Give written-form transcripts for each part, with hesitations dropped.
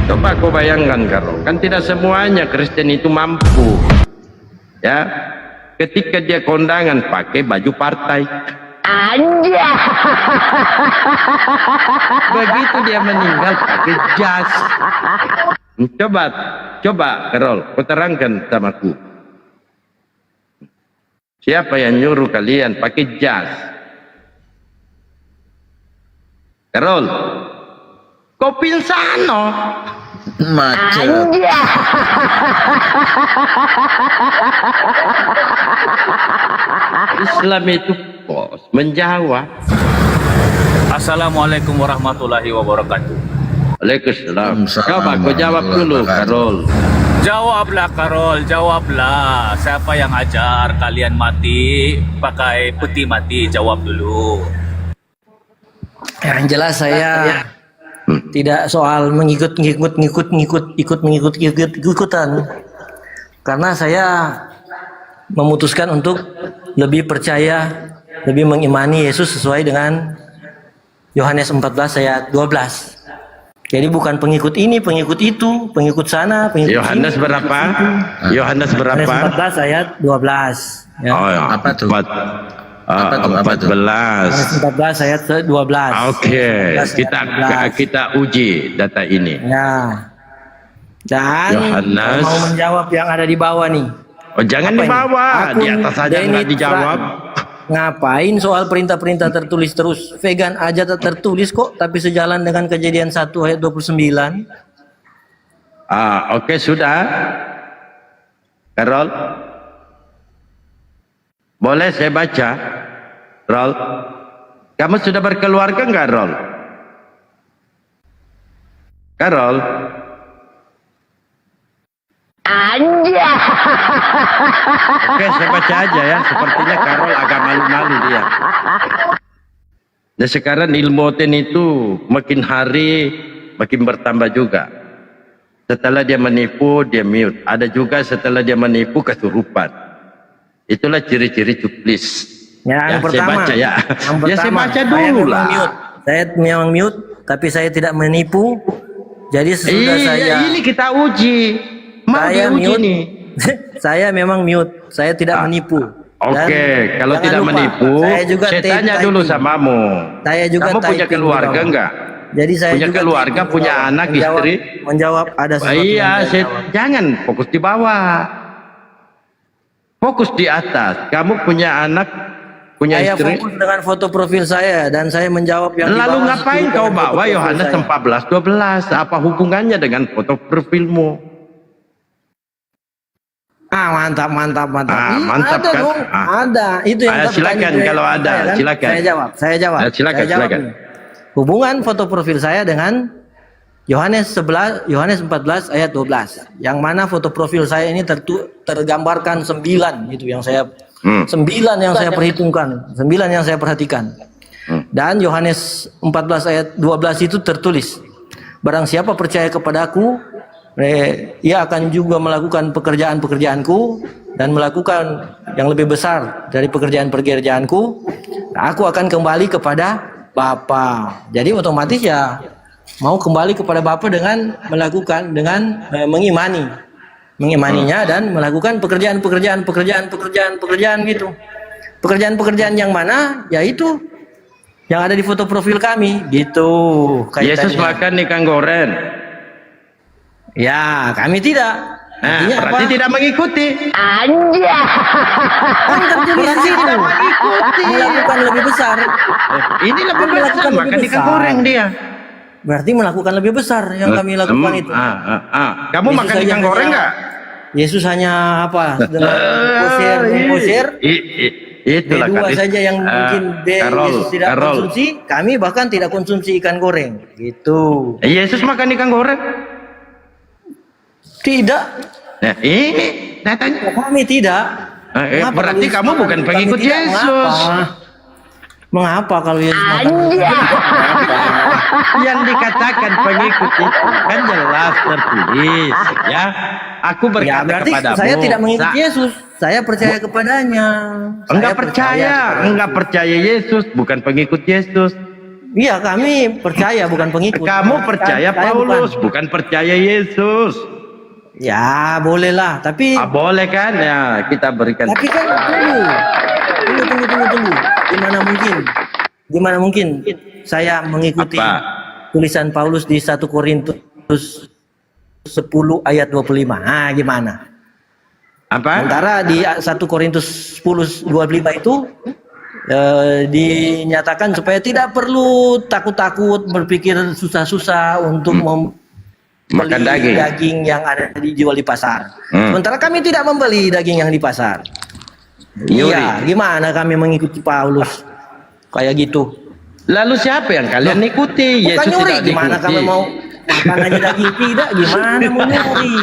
Coba kau bayangkan, Karol, kan tidak semuanya Kristen itu mampu, ya. Ketika dia kondangan pakai baju partai, Anja. begitu dia meninggal pakai jas. Coba, Karol, kau terangkan sama aku. Siapa yang nyuruh kalian pakai jas? Karol, kau pingsan, no? Macet. Anja. Islam itu bos menjawab. Assalamualaikum warahmatullahi wabarakatuh. Waalaikumsalam. Coba kau jawab dulu, Karol. Jawablah Karol, jawablah. Siapa yang ajar kalian mati pakai peti mati? Jawab dulu. Yang jelas saya tidak soal mengikutan, karena saya memutuskan untuk lebih percaya, lebih mengimani Yesus sesuai dengan Yohanes 14 ayat 12. Jadi bukan pengikut ini, pengikut itu, pengikut sana, pengikut Yohanes ini, berapa? Yohanes Yohanes berapa? 14 ayat 12. Ya. Oh, ya. Apa tuh? Apa tuh? 14. Yohanes 14 ayat 12. Oke, 14 ayat 12. kita uji data ini. Ya. Dan Yohanes. mau menjawab yang ada di bawah nih. Oh, jangan Apa ini? dibawa, Akun di atas saja Denny nggak dijawab. Ngapain soal perintah-perintah tertulis terus? Vegan aja tak tertulis kok, tapi sejalan dengan Kejadian 1 ayat 29. Oke, sudah. Karol, boleh saya baca? Rol, kamu sudah berkeluarga nggak, Rol? Karol, Anja. oke, saya baca aja ya. Sepertinya Karol agak malu-malu dia. Dan sekarang ilmu ten itu makin hari makin bertambah juga. Setelah dia menipu, dia mute. Ada juga setelah dia menipu kesurupan. Itulah ciri-ciri cuplis. Yang pertama, saya baca ya. yang Ya saya pertama, baca saya dulu memang lah. mute. Saya memang mute, tapi saya tidak menipu. Jadi sesudah saya ini kita uji. Mau saya diuji mute. nih. Saya memang mute, saya tidak menipu. Dan Oke, kalau jangan tidak lupa, menipu, saya tanya dulu samamu. Saya juga Kamu punya typing keluarga di bawah. enggak? Jadi saya Punya juga keluarga, typing di punya bawah. anak, istri? Menjawab ada sesuatu. Iya, yang saya jawab. jangan fokus di bawah. Fokus di atas. Kamu punya anak, punya Saya istri. fokus dengan foto profil saya dan saya menjawab yang di Lalu bawah ngapain itu kau dengan foto bawa profil Yohanes saya. 14:12? Apa hubungannya dengan foto profilmu? Mantap. Ih, Mantap ada kan? dong, ada. Itu yang tak silakan bertanya kalau saya, ada, kan? silakan. Saya jawab. Silakan. nih. Hubungan foto profil saya dengan Yohanes 14 ayat 12. Yang mana foto profil saya ini tergambarkan 9 itu yang saya 9 yang saya perhitungkan, 9 yang saya perhatikan. Dan Yohanes 14 ayat 12 itu tertulis, barang siapa percaya kepadaku, ia akan juga melakukan pekerjaan-pekerjaanku dan melakukan yang lebih besar dari pekerjaan-pekerjaanku. Aku akan kembali kepada Bapa. Jadi otomatis ya mau kembali kepada Bapa dengan mengimaninya dan melakukan pekerjaan gitu. Pekerjaan yang mana? Yaitu yang ada di foto profil kami gitu. Yesus kaitannya. makan ikan goreng. Ya, kami tidak. Artinya Berarti apa? tidak mengikuti. Anja. Kan tertulis di situ. Melakukan lebih besar. Ini lebih besar, Melakukan lebih makan ikan besar. goreng dia. Berarti melakukan lebih besar yang kami lakukan itu. Kamu Yesus makan saja ikan goreng hanya- nggak? Yesus hanya apa? Mengusir. Itulah B2 kan. saja yang mungkin Yesus tidak konsumsi, kami bahkan tidak konsumsi ikan goreng. Gitu. Yesus makan ikan goreng. Tidak. Nah, ini datanya. Kami tidak. Mengapa Berarti kalau kamu Yesus bukan makan, pengikut kami tidak? Yesus. Mengapa kalau Yesus makan? Anja. Yang dikatakan pengikut itu kan jelas tertulis, ya. Aku Ya, berkata berarti kepadamu. saya tidak mengikuti Yesus. Saya percaya kepadanya. Enggak Saya percaya kepada Yesus. Yesus, bukan pengikut Yesus. Iya, kami percaya bukan pengikut. Kamu percaya Saya Paulus, bukan percaya Yesus. Ya, bolehlah, tapi Boleh kan? Ya, kita berikan. tapi kan tunggu. Gimana mungkin saya mengikuti Apa? tulisan Paulus di 1 Korintus 10 ayat 25. Ah, gimana? Apa? Sementara di 1 Korintus 10:25 itu dinyatakan supaya tidak perlu takut-takut berpikir susah-susah untuk Makan membeli daging. daging yang ada dijual di pasar. Hmm. Sementara kami tidak membeli daging yang di pasar. Nyuri. Iya, gimana kami mengikuti Paulus kayak gitu? Lalu siapa yang kalian ikuti? Bukan Yesus nyuri, tidak gimana diikuti. kami mau makan aja daging tidak? Gimana mau nyuri?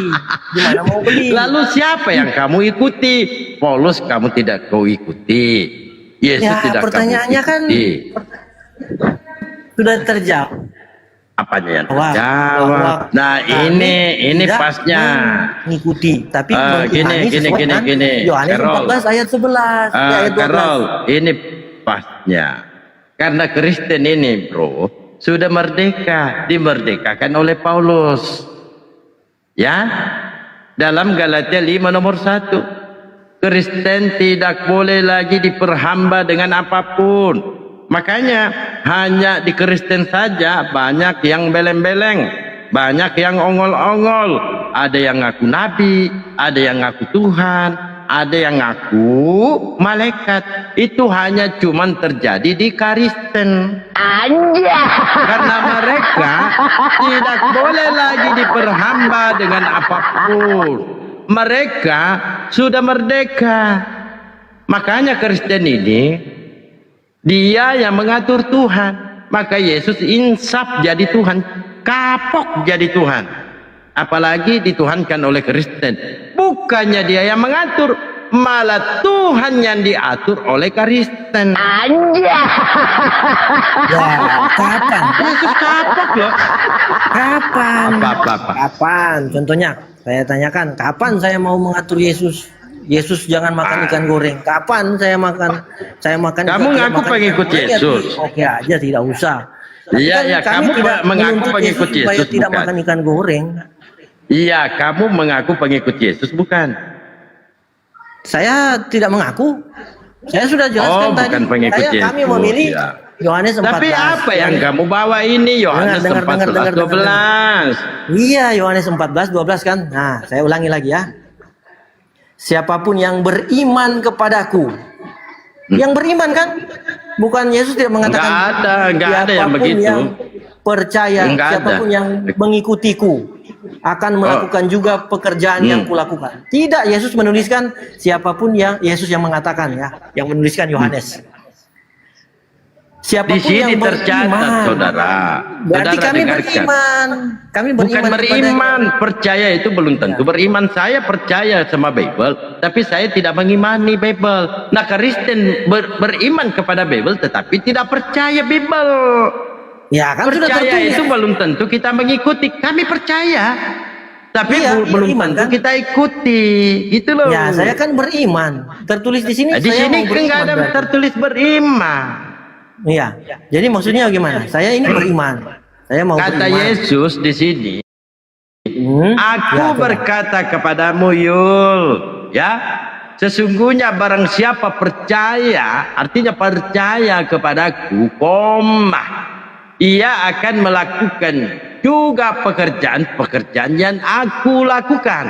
Gimana mau beli? Lalu siapa yang kamu ikuti? Paulus kamu tidak kau ikuti. Yesus Ya, tidak pertanyaannya kamu kan ikuti. sudah terjawab. Apanya yang Bahwa terjawab? Nah, kami ini tidak pasnya. mengikuti, tapi Gini. Yohanes Carol. 14 ayat 11, ayat 12. Carol, ini pasnya. Karena Kristen ini, bro, sudah merdeka, dimerdekakan oleh Paulus. Ya, dalam Galatia 5 nomor 1, Kristen tidak boleh lagi diperhamba dengan apapun. Makanya hanya di Kristen saja banyak yang beleng-beleng, banyak yang ongol-ongol. Ada yang ngaku nabi, ada yang ngaku Tuhan, ada yang ngaku malaikat. Itu hanya cuman terjadi di Kristen. Anjay. Karena mereka tidak boleh lagi diperhamba dengan apapun. Mereka sudah merdeka. Makanya Kristen ini dia yang mengatur Tuhan. Maka Yesus insaf jadi Tuhan, kapok jadi Tuhan. Apalagi dituhankan oleh Kristen. Bukannya dia yang mengatur, malah Tuhan yang diatur oleh Kristen. Anjay. Ya, kapan? Yesus kapok loh. Kapan? Apa? Kapan? Contohnya, saya tanyakan, kapan saya mau mengatur Yesus? Yesus jangan makan ikan goreng. Kapan saya makan? Kamu ngaku pengikut Yesus. Oke aja, tidak usah. Tapi Iya, kan ya, kami kamu tidak mengaku menuntut pengikut supaya Yesus, tidak bukan? makan ikan goreng. Iya, kamu mengaku pengikut Yesus bukan? Saya tidak mengaku. Saya sudah jelaskan tadi. Bukan pengikut Yesus. Kami memilih Ya. Yohanes 14. Tapi apa yang kamu bawa ini? Yohanes Dengar, 14:12. Iya, Yohanes 14:12 kan. Nah, saya ulangi lagi ya. Siapapun yang beriman kepadaku. Yang beriman kan? Bukan Yesus tidak mengatakan Enggak ada yang siapapun begitu. yang percaya, Enggak ada. siapapun yang mengikutiku akan melakukan juga pekerjaan yang kulakukan. Tidak, Yesus menuliskan siapapun yang Yesus yang mengatakan ya, yang menuliskan Yohanes. Di Siapapun sini yang tercatat, beriman. saudara. Berarti Saudara kami dengarkan. beriman. Kami beriman. Bukan beriman, kepadanya. percaya itu belum tentu beriman. Saya percaya sama Bible, tapi saya tidak mengimani Bible. Nah, Kristen beriman kepada Bible, tetapi tidak percaya Bible. Ya kan sudah Percaya tertulis. itu belum tentu kita mengikuti. Kami percaya, tapi Iya, belum beriman, tentu kan? kita ikuti. Gitu loh. Ya, saya kan beriman. Tertulis di sini. Nah, di saya sini mau beriman, enggak ada berarti. tertulis beriman. Iya. Jadi maksudnya gimana? Saya ini beriman. Saya mau Kata beriman. Yesus di sini, Aku Ya, coba. berkata kepadamu, Yul, ya, sesungguhnya barang siapa percaya, artinya percaya kepadaku, ia akan melakukan juga pekerjaan-pekerjaan yang aku lakukan.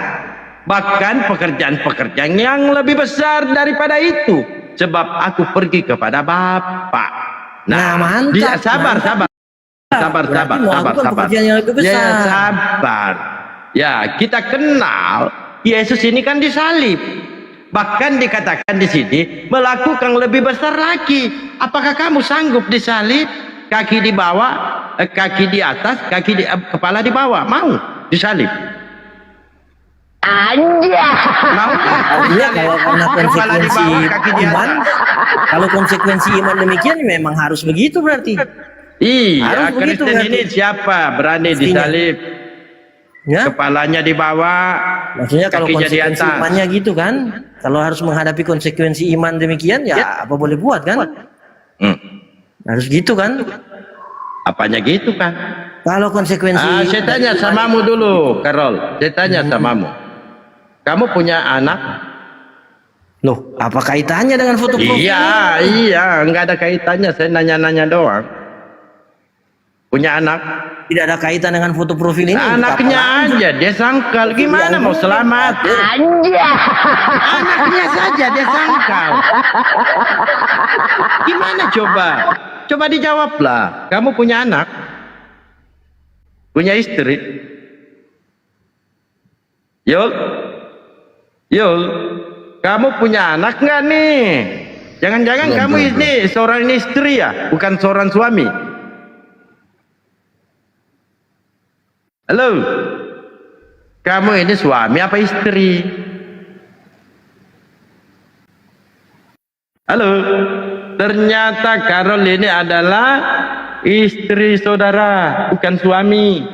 Bahkan pekerjaan-pekerjaan yang lebih besar daripada itu. Sebab aku pergi kepada Bapa. Nah, mantap, Sabar. Berarti melakukan pekerjaan yang lebih besar. Ya, sabar. Ya, kita kenal Yesus ini kan disalib. Bahkan dikatakan di sini melakukan lebih besar lagi. Apakah kamu sanggup disalib? Kaki di bawah, kaki di atas, kepala di bawah. Mau disalib? Anjay. Mau nggak? Iya, kalau karena Kepala di konsekuensi bawah, kaki di iman, atas. kalau konsekuensi iman demikian memang harus begitu berarti. Iya, Harus begitu Kristen berarti. ini siapa berani Pastinya. disalib? Ya, Kepalanya di bawah, maksudnya kalau kakinya di konsekuensi atas. imannya gitu kan, kalau harus menghadapi konsekuensi iman demikian, ya, apa boleh buat kan? Hmm. Harus gitu kan? Apanya gitu kan? Kalau konsekuensi Saya tanya samamu dulu, Karol. Saya tanya samamu. Kamu punya anak? loh, apa kaitannya dengan foto profil? Iya, nggak ada kaitannya. Saya nanya-nanya doang. Punya anak? Tidak ada kaitan dengan foto profil ini. Anaknya aja dia sangkal. Gimana mau selamat? Anjay. Anaknya saja dia sangkal. Gimana coba? Coba dijawablah. Kamu punya anak? Punya istri? Yul? Kamu punya anak nggak nih? Jangan-jangan kamu ini seorang istri ya? Bukan seorang suami? Halo? Kamu ini suami apa istri? Halo? Ternyata Karol ini adalah istri saudara, bukan suami.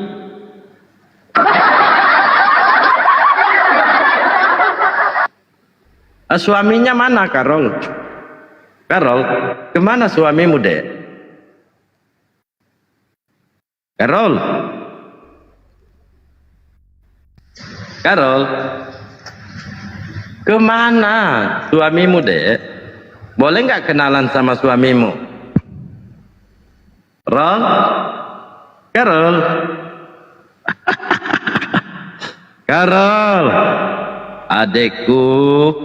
Suaminya mana, Karol? Karol, kemana suamimu, Dek? Karol? Karol? Kemana suamimu, Dek? Boleh nggak kenalan sama suamimu? Rol? Karol? Karol? Adekku,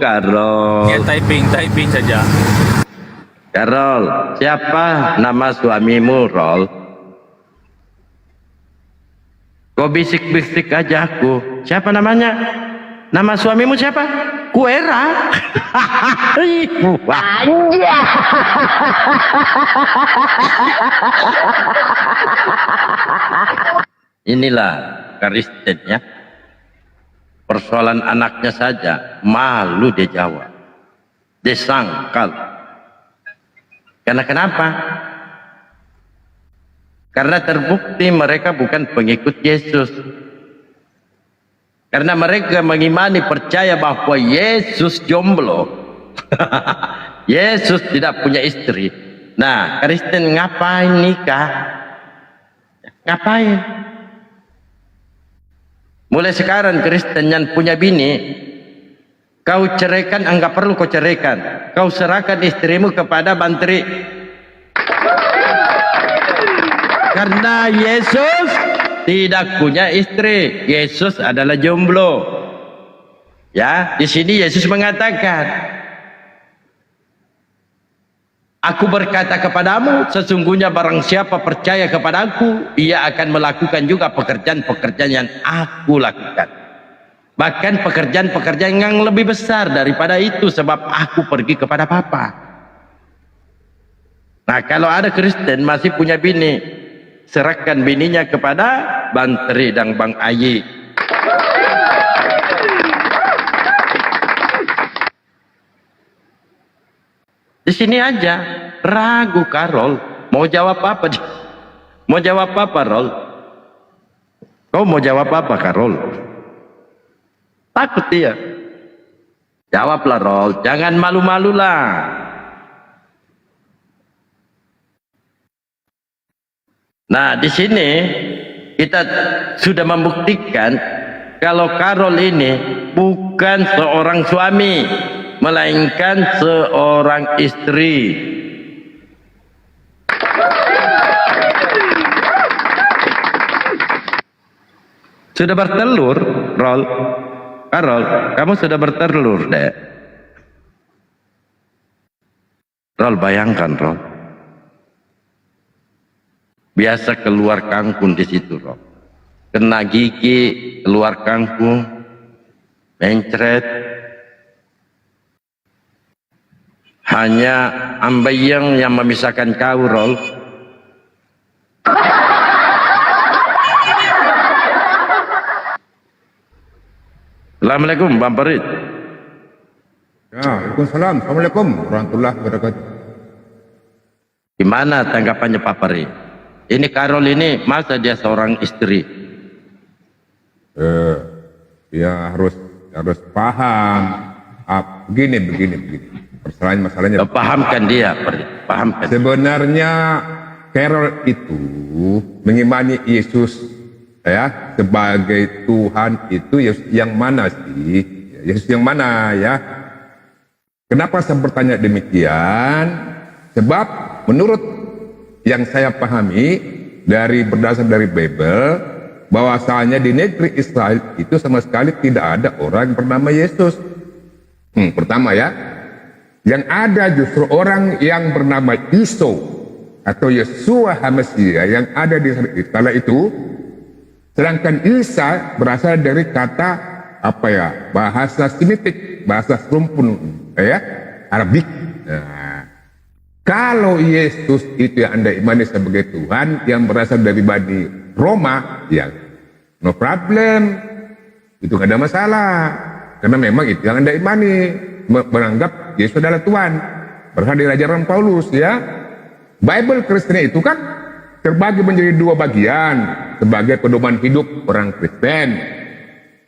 Karol. Ya typing saja. Karol, siapa nama suamimu, Rol? Kok bisik-bisik aja aku? Siapa namanya? Nama suamimu siapa? Kuera. Anjay. Inilah Kristen ya. Persoalan anaknya saja malu dia jawab. Dia sangkal. Karena kenapa? Karena terbukti mereka bukan pengikut Yesus. Karena mereka mengimani percaya bahwa Yesus jomblo. Yesus tidak punya istri. Nah, Kristen ngapain nikah? Ngapain? Mulai sekarang Kristen yang punya bini, kau ceraikan, enggak perlu kau ceraikan. Kau serahkan istrimu kepada bantri. Karena Yesus tidak punya istri. Yesus adalah jomblo. Ya, di sini Yesus mengatakan, Aku berkata kepadamu, sesungguhnya barang siapa percaya kepadaku, ia akan melakukan juga pekerjaan-pekerjaan yang aku lakukan. Bahkan pekerjaan-pekerjaan yang lebih besar daripada itu, sebab aku pergi kepada Bapa. Nah, kalau ada Kristen masih punya bini, serahkan bininya kepada Bantri dan Bang Ayi. Di sini aja ragu Karol. Mau jawab apa? Mau jawab apa, Rol? Kau mau jawab apa, Karol? Takut dia. Jawablah, Rol. Jangan malu-malulah. Nah, di sini kita sudah membuktikan kalau Karol ini bukan seorang suami, melainkan seorang istri. Sudah bertelur, Rol. Karol, kamu sudah bertelur, Dek. Rol, bayangkan, Rol. Biasa keluar kangkung di situ, Rol. Kena gigi, keluar kangkung, mencret. Hanya ambayang yang memisahkan kau, Rol. Assalamualaikum, Bang Farid. Ya, Waalaikumsalam. Assalamualaikum warahmatullahi wabarakatuh. Gimana tanggapannya Pak Farid? Ini Karol ini masa dia seorang istri? Ya harus paham. Begini. Masalahnya. Pahamkan dia, Farid. Pahamkan. Sebenarnya Carol itu mengimani Yesus ya sebagai Tuhan itu Yesus yang mana sih? Yesus yang mana ya? Kenapa saya bertanya demikian? Sebab menurut yang saya pahami berdasar dari Bible, bahwasanya di negeri Israel itu sama sekali tidak ada orang yang bernama Yesus. Pertama ya, yang ada justru orang yang bernama Iso atau Yeshua HaMasiah yang ada di kala itu. Sedangkan Isa berasal dari kata bahasa Semitik, bahasa serumpun ya, Arabik. Nah, kalau Yesus itu yang Anda imani sebagai Tuhan yang berasal dari Bani Roma, ya no problem, itu gak ada masalah, karena memang itu yang Anda imani, menganggap Yesus adalah Tuhan, berasal dari ajaran Paulus ya. Bible Kristen itu kan terbagi menjadi dua bagian sebagai pedoman hidup orang Kristen.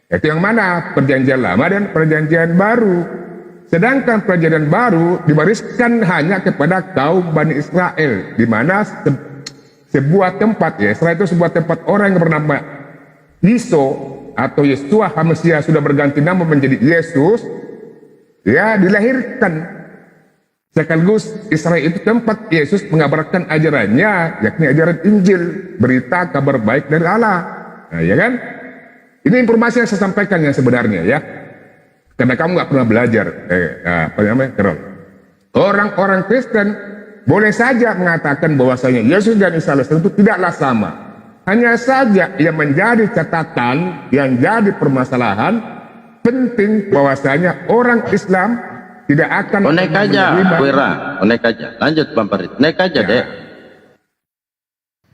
Itu yang mana? Perjanjian Lama dan Perjanjian Baru. Sedangkan Perjanjian Baru diwariskan hanya kepada kaum Bani Israel, di mana sebuah tempat ya, Israel itu sebuah tempat orang yang bernama Iso atau Yeshua HaMasiah sudah berganti nama menjadi Yesus, ya dilahirkan. Sekaligus Israel itu tempat Yesus mengabarkan ajarannya, yakni ajaran Injil, berita kabar baik dari Allah. Nah, ya kan? Ini informasi yang saya sampaikan yang sebenarnya ya. Karena kamu nggak pernah belajar, Carol. Orang-orang Kristen boleh saja mengatakan bahwasanya Yesus dan Isa itu tidaklah sama. Hanya saja yang menjadi catatan, yang jadi permasalahan penting bahwasanya orang Islam tidak akan naik aja, naik aja. Lanjut Bang Farid, naik aja deh.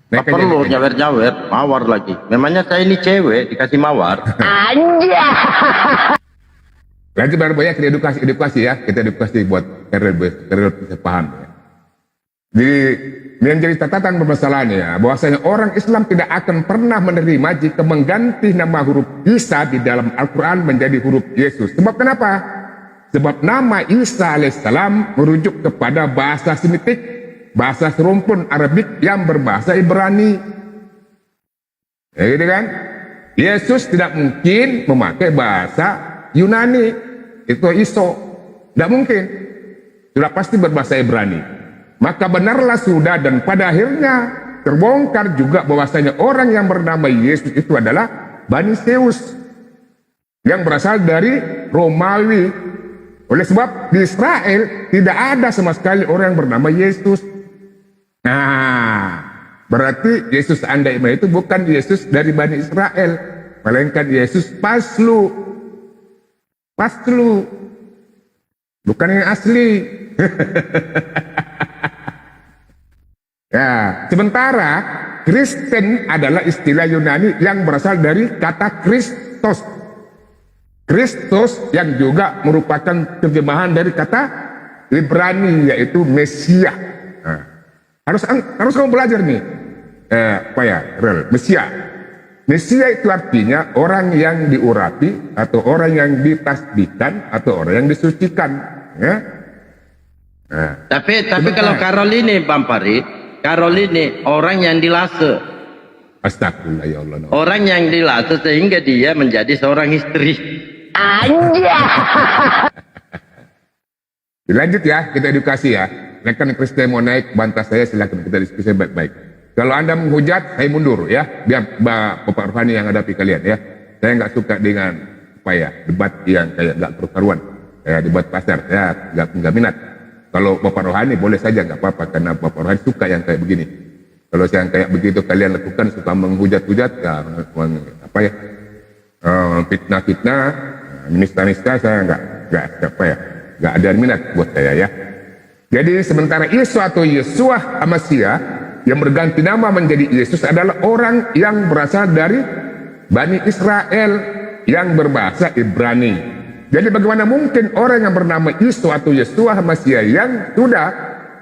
Nggak perlu nyawer-nyawer, mawar lagi. Memangnya saya ini cewek dikasih mawar. Anjay. Lanjut banyak edukasi ya, kita edukasi buat Carol bisa paham. Ya. Jadi yang jadi catatan permasalahannya ya, bahwasanya orang Islam tidak akan pernah menerima jika mengganti nama huruf Isa di dalam Al-Quran menjadi huruf Yesus. Sebab kenapa? Sebab nama Isa alaihissalam merujuk kepada bahasa Semitik, bahasa serumpun Arabik yang berbahasa Ibrani. Ya gitu kan? Yesus tidak mungkin memakai bahasa Yunani, itu Iso. Tidak mungkin. Sudah pasti berbahasa Ibrani. Maka benarlah sudah dan pada akhirnya terbongkar juga bahwasanya orang yang bernama Yesus itu adalah Bani Zeus yang berasal dari Romawi. Oleh sebab di Israel tidak ada sama sekali orang yang bernama Yesus. Nah, berarti Yesus Anda imani itu bukan Yesus dari Bani Israel, melainkan Yesus paslu, bukan yang asli. Ya, sementara Kristen adalah istilah Yunani yang berasal dari kata Kristos. Kristus yang juga merupakan terjemahan dari kata Ibrani yaitu Mesia. Nah, harus kamu belajar nih, Mesia. Mesia itu artinya orang yang diurapi atau orang yang ditasbihkan atau orang yang disucikan. Ya. Nah, tapi kalau Carol ini Bang Farid, Carol ini orang yang dilase. Astagfirullah ya Allah. Orang yang dilase sehingga dia menjadi seorang istri. Anjay. Dilanjut ya, kita edukasi ya. Rekan Kristen mau naik bantah saya, silakan kita diskusi baik-baik. Kalau Anda menghujat, saya mundur ya, biar Bapak Rohani yang hadapi kalian ya. Saya nggak suka dengan debat yang kayak nggak karu-karuan, kayak debat pasar, ya nggak minat. Kalau Bapak Rohani boleh saja nggak apa-apa, karena Bapak Rohani suka yang kayak begini. Kalau yang kayak begitu kalian lakukan, suka menghujat-hujat, fitnah-fitnah, nista-nista, saya nggak ada minat buat saya ya. Jadi sementara Isa atau Yeshua HaMasiah yang berganti nama menjadi Yesus adalah orang yang berasal dari Bani Israel yang berbahasa Ibrani. Jadi bagaimana mungkin orang yang bernama Isa atau Yeshua HaMasiah yang sudah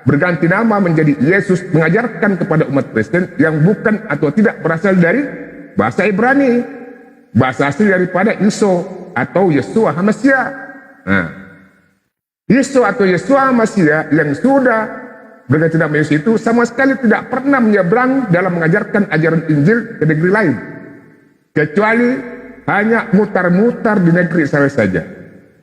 berganti nama menjadi Yesus mengajarkan kepada umat Kristen yang bukan atau tidak berasal dari bahasa Ibrani, bahasa asli daripada Isa atau Yeshua HaMasiah. Nah, Isa atau Yeshua HaMasiah yang sudah berganti nama Yesus itu sama sekali tidak pernah menyeberang dalam mengajarkan ajaran Injil ke negeri lain, kecuali hanya mutar-mutar di negeri Israel saja.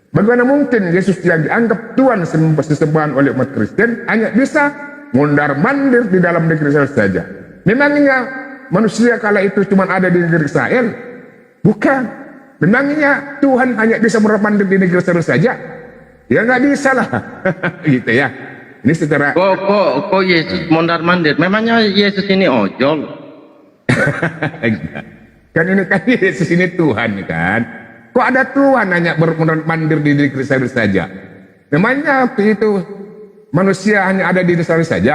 Bagaimana mungkin Yesus yang dianggap Tuhan sesembahan oleh umat Kristen hanya bisa mondar-mandir di dalam negeri Israel saja? Memangnya manusia kala itu cuma ada di negeri Israel? Bukan. Memangnya Tuhan hanya bisa mondar-mandir di negeri Israel saja? Ya nggak bisa lah. Gitu ya. Ini secara Kok Yesus mondar-mandir? Memangnya Yesus ini ojol? kan ini kan Yesus ini Tuhan kan. Kok ada Tuhan hanya mondar-mandir di negeri Israel saja? Memangnya waktu itu manusia hanya ada di Israel saja?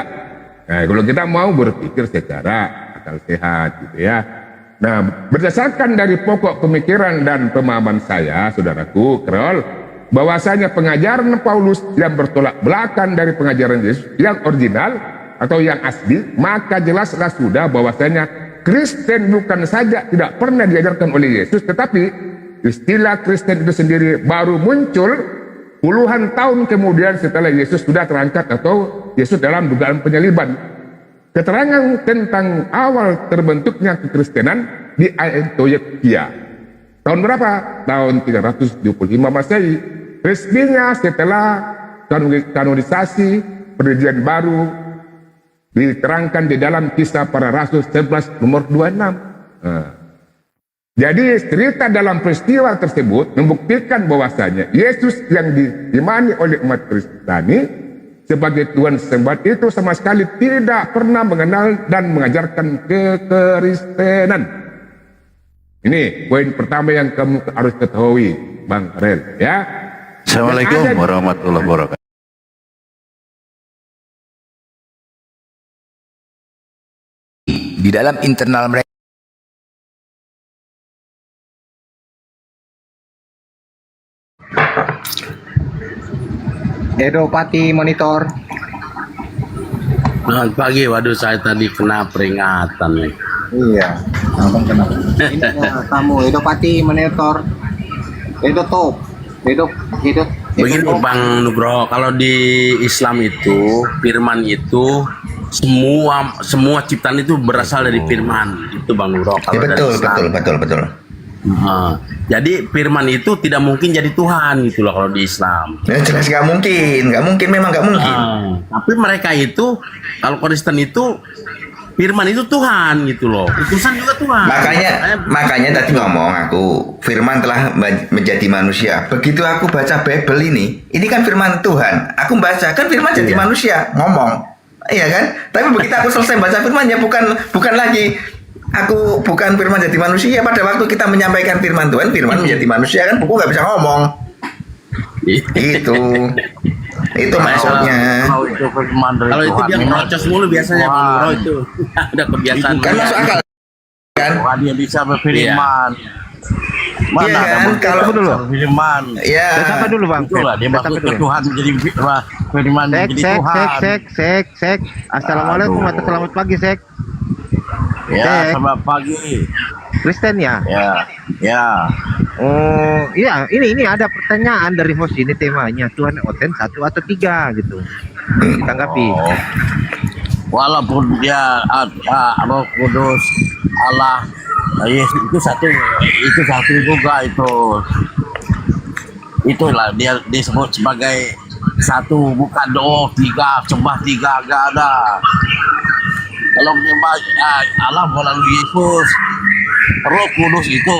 Nah, kalau kita mau berpikir secara akal sehat gitu ya. Nah, berdasarkan dari pokok pemikiran dan pemahaman saya, saudaraku, Krol, bahwasanya pengajaran Paulus yang bertolak belakang dari pengajaran Yesus yang original atau yang asli, maka jelaslah sudah bahwasanya Kristen bukan saja tidak pernah diajarkan oleh Yesus, tetapi istilah Kristen itu sendiri baru muncul puluhan tahun kemudian setelah Yesus sudah terangkat atau Yesus dalam dugaan penyaliban. Keterangan tentang awal terbentuknya kekristenan di Antioquia. Tahun berapa? Tahun 375 Masehi. Resminya setelah kanonisasi perjanjian baru diterangkan di dalam Kisah Para Rasul 11 nomor 26. Jadi cerita dalam peristiwa tersebut membuktikan bahwasanya Yesus yang diimani oleh umat Kristiani sebagai Tuhan sembahan itu sama sekali tidak pernah mengenal dan mengajarkan kekristenan. Ini poin pertama yang kamu harus ketahui, Bang Rel, ya. Assalamualaikum warahmatullahi wabarakatuh. Di dalam internal mereka Edo Pati Monitor. Selamat pagi, waduh saya tadi kena peringatan nih. Iya, abang kenapa? Ini tamu Edo Pati Monitor. Edo Top. Edo. Begini Bang Nugroho, kalau di Islam itu firman itu semua ciptaan itu berasal dari firman itu Bang Nugroho. Ya, betul. Jadi firman itu tidak mungkin jadi Tuhan gitu loh kalau di Islam. Ya, jelas nggak mungkin, memang nggak mungkin. Tapi mereka itu kalau Kristen itu firman itu Tuhan gitu loh. Utusan juga Tuhan. Makanya tadi ngomong aku firman telah menjadi manusia. Begitu aku baca Bible ini kan firman Tuhan. Aku baca kan firman jadi manusia ngomong. Iya kan? Tapi begitu aku selesai baca firmannya bukan lagi aku bukan firman jadi manusia. Pada waktu kita menyampaikan firman Tuhan, firman menjadi manusia kan buku nggak bisa ngomong. Itu maksudnya. Kalau itu dia ngocos mulu biasanya Bang Nugroho itu. Ada kebiasaan. Kan masuk akal kan? Dia bisa berfirman. Iya kan? Kalau firman. Iya. Sampai dulu Bang. Itulah dia masuk ke Tuhan menjadi firman menjadi Tuhan. Sek. Assalamualaikum atau selamat pagi, Sek. Ya, selamat pagi. Kristen ya? Ya. Oh, iya, ini ada pertanyaan dari host ini temanya Tuhan Oten 1 atau 3 gitu. Ditanggapi. Walaupun dia Roh Kudus, Allah, Yesus itu satu juga itu. Itulah dia disebut sebagai satu, bukan tiga, sembah tiga, enggak ada. Kalau menyembah Allah melalui Yesus, Roh Kudus itu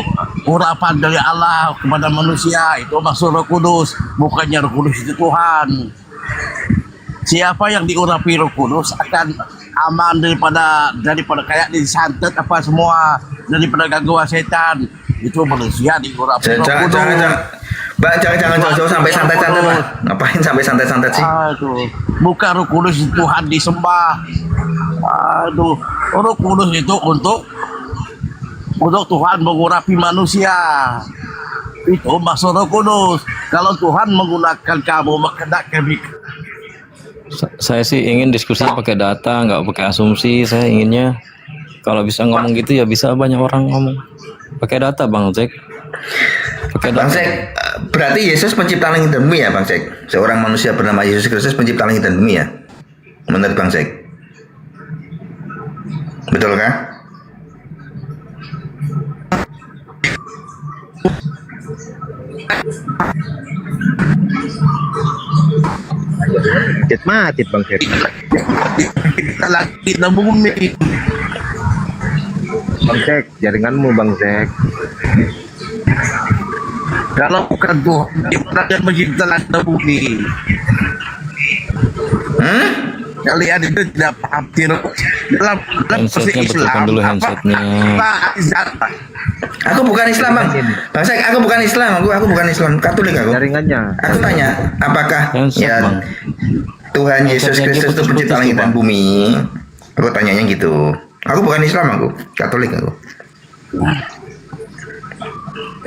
urapan dari Allah kepada manusia, itu maksud Roh Kudus, bukannya Roh Kudus itu Tuhan. Siapa yang diurapi Roh Kudus akan aman daripada kayak disantet apa semua, daripada gangguan setan. Itu manusia diurapi Roh Kudus. Jangan jauh-jauh sampai santet-santet lah. Ngapain sampai santet-santet sih? Aduh, bukan Roh Kudus Tuhan disembah. Aduh, Roh Kudus itu untuk Tuhan mengurapi manusia. Itu maksud Roh Kudus. Kalau Tuhan menggunakan kamu, maka kami. Saya sih ingin diskusinya pakai data, nggak pakai asumsi. Saya inginnya kalau bisa ngomong gitu ya bisa banyak orang ngomong pakai data, Bang Zek. Bang Zek, berarti Yesus pencipta langit dan bumi ya, Bang Zek? Seorang manusia bernama Yesus Kristus pencipta langit dan bumi ya? Menurut Bang Sek. Betul kah? Mati Bang Sek. Kita lagi na bumi. Bang Sek, jaringanmu Bang Sek. Kalau bukan Tuhan, kita akan mencipta langit dan bumi. Kalian itu tidak paham dalam Handsetnya betulkan dulu handsetnya. Apa? Aku bukan Islam, Bang. Bang Sek, aku bukan Islam. Aku bukan Islam. Katolik aku. Jaringannya. Aku tanya, apakah Handset, ya Bang. Tuhan Yesus Handsetnya Kristus itu putus-putus pencipta tuh, langit dan Bang. bumi? Aku tanyanya gitu. Aku bukan Islam, aku Katolik aku.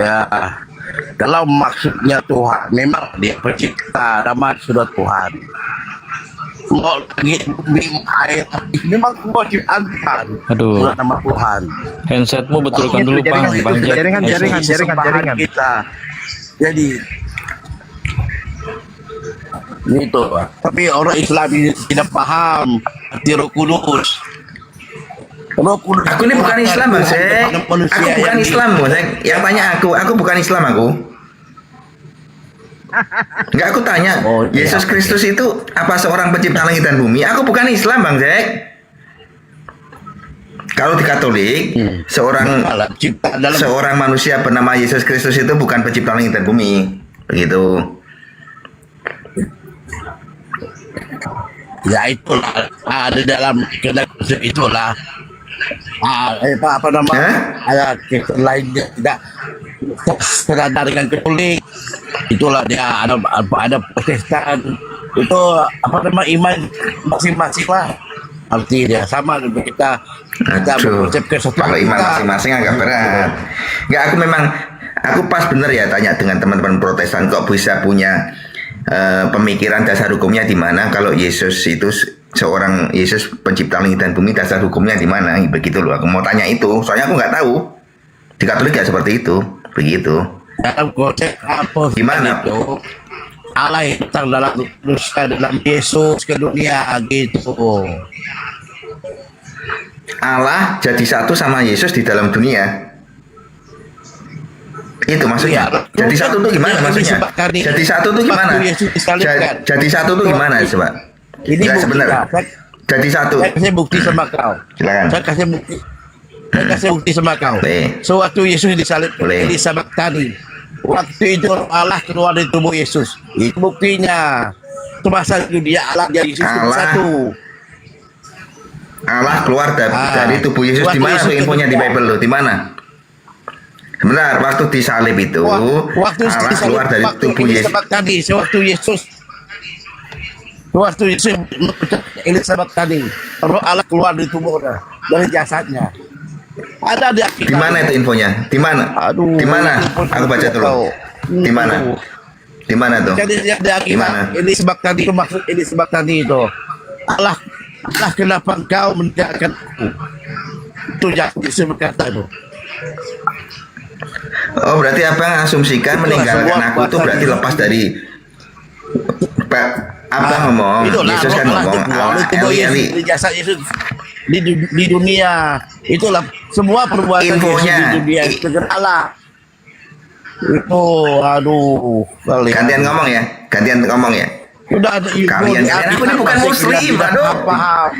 Ya, kalau maksudnya Tuhan, memang dia pencipta, nama sudah Tuhan. Mau langit bumi air, memang semua ciptaan Tuhan. Aduh. Sudah nama Tuhan. Handsetmu betulkan dulu Bang. Bang Jack. Jaringan kita. Jadi itu. Tapi orang Islam ini tidak paham arti Roh Kudus. Roh Kudus. Aku ini bukan Islam, Bang Sek. Aku bukan Islam, Bang Sek. Yang tanya aku bukan Islam aku. Enggak, aku tanya, Yesus Kristus itu apa seorang pencipta langit dan bumi? Aku bukan Islam, Bang Sek. Kalau di Katolik, seorang manusia bernama Yesus Kristus itu bukan pencipta langit dan bumi. Begitu. Ya itulah ada dalam itulah apa nama ada lainnya tidak senada dengan Katolik. Itulah dia ada Protestan itu apa nama iman masing-masing lah, arti dia sama dengan kita mengucapkan sesuatu. Kalau iman masing-masing agak berat. Enggak, aku pas bener ya tanya dengan teman-teman Protestan, kok bisa punya pemikiran dasar hukumnya di mana kalau Yesus itu seorang Yesus pencipta langit dan bumi, dasar hukumnya di mana? Begitu loh. Aku mau tanya itu, soalnya aku nggak tahu. Di Katolik ya seperti itu, begitu. Dalam konteks apa? Gimana? Itu Allah yang datang dalam Yesus ke dunia gitu. Allah jadi satu sama Yesus di dalam dunia. Itu maksudnya. Jadi satu tuh gimana maksudnya? Jadi satu tuh gimana? Jadi satu tuh gimana coba? Ini ya, sebenarnya. Jadi satu. Saya kasih bukti sama kau. Silakan. Saya kasih bukti sama kau. Boleh. Sewaktu Yesus disalib Boleh. di Sabaktani, waktu itu Allah keluar dari tubuh Yesus. Itu buktinya. Semasa itu dia Allah jadi Yesus itu satu. Allah keluar dari tubuh Yesus di mana tuh infonya di Bible lo? Di mana? Sebentar, waktu disalib itu waktu Allah keluar dari tubuh Yesus. Waktu Yesus Elisabeth tadi, roh Allah keluar dari tubuhnya, dari jasadnya. Ada di mana itu infonya? Di mana? Aduh, di mana? Aku baca dulu. Di mana? Di mana tuh? Jadi Di mana? Elisabeth tadi itu maksud Elisabeth tadi itu. Allah kenapa engkau meninggalkan aku? Itu Yesus berkata itu. Oh, berarti abang asumsikan meninggalkan aku itu berarti lepas dari abang ngomong, Yesus kan ngomong Allah Eli. Di jasa Yesus di dunia itulah semua perbuatan Infonya. Yesus di dunia itu Allah. Itu aduh kalian. Gantian ngomong ya. Udah ada Kalian aku ini bukan muslim, aduh. Paham.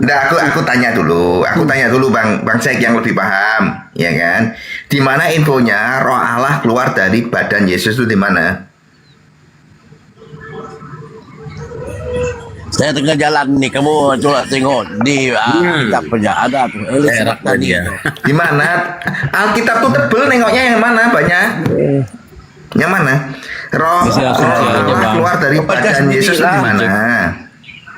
Nah, aku tanya dulu Bang Sek yang lebih paham, ya kan? Di mana infonya roh Allah keluar dari badan Yesus itu di mana? Saya tengah jalan nih, kamu coba tengok di kitabnya ada tuh Elisabeth tadi. Di mana? Alkitab tuh tebel, nengoknya yang mana banyak? Yang mana? Roh Allah keluar dari badan Yesus itu di mana?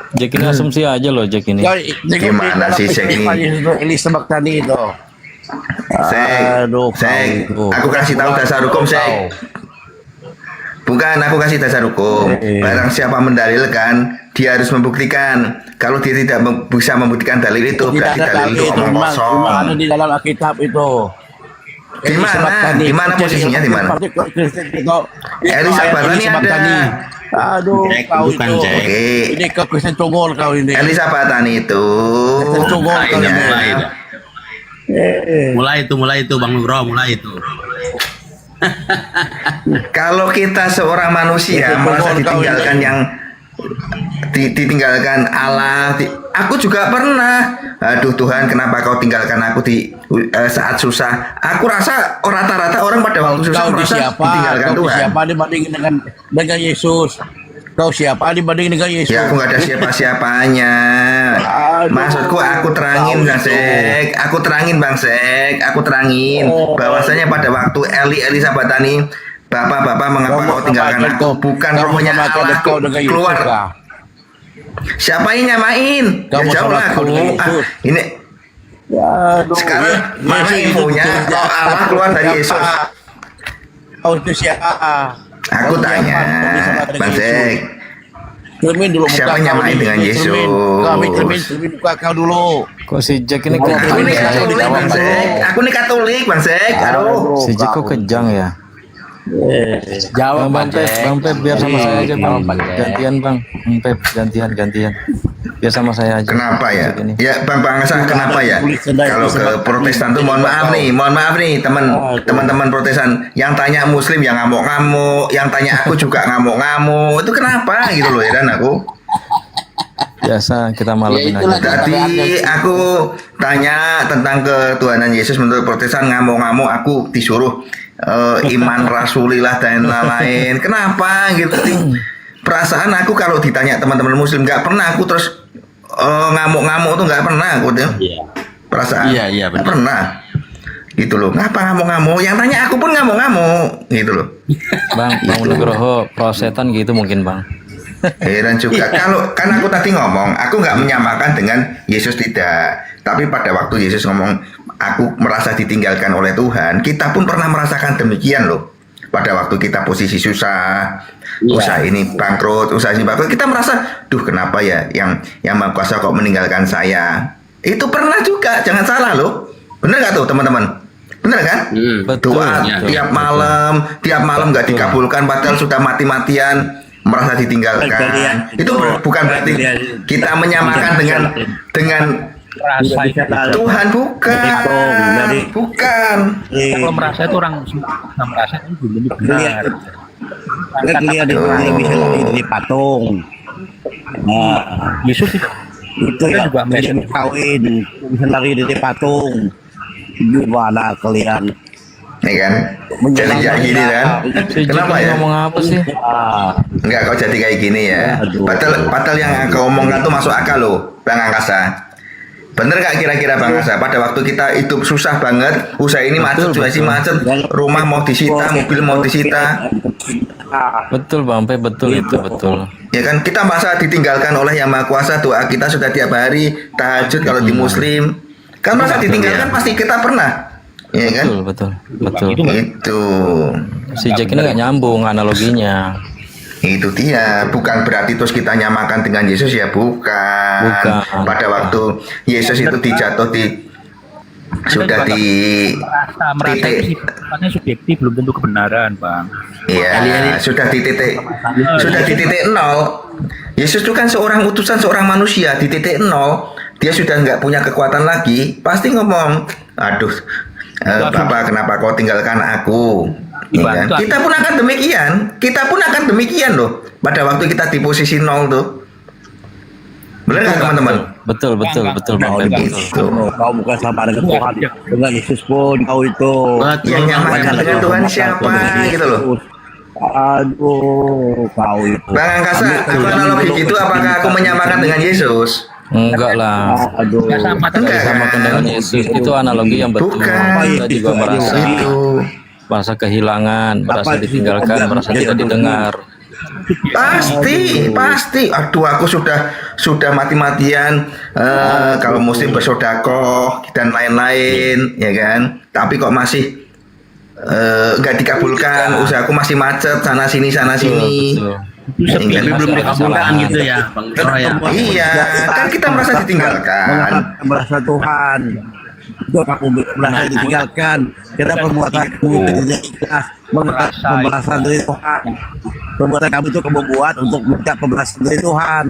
Jack ini asumsi aja loh, Jack ini. Gimana sih Jack ini? Elisabeth tadi itu. Sek, aku kasih tahu dasar hukum, Sek. Bukan, aku kasih dasar hukum. Barang siapa mendalilkan, dia harus membuktikan. Kalau dia tidak bisa membuktikan dalil itu, berarti dalil itu omong kosong. Ada di dalam Alkitab itu. Di mana? Di mana posisinya? Di mana? Elisabeth ini ada. Aduh, kau bukan, itu. Jack. Oke. Ini kau Kristen Congol kau ini. Elisabatan itu. Kristen Congol kau ini. Mulai itu Bang Nugro, mulai itu. Kalau kita seorang manusia merasa ditinggalkan yang ditinggalkan Allah, aku juga pernah. Aduh Tuhan, kenapa kau tinggalkan aku di saat susah? Aku rasa rata-rata orang pada waktu susah Kau di merasa siapa? ditinggalkan Kau di Tuhan. siapa dibandingin dengan Yesus? Kau siapa dibandingin dengan Yesus? Ya aku nggak ada siapa-siapanya. Aduh. Maksudku aku terangin Bang Sek. Aku terangin Bang Sek. Aku terangin bahwasanya pada waktu Elisabetani, Bapak-bapak mengapa kau tinggalkan aku? Bukan rohnya Allah keluar. Siapa yang nyamain? Ya jauh lah aku. Ini sekarang mana infonya? Kau Allah keluar dari Yesus. Kau itu siapa? Aku tanya, Bang Sek. Cermin dulu muka Siapa kau nyamain ini. dengan Yesus? Cermin muka kau dulu. Kok si Jack ini Aku kejang ini ya? Katolik Bang Sek. Aku ini Katolik Bang Sek. Aduh. Si Jack kok kejang ya? Jawab Bang Pep biar sama saya aja Bang. Gantian Bang. Bang Pep gantian. Biar sama saya aja. Kenapa ya? Ini. Ya Bang Asa, kenapa ya? Kalau ke Protestan tuh mohon maaf nih teman-teman Protestan yang tanya Muslim yang ngamuk-ngamuk, yang tanya aku juga ngamuk-ngamuk. Itu kenapa gitu loh ya dan aku. Biasa kita malemin aja. Tadi aku tanya tentang ketuhanan Yesus menurut Protestan ngamuk-ngamuk, aku disuruh iman rasulillah dan lain-lain. Kenapa gitu? Perasaan aku kalau ditanya teman-teman Muslim nggak pernah aku terus ngamuk-ngamuk tuh nggak pernah aku tuh. Perasaan Iya, nggak pernah gitu loh. Ngapa ngamuk-ngamuk? Yang tanya aku pun ngamuk-ngamuk gitu loh. Bang Nugroho prosetan gitu mungkin Bang. Heran juga. Kalau kan aku tadi ngomong, aku nggak menyamakan dengan Yesus tidak. Tapi pada waktu Yesus ngomong, aku merasa ditinggalkan oleh Tuhan. Kita pun pernah merasakan demikian loh. Pada waktu kita posisi susah, usaha ini bangkrut, kita merasa, duh kenapa ya yang Maha Kuasa kok meninggalkan saya? Itu pernah juga, jangan salah loh. Bener nggak tuh teman-teman? Bener kan? Betul. Doa tiap malam nggak dikabulkan, padahal sudah mati-matian. Merasa ditinggalkan itu bukan berarti kita menyamakan dengan Tuhan, bukan. Kalau merasa itu orang merasa itu belum benar. Dia bisa jadi patung. Nah, Yesus itu ya juga bisa kawin, bisa lari dari patung. Gimana kalian? Ya kan? Jadi kayak gini kan? Si Jack Kenapa ini ya? ngomong apa sih? Enggak, kau jadi kayak gini ya. Padahal yang kau omongkan tuh masuk akal loh, Bang Angkasa. Bener gak kira-kira Bang Angkasa? Pada waktu kita hidup susah banget, usaha ini macet, macet, rumah mau disita, mobil mau disita. Betul Bang Pep, betul itu betul. Ya kan, kita masa ditinggalkan oleh Yang Maha Kuasa. Doa kita sudah tiap hari, tahajud kalau di Muslim. Kan masa ditinggalkan pasti kita pernah. Iya kan? Betul. Itu. Si Jack ini nggak nyambung analoginya. Itu dia, bukan berarti terus kita nyamakan dengan Yesus ya, bukan. Pada waktu Yesus itu dijatuh sudah di merasa itu titik, sifatnya subjektif, belum tentu kebenaran, Bang. iya, sudah di titik nol. Yesus itu kan seorang utusan, seorang manusia di titik nol. Dia sudah nggak punya kekuatan lagi, pasti ngomong, aduh, Bapak kenapa kau tinggalkan aku? Ya kan? Kita pun akan demikian loh. Pada waktu kita di posisi nol tuh, benar nggak teman-teman? Betul Bang Pep. Kau bukan sama dengan Tuhan, dengan Yesus pun kau itu. Yang nyamakan dengan Tuhan siapa gitu loh. Aduh, kau itu. Bang Angkasa, aku analogi gitu, apakah aku menyamakan dengan Yesus? Enggak lah. Aduh. Sama dengan Yesus itu analogi yang betul. Kita juga merasa kehilangan, merasa ditinggalkan, merasa tidak didengar. Pasti. Aduh, aku sudah mati-matian. Kalau Muslim bersodakoh dan lain-lain, ya kan. Tapi kok masih nggak dikabulkan. Usahaku masih macet sana sini. Belum dikabulkan gitu ya, Bang Nugro ya. Iya, kan kita merasa ditinggalkan. Merasa Tuhan. Itu kamu merasa ditinggalkan. Karena perbuatan kamu itu tidak ikhlas. Pembalasan dari Tuhan. Perbuatan kamu itu kamu buat untuk minta pembalasan dari Tuhan.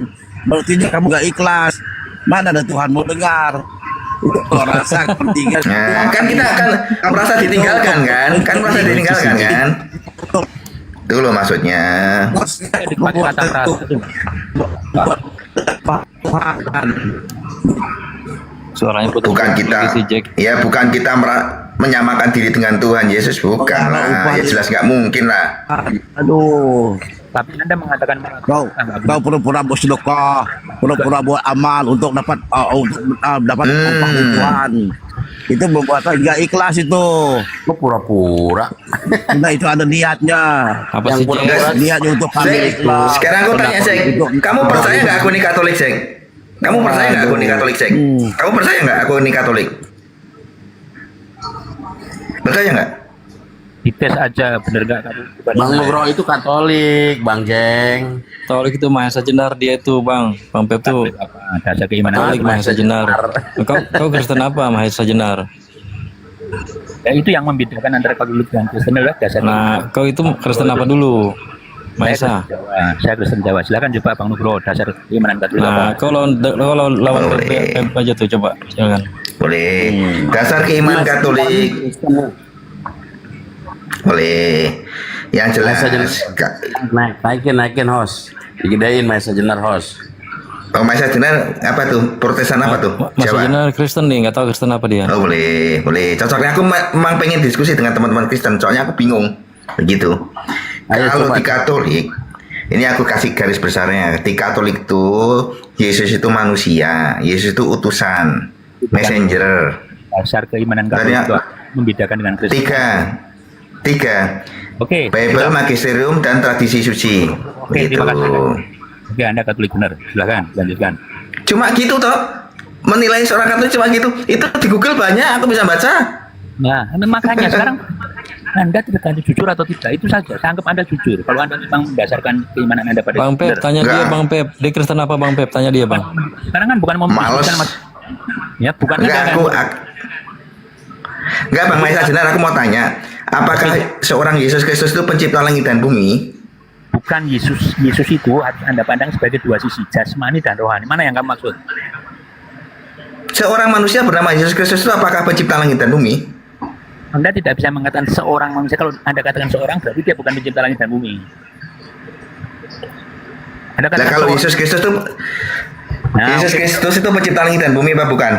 Berarti kamu gak ikhlas. Mana ada Tuhan mau dengar? Itu kalau rasa kepentingan. Nah, kan kita akan merasa ditinggalkan kan? Kan merasa ditinggalkan kan? Itu loh maksudnya. Dipakai kata frasa itu. Suaranya putus. Bukan kita, Si Jack. ya bukan kita menyamakan diri dengan Tuhan Yesus, bukan lah. Ya jelas nggak mungkin lah. Aduh. Tapi Anda mengatakan Kau pura-pura bersedekah, pura-pura buat amal untuk dapat dapat upah dari Tuhan. Itu membuat nggak ikhlas itu. Kok pura-pura? Nah itu ada niatnya. Apa sih, Jack? Niatnya untuk kami Sek, ikhlas. sekarang aku tanya Sek, kamu percaya nggak aku ini Katolik Sek? Kamu percaya nggak aku ini Katolik Sek? Kamu percaya nggak aku ini Katolik? Percaya nggak? dites aja bener nggak kamu? Bang Nugroho itu Katolik, Bang Jeng. Katolik itu Mahesa Jenar dia itu, Bang. Bang Pep tuh Apa? Dasar keimanan Katolik Mahesa Jenar. Kau Kristen apa Mahesa Jenar? Ya, itu yang membedakan antara Katolik dan Kristen adalah dasar. Nah, kau itu Kristen apa dulu? Mahesa. Saya Kristen Jawa. Silakan coba Bang Nugroho dasar keimanan Katolik Nah, apa? kau lawan Pep aja tuh coba. Jangan. Boleh. Dasar keimanan Katolik. Boleh. Yang jelas. Naikin host. Digedein Mahesa Jenar host. Oh, Mahesa Jenar apa tuh? Protesan apa tuh? Mahesa Jenar Kristen nih, nggak tahu Kristen apa dia. Oh boleh, boleh. Cocoknya aku memang pengen diskusi dengan teman-teman Kristen. Soalnya aku bingung. Begitu. Ayo, Kalau coba. di Katolik, ini aku kasih garis besarnya. Di Katolik itu Yesus itu manusia, Yesus itu utusan, messenger. Dasar keimanan Katolik Tanya- itu membedakan dengan Kristen. Tiga. Oke. Bible, magisterium, dan tradisi suci. Oke, Gitu. terima kasih. Oke, Anda Katolik benar. Silakan lanjutkan. Cuma gitu toh. Menilai seorang Katolik cuma gitu. Itu di Google banyak, aku bisa baca. Nah, makanya sekarang Anda tidak tanya jujur atau tidak, itu saja. Saya anggap Anda jujur. Kalau Anda memang mendasarkan keimanan Anda pada Bang Pep, benar. tanya dia Enggak. Bang Pep. Dia Kristen apa Bang Pep? Tanya dia Bang. Sekarang kan bukan Males. Ya, bukan Enggak, Anda kan. Enggak, Bang Mahesa Jenar, aku mau tanya. Apakah seorang Yesus Kristus itu pencipta langit dan bumi? Bukan Yesus. Yesus itu harus Anda pandang sebagai dua sisi, jasmani dan rohani. Mana yang kamu maksud? Seorang manusia bernama Yesus Kristus itu apakah pencipta langit dan bumi? Anda tidak bisa mengatakan seorang manusia. Kalau Anda katakan seorang, berarti dia bukan pencipta langit dan bumi. Anda Nah, katakan kalau seorang- Yesus Kristus itu Nah, Yesus Kristus itu pencipta langit dan bumi apa bukan?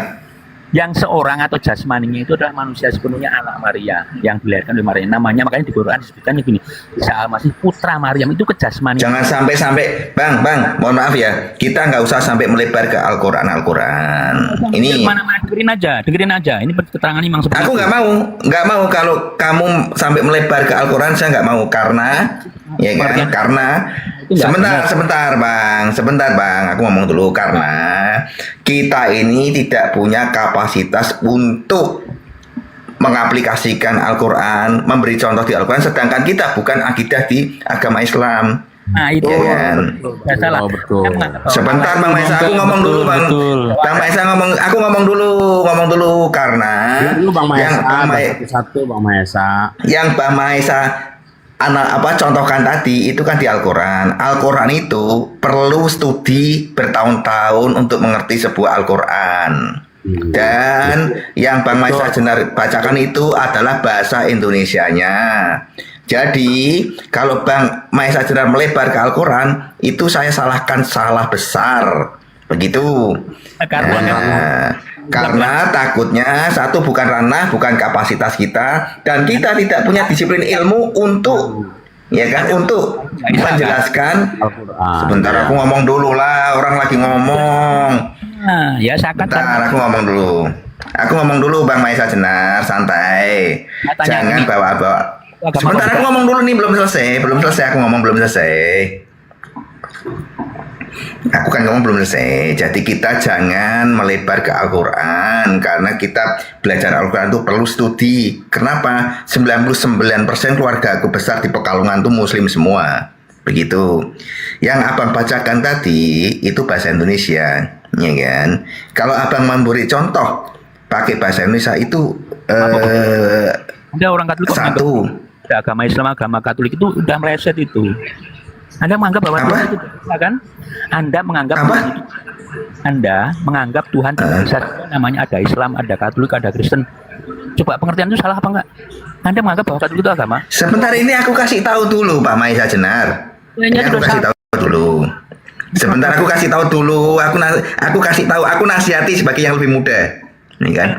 yang seorang atau jasmaninya itu adalah manusia sepenuhnya anak Maria yang dilahirkan oleh Maria. Namanya makanya di Quran disebutkannya gini, Isa Al-Masih putra Maryam, itu kejasmanian. Jangan sampai Bang, mohon maaf ya, kita nggak usah sampai melebar ke Al-Quran. Ini Mana dengerin aja. Ini keterangan memang seperti aku itu. nggak mau kalau kamu sampai melebar ke Al-Quran, saya nggak mau karena ya kan, karena Itu nggak sebentar bang, aku ngomong dulu karena kita ini tidak punya kapasitas untuk mengaplikasikan Al-Quran, memberi contoh di Al-Quran, sedangkan kita bukan akidah di agama Islam. Nah, itu Ya kan? nggak salah. Betul. Saya mengatakan bahwa- Sebentar Bang Maesa, aku ngomong dulu Bang. Betul. Bang Maesa aku ngomong dulu karena Dulu Bang yang Mahesa, satu Bang Mahesa. Bang Maesa contohkan tadi itu kan di Al-Quran. Al-Quran itu perlu studi bertahun-tahun untuk mengerti sebuah Al-Quran. Dan yang Bang Maesa Jenar bacakan itu adalah bahasa Indonesianya. Jadi kalau Bang Maesa Jenar melebar ke Al-Quran, itu saya salahkan salah besar. Begitu. Karena takutnya satu bukan ranah, bukan kapasitas kita, dan kita tidak punya disiplin ilmu untuk untuk menjelaskan. Sebentar aku ngomong dulu lah, orang lagi ngomong. Nah, ya saya Bentar katakan. aku ngomong dulu. Aku ngomong dulu Bang Maesa Jenar, santai. Tanya Jangan ini. bawa-bawa. Agama Sebentar aku ngomong dulu nih, belum selesai aku ngomong belum selesai. Aku kan ngomong belum selesai. Jadi kita jangan melebar ke Al-Quran, karena kita belajar Al-Quran itu perlu studi. Kenapa? 99% keluarga aku besar di Pekalongan itu muslim semua. Begitu. Yang abang bacakan tadi itu bahasa Indonesia, ya kan? Kalau abang memberi contoh pakai bahasa Indonesia itu Anda orang Katolik kok menganggap satu. agama Islam, agama Katolik itu udah meleset itu. Anda menganggap bahwa Apa? Tuhan itu bisa, kan? Anda menganggap Apa? Tuhan itu, Anda menganggap Tuhan tidak bisa. Namanya ada Islam, ada Katolik, ada Kristen. Coba pengertian itu salah apa enggak? Anda menganggap bahwa Katolik itu agama? Sebentar ini aku kasih tahu dulu Pak Maisa Jenar. Ini Kayaknya aku sudah kasih salah. tahu dulu. Sebentar aku kasih tahu dulu. Aku kasih tahu. Aku nasihati sebagai yang lebih muda. Nih kan.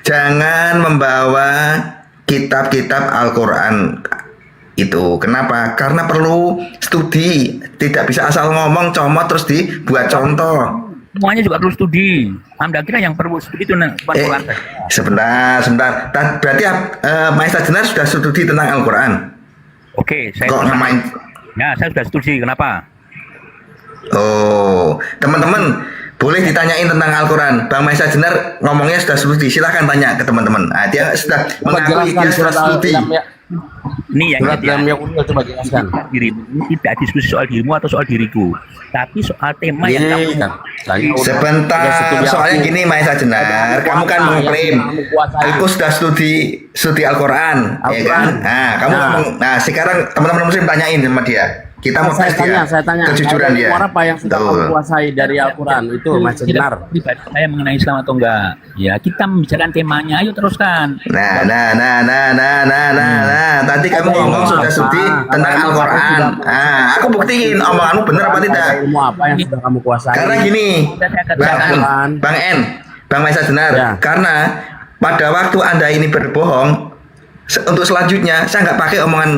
Jangan membawa kitab-kitab Al-Quran itu. Kenapa? Karena perlu studi. Tidak bisa asal ngomong comot terus dibuat contoh. Semuanya juga perlu studi. Anda kira yang perlu studi itu cuma Quran saja? Sebentar. Berarti Maisa Jenar sudah studi tentang Al-Quran. Oke, saya Kok ngemain? Ya, saya sudah studi. Kenapa? Oh, teman-teman boleh ditanyain tentang Al-Quran. Bang Maisa Jenar ngomongnya sudah studi. Silahkan tanya ke teman-teman. Nah, dia sudah mengakui dia sudah studi. Ini yang Surat dalam yang udah coba jelaskan. dirimu ini tidak diskusi soal dirimu atau soal diriku, tapi soal tema yang kamu. Sebentar, soalnya gini Maisa Jenar, kamu kan mengklaim aku sudah studi Al-Quran, ya kan? Nah, kamu ngomong, nah sekarang teman-teman muslim tanyain sama dia. Kita mau tes dia, Saya tanya. kejujuran dia. Apa yang sudah kamu kuasai dari Al-Quran itu, Mas Jenar? Pribadi saya mengenai Islam atau enggak? Ya, kita membicarakan temanya. Ayo teruskan. Nah. Tadi kamu ngomong sudah studi tentang Al-Quran. Nah, aku buktiin omonganmu benar apa tidak. Ilmu apa yang sudah kamu kuasai? Karena gini, Bang Maisa Jenar, Ya. karena pada waktu Anda ini berbohong, untuk selanjutnya saya nggak pakai omongan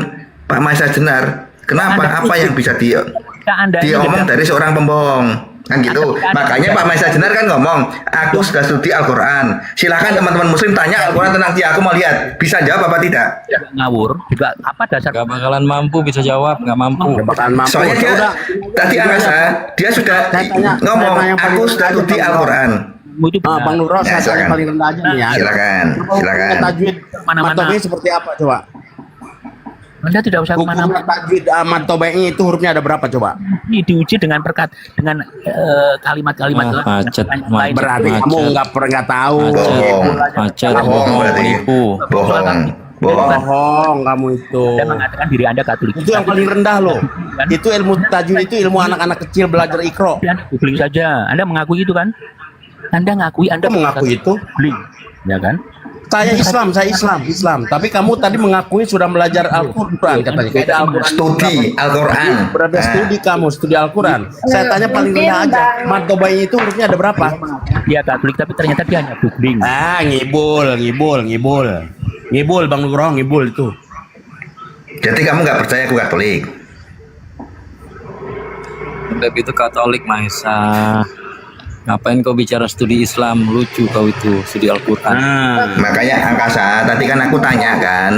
Pak Maisa Jenar. Kenapa? Apa yang bisa diomong dari seorang pembohong? Kan gitu. Makanya Pak Maisa Jenar kan ngomong, aku sudah studi Al-Quran. Silahkan teman-teman muslim tanya Al-Quran tentang dia. Aku mau lihat, bisa jawab apa tidak? Ngawur juga apa dasar? Gak bakalan mampu bisa jawab, nggak mampu. Soalnya dia tadi Angkasa, dia sudah ngomong, aku sudah studi Al-Quran. Itu benar. Bang Nurul, Ya, saya tanya silakan. paling rendah aja nih ya. Silakan. Tajwid Mana-mana. matobanya seperti apa coba? Anda tidak usah Hukum kemana-mana. tajwid matobanya itu hurufnya ada berapa coba? Ini diuji dengan kalimat-kalimat Macet, Berarti Macet. kamu nggak tahu. Bohong. Macet, Bohong bohong, berarti. penipu. Bohong. Bohong kamu itu. Anda mengatakan diri Anda Katolik. Itu yang paling rendah loh. Itu ilmu tajwid itu ilmu anak-anak kecil belajar ikro. Anda googling saja. Anda mengakui itu kan? Anda ngakui Anda Kamu mengakui itu? googling, ya kan? Saya Islam. Tapi kamu tadi mengakui sudah belajar Al-Quran katanya. Kayak Al-Quran. Studi Al-Quran. Berada studi kamu, studi Al-Quran. Saya tanya paling rendah aja. Matobanya itu hurufnya ada berapa? Dia Katolik tapi ternyata dia hanya googling. Ngibul Bang Nugroho, ngibul itu. Jadi kamu nggak percaya aku Katolik? Udah itu Katolik Maisa. Ngapain kau bicara studi Islam? Lucu kau itu, studi Al-Quran. Makanya Angkasa, tadi kan aku tanya kan.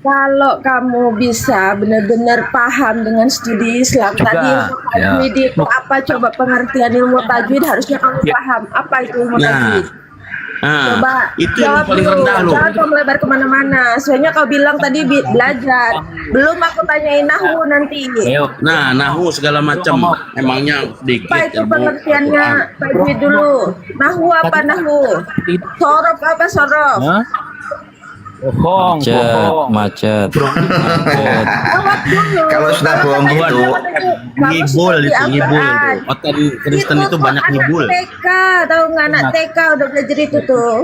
Kalau kamu bisa benar-benar paham dengan studi Islam Juga, tadi ilmu tajwid itu apa, coba pengertian ilmu tajwid harusnya kamu paham apa itu ilmu tajwid. Coba itu yang jawab paling dulu. rendah loh. Jangan kau melebar kemana-mana. Soalnya kau bilang tadi belajar. Belum aku tanyain nahwu nanti. Ayo, Nah, nahu segala macam. Emangnya sedikit. Apa itu ilmu pengertiannya Al-Quran. tajwid dulu? Nahwu apa nahwu? Sorof apa sorof? hah? Bohong. Macet. Jawab dulu. Kalau sudah bohong gitu, Ngibul itu, ngibul itu. Otak Kristen itu banyak ngibul. Anak TK, tahu nggak anak TK udah belajar itu tuh.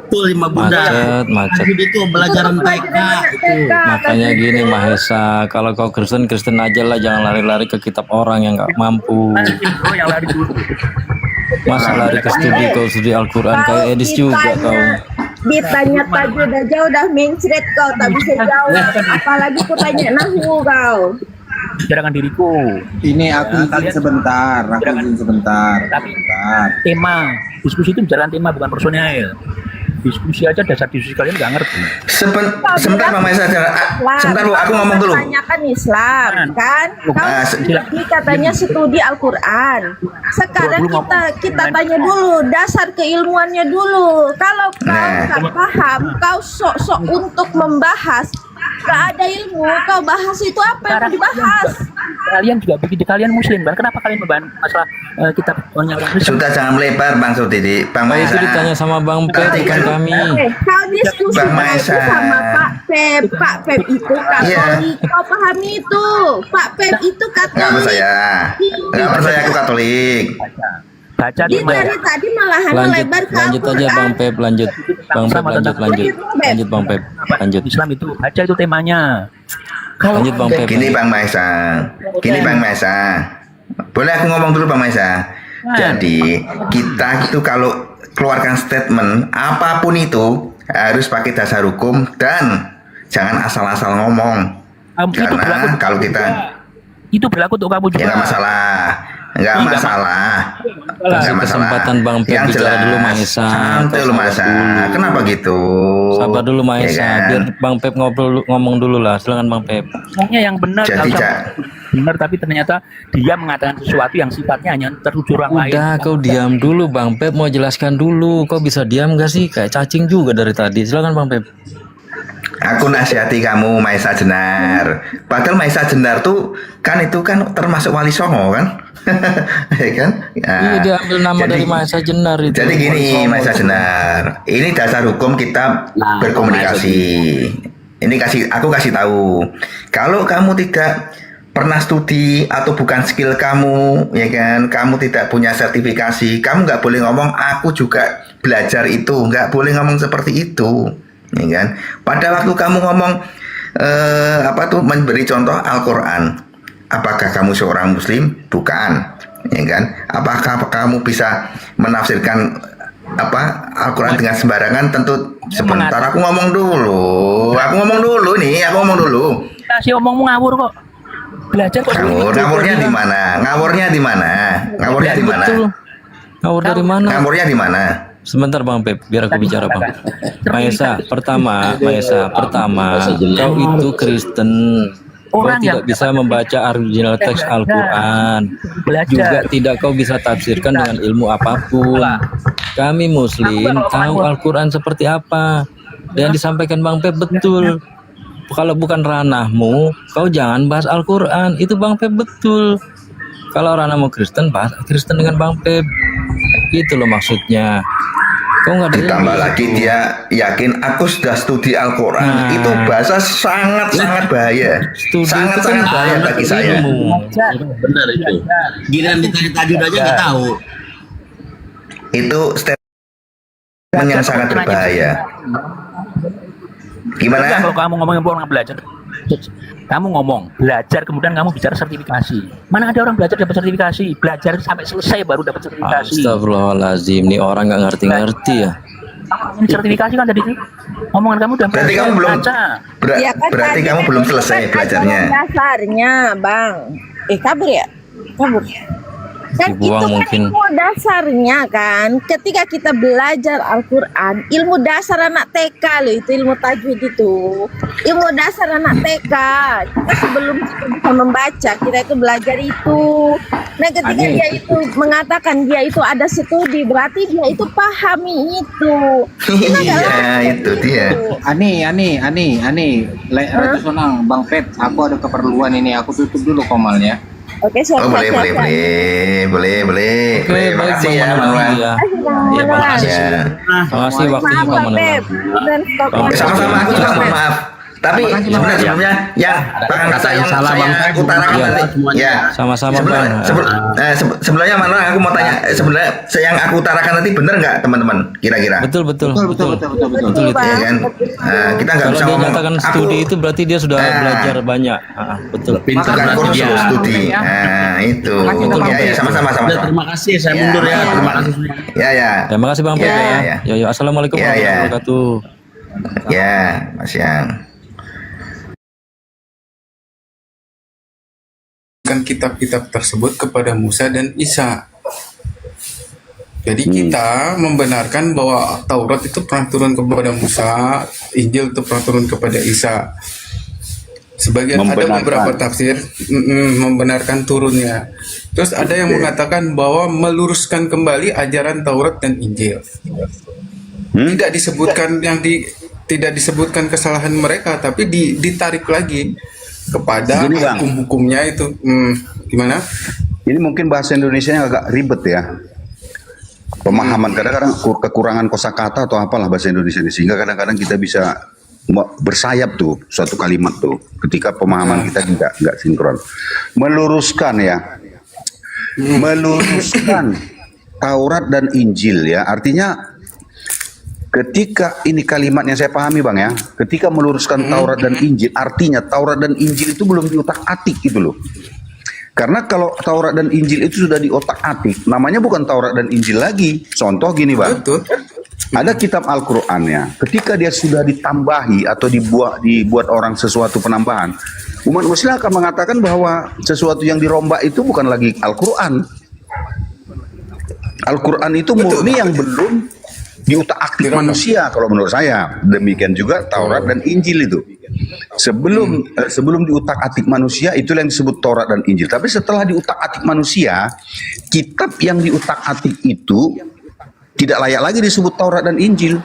Itu 5 bunda. Macet. Jadi itu pelajaran TK itu. Makanya gini Mahesa, kalau kau Kristen aja lah, jangan lari-lari ke kitab orang yang nggak mampu. Oh, yang lari dulu. Masa lari ke studi kau studi Al-Quran kayak Edis juga kau. Ditanya tajwid aja udah mencret kau, tak bisa jawab. Apalagi ku tanya nahwu kau. Bicarakan diriku. Ini aku izin sebentar, Tapi tema diskusi itu bicarakan tema bukan personil. Diskusi aja, dasar diskusi kalian nggak ngerti. sebentar Pak Maisa, sebentar Bu, aku ngomong dulu. Tanyakan Islam, kan? Kau tadi katanya studi Al-Quran. Sekarang kita tanya dulu dasar keilmuannya dulu. Kalau kau nggak paham, kau sok-sok untuk membahas. Gak ada ilmu, kau bahas itu apa yang mau dibahas? kalian juga begitu, kalian muslim kan, kenapa kalian membahas masalah kitab orang Kristen? Sudah jangan melebar Bang Sudidi, Bang Oh, itu Maesa. ditanya sama Bang Pep, bukan kami. Kau diskusi Bang lagi Maesa. sama Pak Pep. Pak Pep itu Katolik. Kau pahami itu. Pak Pep itu Nggak Katolik. percaya. Nggak percaya aku Katolik. Baca Dia temanya. dari tadi malahan Lanjut, melebar ke lanjut aja Al-Quran. Bang Pep, lanjut. Bang Pep, lanjut. Lanjut Bang Pep, lanjut. Islam itu baca itu temanya. Lanjut Bang Pep. Gini Bang Maesa. Gini Bang Maesa. Boleh aku ngomong dulu Bang Maesa? Jadi kita itu kalau keluarkan statement apapun itu harus pakai dasar hukum dan jangan asal-asal ngomong. Itu berlaku Karena kalau kita itu berlaku untuk kamu juga. ya nggak masalah, nggak Nggak masalah. Kasih kesempatan Bang Pep Yang bicara jelas, dulu Maesa. santai lu Maesa. Kenapa gitu? Sabar dulu Maesa, Ya kan? biar Bang Pep ngomong dulu lah. Silakan Bang Pep. Ngomongnya yang benar, Jadi, nggak usah Cak. benar, tapi ternyata dia mengatakan sesuatu yang sifatnya hanya tertuju orang lain. Udah, kau diam dulu Bang Pep, mau jelaskan dulu. Kau bisa diam gak sih? Kayak cacing juga dari tadi. Silakan Bang Pep. Aku nasihati kamu Maesa Jenar. Padahal Maesa Jenar tuh kan itu kan termasuk Wali Songo kan? Ya kan? Nah, Iya, dia ambil nama dari Maesa Jenar itu. Jadi gini Maesa Jenar, ini dasar hukum kita berkomunikasi. Ini aku kasih tahu. Kalau kamu tidak pernah studi atau bukan skill kamu, ya kan? Kamu tidak punya sertifikasi, kamu nggak boleh ngomong aku juga belajar itu, nggak boleh ngomong seperti itu, ya kan? Pada waktu kamu ngomong memberi contoh Al-Quran. Apakah kamu seorang muslim? Bukan, ya kan? Apakah kamu bisa menafsirkan Al-Quran dengan sembarangan? Tentu sebentar, aku ngomong dulu nih, aku ngomong dulu. Kasih omongmu ngawur kok. Belajar kok. Ngawurnya di mana? Ngawurnya di mana? Ngawurnya di mana? Betul. Ngawur dari mana? Ngawurnya di mana? Sebentar Bang Pep, biar aku bicara Bang. Maesa, pertama, kau itu Kristen. Kau tidak bisa membaca original teks Al-Quran. Juga tidak kau bisa tafsirkan dengan ilmu apapun. Kami Muslim tahu Al-Quran seperti apa. Dan disampaikan Bang Pep betul. Kalau bukan ranahmu, kau jangan bahas Al-Quran. Itu Bang Pep betul. Kalau ranahmu Kristen, bahas Kristen dengan Bang Pep. Itu loh maksudnya. Kau nggak ada Ditambah lagi dia yakin aku sudah studi Al-Quran. Nah. Itu bahasa sangat-sangat bahaya. Studi Sangat-sangat itu kan bahaya bagi saya. Benar itu. Giliran ditanya tajud aja nggak tahu. Itu statement yang sangat berbahaya. Gimana? Enggak, kalau kamu ngomongin orang belajar, kamu ngomong belajar kemudian kamu bicara sertifikasi. Mana ada orang belajar dapat sertifikasi? Belajar sampai selesai baru dapat sertifikasi. Astagfirullahaladzim, nih orang nggak ngerti-ngerti ya. Ini sertifikasi kan tadi omongan kamu udah Berarti kamu belum baca. Ya kan, berarti tadi kamu kan belum itu selesai kan belajarnya. ajaran dasarnya, Bang. Kabur ya? Kabur. Kan Dibuang itu kan mungkin. ilmu dasarnya kan. Ketika kita belajar Al-Quran, ilmu dasar anak TK loh, itu ilmu tajwid itu. Ilmu dasar anak TK. Kita sebelum kita bisa membaca, kita itu belajar itu. Nah, ketika dia itu mengatakan dia itu ada studi, berarti dia itu pahami itu. Iya, itu dia. Ani, Raja Sonang, Bang Pep, aku ada keperluan ini, aku tutup dulu komalnya. Oke, siap, Oh, boleh. Oke, Terima baik kasih Bang ya, Bang Manuel. Wan. Ya, Iya, Bang kasih. Ya. Terima kasih waktunya Maaf, Bang Pak Manuel. Pep. Dan stopnya. Sama-sama, aku juga mohon maaf. Tapi sebelumnya yang kata yang salah, Bang. saya utarakan Iya. tadi, ya. Sama-sama Bang. Sebelumnya Manuel, aku mau tanya, sebenarnya yang aku utarakan tadi benar nggak teman-teman? Kira-kira? Betul. Betul. Betul itu. Ya kan? Kita nggak Kalau bisa dia ngomong. nyatakan studi itu berarti dia sudah belajar banyak. Betul. Pintar Bukan berarti kursus dia. studi. Nah, itu. Ya, sama-sama. Udah, terima kasih, saya mundur ya. Terima kasih. Ya. Terima kasih Bang Pep Ya. ya. Yo, assalamualaikum Ya, ya. warahmatullahi wabarakatuh. Ya, Mas Yang. Kitab-kitab tersebut kepada Musa dan Isa. Jadi kita membenarkan bahwa Taurat itu pernah turun kepada Musa, Injil itu pernah turun kepada Isa. Sebagian ada beberapa tafsir membenarkan turunnya. Terus ada yang mengatakan bahwa meluruskan kembali ajaran Taurat dan Injil. Tidak disebutkan tidak disebutkan kesalahan mereka, tapi ditarik lagi. kepada Gini, Bang. hukum-hukumnya itu. Gimana? Ini mungkin bahasa Indonesianya agak ribet ya. Pemahaman kadang-kadang kekurangan kosakata atau apalah bahasa Indonesia ini, sehingga kadang-kadang kita bisa bersayap tuh suatu kalimat tuh ketika pemahaman kita nggak sinkron. Meluruskan ya, meluruskan Taurat dan Injil ya, artinya ketika ini kalimatnya saya pahami Bang ya, ketika meluruskan Taurat dan Injil, artinya Taurat dan Injil itu belum diutak-atik gitu loh. Karena kalau Taurat dan Injil itu sudah diotak-atik, namanya bukan Taurat dan Injil lagi. Contoh gini Bang, ada kitab Al-Quran ya, ketika dia sudah ditambahi atau dibuat orang sesuatu penambahan, umat muslim akan mengatakan bahwa sesuatu yang dirombak itu bukan lagi Al-Quran. Al-Quran itu murni yang belum diutak-atik manusia kalau menurut saya. Demikian juga Taurat dan Injil itu. Sebelum diutak-atik manusia, itulah yang disebut Taurat dan Injil. Tapi setelah diutak-atik manusia, kitab yang diutak-atik itu tidak layak lagi disebut Taurat dan Injil.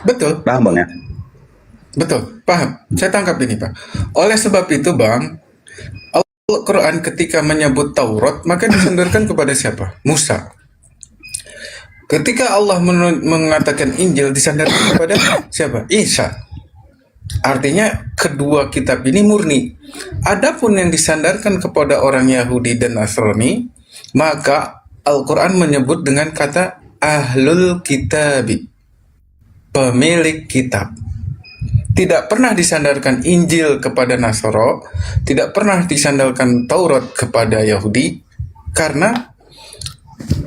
Betul. Paham Bang ya? Betul, paham. Saya tangkap ini Pak. Oleh sebab itu Bang, Al-Quran ketika menyebut Taurat, maka disandarkan kepada siapa? Musa. Ketika Allah mengatakan Injil, disandarkan kepada siapa? Isa. Artinya kedua kitab ini murni. Adapun yang disandarkan kepada orang Yahudi dan Nasrani, maka Al-Quran menyebut dengan kata Ahlul Kitabi, pemilik kitab. Tidak pernah disandarkan Injil kepada Nasoro, tidak pernah disandarkan Taurat kepada Yahudi, karena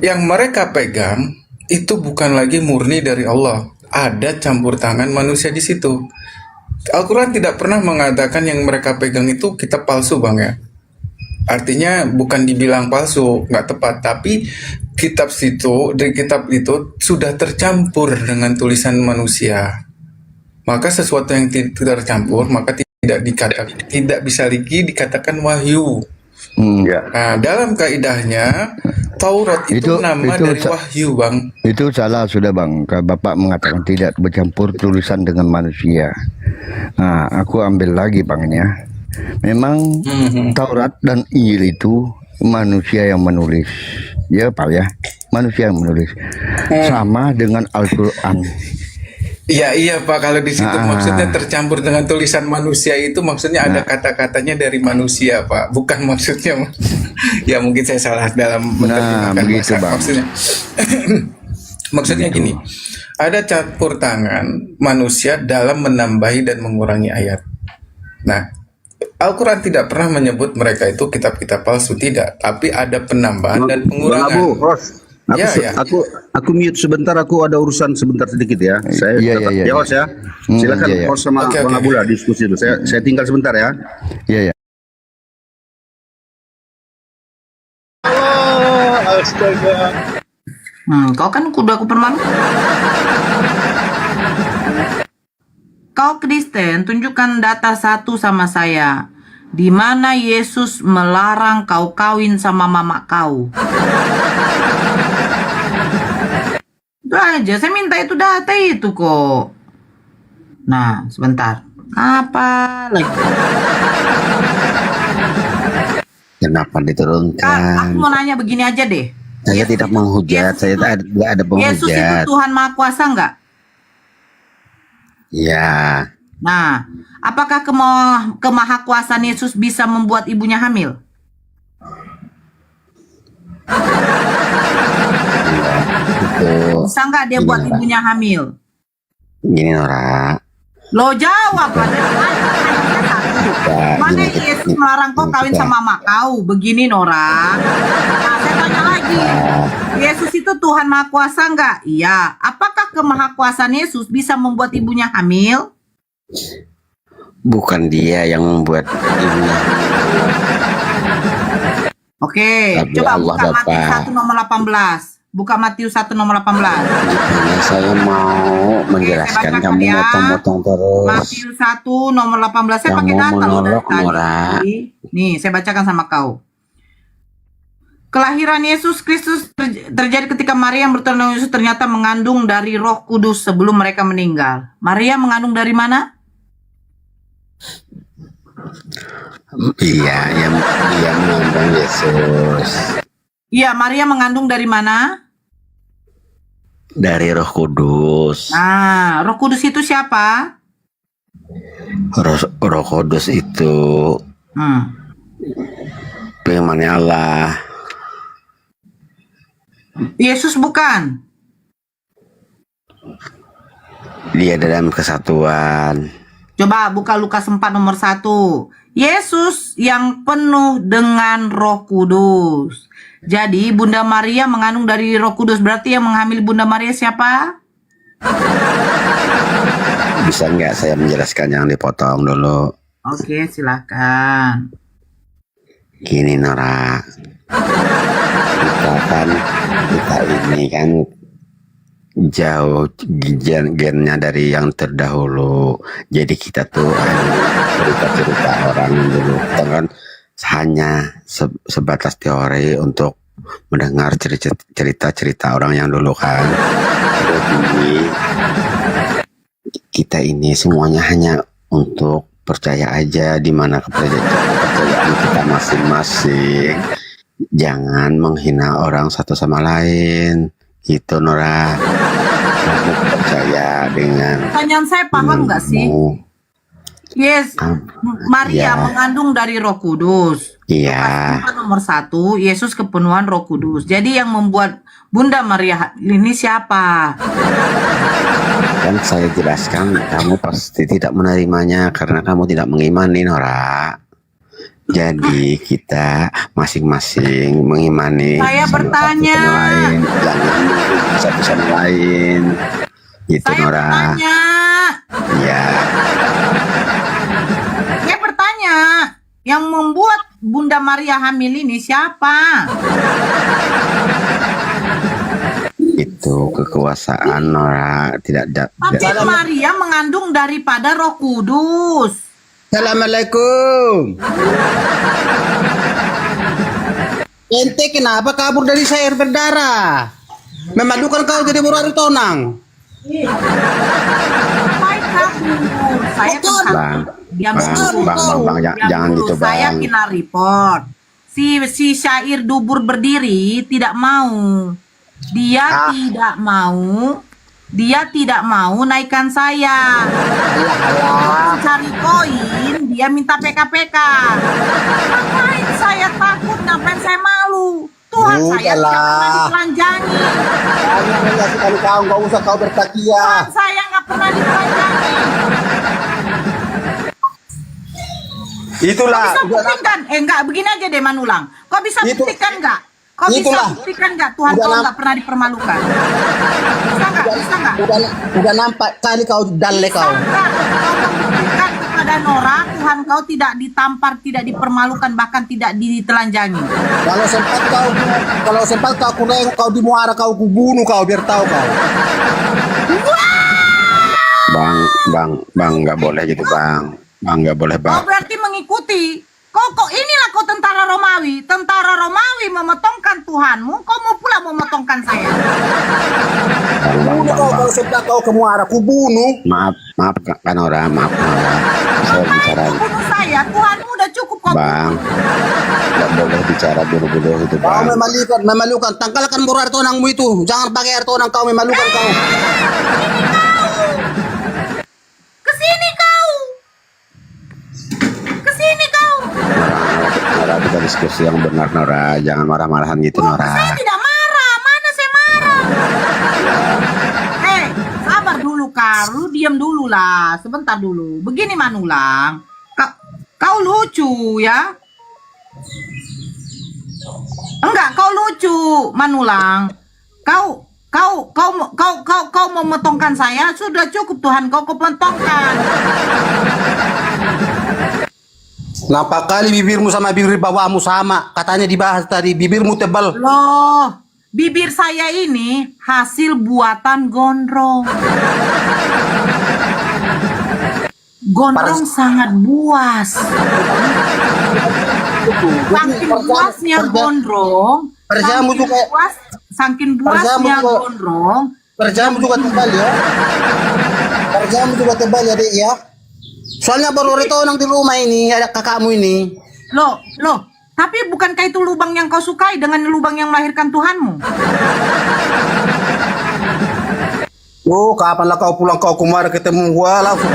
yang mereka pegang itu bukan lagi murni dari Allah. Ada campur tangan manusia di situ. Al-Quran tidak pernah mengatakan yang mereka pegang itu kitab palsu Bang ya. Artinya bukan dibilang palsu, nggak tepat, tapi dari kitab itu sudah tercampur dengan tulisan manusia. Maka sesuatu yang tidak tercampur maka tidak bisa lagi dikatakan wahyu. Nah, dalam kaidahnya Taurat itu nama dari wahyu Bang. Itu salah sudah Bang. Bapak mengatakan tidak bercampur tulisan dengan manusia. Nah, aku ambil lagi Bang ya. Memang Taurat dan Injil itu manusia yang menulis. Ya Pak ya, manusia yang menulis. Sama dengan Al-Quran. Iya Pak, kalau di situ maksudnya tercampur dengan tulisan manusia itu maksudnya ada kata-katanya dari manusia Pak, bukan maksudnya ya mungkin saya salah dalam menerjemahkan bahasa maksudnya. Maksudnya gini, ada campur tangan manusia dalam menambahi dan mengurangi ayat. Nah, Al-Quran tidak pernah menyebut mereka itu kitab-kitab palsu, tidak, tapi ada penambahan dan pengurangan. Aku mute sebentar, aku ada urusan sebentar sedikit ya. Saya host ya. Silakan host sama Bang Abdullah diskusi dulu. Saya tinggal sebentar ya. Iya. Astaga. Kau kan kuda aku perman. Kau Kristen, tunjukkan data 1 sama saya. Di mana Yesus melarang kau kawin sama mama kau? Itu aja, saya minta itu data itu kok. Nah, sebentar. Apa lagi? Kenapa diturunkan? Aku mau nanya begini aja deh. Saya tidak menghujat, saya tidak ada penghujat. Yesus itu Tuhan Maha Kuasa nggak? Ya. Nah, apakah kemahakuasaan Yesus bisa membuat ibunya hamil? Bisa nggak dia buat ibunya hamil? Gini Nora. Lo jawab ada mana Yesus melarang kau kawin sama mama kau? Begini Nora. Nah, saya tanya lagi. Yesus itu Tuhan Maha Kuasa nggak? Iya. Apakah kemahakuasaan Yesus bisa membuat ibunya hamil? Bukan dia yang membuat ibunya. Oke, coba buka Matius 1 nomor 18. Buka Matius 1 nomor 18. Saya mau menjelaskan, kamu motong-motong terus. Matius 1 nomor 18. Saya pakai data loh dari tadi. Nih, saya bacakan sama kau. Kelahiran Yesus Kristus terjadi ketika Maria yang bertemu Yesus ternyata mengandung dari Roh Kudus sebelum mereka meninggal. Maria mengandung dari mana? Iya, yang dia mengandung Yesus Iya, Maria mengandung dari mana? dari Roh Kudus. Nah, Roh Kudus itu siapa? Roh Kudus itu firman Allah. Yesus bukan? Dia dalam kesatuan. Coba buka Lukas 4 nomor 1. Yesus yang penuh dengan Roh Kudus. Jadi Bunda Maria mengandung dari Roh Kudus. Berarti yang menghamili Bunda Maria siapa? Bisa nggak saya menjelaskan, yang dipotong dulu? Oke, silakan. Gini Nora, kita ini kan jauh gennya dari yang terdahulu. Jadi kita tuh cerita-cerita orang dulu. Kita kan hanya sebatas teori untuk mendengar cerita-cerita orang yang dulu kan. Jadi kita ini semuanya hanya untuk percaya aja di mana kepercayaan kita masing-masing. Jangan menghina orang satu sama lain. Gitu Nora. Kamu percaya dengan Pertanyaan saya paham nggak sih? Yes, Maria mengandung dari Roh Kudus. Iya. Lukas 4 nomor 1, Yesus kepenuhan Roh Kudus. Jadi yang membuat Bunda Maria ini siapa? Kan saya jelaskan, kamu pasti tidak menerimanya karena kamu tidak mengimani Nora. Jadi kita masing-masing mengimani Saya bertanya. satu sama lain, jangan satu sama lain. Gitu Saya Nora. bertanya. Iya. Saya bertanya, yang membuat Bunda Maria hamil ini siapa? Itu kekuasaan Nora, tidak Tapi Maria mengandung daripada Roh Kudus. Assalamualaikum. Ente kenapa kabur dari saya air berdarah? Memadukan kau jadi murari tonang. Baik kabur. Saya jangan gitu bang. Saya kena report. Si syair dubur berdiri tidak mau. Dia tidak mau naikkan saya. Cari koin, dia minta PKPK. Ngapain saya takut, ngapain saya malu? Tuhan saya tidak pernah ditelanjangi. Kalau kau nggak usah kau bertakia. Tuhan saya nggak pernah ditelanjangi. Itulah. Kau bisa buktikan? Enggak, begini aja deh Manulang. Kau bisa buktikan nggak? Kau bisa buktikan nggak Tuhan kau nggak pernah dipermalukan? Bisa nggak? Udah nampak kali kau dalle kau. Kau membuktikan kepada Nora Tuhan kau tidak ditampar, tidak dipermalukan, bahkan tidak ditelanjangi. Kalau sempat kau kurang kau di muara kau kubunuh kau biar tahu kau. Bang nggak boleh gitu bang. Bang nggak boleh bang. Kau berarti mengikuti. Kok inilah kau tentara Romawi. Tentara Romawi memotongkan Tuhanmu, kau mau pula memotongkan saya. Kau sempat kau ke muara kubunuh. Maaf kan Nora, maaf Nora. Saya bicara. Bunuh saya, Tuhanmu udah cukup kau. Bang, nggak boleh bicara bodoh-bodoh itu Kau bang. memalukan. Tanggalkan murah air tonangmu itu. Jangan pakai air tonang kau memalukan kau. Kesini kau. Kesini kau. Nora, kita diskusi yang benar Nora. Jangan marah-marahan gitu Nora. Saya tidak marah. Mana saya marah? Sabar dulu Kar. Lu diam dulu lah. Sebentar dulu. Begini Manulang. Kau lucu ya. Enggak, kau lucu Manulang. Kau memotongkan saya. Sudah cukup Tuhan kau potongkan. Nampak kali bibirmu sama bibir bawamu sama. Katanya dibahas tadi bibirmu tebal. Loh, bibir saya ini hasil buatan gondrong. Gondrong sangat buas. Saking buasnya gondrong. Saking buasnya gondrong. Perjamu juga tebal ya. Perjamu juga tebal ya dek ya. Soalnya baru retonang di rumah ini, ada kakakmu ini. Loh, tapi bukankah itu lubang yang kau sukai dengan lubang yang melahirkan Tuhanmu? Oh, kapanlah kau pulang kau kemari ketemu gua langsung.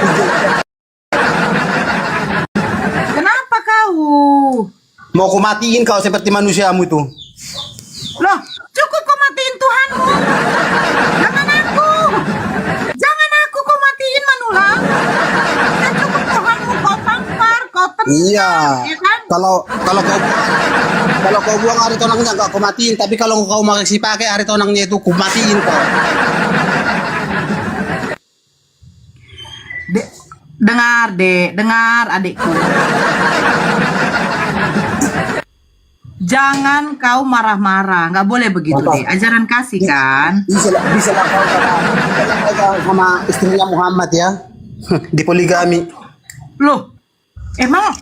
Kenapa kau? Mau ku matiin kau seperti manusiamu itu. Loh, cukup kau matiin Tuhanmu. Jangan aku kau matiin Manulang. Ya cukup Tuhanmu kau tampar, kau tendang. Iya. Ya kan? Kalau kau buang hari tonangnya enggak kau matiin, tapi kalau kau masih pakai hari tonangnya itu ku matiin kau. Dengar adikku. Jangan kau marah-marah, nggak boleh begitu deh. Ajaran kasih kan. Bisa kau sama istrinya Muhammad ya, di poligami. Loh,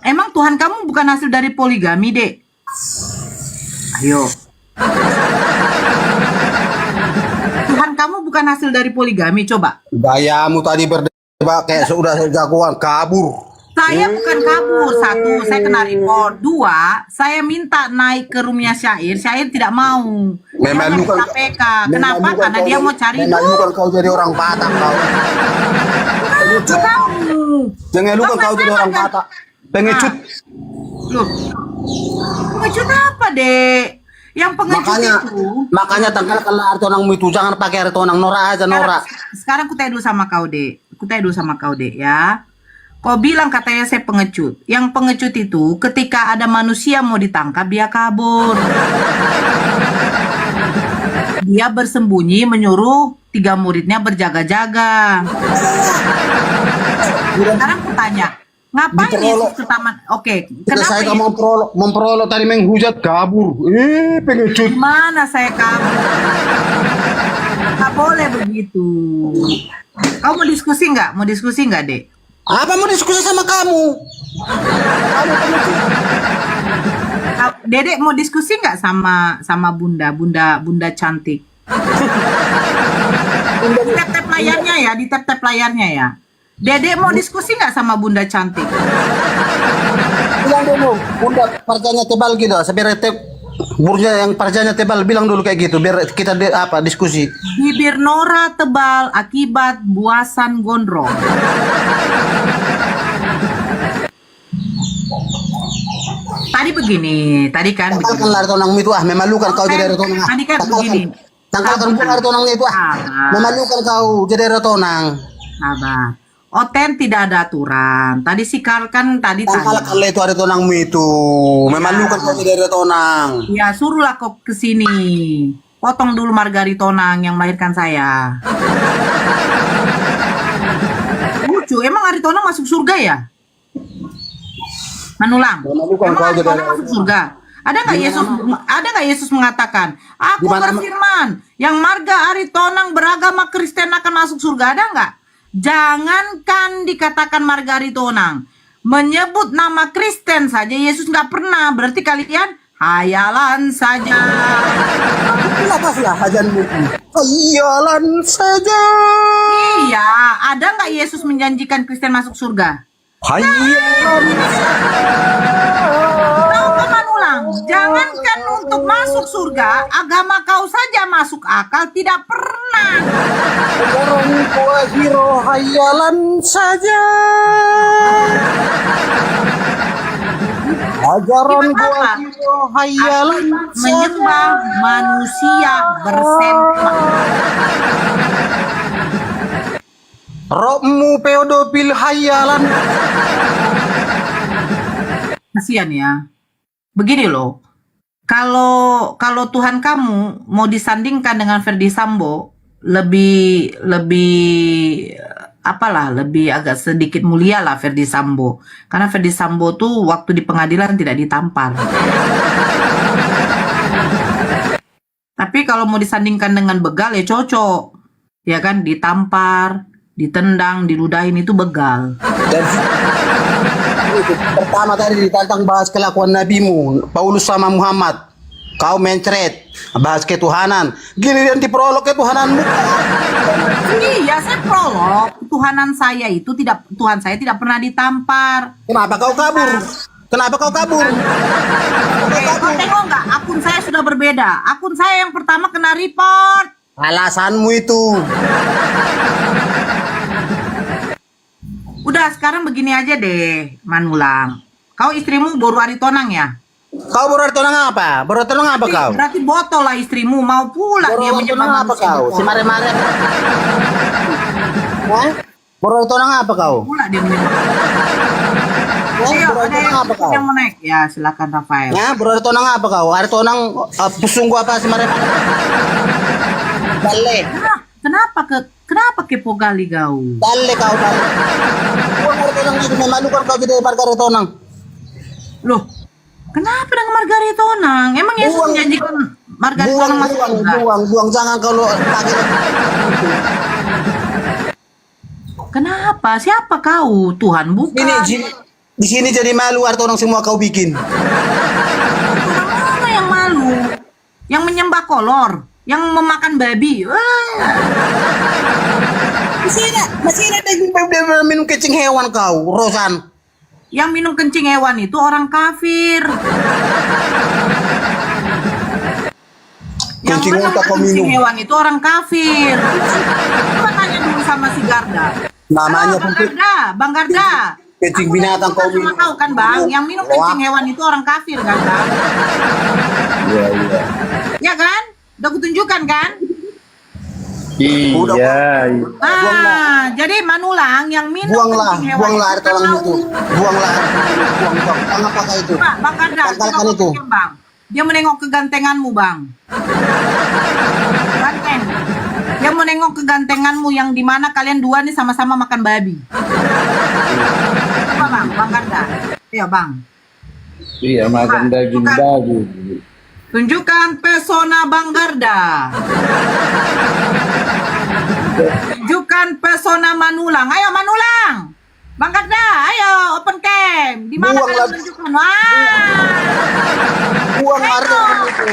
emang Tuhan kamu bukan hasil dari poligami, Dek? Ayo. Tuhan kamu bukan hasil dari poligami, coba. Gayamu tadi berdebat kayak sudah jagoan kabur. Saya bukan kabur. Satu, saya kena report. Dua, saya minta naik ke roomnya Syair tidak mau. Memang dia KPK. Kenapa? Karena dia mau cari duit. Mengeluhkan kau jadi orang Batak kau. Mengeluhkan kau jadi orang Batak. Pengecut. Loh, pengecut apa, Dek? Yang pengecut itu. Makanya tanggalkanlah hari tonangmu itu. Jangan pakai hari tonang. Nora aja, Nora. Sekarang aku tanya dulu sama kau, Dek. Ya. Kau bilang katanya saya pengecut. Yang pengecut itu ketika ada manusia mau ditangkap dia kabur. Dia bersembunyi menyuruh 3 muridnya berjaga-jaga. Sekarang aku tanya, ngapain Yesus ke taman? Oke, kenapa saya memperolok tadi menghujat kabur. Pengecut. Mana saya kabur? Gak boleh begitu. Kau mau diskusi nggak, Dek? Apa mau diskusi sama kamu? Dedek mau diskusi nggak sama bunda cantik? Di tap-tap layarnya ya. Dedek mau diskusi nggak sama bunda cantik? Bilang dulu, bunda parjanya tebal gitu. Biar burnya yang parjanya tebal bilang dulu kayak gitu. Biar kita diskusi. Bibir Nora tebal akibat buasan gondrong. Tadi kan tanggalkan lari tonangmu itu memalukan kau jadi retonang. Tadi kan begini. Tanggalkan lari tonangnya itu memalukan kau jadi retonang. Sabar. Oten tidak ada aturan. Tadi si Karl kan tadi tanggalkan itu hari tonangmu itu. Memalukan kau jadi retonang. Ya suruhlah kau ke sini. Potong dulu Margaritonang yang melahirkan saya. Lucu, emang Aritonang masuk surga ya? Manulang. Emang Aritonang masuk surga? Ada nggak Yesus mengatakan, aku berfirman, yang marga Aritonang beragama Kristen akan masuk surga? Ada nggak? Jangankan dikatakan marga Aritonang, menyebut nama Kristen saja Yesus nggak pernah. Berarti kalian hayalan saja. Apa sih hajanmu? Hayalan saja. Iya, ada nggak Yesus menjanjikan Kristen masuk surga? Hayalan. Tahu Manulang, jangankan untuk masuk surga, agama kau saja masuk akal tidak pernah. Orang tua hero hayalan saja. Ajaran gua hayalan menyembah manusia bersempak. Rohmu pedofil hayalan. Kasihan ya. Begini loh. Kalau Tuhan kamu mau disandingkan dengan Ferdi Sambo, lebih agak sedikit mulia lah Ferdi Sambo. Karena Ferdi Sambo tuh waktu di pengadilan tidak ditampar. Tapi kalau mau disandingkan dengan begal ya cocok. Ya kan, ditampar, ditendang, diludahin itu begal. Pertama tadi ditantang bahas kelakuan nabimu, Paulus sama Muhammad. Kau mencret, bahas ketuhanan. Giliran di prolog ketuhananmu. Iya, saya prolog. Tuhan saya tidak pernah ditampar. Kenapa kau kabur? Kenapa kau kabur? Kau tengok nggak? Akun saya sudah berbeda. Akun saya yang pertama kena report. Alasanmu itu. Udah, sekarang begini aja deh, Manulang. Kau istrimu baru hari tonang ya? Kau baru tonang apa? Baru tonang apa kau? Berarti botol lah istrimu, mau pula dia Baru tonang apa kau? Si mare-mare. Baru tonang apa kau? Pula dia menyebab. Ayo, ada yang mau naik? Ya, silakan Rafael. Ya, baru tonang apa kau? Ada tonang pusung gua apa si mare-mare? Dalle. Kenapa kepo kali kau? Dalle kau dalle. Kau baru tonang itu memalukan kau di Margaret tonang. Loh, kenapa dengan Margaret tonang? Emang Yesus menjanjikan Margaret tonang masuk surga? Buang, jangan kalau pakai. Kenapa? Siapa kau? Tuhan bukan. Di sini jadi malu arto orang semua kau bikin. Mana yang malu? Yang menyembah kolor, yang memakan babi. Masih ada minum kencing hewan kau, Rosan. Yang minum kencing hewan itu orang kafir. Yang minum kencing hewan itu orang kafir. Coba tanya dulu sama si Garda. Namanya Bang Garda. Kencing binatang kau minum. Tahu kan Bang, yang minum kencing hewan itu orang kafir kan Bang? Iya. Ya kan? Udah kutunjukkan kan? Iya. Ah, jadi Manulang yang minum kencing hewan buanglah air tolong itu. Buang. Apa itu? Pak, Bang Garda, tanggalkan itu. Bang. Dia menengok kegantenganmu, Bang. Ganteng. Dia menengok kegantenganmu yang dimana kalian dua nih sama-sama makan babi. Coba Bang Garda. Iya Bang. Iya, makan daging babi. Tunjukkan pesona Bang Garda. Tunjukkan pesona Manulang. Ayo Manulang. Bang Garda, ayo open cam. Di mana kalian tunjukkan? Buang harga itu.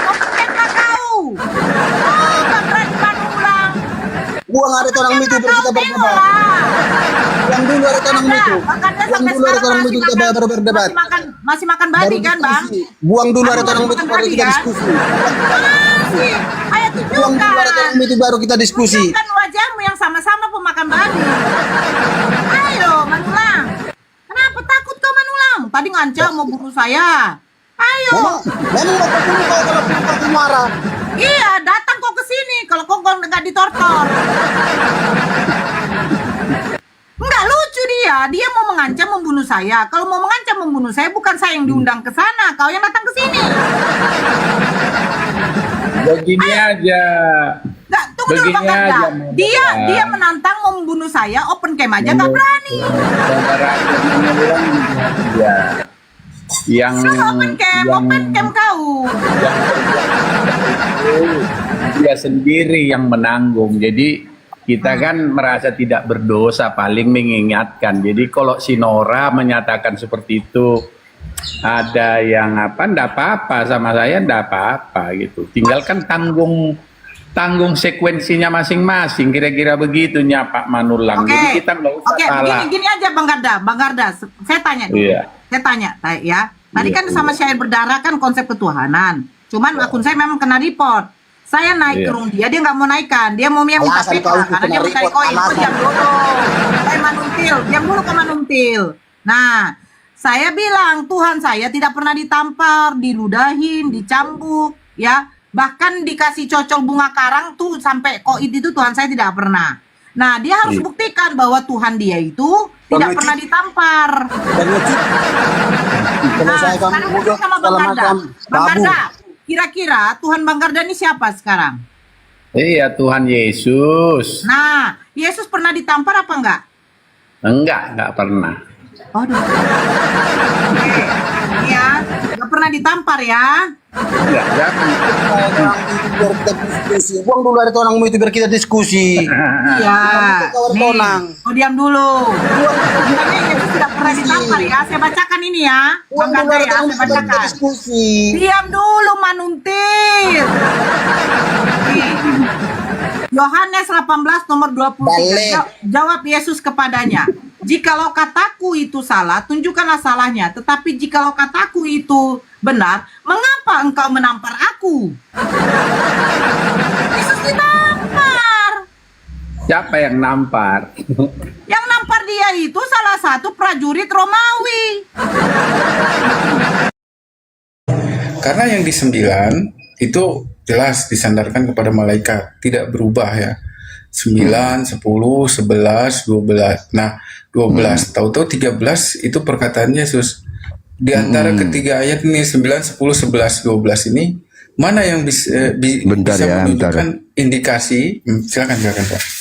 Open cam kau. Bang Manulang. Buang ada orang itu kita berdebat. Yang dulu ada orang itu. Buang dulu ada orang itu kita berdebat. Masih makan babi kan, Bang? Buang dulu ada orang itu baru kita diskusi. Ayo tunjukkan. Buang dulu ada orang itu baru kita diskusi. Tunjukkan wajahmu yang sama-sama pemakan babi. Ayo, Manulang. Kenapa takut kau Manulang? Tadi ngancam mau bunuh saya. Ayo. Memang mau bunuh kau kalau kau marah. Iya, datang kau ke sini kalau kau nggak ditortor. Enggak lucu dia. Dia mau mengancam membunuh saya. Kalau mau mengancam membunuh saya, bukan saya yang diundang ke sana, kau yang datang ke sini. Begini aja. Enggak, tunggu dulu Bang Garda. Dia menantang mau membunuh saya, open cam aja nggak berani. Yang open cam kau. Dia sendiri yang menanggung. Jadi kita kan merasa tidak berdosa, paling mengingatkan. Jadi kalau si Nora menyatakan seperti itu, ada yang ndak apa-apa sama saya, ndak apa-apa gitu. Tinggalkan tanggung sekuensinya masing-masing, kira-kira begitunya Pak Manulang. Jadi kita nggak usah salah. Gini aja Bang Garda, saya tanya dulu. Saya tanya ya. Tadi kan sama syair berdarah kan konsep ketuhanan. Cuman akun saya memang kena report. Saya naik ke room dia nggak mau naikkan. Dia mau minta PK karena dia mau cari koin. Diam dulu. Saya manuntil. Diam dulu ke manuntil. Nah, saya bilang Tuhan saya tidak pernah ditampar, diludahin, dicambuk, ya. Bahkan dikasih cocol bunga karang tuh sampai koid itu Tuhan saya tidak pernah. Nah, dia harus buktikan bahwa Tuhan dia itu tidak pernah ditampar. Nah, sekarang sama Bang Garda. Bang Garda, kira-kira Tuhan Bang Garda ini siapa sekarang? Iya, Tuhan Yesus. Nah, Yesus pernah ditampar apa enggak? Enggak pernah. Aduh. Oke. Ya, enggak pernah ditampar ya. Enggak, Buang dulu ada tonangmu itu biar kita diskusi. Iya. Nih. Oh, diam dulu. Bukannya Yesus tidak pernah ditampar sabar ya, saya bacakan ini ya. Bang Ganda ya, saya bacakan. Diskusi. Diam dulu Manuntir. Yohanes 18 nomor 23. Jawab Yesus kepadanya, jikalau kataku itu salah, tunjukkanlah salahnya. Tetapi jikalau kataku itu benar, mengapa engkau menampar aku? Yesus ditampar. Siapa yang nampar? Yang nampar dia itu salah satu prajurit Romawi. Karena yang di 9 itu jelas disandarkan kepada malaikat, tidak berubah ya. 9, 10, 11, 12. Nah, 12, tahu-tahu 13 itu perkataan Yesus. Di antara ketiga ayat ini 9, 10, 11, 12 ini mana yang bisa menunjukkan indikasi? Silakan Pak.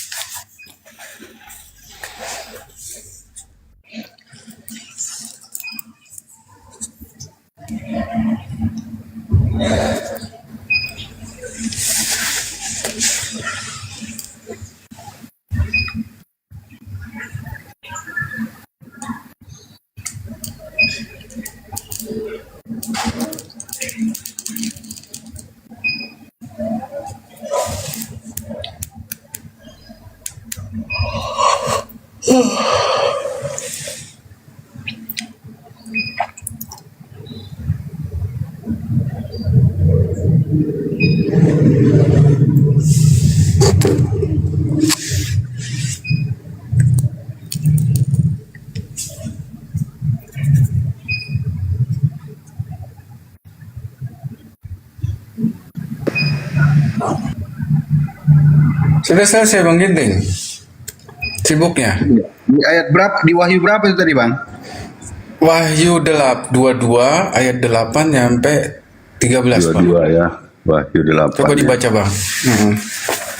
Sudah selesai Bang Ginting? Sibuknya? Di ayat berapa? Di Wahyu berapa itu tadi Bang? Wahyu 22 ayat 8 sampai 13 Bang. 22 ya. Wahyu 8. Coba dibaca Bang.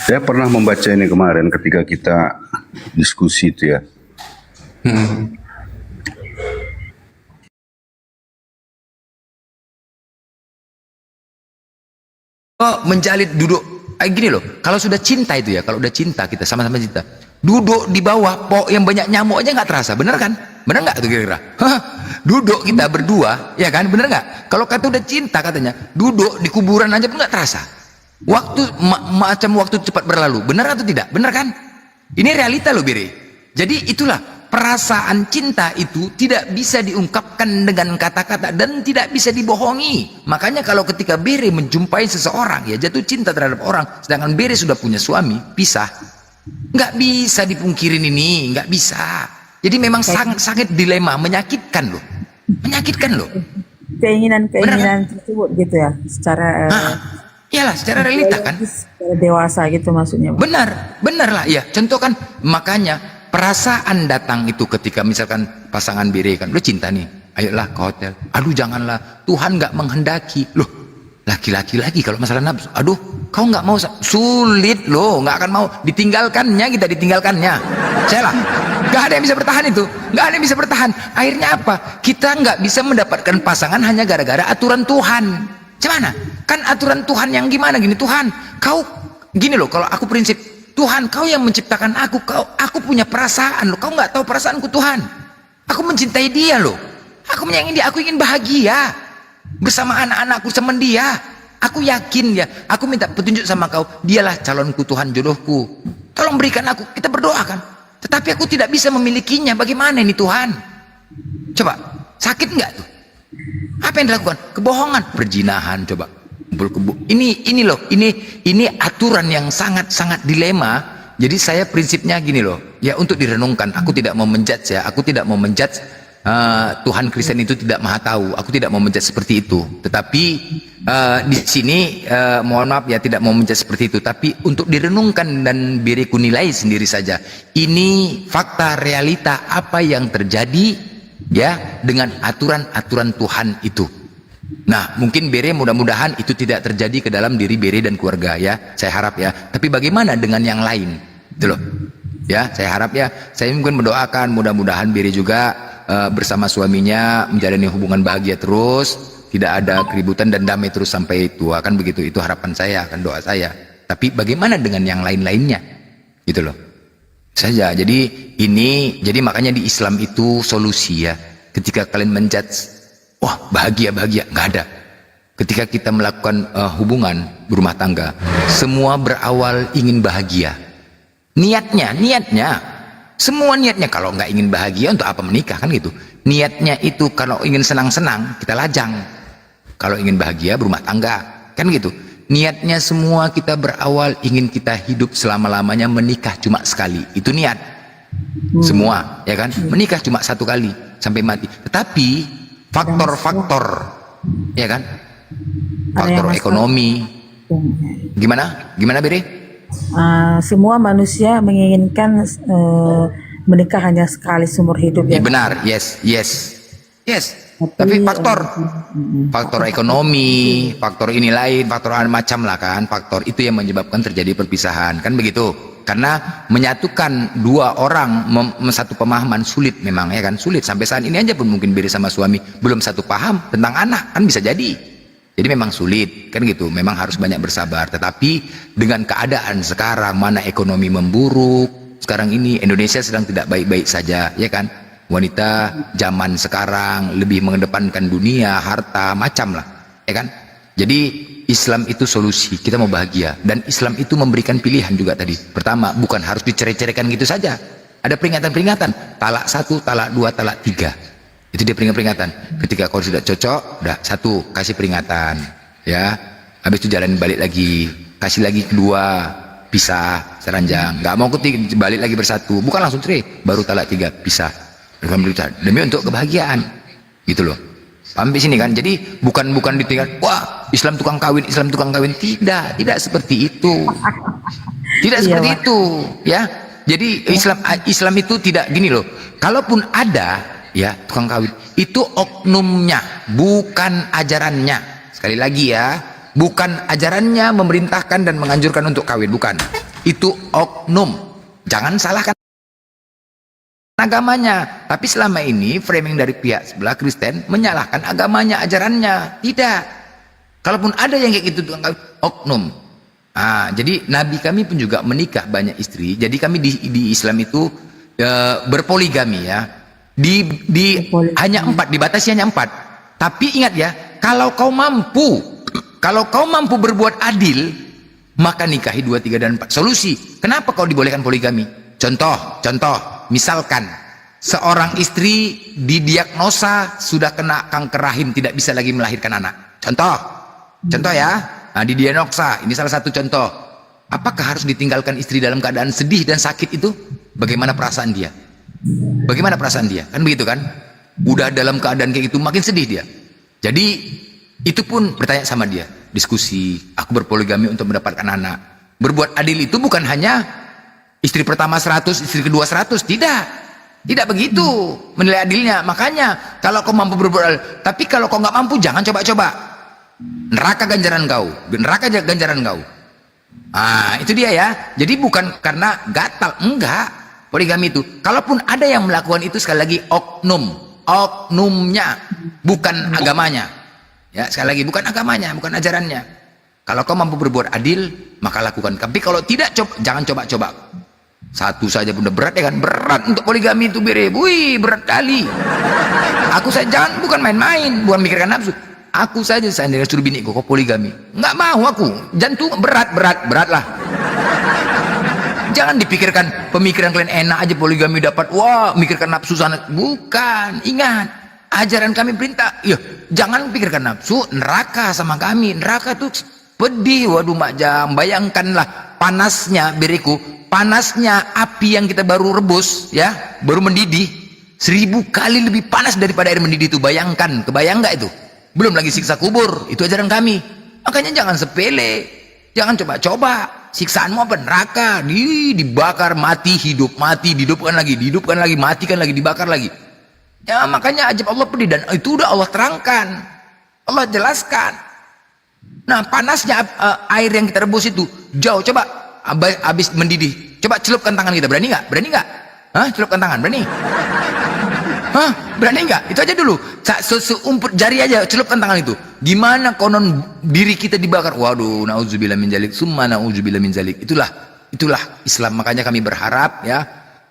Saya pernah membaca ini kemarin ketika kita diskusi itu ya. Menjalin duduk gini loh, kalau sudah cinta itu ya, kalau udah cinta kita sama-sama cinta, duduk di bawah pok yang banyak nyamuk aja nggak terasa, bener kan? Bener nggak tuh kira-kira? Duduk kita berdua, ya kan? Bener nggak? Kalau kata udah cinta katanya, duduk di kuburan aja pun nggak terasa. Waktu macam waktu cepat berlalu, bener atau tidak? Bener kan? Ini realita loh Bire. Jadi itulah perasaan cinta itu tidak bisa diungkapkan dengan kata-kata dan tidak bisa dibohongi. Makanya kalau ketika Bere menjumpai seseorang ya jatuh cinta terhadap orang, sedangkan Bere sudah punya suami, pisah, nggak bisa dipungkirin ini, nggak bisa. Jadi memang sangat dilema, menyakitkan loh, Keinginan tersebut gitu ya, secara iyalah secara realita kan, secara dewasa gitu maksudnya. Benar lah ya. Contoh kan, makanya perasaan datang itu ketika misalkan pasangan Bire kan, lu cinta nih, ayolah ke hotel, aduh janganlah, Tuhan nggak menghendaki. Loh, laki-laki lagi kalau masalah nafsu, aduh kau nggak mau, sulit loh, nggak akan mau, ditinggalkannya, saya lah, nggak ada yang bisa bertahan itu, nggak ada yang bisa bertahan. Akhirnya apa? Kita nggak bisa mendapatkan pasangan hanya gara-gara aturan Tuhan. Gimana? Kan aturan Tuhan yang gimana gini, Tuhan kau gini loh, kalau aku prinsip Tuhan, kau yang menciptakan aku punya perasaan loh, kau nggak tahu perasaanku Tuhan. Aku mencintai dia loh, aku menyayangi dia, aku ingin bahagia bersama anak-anakku sama dia. Aku yakin ya, aku minta petunjuk sama kau, dialah calonku Tuhan, jodohku. Tolong berikan aku, kita berdoa kan. Tetapi aku tidak bisa memilikinya, bagaimana ini Tuhan? Coba, sakit nggak tuh? Apa yang dilakukan? Kebohongan, perzinahan, coba. Ini loh, ini aturan yang sangat dilema. Jadi saya prinsipnya gini loh, ya untuk direnungkan. Aku tidak mau menjudge ya, aku tidak mau menjudge Tuhan Kristen itu tidak maha tahu. Aku tidak mau menjudge seperti itu. Tetapi di sini mohon maaf ya, tidak mau menjudge seperti itu. Tapi untuk direnungkan dan beriku nilai sendiri saja. Ini fakta realita apa yang terjadi ya dengan aturan-aturan Tuhan itu. Nah, mungkin Bere mudah-mudahan itu tidak terjadi ke dalam diri Bere dan keluarga ya. Saya harap ya. Tapi bagaimana dengan yang lain? Itu loh. Ya, saya harap ya. Saya mungkin mendoakan mudah-mudahan Bere juga bersama suaminya menjalani hubungan bahagia terus, tidak ada keributan dan damai terus sampai tua, kan begitu. Itu harapan saya, kan doa saya. Tapi bagaimana dengan yang lain-lainnya? Gitu loh. Saja. Jadi makanya di Islam itu solusi ya. ketika kalian menjudge, wah bahagia, nggak ada. Ketika kita melakukan hubungan berumah tangga, semua berawal ingin bahagia. Niatnya, semua niatnya. Kalau nggak ingin bahagia, untuk apa menikah, kan gitu. Niatnya itu kalau ingin senang-senang, kita lajang. Kalau ingin bahagia berumah tangga, kan gitu. Niatnya semua kita berawal ingin kita hidup selama-lamanya, menikah cuma sekali. Itu niat. Semua, ya kan? Menikah cuma satu kali sampai mati. Tetapi faktor-faktor, ya kan? Faktor ekonomi. Gimana Bere? Semua manusia menginginkan menikah hanya sekali seumur hidup ya. Benar, yes. Tapi faktor ekonomi, faktor ini lain, faktor macam lah kan, faktor itu yang menyebabkan terjadi perpisahan, kan begitu. Karena menyatukan dua orang satu pemahaman sulit memang, ya kan, sulit. Sampai saat ini aja pun mungkin Bere sama suami belum satu paham tentang anak, kan bisa jadi. Jadi memang sulit, kan gitu. Memang harus banyak bersabar. Tetapi dengan keadaan sekarang, mana ekonomi memburuk, sekarang ini Indonesia sedang tidak baik-baik saja, ya kan. Wanita zaman sekarang lebih mengedepankan dunia, harta, macam lah, ya kan. Jadi Islam itu solusi, kita mau bahagia. Dan Islam itu memberikan pilihan juga tadi. Pertama, bukan harus dicerai-ceraikan gitu saja. Ada peringatan-peringatan, talak 1, talak 2, talak 3. Itu dia peringatan. Ketika kau tidak cocok, udah 1, kasih peringatan, ya. Habis itu jalan balik lagi, kasih lagi kedua, pisah, seranjang. Nggak mau ketiga, balik lagi bersatu. Bukan langsung cerai, baru talak 3, pisah. Demi untuk kebahagiaan, gitu loh. Paham di sini kan? Jadi bukan ditinggal, wah Islam tukang kawin, tidak seperti itu. Tidak seperti itu, ya. Jadi Islam itu tidak gini loh. Kalaupun ada, ya, tukang kawin, itu oknumnya, bukan ajarannya. Sekali lagi ya, bukan ajarannya memerintahkan dan menganjurkan untuk kawin, bukan. Itu oknum. Jangan salahkan agamanya. Tapi selama ini framing dari pihak sebelah Kristen menyalahkan agamanya, ajarannya. Tidak. Kalaupun ada yang kayak gitu, tukang kawin, oknum. Jadi Nabi kami pun juga menikah banyak istri. Jadi kami di Islam itu berpoligami, ya. Hanya 4, dibatasi hanya 4. Tapi ingat ya, kalau kau mampu berbuat adil, maka nikahi 2, 3, dan 4. Solusi. Kenapa kau dibolehkan poligami? Contoh, misalkan seorang istri didiagnosa sudah kena kanker rahim, tidak bisa lagi melahirkan anak. Contoh ya. Didiagnosa, ini salah satu contoh. Apakah harus ditinggalkan istri dalam keadaan sedih dan sakit itu? Bagaimana perasaan dia? Kan begitu kan? Udah dalam keadaan kayak gitu, makin sedih dia. Jadi itu pun bertanya sama dia, diskusi, aku berpoligami untuk mendapatkan anak. Berbuat adil itu bukan hanya istri pertama 100, istri kedua 100, tidak begitu menilai adilnya. Makanya kalau kau mampu berbuat adil, tapi kalau kau nggak mampu, jangan coba-coba. Neraka ganjaran kau. Itu dia ya. Jadi bukan karena gatal, enggak. Poligami itu, kalaupun ada yang melakukan itu, sekali lagi oknumnya, bukan agamanya. Ya, sekali lagi, bukan agamanya, bukan ajarannya. Kalau kau mampu berbuat adil, maka lakukan. Tapi kalau tidak, jangan coba-coba. 1 saja udah berat, ya kan? Berat untuk poligami itu, Bere. Wih, berat kali. Aku saja bukan main-main, bukan mikirkan nafsu. Aku saja seandainya suruh bini kau poligami, nggak mau aku. Jantung berat lah. Jangan dipikirkan pemikiran kalian enak aja poligami dapat, wah mikirkan nafsu sana. Bukan, ingat ajaran kami perintah, ya jangan pikirkan nafsu. Neraka sama kami, neraka tuh pedih. Waduh mak jam, bayangkanlah panasnya, Bereku, panasnya api yang kita baru rebus, ya, baru mendidih, 1000 kali lebih panas daripada air mendidih itu. Bayangkan, kebayang nggak itu? Belum lagi siksa kubur, itu ajaran kami. Makanya jangan sepele, jangan coba-coba. Siksaanmu apa? Neraka, dibakar, mati, hidup, mati, dihidupkan lagi, matikan lagi, dibakar lagi. Ya makanya ajab Allah pedih, dan itu udah Allah terangkan, Allah jelaskan. Nah panasnya air yang kita rebus itu jauh. Coba habis mendidih, coba celupkan tangan kita, berani nggak? Celupkan tangan, berani? Berani nggak? Itu aja dulu, seumput jari aja, celupkan tangan itu. Gimana konon diri kita dibakar? Waduh, na'udzubillah min zalik, summa na'udzubillah min zalik. Itulah Islam. Makanya kami berharap, ya,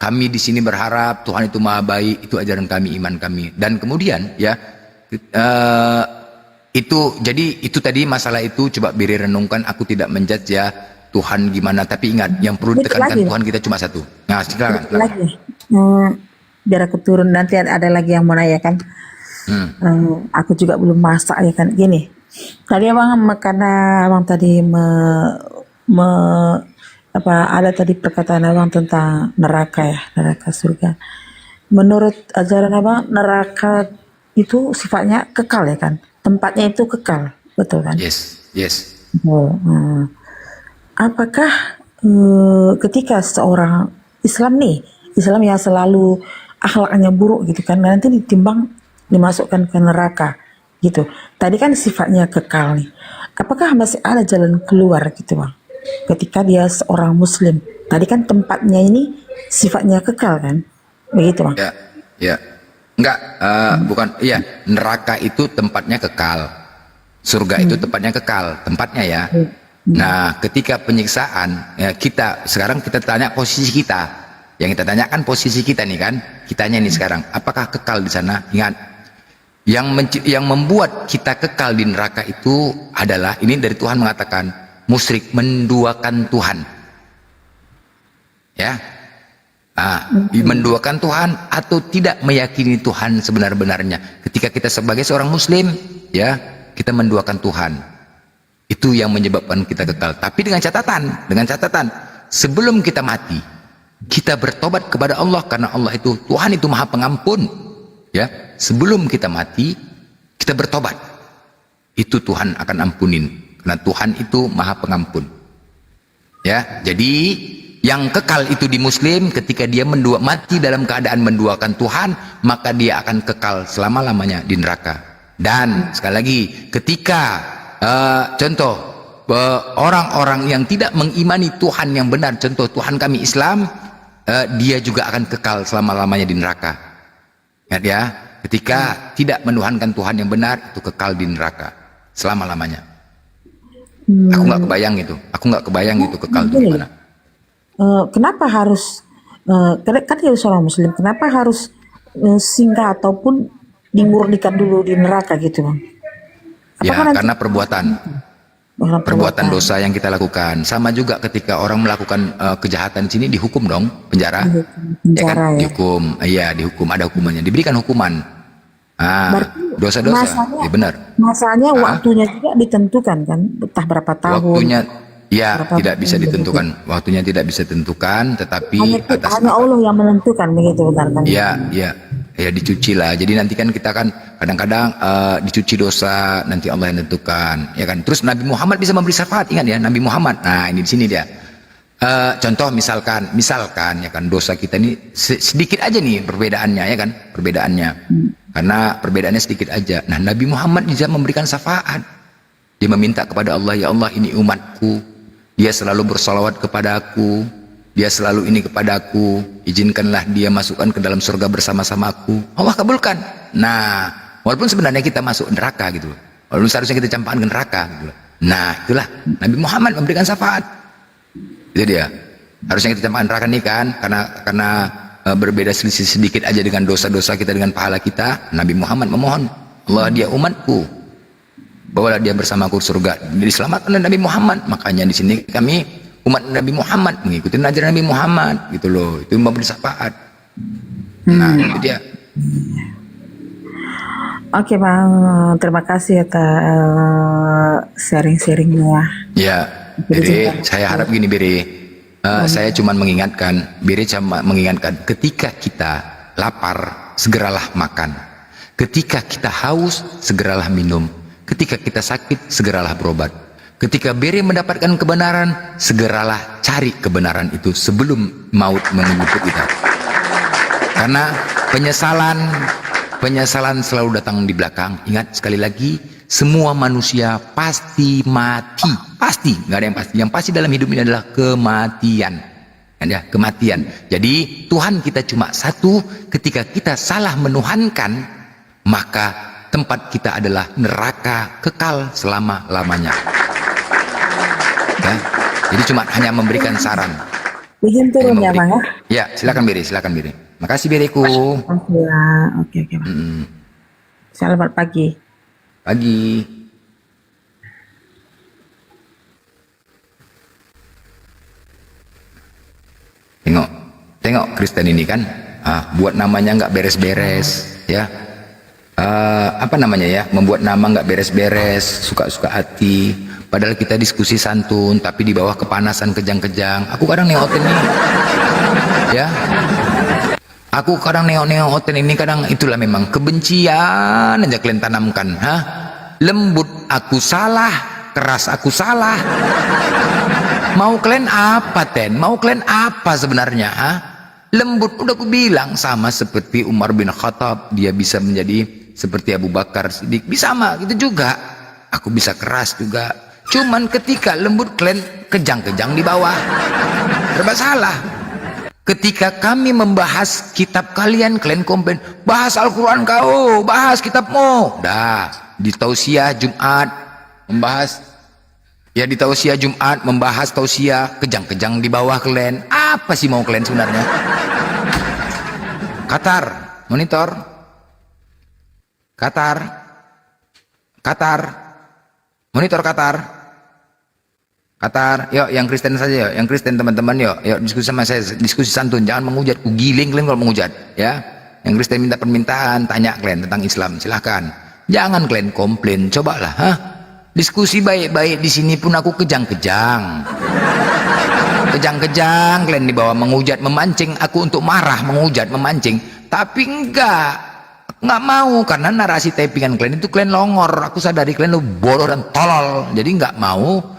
kami di sini berharap Tuhan itu maha baik, itu ajaran kami, iman kami. Dan kemudian ya itu jadi itu tadi masalah itu coba Biri renungkan. Aku tidak menjudge ya Tuhan gimana, tapi ingat yang perlu ditekankan lagi. Tuhan kita cuma satu. Nah silakan. Lagi. Biar aku turun nanti ada lagi yang mau nanya kan. Aku juga belum masak ya kan. Gini, tadi abang karena abang tadi ada tadi perkataan abang tentang neraka ya, neraka surga. Menurut ajaran abang neraka itu sifatnya kekal ya kan, tempatnya itu kekal, betul kan? Yes. Apakah ketika seorang Islam yang selalu akhlaknya buruk gitu kan, nanti dimasukkan ke neraka gitu. Tadi kan sifatnya kekal nih. Apakah masih ada jalan keluar gitu bang? Ketika dia seorang Muslim, tadi kan tempatnya ini sifatnya kekal kan, begitu bang? Ya. Enggak, bukan. Iya, neraka itu tempatnya kekal. Surga itu tempatnya kekal, tempatnya ya. Nah, ketika penyiksaan, ya sekarang kita tanya posisi kita. Yang kita tanyakan posisi kita nih kan, kitanya nih sekarang, apakah kekal di sana? Ingat. Yang membuat kita kekal di neraka itu adalah, ini dari Tuhan mengatakan, musyrik menduakan Tuhan. Ya. Menduakan Tuhan atau tidak meyakini Tuhan sebenar-benarnya. Ketika kita sebagai seorang muslim, ya, kita menduakan Tuhan. Itu yang menyebabkan kita kekal. Tapi dengan catatan, sebelum kita mati, kita bertobat kepada Allah, karena Allah itu, Tuhan itu Maha Pengampun. Ya, sebelum kita mati, kita bertobat. Itu Tuhan akan ampunin, karena Tuhan itu Maha Pengampun. Ya, jadi yang kekal itu di Muslim, ketika dia mati dalam keadaan menduakan Tuhan, maka dia akan kekal selama-lamanya di neraka. Dan sekali lagi, ketika contoh orang-orang yang tidak mengimani Tuhan yang benar, contoh Tuhan kami Islam, dia juga akan kekal selama-lamanya di neraka. Ingat ya, ketika tidak menuhankan Tuhan yang benar, itu kekal di neraka selama-lamanya. Aku nggak kebayang itu kekal di mana. Kenapa harus kan dia seorang Muslim, kenapa harus singgah ataupun dimurnikan dulu di neraka gitu bang? Karena perbuatan dosa yang kita lakukan. Sama juga ketika orang melakukan kejahatan di sini, dihukum dong, penjara. Dihukum, dihukum, ada hukumannya, diberikan hukuman. Dosa-dosa, benar. Masanya waktunya juga ditentukan kan, entah berapa tahun. Waktunya, tidak bisa ditentukan. Waktunya tidak bisa ditentukan, tetapi hanya Allah yang menentukan, begitu benar kan? Ya dicuci lah. Jadi nanti kan kita kan kadang-kadang dicuci dosa, nanti Allah yang tentukan, ya kan. Terus Nabi Muhammad bisa memberi syafaat, ingat ya, Nabi Muhammad. Nah ini di sini dia. Contoh misalkan ya kan, dosa kita ini sedikit aja nih perbedaannya, ya kan, perbedaannya. Karena perbedaannya sedikit aja. Nah Nabi Muhammad bisa memberikan syafaat. Dia meminta kepada Allah, ya Allah ini umatku, dia selalu bersalawat kepadaku, dia selalu ini kepadaku, izinkanlah dia masukkan ke dalam surga bersama-samaku. Allah kabulkan. Nah, walaupun sebenarnya kita masuk neraka gitu, walaupun seharusnya kita campakkan ke neraka gitu. Nah, itulah Nabi Muhammad memberikan syafaat. Itu dia. Harusnya kita campakkan neraka nih kan, karena berbeda selisih sedikit aja dengan dosa-dosa kita, dengan pahala kita. Nabi Muhammad memohon, Allah dia umatku, bawalah dia bersamaku ke surga. Diselamatkan oleh Nabi Muhammad. Makanya di sini kami umat Nabi Muhammad mengikuti ajaran Nabi Muhammad gitu loh, itu memberi syafaat. Nah itu dia. Oke bang, terima kasih atas sharing-sharingnya. Ya, Biri, saya harap gini Biri, saya cuma mengingatkan, ketika kita lapar segeralah makan, ketika kita haus segeralah minum, ketika kita sakit segeralah berobat. Ketika Biri mendapatkan kebenaran, segeralah cari kebenaran itu sebelum maut menjemput kita. Karena penyesalan selalu datang di belakang. Ingat sekali lagi, semua manusia pasti mati. Pasti, nggak ada yang pasti. Yang pasti dalam hidup ini adalah kematian. Ya, kematian. Jadi Tuhan kita cuma satu. Ketika kita salah menuhankan, maka tempat kita adalah neraka kekal selama-lamanya. Ya, jadi cuma hanya memberikan saran. Izin turun ya Bang ya. Ya, silakan Biri, silakan Biri. Makasih Biriku. Oke ya, oke Bang. Selamat pagi. Pagi. Tengok Kristen ini kan, buat namanya nggak beres-beres, ya. Apa namanya ya? Membuat nama nggak beres-beres, suka-suka hati. Padahal kita diskusi santun, tapi di bawah kepanasan kejang-kejang. Aku kadang neotin nih, ya. Aku kadang neotin ini, kadang itulah memang kebencian aja kalian tanamkan, Lembut aku salah, keras aku salah. Mau kalian apa Mau kalian apa sebenarnya, Lembut udah aku bilang, sama seperti Umar bin Khattab, dia bisa menjadi seperti Abu Bakar Siddiq, bisa sama gitu juga. Aku bisa keras juga. Cuman ketika lembut kalian kejang-kejang di bawah, serba salah. Ketika kami membahas kitab kalian komplain, bahas Al-Quran kau, bahas kitabmu. Dah, di tausiah Jumat membahas, ya di tausiah Jumat membahas tausiah, kejang-kejang di bawah kalian. Apa sih mau kalian sebenarnya? Qatar, monitor. Qatar, monitor Qatar, yuk yang Kristen saja, yuk yang Kristen teman-teman, yuk diskusi sama saya, diskusi santun, jangan menghujat, ku giling kalian kalau menghujat, ya. Yang Kristen minta permintaan, tanya kalian tentang Islam, silahkan. Jangan kalian komplain, cobalah, diskusi baik-baik di sini pun aku kejang-kejang, kalian di bawah menghujat, memancing aku untuk marah, menghujat, memancing, tapi enggak mau, karena narasi typingan kalian itu kalian longor. Aku sadari kalian lu bodoh dan tolol, jadi nggak mau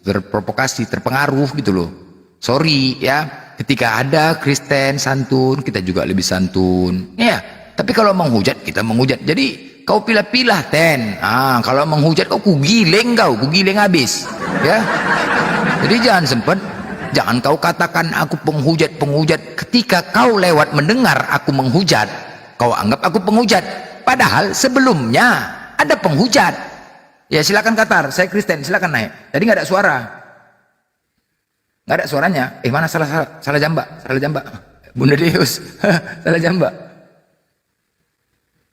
terprovokasi, terpengaruh gitu loh. Sorry ya, ketika ada Kristen santun, kita juga lebih santun, ya. Tapi kalau menghujat, kita menghujat. Jadi kau pilah-pilah kalau menghujat kau kugiling habis, ya. Jadi jangan kau katakan aku penghujat. Ketika kau lewat mendengar aku menghujat, kau anggap aku penghujat. Padahal sebelumnya ada penghujat. Ya silakan Qatar, saya Kristen, silakan naik. Tadi nggak ada suara, nggak ada suaranya. Mana salah jambak, Bunda Deus, salah jambak.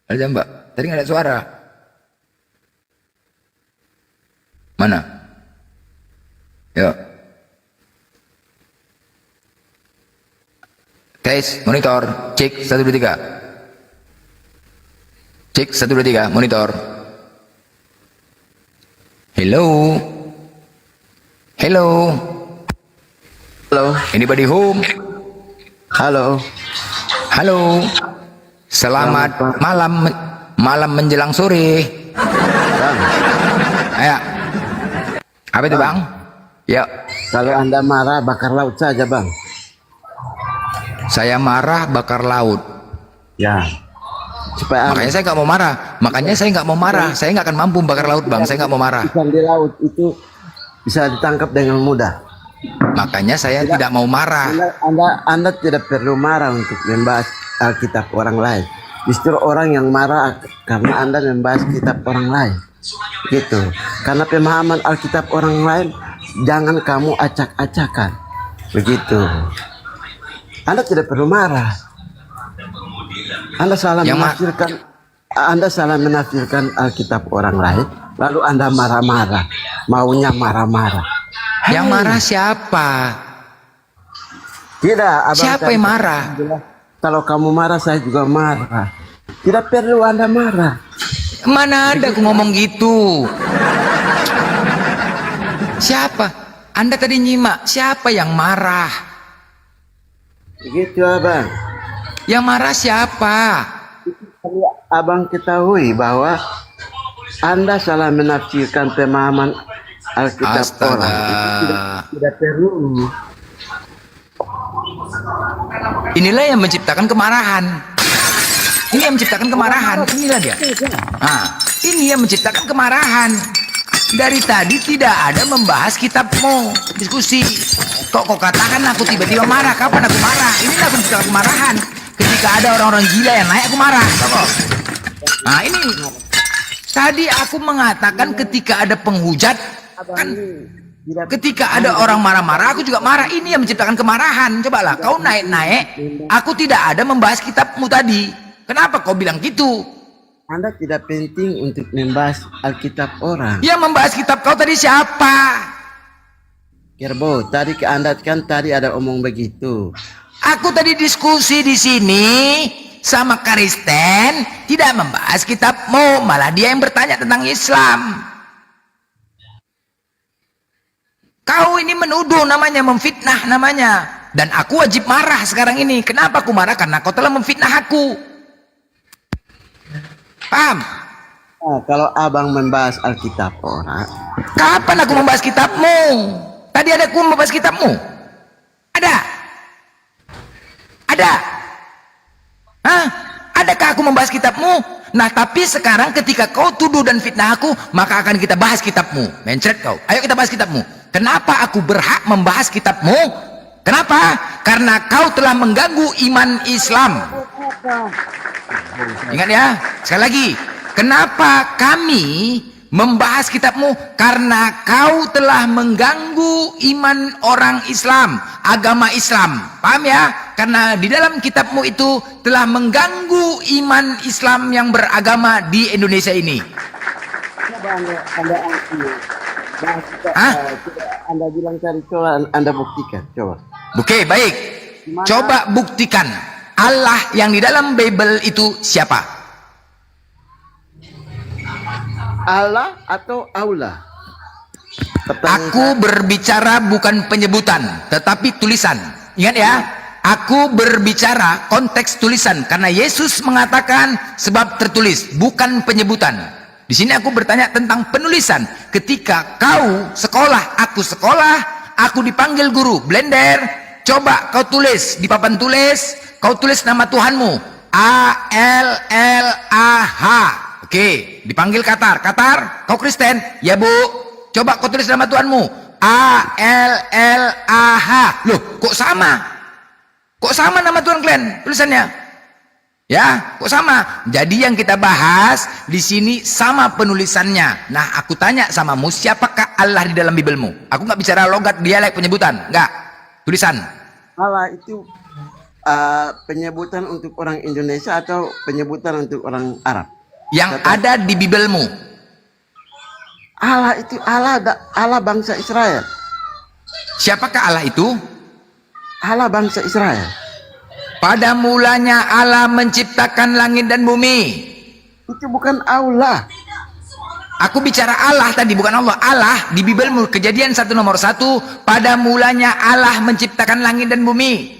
Tadi nggak ada suara. Mana? Yuk. Tes, monitor, cek 1 2 3. Cek 1 2 3, monitor. Hello. Anybody home? Halo. Selamat malam menjelang sore. Bang. Ayo. Apa itu Bang? Ya. Kalau Anda marah, bakar laut saja Bang. Saya marah, bakar laut. Ya. Makanya saya nggak mau marah. Saya nggak akan mampu bakar laut Bang. Saya nggak mau marah. Ikan di laut itu bisa ditangkap dengan mudah. Makanya saya tidak mau marah. Anda tidak perlu marah untuk membahas Alkitab orang lain. Justru orang yang marah karena Anda membahas kitab orang lain. Gitu. Karena pemahaman Alkitab orang lain jangan kamu acak-acakan. Begitu. Anda tidak perlu marah. Anda salah menafsirkan Alkitab orang lain, lalu Anda marah-marah, maunya marah-marah. Yang marah siapa? Tidak, abang. Siapa yang marah? Kalau kamu marah, saya juga marah. Tidak perlu Anda marah. Mana ada aku ngomong gitu? Siapa? Anda tadi nyimak, siapa yang marah? Begitu abang. Yang marah siapa? Abang ketahui bahwa Anda salah menafsirkan pemahaman Alkitab orang. Tidak perlu. Inilah yang menciptakan kemarahan. Ini yang menciptakan kemarahan. Inilah dia. Ini yang menciptakan kemarahan. Dari tadi tidak ada membahas kitabmu, diskusi. Kok katakan aku tiba-tiba marah? Kapan aku marah? Inilah aku menciptakan kemarahan. Ketika ada orang-orang gila yang naik, aku marah. Ini tadi aku mengatakan ketika ada penghujat, kan Ketika ada orang marah-marah, aku juga marah. Ini yang menciptakan kemarahan. Cobalah, kau naik-naik, aku tidak ada membahas kitabmu tadi. Kenapa kau bilang gitu? Anda tidak penting untuk membahas Alkitab orang. Yang membahas kitab kau tadi siapa? Kerbo, tadi ke Anda kan tadi ada omong begitu. Aku tadi diskusi di sini sama Kristen, tidak membahas kitabmu, malah dia yang bertanya tentang Islam. Kau ini menuduh namanya, memfitnah namanya. Dan aku wajib marah sekarang ini. Kenapa aku marah? Karena kau telah memfitnah aku. Paham? Nah, kalau abang membahas Alkitab orang. Kapan aku membahas kitabmu? Tadi ada aku membahas kitabmu? Ada? Ada? Hah? Adakah aku membahas kitabmu? Nah, tapi sekarang ketika kau tuduh dan fitnah aku, maka akan kita bahas kitabmu. Mencret kau. Ayo kita bahas kitabmu. Kenapa aku berhak membahas kitabmu? Kenapa? Karena kau telah mengganggu iman Islam. Ingat ya, sekali lagi. Kenapa kami membahas kitabmu? Karena kau telah mengganggu iman orang Islam, agama Islam. Paham ya? Karena di dalam kitabmu itu telah mengganggu iman Islam yang beragama di Indonesia ini. Anda bilang tadi, coba Anda buktikan, coba. Oke, baik. Coba buktikan Allah yang di dalam Bible itu siapa? Allah atau Allah? Aku berbicara bukan penyebutan, tetapi tulisan. Ingat ya, aku berbicara konteks tulisan karena Yesus mengatakan sebab tertulis, bukan penyebutan. Di sini aku bertanya tentang penulisan. Ketika kau sekolah, aku dipanggil guru, Blender, coba kau tulis di papan tulis, kau tulis nama Tuhanmu, A-L-L-A-H. Oke, dipanggil Katar, kau Kristen? Ya Bu. Coba kau tulis nama Tuhanmu, A-L-L-A-H. Loh, kok sama? Kok sama nama Tuhan kalian tulisannya? Ya, kok sama? Jadi yang kita bahas di sini sama penulisannya. Nah, aku tanya samamu, siapakah Allah di dalam Biblemu? Aku nggak bicara logat, dialek, penyebutan, nggak. Tulisan. Allah itu penyebutan untuk orang Indonesia atau penyebutan untuk orang Arab? Yang ada di Biblemu. Allah itu Allah bangsa Israel. Siapakah Allah itu? Allah bangsa Israel. Pada mulanya Allah menciptakan langit dan bumi. Itu bukan Allah. Aku bicara Allah tadi, bukan Allah. Allah di Biblemu, Kejadian 1 nomor 1. Pada mulanya Allah menciptakan langit dan bumi.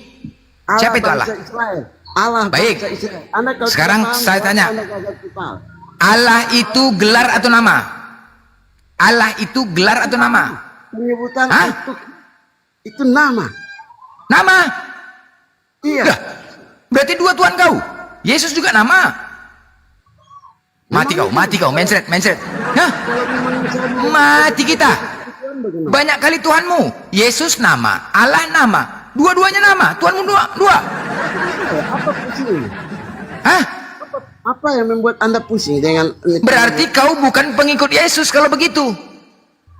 Allah siapa itu Allah? Israel. Allah baik. Israel. Sekarang saya tanya. Allah itu gelar atau nama? Allah itu gelar atau nama? Penyebutan itu nama. Nama? Iya. Lah, berarti dua Tuhan kau. Yesus juga nama. Mati kau, mencret. Hah? Mati kita. Banyak kali Tuhanmu. Yesus nama, Allah nama. Dua-duanya nama. Tuhanmu dua. Apa pusing? Hah? Apa yang membuat Anda pusing dengan? Berarti kau bukan pengikut Yesus kalau begitu.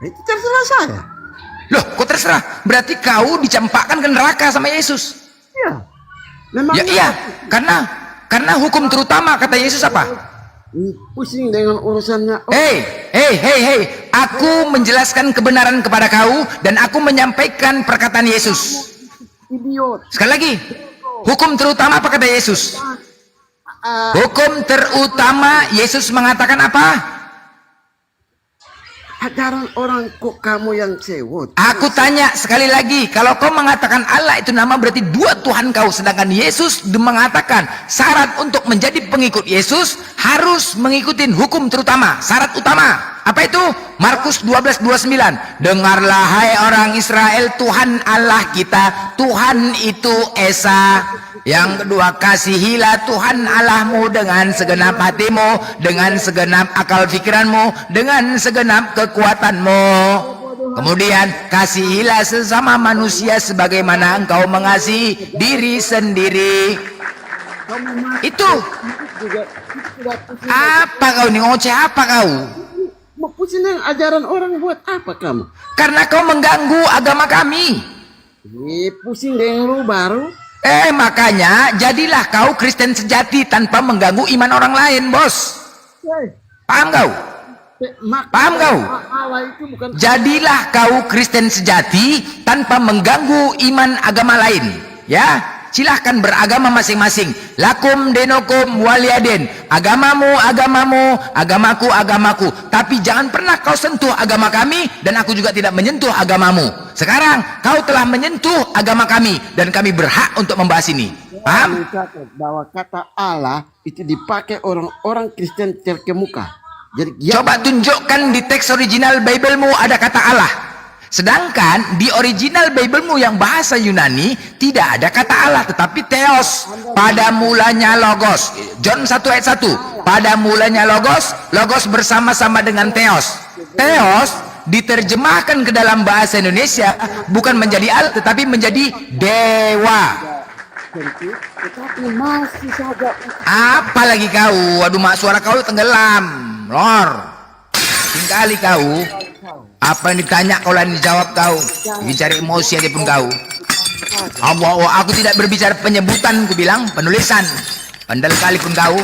Itu terserah saya. Loh, kok terserah? Berarti kau dicampakkan ke neraka sama Yesus. Iya. Memang ya iya, karena hukum terutama kata Yesus apa? Pusing dengan urusannya. Hei, aku menjelaskan kebenaran kepada kau dan aku menyampaikan perkataan Yesus. Idiot. Sekali lagi, hukum terutama apa kata Yesus? Hukum terutama Yesus mengatakan apa? Ajaran orang kok kamu yang sewot. Aku tanya sekali lagi, kalau kau mengatakan Allah itu nama berarti dua Tuhan kau, sedangkan Yesus mengatakan syarat untuk menjadi pengikut Yesus harus mengikuti hukum terutama, syarat utama. Apa itu? Markus 12:29. Dengarlah hai orang Israel, Tuhan Allah kita, Tuhan itu Esa. Yang kedua, kasihilah Tuhan Allahmu dengan segenap hatimu, dengan segenap akal pikiranmu, dengan segenap kekuatanmu. Kemudian, kasihilah sesama manusia sebagaimana engkau mengasihi diri sendiri. Itu. Apa kau ini ngoceh apa kau? pusing dengan ajaran orang buat apa kamu? Karena kau mengganggu agama kami. Pusing dengan lu baru. Makanya jadilah kau Kristen sejati tanpa mengganggu iman orang lain, bos. Paham kau? Paham kau? Jadilah kau Kristen sejati tanpa mengganggu iman agama lain. Ya, silahkan beragama masing-masing. Lakum denokum waliyaden. Agamamu agamamu, agamaku agamaku. Tapi jangan pernah kau sentuh agama kami dan aku juga tidak menyentuh agamamu. Sekarang kau telah menyentuh agama kami dan kami berhak untuk membahas ini. Paham? Bahwa kata Allah itu dipakai orang-orang Kristen terkemuka. Jadi, coba tunjukkan di teks original Biblemu ada kata Allah. Sedangkan di original Biblemu yang bahasa Yunani tidak ada kata Allah, tetapi Theos. Pada mulanya Logos. John 1 ayat 1. Pada mulanya Logos, Logos bersama-sama dengan Theos. Theos diterjemahkan ke dalam bahasa Indonesia bukan menjadi Allah tetapi menjadi dewa. Apa lagi kau? Aduh, mak, suara kau tenggelam. Lor, tinggali kau. Apa yang ditanya kau lain dijawab kau. Bicara emosi aja pun kau. Aku tidak berbicara penyebutan, ku bilang penulisan. Pandal kali pun kau.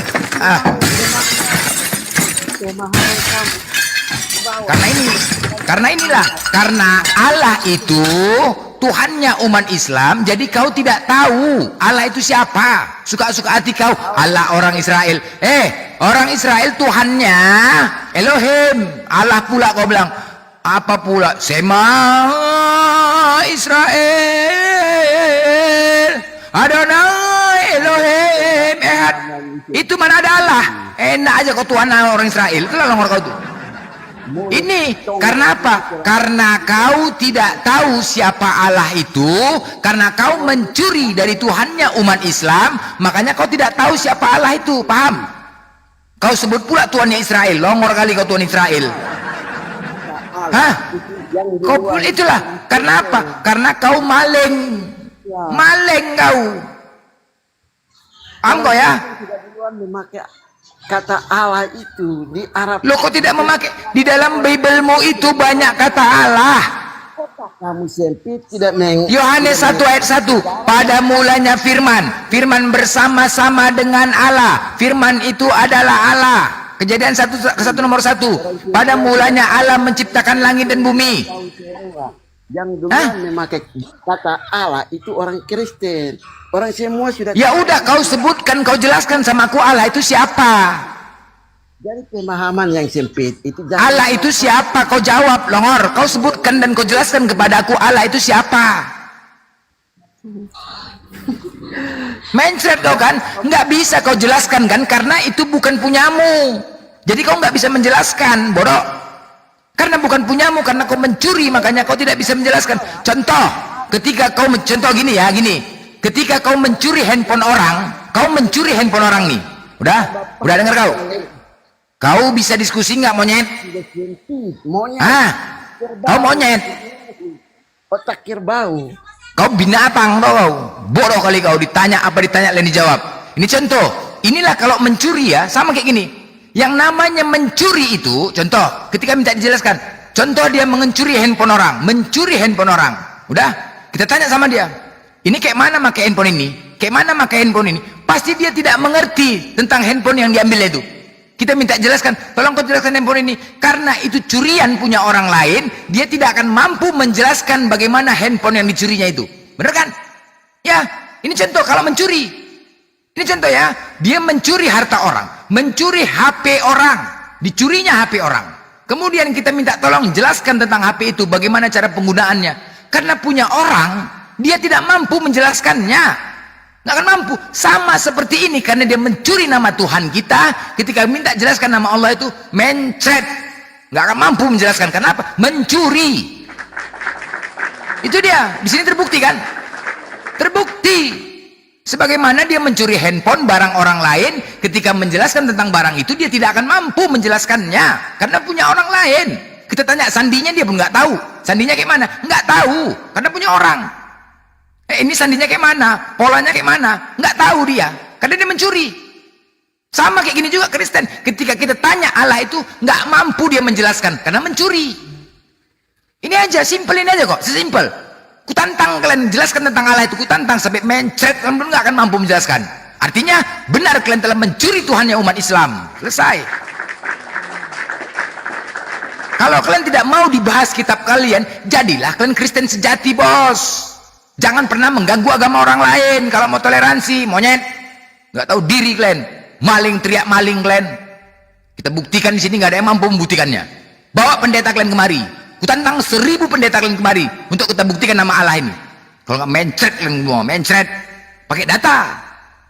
Karena Allah itu Tuhannya umat Islam, jadi kau tidak tahu Allah itu siapa. Suka-suka hati kau, Allah orang Israel. Orang Israel Tuhannya Elohim. Allah pula kau bilang, apa pula? Sema Israel Adonai Elohim Ehad. Itu mana ada Allah? Enak aja kau Tuhan orang Israel. Itulah orang kau tuh. Ini karena apa? Karena kau tidak tahu siapa Allah itu, karena kau mencuri dari Tuhannya umat Islam, makanya kau tidak tahu siapa Allah itu. Paham? Kau sebut pula Tuhannya Israel. Longor kali kau Tuhan Israel. Hah? Kau pun itulah. Karena apa? Karena kau maling. Maling kau. Paham kau ya? Kata Allah itu di Arab. Loh, kok tidak memakai? Di dalam Biblemu itu banyak kata Allah. Kamu sempit tidak Yohanes 1 ayat 1. Pada mulanya firman. Firman bersama-sama dengan Allah. Firman itu adalah Allah. Kejadian 1 nomor 1. Pada mulanya Allah menciptakan langit dan bumi. Yang duluan memakai kata Allah itu orang Kristen. Orang semua sudah. Ya udah, kau sebutkan, kau jelaskan sama aku Allah itu siapa. Jadi pemahaman yang sempit itu. Allah itu siapa? Kau jawab, Longor. Kau sebutkan dan kau jelaskan kepada aku Allah itu siapa. Mindset kau kan, nggak bisa kau jelaskan kan, karena itu bukan punyamu. Jadi kau nggak bisa menjelaskan, bodoh. Karena bukan punyamu, karena kau mencuri, makanya kau tidak bisa menjelaskan. Contoh, ketika kau contoh gini ya, gini. Ketika kau mencuri handphone orang, nih. Udah dengar kau? Kau bisa diskusi nggak, monyet? Kau monyet. Otak kerbau. Kau binatang kau. Bodoh kali kau, ditanya apa ditanya lain dijawab. Ini contoh. Inilah kalau mencuri ya, sama kayak gini. Yang namanya mencuri itu, contoh, ketika minta dijelaskan. Contoh dia mencuri handphone orang, Udah, kita tanya sama dia. Ini kayak mana pakai handphone ini? Kayak mana pakai handphone ini? Pasti dia tidak mengerti tentang handphone yang diambil itu. Kita minta jelaskan, tolong kau jelaskan handphone ini. Karena itu curian punya orang lain, dia tidak akan mampu menjelaskan bagaimana handphone yang dicurinya itu. Bener kan? Ya, ini contoh kalau mencuri. Ini contoh ya, dia mencuri harta orang, mencuri HP orang, dicurinya HP orang. Kemudian kita minta tolong jelaskan tentang HP itu, bagaimana cara penggunaannya. Karena punya orang, dia tidak mampu menjelaskannya. Nggak akan mampu. Sama seperti ini, karena dia mencuri nama Tuhan kita. Ketika minta jelaskan nama Allah itu mencret, nggak akan mampu menjelaskan. Kenapa? Mencuri. Itu dia. Di sini terbukti kan? Terbukti. Sebagaimana dia mencuri handphone barang orang lain, ketika menjelaskan tentang barang itu dia tidak akan mampu menjelaskannya karena punya orang lain. Kita tanya sandinya, dia pun nggak tahu. Sandinya kayak mana? Nggak tahu karena punya orang. Ini sandinya kayak mana? Polanya kayak mana? Nggak tahu dia, karena dia mencuri. Sama kayak gini juga Kristen. Ketika kita tanya Allah itu nggak mampu dia menjelaskan karena mencuri. Ini aja, simple ini aja kok, sesimpel. Kutantang kalian jelaskan tentang Allah itu, kutantang sampai mencret, kalian nggak akan mampu menjelaskan. Artinya benar kalian telah mencuri Tuhannya umat Islam. Selesai. Kalau kalian tidak mau dibahas kitab kalian, jadilah kalian Kristen sejati, bos. Jangan pernah mengganggu agama orang lain. Kalau mau toleransi, monyet, nggak tahu diri kalian. Maling teriak maling kalian. Kita buktikan di sini nggak ada yang mampu membuktikannya. Bawa pendeta kalian kemari. Kutantang 1000 pendeta kalian kemari untuk kita buktikan nama Allah ini. Kalau nggak mencret kalian semua, mencret. Pakai data.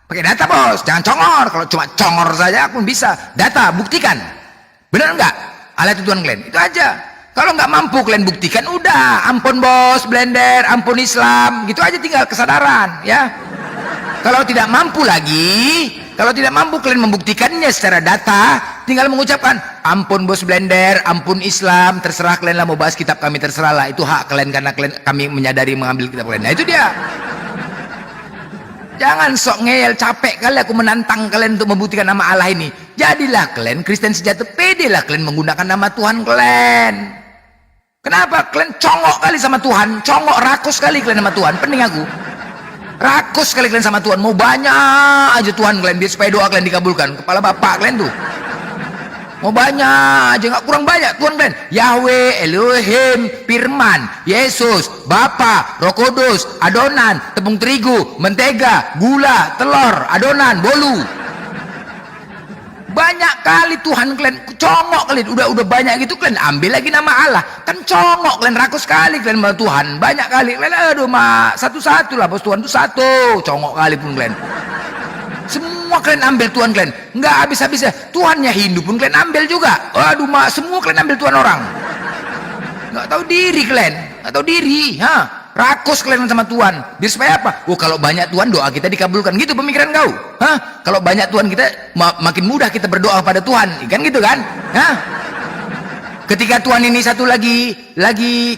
Pakai data, bos. Jangan congor. Kalau cuma congor saja aku bisa. Data, buktikan. Benar nggak? Allah itu Tuhan kalian. Itu aja. Kalau nggak mampu kalian buktikan, udah. Ampun bos, blender, ampun Islam. Gitu aja, tinggal kesadaran, ya. Kalau tidak mampu lagi, kalau tidak mampu kalian membuktikannya secara data, tinggal mengucapkan, ampun bos blender, ampun Islam, terserah kalian lah mau bahas kitab kami, terserah lah. Itu hak kalian karena kami menyadari mengambil kitab kalian. Nah itu dia. Jangan sok ngeyel, capek kali aku menantang kalian untuk membuktikan nama Allah ini. Jadilah kalian Kristen sejati, pedelah kalian menggunakan nama Tuhan kalian. Kenapa? Kalian congok kali sama Tuhan, congok rakus kali kalian sama Tuhan, pening aku. Rakus kali kalian sama Tuhan, mau banyak aja Tuhan kalian, biar supaya doa kalian dikabulkan. Kepala bapak kalian tuh. Mau banyak aja, nggak kurang banyak Tuhan kalian. Yahweh, Elohim, Firman, Yesus, Bapa, Roh Kudus, adonan, tepung terigu, mentega, gula, telur, adonan, bolu. Banyak kali Tuhan kalian, congok kalian, udah banyak gitu kalian ambil lagi nama Allah. Kan congok kalian, rakus kali kalian sama Tuhan. Banyak kali kalian, aduh satu-satu lah bos, Tuhan itu satu, congok kali pun kalian. Semua kalian ambil Tuhan kalian, nggak habis-habisnya. Tuhannya Hindu pun kalian ambil juga. Aduh semua kalian ambil Tuhan orang. Nggak tahu diri kalian, nggak tahu diri, rakus kalian sama Tuhan. Biar supaya apa? Oh kalau banyak Tuhan doa kita dikabulkan, gitu pemikiran kau? Kalau banyak Tuhan kita makin mudah kita berdoa pada Tuhan, kan gitu kan? Ketika Tuhan ini satu lagi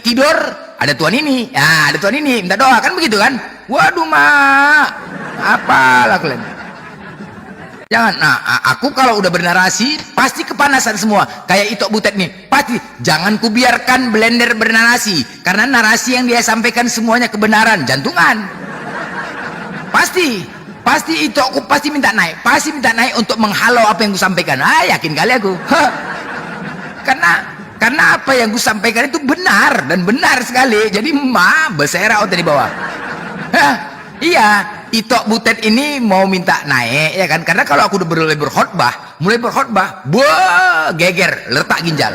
tidur, ada Tuhan ini, ada Tuhan ini minta doa, kan begitu kan? Waduh apalah kalian? Jangan, aku kalau udah bernarasi pasti kepanasan semua. Kayak Itok Butet nih, pasti jangan kubiarkan blender bernarasi, karena narasi yang dia sampaikan semuanya kebenaran, jantungan. Pasti Itok pasti minta naik untuk menghalau apa yang kusampaikan. Yakin kali aku. Karena apa yang kusampaikan itu benar dan benar sekali. Jadi bersera di bawah. Iya, Itok Butet ini mau minta naik ya kan, karena kalau aku udah mulai berkhotbah, geger, letak ginjal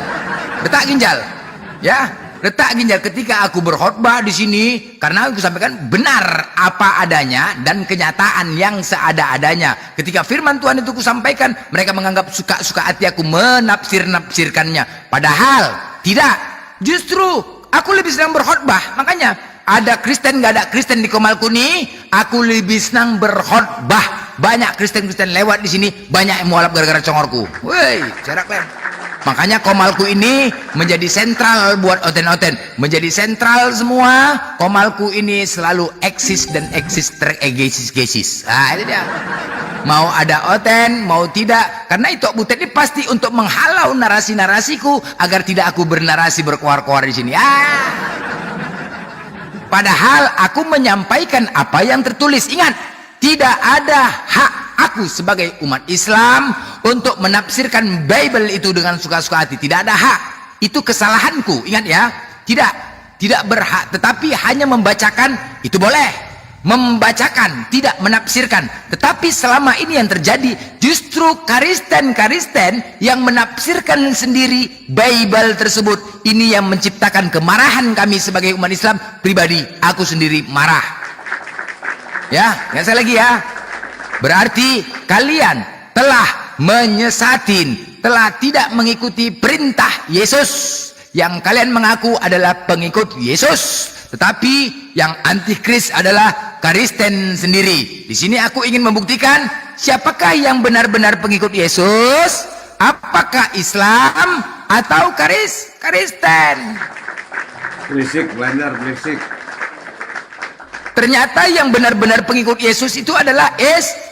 ya, letak ginjal ketika aku berkhotbah di sini, karena aku sampaikan benar apa adanya dan kenyataan yang seada-adanya. Ketika firman Tuhan itu kusampaikan, mereka menganggap suka hati aku menafsirkannya, padahal tidak. Justru aku lebih senang berkhotbah. Makanya ada Kristen nggak ada Kristen di Komalku nih, aku lebih senang berkhotbah. Banyak Kristen lewat di sini, banyak yang mualaf gara-gara congorku. Woi, cerak lem. Makanya Komalku ini menjadi sentral buat oten-oten, menjadi sentral semua. Komalku ini selalu eksis dan eksis teregesis. Itu dia. Mau ada oten, mau tidak, karena itu Butet ini pasti untuk menghalau narasi-narasiku agar tidak aku bernarasi berkuar-kuar di sini. Padahal aku menyampaikan apa yang tertulis. Ingat, tidak ada hak aku sebagai umat Islam untuk menafsirkan Bible itu dengan suka-suka hati. Tidak ada hak. Itu kesalahanku. Ingat ya, tidak berhak. Tetapi hanya membacakan itu boleh. Membacakan, tidak menafsirkan. Tetapi selama ini yang terjadi, justru Kristen yang menafsirkan sendiri Bible tersebut. Ini yang menciptakan kemarahan kami sebagai umat Islam. Pribadi, aku sendiri marah. Ya, nggak saya lagi ya. Berarti kalian telah menyesatin, telah tidak mengikuti perintah Yesus. Yang kalian mengaku adalah pengikut Yesus, tetapi yang antikris adalah Kristen sendiri. Di sini aku ingin membuktikan siapakah yang benar-benar pengikut Yesus, apakah Islam atau Kristen. Berisik, belajar berisik. Ternyata yang benar-benar pengikut Yesus itu adalah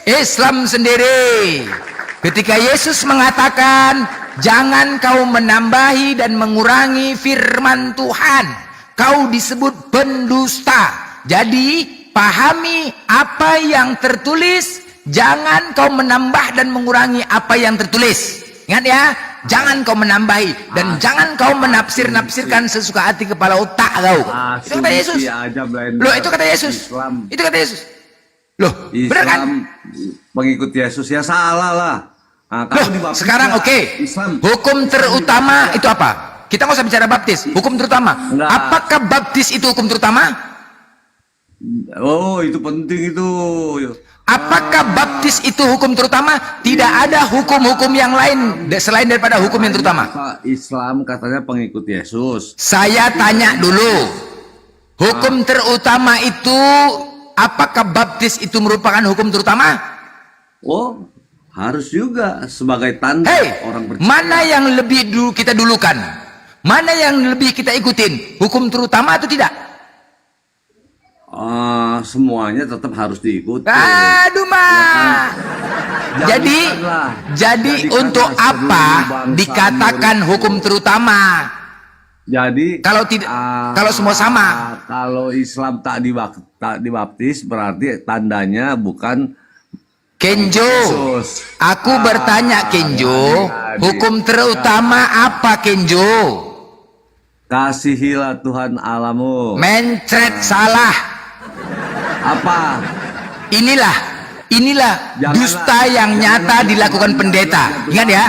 Islam sendiri. Ketika Yesus mengatakan, jangan kau menambahi dan mengurangi firman Tuhan, kau disebut pendusta. Jadi pahami apa yang tertulis, jangan kau menambah dan mengurangi apa yang tertulis. Ingat ya, jangan kau menambahi dan jangan kau menafsir-nafsirkan sesuka hati kepala otak kau. Itu kata Yesus. Loh, itu kata Yesus. Itu kata Yesus. Loh, benar kan? Pengikut Yesus ya salah lah. Nah, loh, sekarang oke. Hukum terutama itu apa? Kita nggak usah bicara baptis. Hukum terutama. Apakah baptis itu hukum terutama? Oh, itu penting itu. Apakah baptis itu hukum terutama? Tidak ada hukum-hukum yang lain selain daripada hukum yang terutama. Islam katanya pengikut Yesus. Saya tanya dulu. Hukum terutama itu, apakah baptis itu merupakan hukum terutama? Oh, harus juga sebagai tanda orang percaya. Mana yang lebih dulu kita dulukan? Mana yang lebih kita ikutin? Hukum terutama atau tidak? Semuanya tetap harus diikuti. Aduh mah. Jadi untuk apa dikatakan hukum terutama? Jadi kalau tidak, kalau semua sama. Kalau Islam tak dibaptis berarti tandanya bukan Kenjo. Yesus. Aku bertanya Kenjo, hukum terutama apa Kenjo? Kasihilah Tuhan Allahmu. Mencret salah. Apa? Inilah dusta yang nyata dilakukan pendeta. Ingat ya,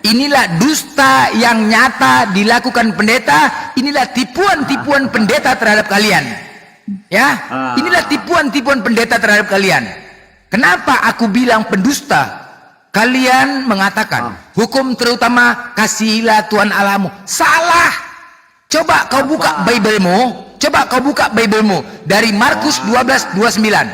inilah dusta yang nyata dilakukan pendeta. Inilah tipuan-tipuan pendeta terhadap kalian. Ya, inilah tipuan-tipuan pendeta terhadap kalian. Kenapa aku bilang pendusta? Kalian mengatakan hukum terutama kasihilah Tuhan Allahmu. Salah. Coba kau buka Bible-mu. Coba kau buka Bible-mu dari Markus 12:29.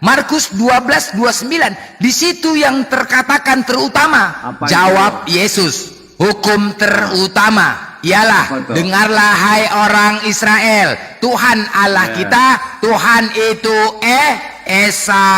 Markus 12:29. Di situ yang terkatakan terutama. Jawab Yesus. Hukum terutama ialah, dengarlah hai orang Israel, Tuhan Allah kita, Tuhan itu Esa.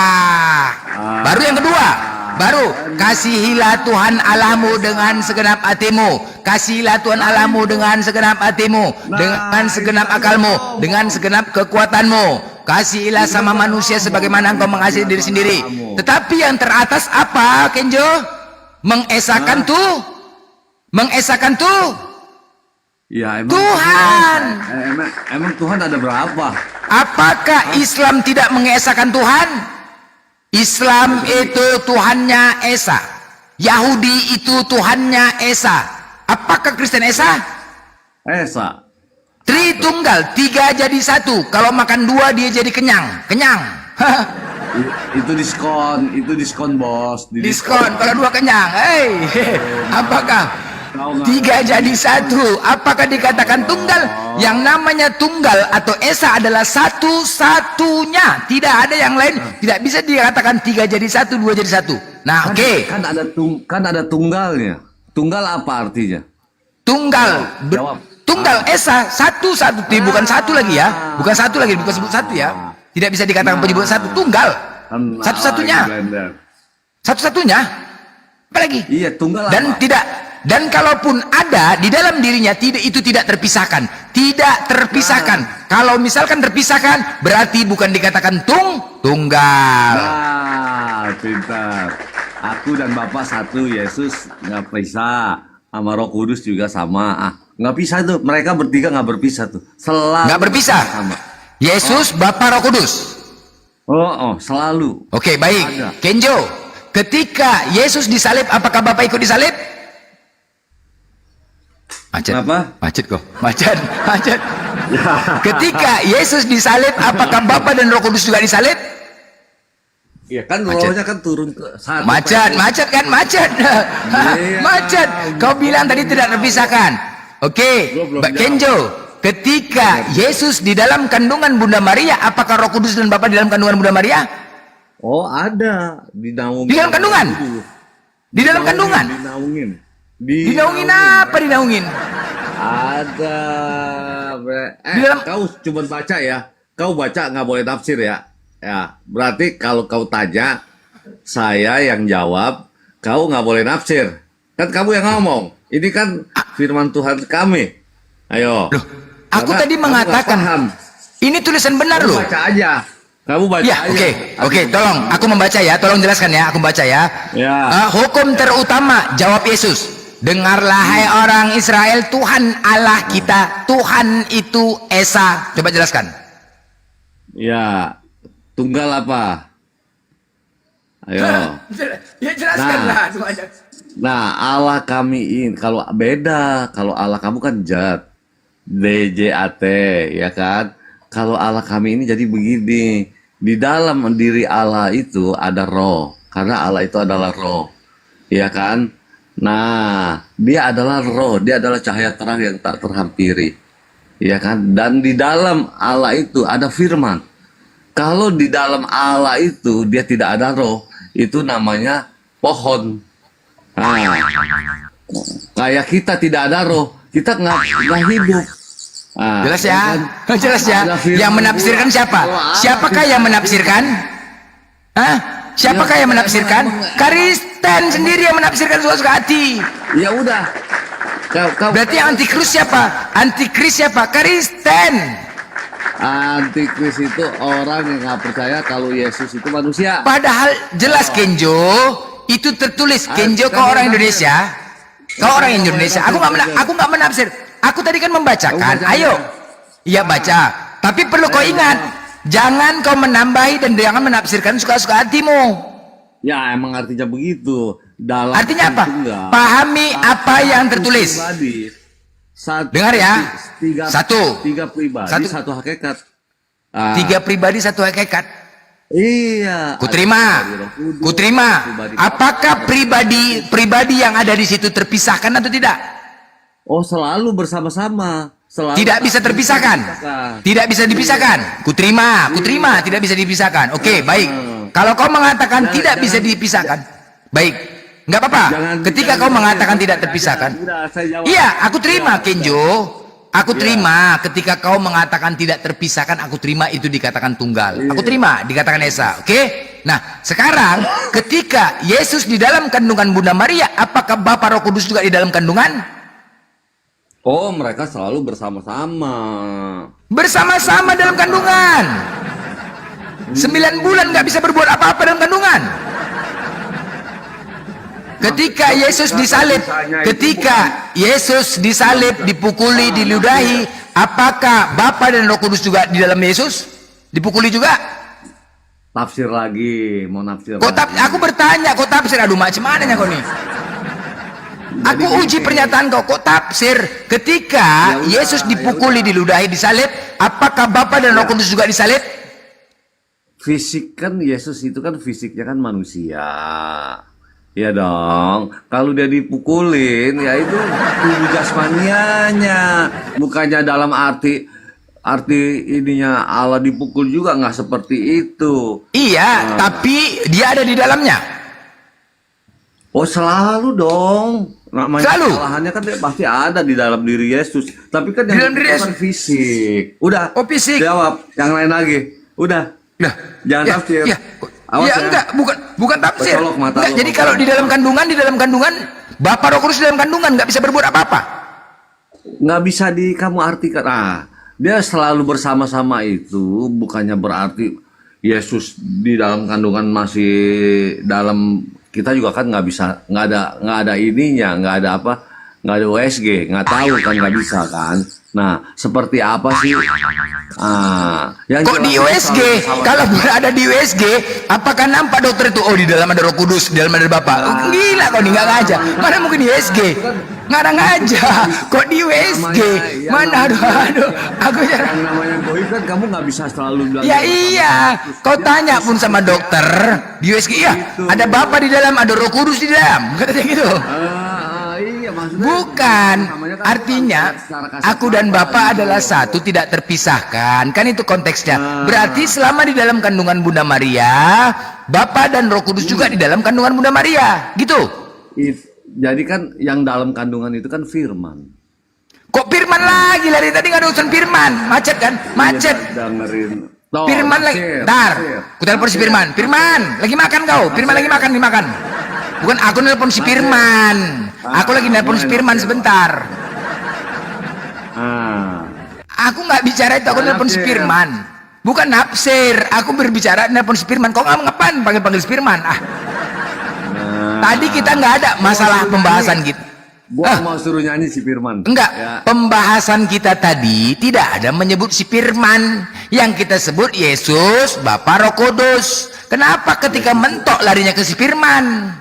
Baru yang kedua, baru kasihilah Tuhan Allahmu dengan segenap hatimu, kasihilah Tuhan Allahmu dengan segenap hatimu, dengan segenap akalmu, dengan segenap kekuatanmu. Kasihilah sama manusia sebagaimana engkau mengasihi diri sendiri. Tetapi yang teratas apa, Kenjo? Mengesakan tuh ya, emang Tuhan. Emang Tuhan ada berapa? Apakah Islam tidak mengesahkan Tuhan? Islam itu Tuhannya Esa. Yahudi itu Tuhannya Esa. Apakah Kristen Esa? Esa. Tritunggal, 3 jadi 1. Kalau makan 2 dia jadi kenyang. Itu diskon bos. Diskon kalau 2 kenyang. Apakah 3 jadi 1? Apakah dikatakan tunggal? Yang namanya tunggal atau Esa adalah satu-satunya. Tidak ada yang lain. Tidak bisa dikatakan 3 jadi 1, 2 jadi 1. Nah, oke. Kan ada tunggalnya. Tunggal apa artinya? Tunggal Esa satu-satu, bukan satu lagi ya. Bukan satu lagi, bukan sebut satu ya. Tidak bisa dikatakan penyebut satu, tunggal. Satu-satunya. Satu-satunya. Apalagi? Iya, tunggal dan apa? Dan kalaupun ada di dalam dirinya, itu tidak terpisahkan. Tidak terpisahkan. Kalau misalkan terpisahkan, berarti bukan dikatakan tunggal. Pintar. Aku dan Bapak satu, Yesus nggak pisah. Sama Roh Kudus juga sama. Nggak pisah tuh. Mereka bertiga nggak berpisah tuh. Selalu. Nggak berpisah. Sama. Yesus, Bapa, Roh Kudus. Selalu. Oke, baik. Kenjo, ketika Yesus disalib, apakah Bapak ikut disalib? Macet. Apa? Macet kok. Macet. Ketika Yesus disalib, apakah Bapa dan Roh Kudus juga disalib? Iya kan, rohnya kan turun ke satu. Macet. Macet. Kau bilang tadi tidak terpisahkan. Oke, Mbak Kenjo, ketika Yesus di dalam kandungan Bunda Maria, apakah Roh Kudus dan Bapa di dalam kandungan Bunda Maria? Oh, ada. Dinaungin. Di dalam kandungan? Di dalam kandungan? Dinaungin apa dinaungin? Ada. Kau cuma baca ya. Kau baca nggak boleh tafsir ya. Ya, berarti kalau kau tanya, saya yang jawab. kau nggak boleh nafsir. Kan kamu yang ngomong. Ini kan firman Tuhan kami. Ayo. Loh, aku tadi mengatakan ini tulisan benar loh. Baca aja. Kamu baca ya, aja. Oke, tolong aku membaca ya, tolong jelaskan ya, aku baca ya. Hukum terutama, jawab Yesus. Dengarlah hai orang Israel, Tuhan Allah kita, Tuhan itu Esa. Coba jelaskan. Ya, tunggal apa? Ayo. Ya jelaskanlah semuanya. Nah, Allah kami ini kalau beda, kalau Allah kamu kan Jat, DJAT, ya kan? Kalau Allah kami ini jadi begini, di dalam diri Allah itu ada roh, karena Allah itu adalah roh, ya kan? Nah, dia adalah roh, dia adalah cahaya terang yang tak terhampiri, ya kan? Dan di dalam Allah itu ada firman. Kalau di dalam Allah itu dia tidak ada roh, itu namanya pohon. Nah, kayak kita tidak ada roh, kita nggak hidup. Nah, jelas ya, jelas ya. Yang menafsirkan siapa? Siapakah yang menafsirkan? Hah? Siapakah yang menafsirkan? Kristen sendiri yang menafsirkan suka-suka hati. Ya udah. Berarti yang antikris siapa? Antikris siapa? Kristen. Antikris itu orang yang nggak percaya kalau Yesus itu manusia. Padahal jelas Kenjo, itu tertulis. Kenjo kau orang Indonesia. Kau orang Indonesia. Aku nggak menafsir. Aku tadi kan membacakan. Ayo, iya baca. Tapi perlu kau ingat, jangan kau menambahi dan jangan menafsirkan suka-suka hatimu. Ya emang artinya begitu. Artinya apa? Pahami apa yang tertulis. Dengar ya. Tiga pribadi, satu hakikat. Tiga pribadi, satu hakikat. Iya. Kuterima. Apakah pribadi yang ada di situ terpisahkan atau tidak? Oh, selalu bersama-sama. Tidak bisa terpisahkan. Tidak bisa dipisahkan. Kuterima, tidak bisa dipisahkan. Oke, baik. Kalau kau mengatakan tidak bisa dipisahkan, baik. Nggak apa-apa. Ketika kau mengatakan tidak terpisahkan, iya, aku terima, Kenjo. Aku terima ketika kau mengatakan tidak terpisahkan, aku terima itu dikatakan tunggal. Aku terima dikatakan Esa. Oke? Nah, sekarang ketika Yesus di dalam kandungan Bunda Maria, apakah Bapa Roh Kudus juga di dalam kandungan? Oh, mereka selalu bersama-sama. Bersama-sama dalam kandungan. 9 bulan nggak bisa berbuat apa-apa dalam kandungan. Ketika Yesus disalib, dipukuli, diludahi, apakah Bapa dan Roh Kudus juga di dalam Yesus? Dipukuli juga? Tafsir lagi, mau nafsir. Aku bertanya, kok tafsir? Aduh, macam mana kau nih? Aku uji pernyataan kok tafsir ketika Yesus dipukuli, diludahi, disalib, apakah Bapa dan Roh Kudus juga disalib? Fisik kan Yesus itu kan fisiknya kan manusia. Ya dong, kalau dia dipukulin ya itu tubuh jasmanianya, bukannya dalam arti ininya Allah dipukul juga nggak seperti itu. Iya, tapi dia ada di dalamnya. Oh, selalu dong. Namanya selalu. Kesalahannya kan pasti ada di dalam diri Yesus. Tapi kan yang itu kan fisik. Udah. Oh, fisik. Jawab. Yang lain lagi. Udah. Jangan tafsir. Awas ya, enggak, bukan tafsir. Enggak, jadi kalau di dalam kandungan Bapa Roh Kudus di dalam kandungan nggak bisa berbuat apa-apa. Nggak bisa kamu artikan. Dia selalu bersama-sama itu bukannya berarti Yesus di dalam kandungan masih dalam. Kita juga kan nggak bisa, nggak ada ininya, nggak ada apa, nggak ada USG, nggak tahu kan, nggak bisa kan. Nah, seperti apa sih? Yang kok di USG? Kalau ada di USG, apakah nampak dokter itu? Oh, di dalam ada Roh Kudus, di dalam ada Bapa. Gila kok, nggak ngajak. Mana mungkin di USG? Nggak ada ngajak. Kok di USG? Mana? Aduh, aku yang namanya goib kan kamu nggak bisa selalu bilang. Ya iya, kau tanya pun sama dokter di USG, iya, ada Bapa di dalam, ada Roh Kudus di dalam, katanya gitu. Bukan, artinya aku dan Bapa adalah satu, tidak terpisahkan. Kan itu konteksnya. Berarti selama di dalam kandungan Bunda Maria, Bapa dan Roh Kudus juga di dalam kandungan Bunda Maria. Gitu. Jadi kan yang dalam kandungan itu kan firman. Kok firman lagi? Dari tadi nggak ada urusan firman. Macet kan? Macet. Dengerin. Firman lagi. Ntar, ku telepon si Firman. Firman, lagi makan kau. Firman lagi makan, dimakan. Bukan aku nelpon si Firman. Aku lagi nelpon si Firman sebentar. Aku nggak bicara itu, aku nelpon si Firman. Bukan nafsir, aku berbicara nelpon si Firman. Kok nggak ngapain panggil-panggil si Firman? Tadi kita nggak ada masalah pembahasan gitu. Gua mau suruh nyanyi si Firman. Enggak, Ya. pembahasan kita tadi tidak ada menyebut si Firman. Yang kita sebut Yesus, Bapa, Roh Kudus. Kenapa ketika mentok larinya ke si Firman?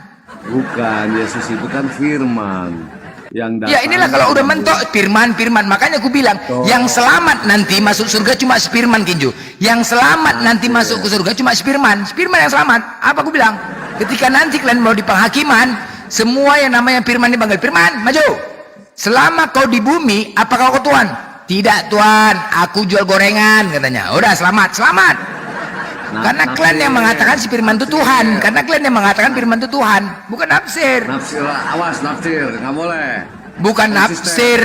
Bukan, Yesus itu kan Firman yang datang. Ya inilah kalau udah mentok Firman. Makanya aku bilang, yang selamat nanti masuk surga cuma si Firman, Kinjo. Yang selamat nanti masuk ke surga cuma si Firman. Si Firman yang selamat. Apa aku bilang? Ketika nanti kalian mau di penghakiman, semua yang namanya Firman dipanggil, Firman, maju. Selama kau di bumi, apakah kau Tuhan? Tidak Tuhan, aku jual gorengan, katanya. Udah selamat. Karena kalian yang mengatakan si Firman itu Tuhan. Karena kalian yang mengatakan Firman itu Tuhan, bukan nafsir. Nafsir, awas nafsir, nggak boleh. Bukan nafsir,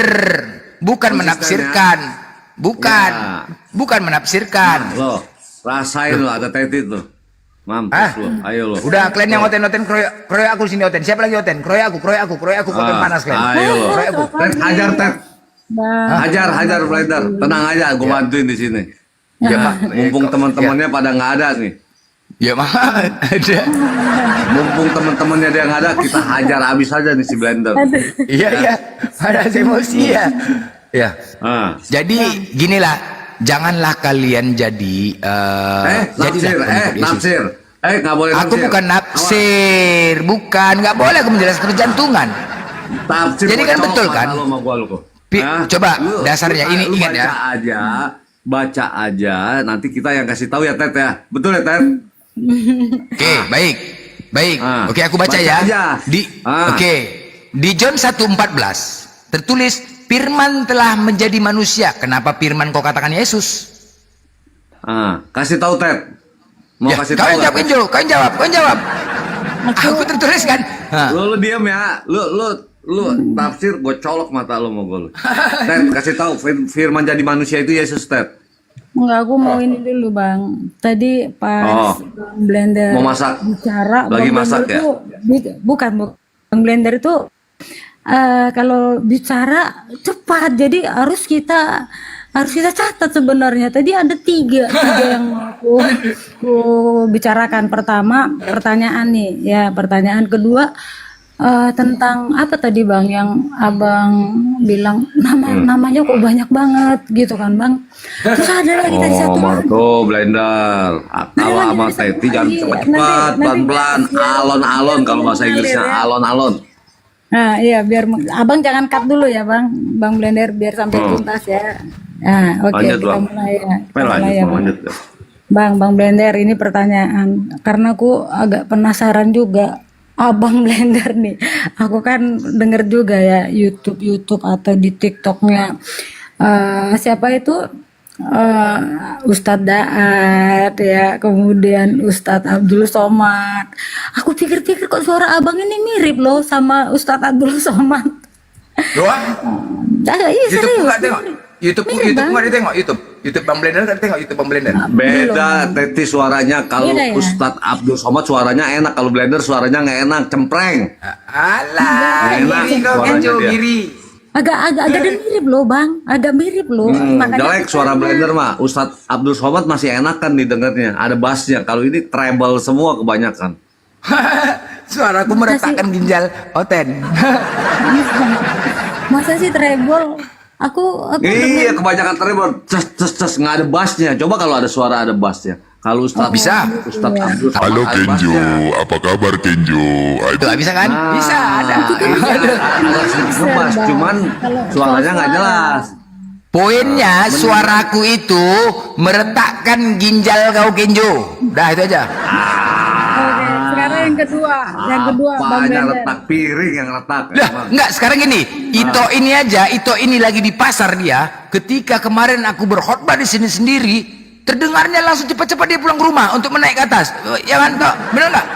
bukan menafsirkan, bukan menafsirkan. Lo rasain lo, ada tetit lo. Mampus lo, ayo lo. Udah kalian yang oten kroyok aku sini oten. Siapa lagi oten? Kroyok aku oten panas kalian. Ayo lo. Kroyok aku. Ted, hajar Ted. Hajar Blender. Tenang aja, gue bantuin di sini. Ya Pak, mumpung teman-temannya pada nggak ada nih. Ya Pak, ada. Mumpung teman-temannya dia nggak ada, kita hajar habis aja nih si Blender. Iya, pada emosi ya. Ya. Jadi ginilah, janganlah kalian jadi nafsir. Nggak boleh aku nafsir. bukan nafsir, nggak boleh aku menjelaskan kejantungan. Tafsir Jadi kan betul kan? Coba dasarnya ini ingat ya. Baca aja, nanti kita yang kasih tahu ya Ted ya. Betul ya Ted? Oke, baik. Oke, aku baca ya. Aja. Di John 1:14 tertulis Firman telah menjadi manusia. Kenapa Firman kau katakan Yesus? Kasih tahu Ted. Mau kasih tahu? Kau jawab. Aku tertulis kan. Lu diam ya. Lu tafsir gue colok mata lu mau gue. Ted, kasih tahu Firman jadi manusia itu Yesus Ted. Enggak, aku mau ini dulu Bang. Tadi pas Bang Blender mau masak. Bicara, Lagi Bang masak Blender ya? Bukan Bang Blender itu kalau bicara cepat, jadi harus kita catat sebenarnya. Tadi ada tiga yang aku bicarakan. Pertama, pertanyaan nih, ya pertanyaan kedua. Tentang apa tadi Bang yang Abang bilang namanya kok banyak banget gitu kan Bang. Terus ada lagi tadi satu Tuh Blender. Kalau sama Teti jangan cepat-cepat, pelan-pelan, alon-alon kalau bahasa Inggrisnya alon-alon. Nah iya, biar Abang jangan cut dulu ya Bang Blender, biar sampai tuntas ya. Nah oke, kita mulai ya Bang Blender, ini pertanyaan karena aku agak penasaran juga. Abang Blender nih, aku kan denger juga ya YouTube atau di TikToknya siapa itu Ustadz Daat ya, kemudian Ustadz Abdul Somad. Aku pikir-pikir kok suara abang ini mirip loh sama Ustadz Abdul Somad. Doang? Iya serius. YouTube nggak ditengok YouTube Bang Blender nggak ditengok YouTube Bang Blender. Beda Teti suaranya. Kalau ya? Ustadz Abdul Somad suaranya enak, kalau Blender suaranya nggak enak, cempreng. Alah, giri. Agak mirip loh Bang, agak mirip loh. Jelek suara Blender mah. Ustadz Abdul Somad masih enak kan didengarnya, ada bassnya. Kalau ini treble semua kebanyakan. Suaraku meretakkan ginjal Oten. Masa sih treble? Aku iya kebanyakan treble, ces nggak ada bassnya. Coba kalau ada suara ada bassnya. Kalau Ustadz Ustadz Abdul Somad. Halo Kenjo, apa kabar Kenjo? Tuh bisa kan? Bisa ada. Ngebas, cuman suaranya nggak jelas. Poinnya suaraku itu meretakkan ginjal kau Kenjo. Dah itu aja. Oke, sekarang yang kedua Bang Blender. Retak piring yang retak. Enggak, sekarang gini, Ito ini lagi di pasar dia. Ketika kemarin aku berkhotbah di sini sendiri, terdengarnya langsung cepat-cepat dia pulang ke rumah untuk menaik ke atas. Ya kan, toh? Benar nggak?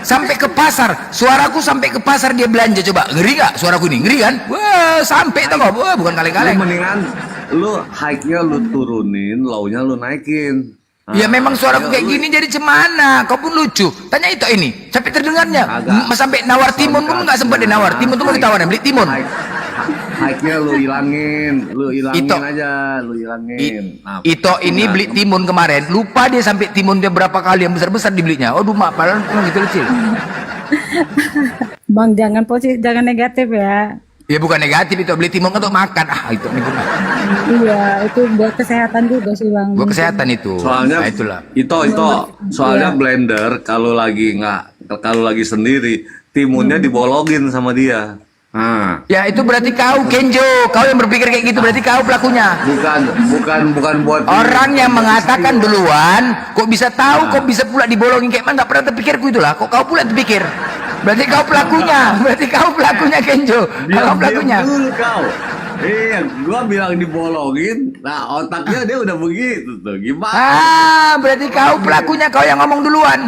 Sampai ke pasar, suaraku sampai ke pasar dia belanja. Coba, ngeri nggak suaraku ini? Ngeri kan? Wah, sampai toh, bukan kaleng-kaleng. Mendingan lu high-nya lu turunin, low-nya lu naikin. Ya memang suaraku kayak gini jadi cemana? Kau pun lucu. Tanya itu ini sampai terdengarnya. Sampai nawar timun pun nggak sempat dinawar. Timun tuh mau ditawarin beli timun. Hike-nya lu hilangin aja, lu hilangin. Ito ini beli timun kemarin. Lupa dia sampai timun dia berapa kali yang besar-besar dibelinya. Aduh mak, padahal cuma kecil-kecil. Bang, jangan negatif ya. Ya bukan negatif itu, beli timun untuk makan. Itu Iya, itu buat kesehatan juga sih Bang. buat kesehatan itu. Soalnya Nah, itulah. soalnya Iya. blender kalau lagi sendiri timunnya dibolongin sama dia. Ya itu berarti kau Kenjo, kau yang berpikir kayak gitu berarti kau pelakunya. Bukan buat Orang yang mengatakan duluan, kok bisa tahu, kok bisa pula dibolongin kayak mana? Nggak pernah terpikirku itulah. Kok kau pula terpikir? Berarti kau pelakunya, Kenjo. Kau pelakunya. Dulu kau. Iya, gua bilang dibolongin. Nah, otaknya dia udah begitu tuh. Gimana? Berarti kau pelakunya, kau yang ngomong duluan.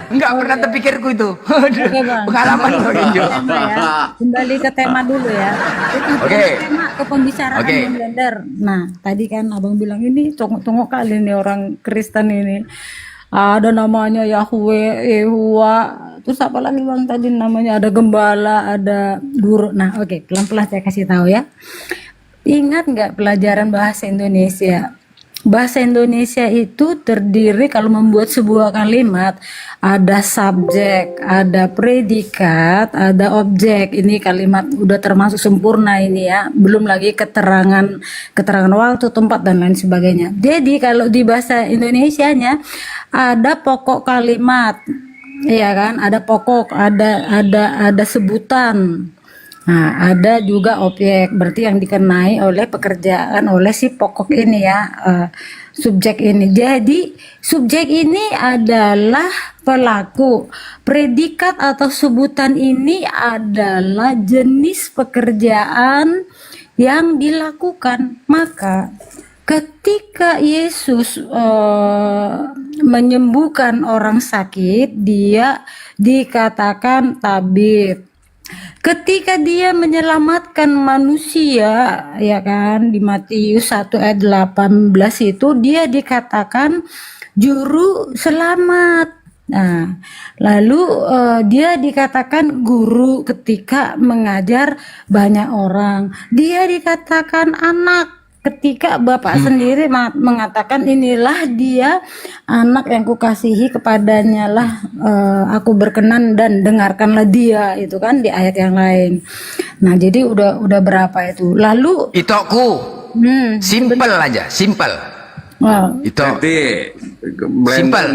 Enggak pernah terpikirku itu. Pengalaman kau Kenjo. Kembali ke tema dulu ya. Oke. Tema ke pembicaraan Bang Blender. Nah, tadi kan Abang bilang ini tunggu kali nih orang Kristen ini. Ada namanya Yahweh, Yehuwa, terus apa lagi Bang tadi namanya, ada gembala, ada guru. Nah, oke, pelan-pelan saya kasih tahu ya. Ingat nggak pelajaran bahasa Indonesia? Bahasa Indonesia itu terdiri kalau membuat sebuah kalimat ada subjek, ada predikat, ada objek. Ini kalimat udah termasuk sempurna ini ya. Belum lagi keterangan waktu, tempat dan lain sebagainya. Jadi kalau di bahasa Indonesianya ada pokok kalimat, ya kan? Ada pokok, ada sebutan. Nah, ada juga objek, berarti yang dikenai oleh pekerjaan oleh si pokok ini ya, subjek ini. Jadi subjek ini adalah pelaku, predikat atau sebutan ini adalah jenis pekerjaan yang dilakukan. Maka ketika Yesus menyembuhkan orang sakit, dia dikatakan tabib. Ketika dia menyelamatkan manusia, ya kan, di Matius 1 ayat 18 itu dia dikatakan juru selamat. Nah, lalu dia dikatakan guru ketika mengajar banyak orang. Dia dikatakan anak ketika Bapak sendiri mengatakan inilah dia anak yang kukasihi, kepadanya lah aku berkenan dan dengarkanlah dia, itu kan di ayat yang lain. Nah, jadi udah berapa itu? Lalu Itoku simple aja, simple. Wow. Itu simple.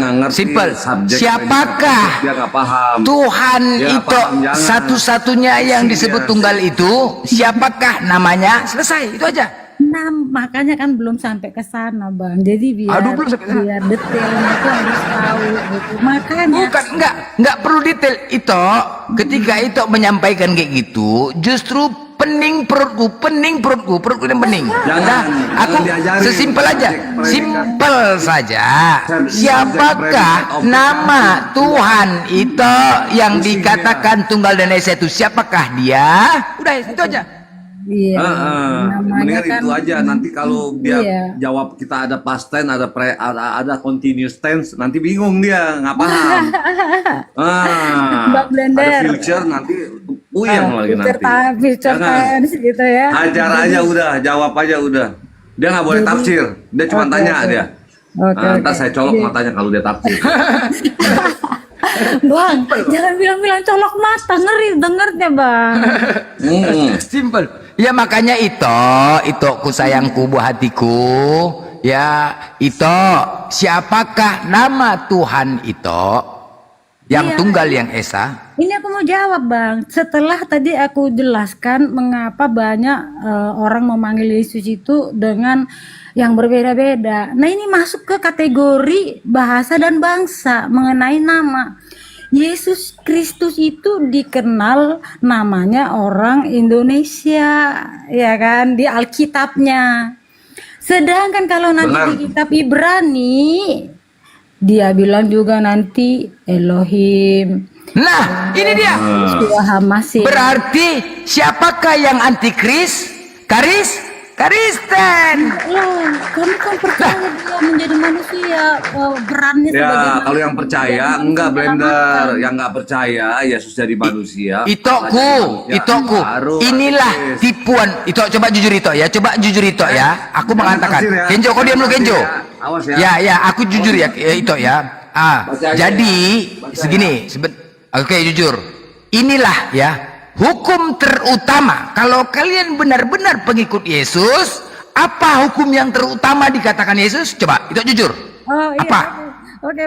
Siapakah Dia nggak paham. Tuhan Dia itu paham, jangan. satu-satunya yang disebut tunggal itu? Siapakah namanya? Selesai, itu aja. Nah, makanya kan belum sampai ke sana, Bang. Jadi biar Belum sampai ke sana. biar detailnya itu harus tahu gitu. Makanya Bukan, enggak perlu detail itu. Ketika itu menyampaikan kayak gitu, justru pening perutku yang pening. Nah, aku sesimpel aja, simpel saja. Siapakah nama Tuhan itu yang dikatakan tunggal dan esa itu? Siapakah dia? Udah itu aja. Iya. Mendingan kan, itu aja. Nanti kalau dia iya. jawab kita ada past tense, ada continuous tense, nanti bingung dia nggak paham. Mbak Blender. Ada future nanti puyeng lagi nanti. Future Jangan. tense gitu ya. Hajar aja udah, jawab aja udah. Dia nggak boleh tafsir, dia cuma tanya dia. Ntar saya colok matanya kalau dia tafsir. Bang, jangan bilang-bilang colok mata, ngeri dengernya, Bang. Simple. Ya makanya itu ku sayangku, buah hatiku. Ya itu siapakah nama Tuhan itu yang Iya. tunggal yang esa? Ini aku mau jawab, Bang. Setelah tadi aku jelaskan mengapa banyak orang memanggil Yesus itu dengan yang berbeda-beda. Nah, ini masuk ke kategori bahasa dan bangsa mengenai nama. Yesus Kristus itu dikenal namanya orang Indonesia, ya kan, di Alkitabnya. Sedangkan kalau nanti di kitab Ibrani, dia bilang juga nanti Elohim. Nah, ini dia. Yeshua HaMashiach. Berarti siapakah yang antikris? Kristen. Loh, kamu kan percaya dia menjadi manusia, perannya sebagai Ya, kalau yang manusia, percaya dia enggak menyelamatkan. Blender, yang enggak percaya Yesus jadi manusia. Itokku, inilah tipuan. Itok, coba jujur Itok ya, coba jujur Itok ya. Aku mengatakan, tafsir ya. Kenjo, kau diam dulu Kenjo. Awas ya. Ya, aku jujur ya, Itok ya. Jadi segini, oke jujur. Inilah ya hukum terutama. Kalau kalian benar-benar pengikut Yesus, apa hukum yang terutama dikatakan Yesus? Coba, Itok jujur. Oh iya. Apa? Oke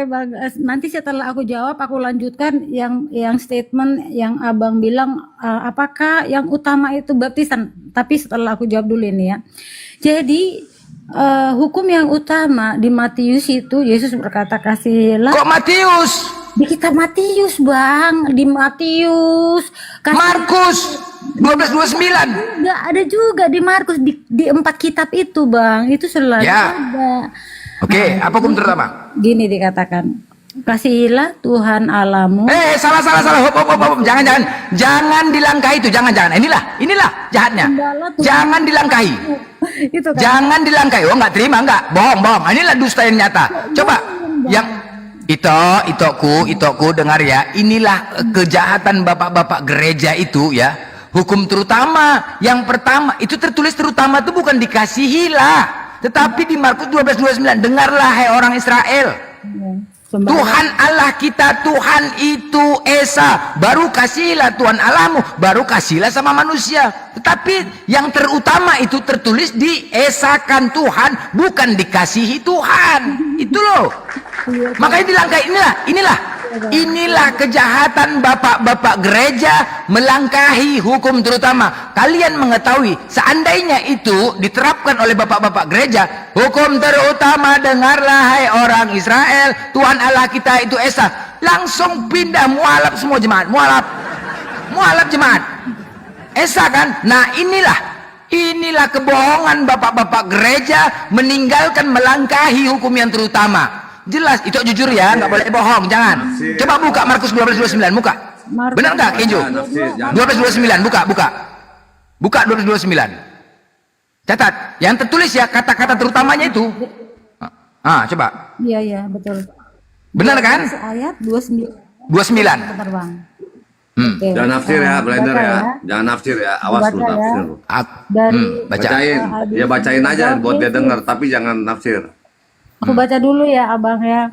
bang. Nanti setelah aku jawab, aku lanjutkan yang statement yang abang bilang, apakah yang utama itu baptisan. Tapi setelah aku jawab dulu ini ya. Jadi hukum yang utama di Matius itu Yesus berkata kasihlah. Kok Matius? Di kitab Matius bang, di Matius. Markus 12:29. Enggak ada juga di Markus, di 4 kitab itu bang, itu selalu Ya. ada. Oke, apa hukum terutama? Gini dikatakan, kasihilah Tuhan Allahmu. Salah. Hop. Jangan dilangkahi itu, jangan. Inilah jahatnya. Jangan dilangkahi. Itu kan. Jangan dilangkahi. Oh, nggak terima, nggak. Bohong. Inilah dusta yang nyata. Coba, yang Itokku dengar ya. Inilah kejahatan bapak-bapak gereja itu ya. Hukum terutama. Yang pertama, itu tertulis terutama itu bukan dikasihilah. Tetapi di Markus 12:29, dengarlah hai orang Israel. Tuhan Allah kita, Tuhan itu Esa. Baru kasihlah Tuhan Allahmu, baru kasihlah sama manusia. Tetapi yang terutama itu tertulis diesakan Tuhan, bukan dikasihi Tuhan. Itu loh. Makanya dilangkahi inilah kejahatan bapak-bapak gereja melangkahi hukum terutama. Kalian mengetahui seandainya itu diterapkan oleh bapak-bapak gereja, hukum terutama dengarlah hai orang Israel, Tuhan Allah kita itu Esa, langsung pindah mualaf semua jemaat, mualaf jemaat Esa kan. Nah inilah kebohongan bapak-bapak gereja meninggalkan melangkahi hukum yang terutama. Jelas, itu jujur ya, nggak boleh bohong, jangan. Coba buka Markus 12:29, buka. Benar nggak, Kenjo? 12:29, buka 12:29. Catat, yang tertulis ya kata-kata terutamanya itu. Coba. Iya, betul. Benar kan? Ayat 29. 29. Bentar, Bang. Jangan nafsir ya, Blender ya. Jangan nafsir ya, awas lu nafsir. Bacain. Ya bacain aja buat dia denger, tapi jangan nafsir. Aku baca dulu ya abang ya.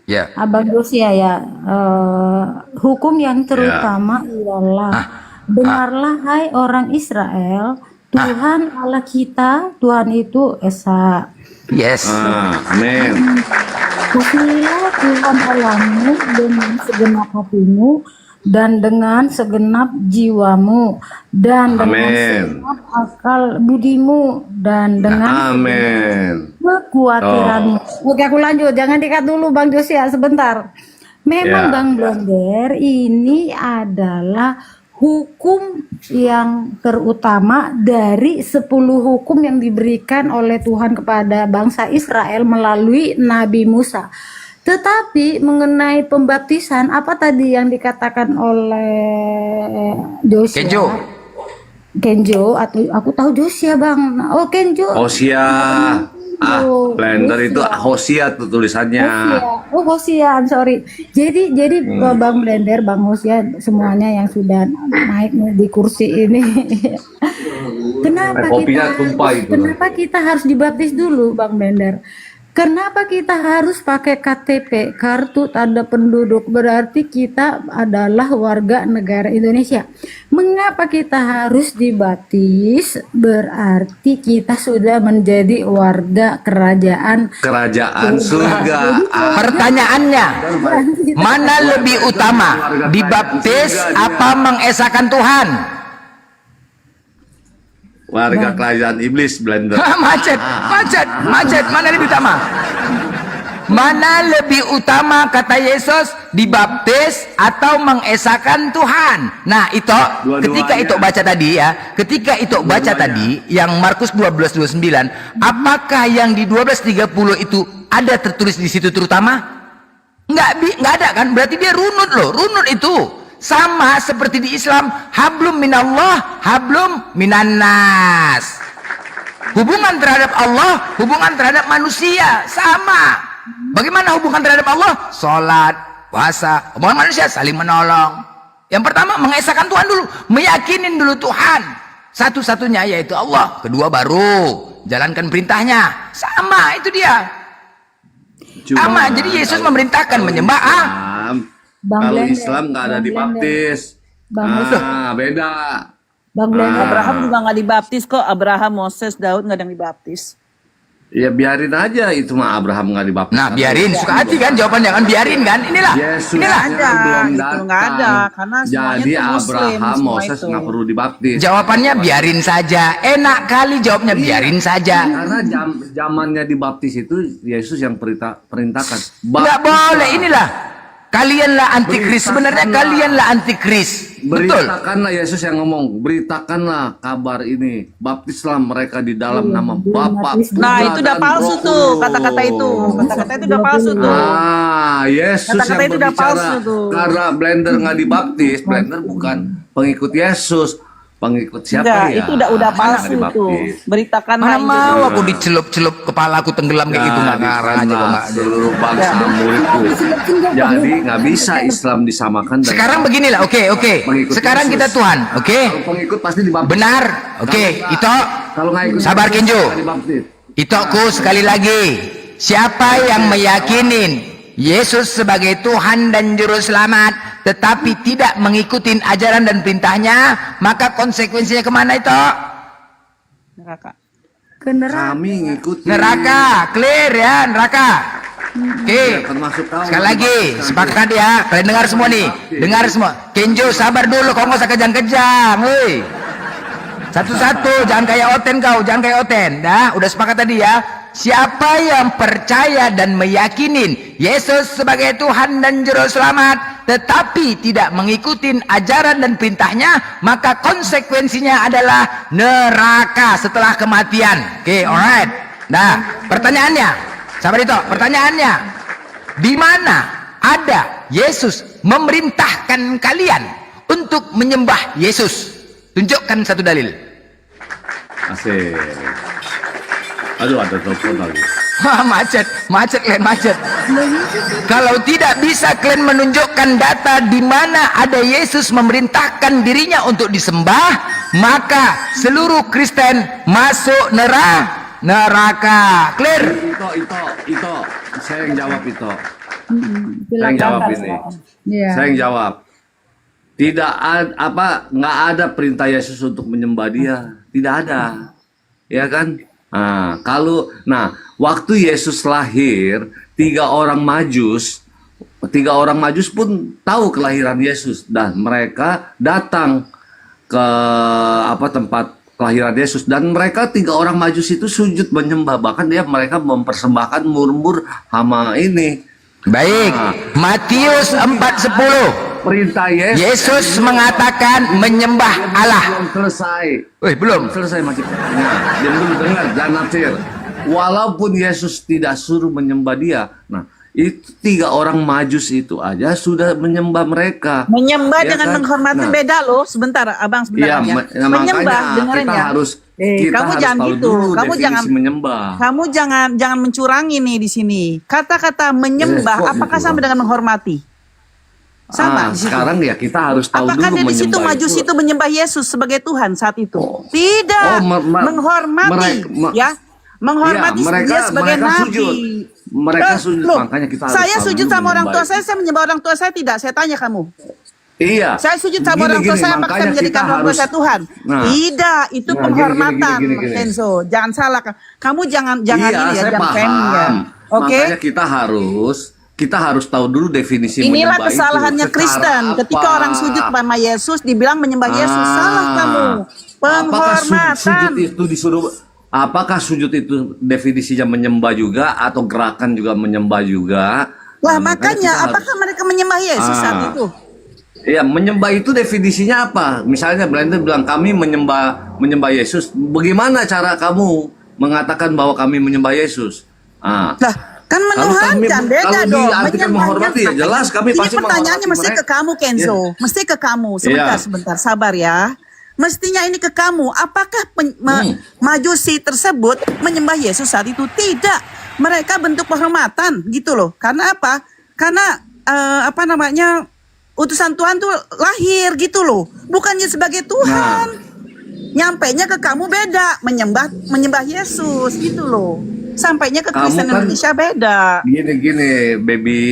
Ya. Abang Josia ya. Hukum yang terutama ialah dengarlah hai orang Israel, Tuhan Allah kita, Tuhan itu Esa. Yes. Amin. Kasihilah Tuhan Allahmu dengan segenap hatimu dan dengan segenap jiwamu dan dengan segenap akal budimu dan dengan kekhawatiranmu. Oke, aku lanjut, jangan dikat dulu Bang Josia sebentar. Memang Bang Blender, ini adalah hukum yang terutama dari 10 hukum yang diberikan oleh Tuhan kepada bangsa Israel melalui Nabi Musa. Tetapi mengenai pembaptisan, apa tadi yang dikatakan oleh Josia? Kenjo atau aku tahu Josia Bang. Oh Kenjo. Hosea. Blender itu Hosea tuh tulisannya. Hosea, sorry. Jadi Bang Blender, Bang Hosea, semuanya yang sudah naik di kursi ini. Kenapa kita harus dibaptis dulu Bang Blender? Kenapa kita harus pakai KTP, kartu tanda penduduk? Berarti kita adalah warga negara Indonesia. Mengapa kita harus dibaptis? Berarti kita sudah menjadi warga kerajaan surga. Pertanyaannya, mana lebih utama, dibaptis apa mengesahkan Tuhan? Warga kerajaan iblis, Blender. Macet. Mana lebih utama? Mana lebih utama kata Yesus, dibaptis atau mengesahkan Tuhan? Nah, itu ketika itu baca tadi ya, yang Markus 12:29, apakah yang di 12:30 itu ada tertulis di situ terutama? Enggak ada kan? Berarti dia runut loh, runut itu. Sama seperti di Islam, hablum minallah, hablum minannas. Hubungan terhadap Allah, hubungan terhadap manusia sama. Bagaimana hubungan terhadap Allah? Salat, puasa. Hubungan manusia saling menolong. Yang pertama mengesahkan Tuhan dulu, meyakinin dulu Tuhan satu-satunya yaitu Allah. Kedua baru jalankan perintahnya. Sama, itu dia. Sama. Jadi Yesus memerintahkan menyembah Kalau Islam nggak ada dibaptis. Beda. Abraham juga nggak dibaptis kok. Abraham, Moses, Daud nggak ada yang dibaptis. Ya biarin aja itu mah Abraham nggak dibaptis. Nah biarin, suka hati kan jawabannya kan, biarin kan. Inilah. Yesusnya belum datang. Nggak ada, karena Jadi semuanya tuh Muslim, Abraham, semua Moses itu. nggak perlu dibaptis. Jawabannya biarin saja. Enak kali jawabnya, biarin saja. Karena zamannya dibaptis itu Yesus yang perintahkan. Nggak boleh, inilah. Kalianlah antikris, sebenarnya kalianlah antikris. Betul. Beritakanlah Yesus yang ngomong, beritakanlah kabar ini, baptislah mereka di dalam nama Bapa. Nah itu udah palsu tuh kata-kata itu. Kata-kata itu udah palsu tuh. Yesus Kata-kata yang itu udah palsu berbicara. tuh. Karena Blender nggak dibaptis, Blender bukan pengikut Yesus. Pengikut siapa Enggak, ya? itu udah palsu Nggak tuh. dibaptis. Beritakan Mana aja. mau aku dicelup-celup kepala aku tenggelam kayak gitu, nggak ngarang aja kok nggak. Seluruh bangsa muridku. Jadi nggak bisa Islam disamakan dengan Sekarang beginilah, oke. pengikut Sekarang Yesus. kita Tuhan, oke. Kalau pengikut pasti dibaptis. Benar, oke. Ito, Kalau nggak ikut sabar Yesus, Kenjo. nggak dibaptis. Itoku sekali lagi, siapa yang meyakinin Yesus sebagai Tuhan dan Juru Selamat, tetapi tidak mengikuti ajaran dan perintahnya, maka konsekuensinya kemana itu? Neraka. Ke neraka. Kami ngikutin. Neraka, clear ya, neraka. Oke, termasuk kau. sekali lagi, sepakat ya, kalian dengar semua nih, dengar semua. Kenjo, sabar dulu, kau nggak usah kejang-kejang, hei. Satu-satu, jangan kayak Oten kau, jangan kayak Oten. Dah, udah sepakat tadi ya. Siapa yang percaya dan meyakinin Yesus sebagai Tuhan dan Juru Selamat, tetapi tidak mengikuti ajaran dan perintahnya, maka konsekuensinya adalah neraka setelah kematian. Oke, alright. Nah, pertanyaannya, sabar itu, pertanyaannya, di mana ada Yesus memerintahkan kalian untuk menyembah Yesus? Tunjukkan satu dalil. Asik. Aduh, ada telepon lagi. Wah, macet kalian, macet. Kalau tidak bisa kalian menunjukkan data di mana ada Yesus memerintahkan dirinya untuk disembah, maka seluruh Kristen masuk neraka. Clear? Ito, saya yang jawab itu. Saya yang jawab ini. Saya yang jawab. Tidak ada nggak ada perintah Yesus untuk menyembah Dia, tidak ada, ya kan? Waktu Yesus lahir, tiga orang majus pun tahu kelahiran Yesus dan mereka datang ke tempat kelahiran Yesus dan mereka tiga orang majus itu sujud menyembah, bahkan mereka mempersembahkan murmur hama ini. Baik, Matius 4:10. Perintah Yesus mengatakan menyembah Allah. Belum selesai. Belum selesai macam. Diam dulu, dengar, jangan nafsir. Walaupun Yesus tidak suruh menyembah Dia, itu tiga orang majus itu aja sudah menyembah mereka. Menyembah Ya dengan kan? menghormati beda loh. Sebentar, abang sebentar Iya, ya. Menyembah, dengerin kita ya. harus kamu jangan tahu gitu. dulu Kamu definisi jangan menyembah. Kamu jangan mencurangi nih di sini. Kata-kata menyembah kok apakah gitu, sama dengan menghormati? Sama di situ. Sekarang ya kita harus tahu Apakah dulu di situ menyembah majus itu menyembah Yesus sebagai Tuhan saat itu? Tidak. Menghormati, ya. Menghormati dia sebagai nabi. Sujud. Mereka sujud, makanya kita harus Saya tahu sujud dulu sama orang tua menyembah saya menyembah orang tua saya tidak. Saya tanya kamu. Iya. Saya sujud sama orang tua saya, apakah saya menjadikan orang tua saya Tuhan? Tidak, itu penghormatan, Enzo. Jangan salah. Kamu jangan Iya, ini ya, saya jangan paham. framing ya. Oke. Makanya kita harus tahu dulu definisi Inilah menyembah kesalahannya itu. Kristen. Secara Ketika apa? orang sujud sama Yesus, dibilang menyembah Yesus. Salah kamu. Penghormatan. Sujud itu disuruh? Apakah sujud itu definisinya menyembah juga atau gerakan juga menyembah juga? Lah makanya makanya, kita apakah mereka menyembah Yesus saat itu? Iya, menyembah itu definisinya apa? Misalnya Blender bilang kami menyembah Yesus. Bagaimana cara kamu mengatakan bahwa kami menyembah Yesus? Lah, kan menuhankan, beda dong. Diartikan menghormati ya jelas kami Ini pasti pertanyaannya menghormati mesti ke mereka. kamu, Kenzo. Iya. Mesti ke kamu. Iya. Sebentar, sabar ya. Mestinya ini ke kamu. Apakah Majusi tersebut menyembah Yesus saat itu? Tidak. Mereka bentuk penghormatan gitu loh. Karena apa? Karena utusan Tuhan tuh lahir gitu loh. Bukannya sebagai Tuhan. Nyampainya ke kamu beda. Menyembah Yesus gitu loh. Sampainya ke Kristen Indonesia beda. Gini, baby.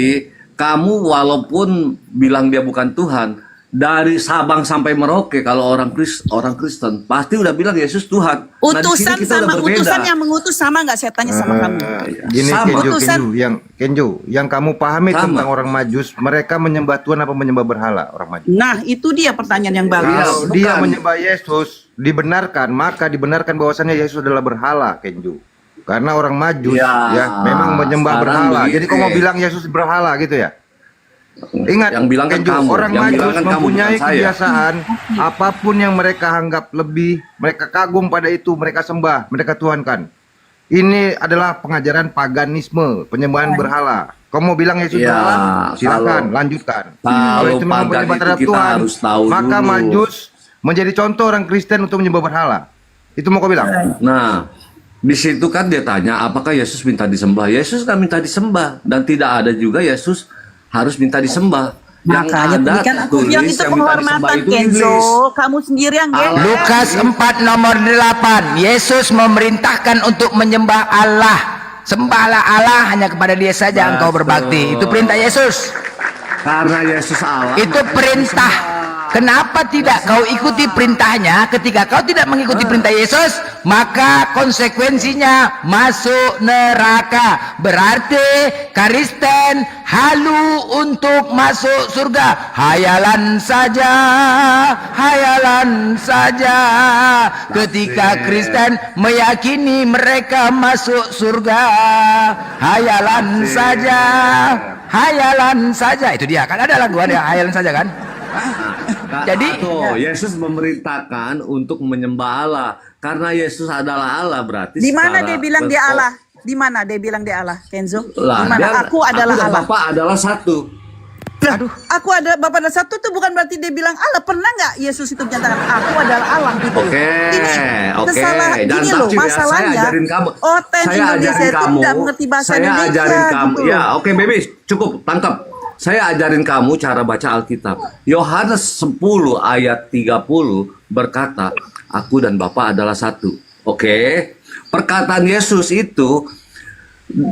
Kamu walaupun bilang dia bukan Tuhan, dari Sabang sampai Merauke kalau orang Kristen pasti udah bilang Yesus Tuhan. Utusan sama utusan yang mengutus sama nggak, saya tanya sama kamu. Gini Sama. Kenjo, yang kamu pahami tentang orang Majus, mereka menyembah Tuhan apa menyembah berhala orang Majus? Nah, itu dia pertanyaan yang bagus. Kalau dia menyembah Yesus, dibenarkan, maka dibenarkan bahwasannya Yesus adalah berhala, Kenjo. Karena orang Majus memang menyembah berhala. Jadi kau mau bilang Yesus berhala gitu ya? Ingat, yang bilang kan kamu, orang yang Majus bilang kan kamu, mempunyai bukan saya. kebiasaan apapun yang mereka anggap lebih, mereka kagum pada itu, mereka sembah, mereka tuhankan. Ini adalah pengajaran paganisme, penyembahan berhala. Kau mau bilang Yesus berhala? Silakan, lanjutkan. Kalau itu memang penyembah terhadap Tuhan, maka Majus menjadi contoh orang Kristen untuk menyembah berhala. Itu mau kau bilang? Nah, di situ kan dia tanya, apakah Yesus minta disembah? Yesus nggak minta disembah, dan tidak ada juga Yesus harus minta disembah. Makanya Yang kan aku bilang itu yang minta disembah penghormatan, itu Kenzo. iblis. Kamu sendiri yang gede. Lukas 4 nomor 8. Yesus memerintahkan untuk menyembah Allah. Sembahlah Allah, hanya kepada Dia saja engkau berbakti. Itu perintah Yesus. Karena Yesus Allah. Itu perintah. Kenapa tidak kau ikuti perintahnya? Ketika kau tidak mengikuti perintah Yesus, maka konsekuensinya masuk neraka. Berarti Kristen halu untuk masuk surga. Hayalan saja, hayalan saja. Ketika Kristen meyakini mereka masuk surga, hayalan saja, hayalan saja. Itu dia kan, ada lagu ada hayalan saja kan. Jadi Yesus memerintahkan untuk menyembah Allah. Karena Yesus adalah Allah, berarti Di mana dia bilang dia Allah? Di mana dia bilang dia Allah, Kenzo? Lah, Di mana aku adalah dan Allah? Bapak adalah satu. Aduh, aku ada Bapak ada satu tuh bukan berarti dia bilang Allah. Pernah nggak Yesus itu menyatakan aku adalah Allah gitu? Oke. Ini Dan loh tafsir ya, masalahnya. saya ajarin kamu. Oten Saya Indonesia ajarin itu kamu. tidak mengerti bahasa Saya Indonesia. ajarin kamu. Gitu. Ya, oke, baby, cukup, tangkap. Saya ajarin kamu cara baca Alkitab. Yohanes 10 ayat 30 berkata, aku dan Bapa adalah satu. Oke. Perkataan Yesus itu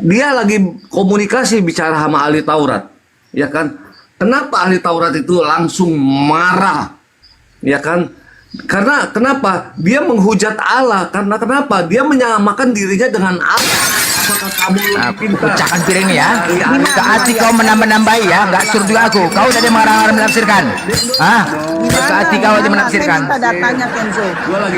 dia lagi komunikasi bicara sama ahli Taurat. Ya kan? Kenapa ahli Taurat itu langsung marah? Ya kan? Karena kenapa? Dia menghujat Allah. Karena kenapa? Dia menyamakan dirinya dengan Allah. Apakah kamu lebih pintar? Pecahkan piring ya. Saat kau menambah-nambahi ya, nggak suruh juga aku. Kau udah mengarang-arang menafsirkan. Saat kau aja menafsirkan. Saya minta datanya, Kenzo.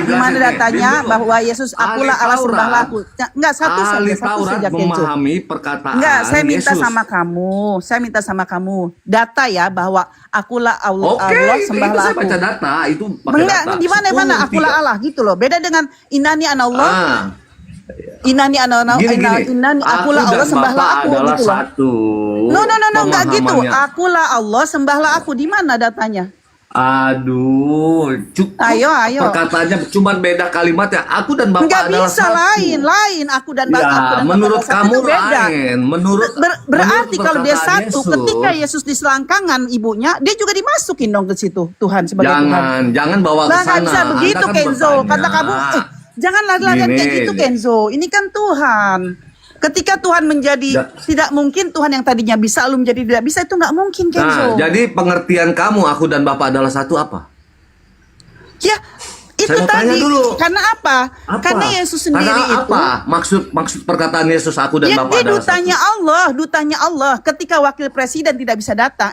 Di mana datanya bahwa Yesus akulah Allah, sembahlah aku. Enggak, satu saja, Kenzo. Memahami perkataan Enggak, saya minta Yesus. sama kamu. Saya minta sama kamu data ya bahwa akulah Allah, Oke, Allah itu sembahlah saya aku. baca data, itu pakai Enggak, data. di mana akulah Allah gitu loh. Beda dengan inani anallah. Inani anallah, inani akulah Allah sembahlah aku adalah gitu loh. satu. No, enggak gitu. Pemahamannya. Akulah Allah sembahlah aku. Di mana datanya? Aduh, cukup. Ayo. Perkataannya cuma beda kalimatnya. Aku dan Bapak Enggak adalah bisa satu. lain aku dan Bapak. Ya, aku dan menurut Bapak kamu itu beda. lain. Menurut Berarti kalau dia perkataan satu, Yesus, ketika Yesus di selangkangan ibunya, dia juga dimasukin dong ke situ Tuhan sebagai Tuhan. jangan bawa ke Lah, nggak sana. bisa begitu, Anda kan Kenzo. bertanya. Kata kamu, jangan lari-larian kayak Gini. gitu, Kenzo. Ini kan Tuhan. Ketika Tuhan menjadi tidak mungkin, Tuhan yang tadinya bisa lalu menjadi tidak bisa, itu nggak mungkin, Kenzo. Nah, jadi pengertian kamu, aku dan Bapak adalah satu apa? Ya, itu Saya mau tanya tadi. dulu. Karena apa? Karena Yesus sendiri Karena itu. apa? Maksud perkataan Yesus, aku dan Ya, Bapak dia adalah satu. dutanya Allah. Ketika wakil presiden tidak bisa datang,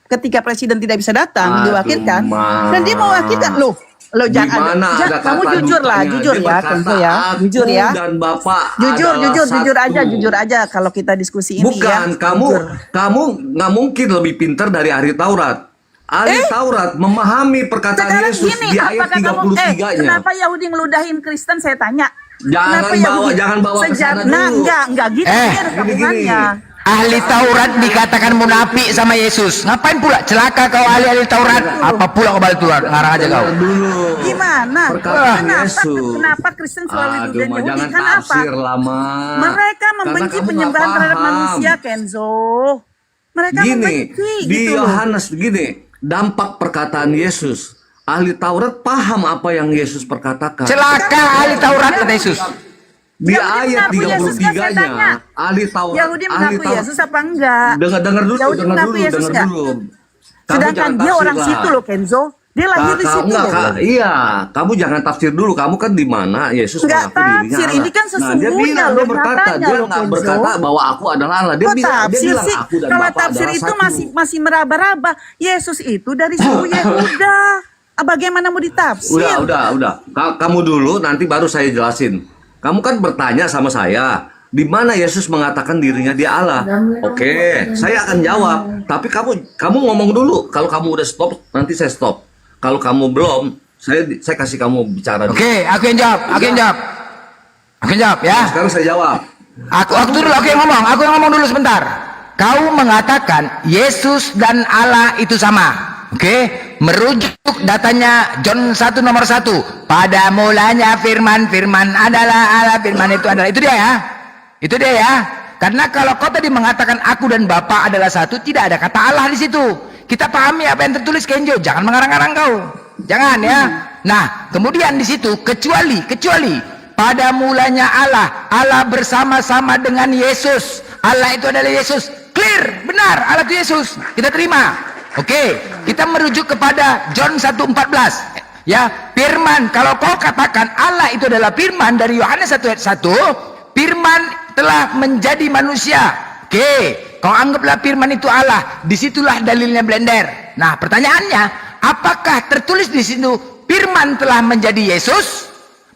ketika presiden tidak bisa datang, Aduh, diwakilkan, Mas. dan dia mewakilkan loh jangan Gimana ada kamu kata jujur lah, dutanya? jujur Dia ya, berkata, tentu ya, jujur ya, aku dan Bapak jujur, adalah jujur satu. aja kalau kita diskusi ini Bukan, ya. kamu nggak mungkin lebih pintar dari ahli Taurat. Ahli Taurat memahami perkataan Sekarang Yesus gini, di ayat apakah kamu 33-nya. kenapa Yahudi ngeludahin Kristen, saya tanya. Jangan bawa ke sana dulu. Enggak gitu, ini ada hubungannya. Ahli Taurat dikatakan munafik sama Yesus. Ngapain pula celaka kau ahli Taurat? Apa pula kau balik Taurat? Ngarang aja kau. Gimana? Kenapa Kristen selalu Aduh, duduk jangan Kan apa? tafsir lama. Mereka membenci kamu penyembahan nggak terhadap paham. manusia, Kenzo. Mereka Gini, membenci di gitu loh. Yohanes gini, dampak perkataan Yesus. Ahli Taurat paham apa yang Yesus perkatakan. Celaka ahli Taurat kata Yesus. Di Yahudi ayat mengaku Yesus nggak, saya tanya? 33-nya, ahli Taurat. Yahudi mengaku Yesus apa enggak? Dengar dulu, Yahudi dengar mengaku dulu, Yesus dengar enggak? dulu. Kamu Sedangkan jangan dia tafsir orang lah. situ loh, Kenzo. Dia lahir di situ loh. Iya, kamu jangan tafsir dulu. Kamu kan di mana Yesus Enggak mengaku dirinya tafsir, Allah. ini kan Nah, sesungguhnya dia bilang, loh, dia berkata, nyatanya dia loh, nggak Kenzo. berkata bahwa aku adalah Allah. Dia Kok bilang tafsir bilang sih? aku dan Kalau Bapa tafsir adalah itu satu. masih meraba-raba. Yesus itu dari suku Yehuda. Bagaimana mau ditafsir? Udah. Kamu dulu, nanti baru saya jelasin. Kamu kan bertanya sama saya, di mana Yesus mengatakan dirinya dia Allah? Oke, saya akan jawab. Tapi kamu ngomong dulu. Kalau kamu udah stop, nanti saya stop. Kalau kamu belum, saya kasih kamu bicara dulu. Oke, aku yang jawab. Aku yang jawab ya. Sekarang saya jawab. Aku dulu, aku yang ngomong dulu sebentar. Kau mengatakan Yesus dan Allah itu sama. Oke, merujuk datanya John 1 nomor 1. Pada mulanya firman adalah Allah, firman itu adalah. Itu dia ya. Itu dia ya. Karena kalau kau tadi mengatakan aku dan Bapa adalah satu, tidak ada kata Allah di situ. Kita pahami apa yang tertulis, Kenjo. Jangan mengarang-arang kau. Jangan ya. Nah, kemudian di situ kecuali pada mulanya Allah bersama-sama dengan Yesus. Allah itu adalah Yesus. Clear, benar. Allah itu Yesus. Kita terima. Oke, kita merujuk kepada John 1:14. Ya, firman. Kalau kau katakan Allah itu adalah firman dari Yohanes 1 ayat 1, firman telah menjadi manusia. Oke, kau anggaplah firman itu Allah. Disitulah dalilnya Blender. Nah, pertanyaannya, apakah tertulis di situ firman telah menjadi Yesus?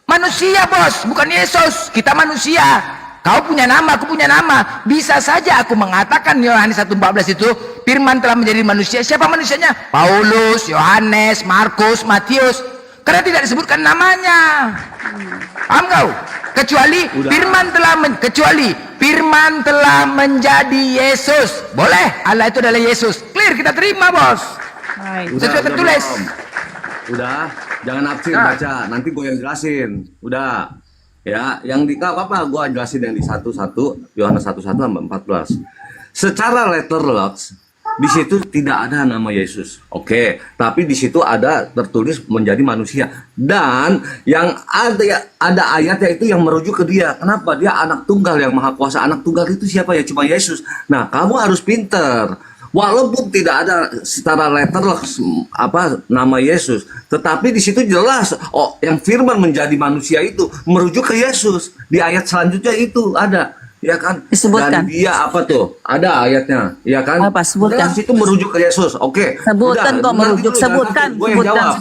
Manusia, bos, bukan Yesus. Kita manusia. Kau punya nama, aku punya nama. Bisa saja aku mengatakan Yohanes 1:14 itu firman telah menjadi manusia. Siapa manusianya? Paulus, Yohanes, Markus, Matius. Karena tidak disebutkan namanya. Paham kau? Kecuali firman telah menjadi Yesus. Boleh, Allah itu adalah Yesus. Clear, kita terima, bos. Sesuai tertulis. Udah, jangan nafsir baca. Nanti gue yang jelasin. Udah. Ya, yang di apa gua jelasin yang di 1:1 Yohanes 1:1-14. Secara letterlux di situ tidak ada nama Yesus. Oke, tapi di situ ada tertulis menjadi manusia. Dan yang ada ayatnya itu yang merujuk ke dia. Kenapa? Dia anak tunggal yang maha kuasa. Anak tunggal itu siapa ya? Cuma Yesus. Nah, kamu harus pinter. Walaupun tidak ada secara letterlux nama Yesus, tetapi di situ jelas yang firman menjadi manusia itu merujuk ke Yesus. Di ayat selanjutnya itu ada, ya kan? Disebutkan. Dan dia apa tuh? Ada ayatnya, ya kan? Apa? Sebutkan. Jelas itu merujuk ke Yesus. Oke. Sebutkan kok merujuk. Sebutkan. Gue yang jawab.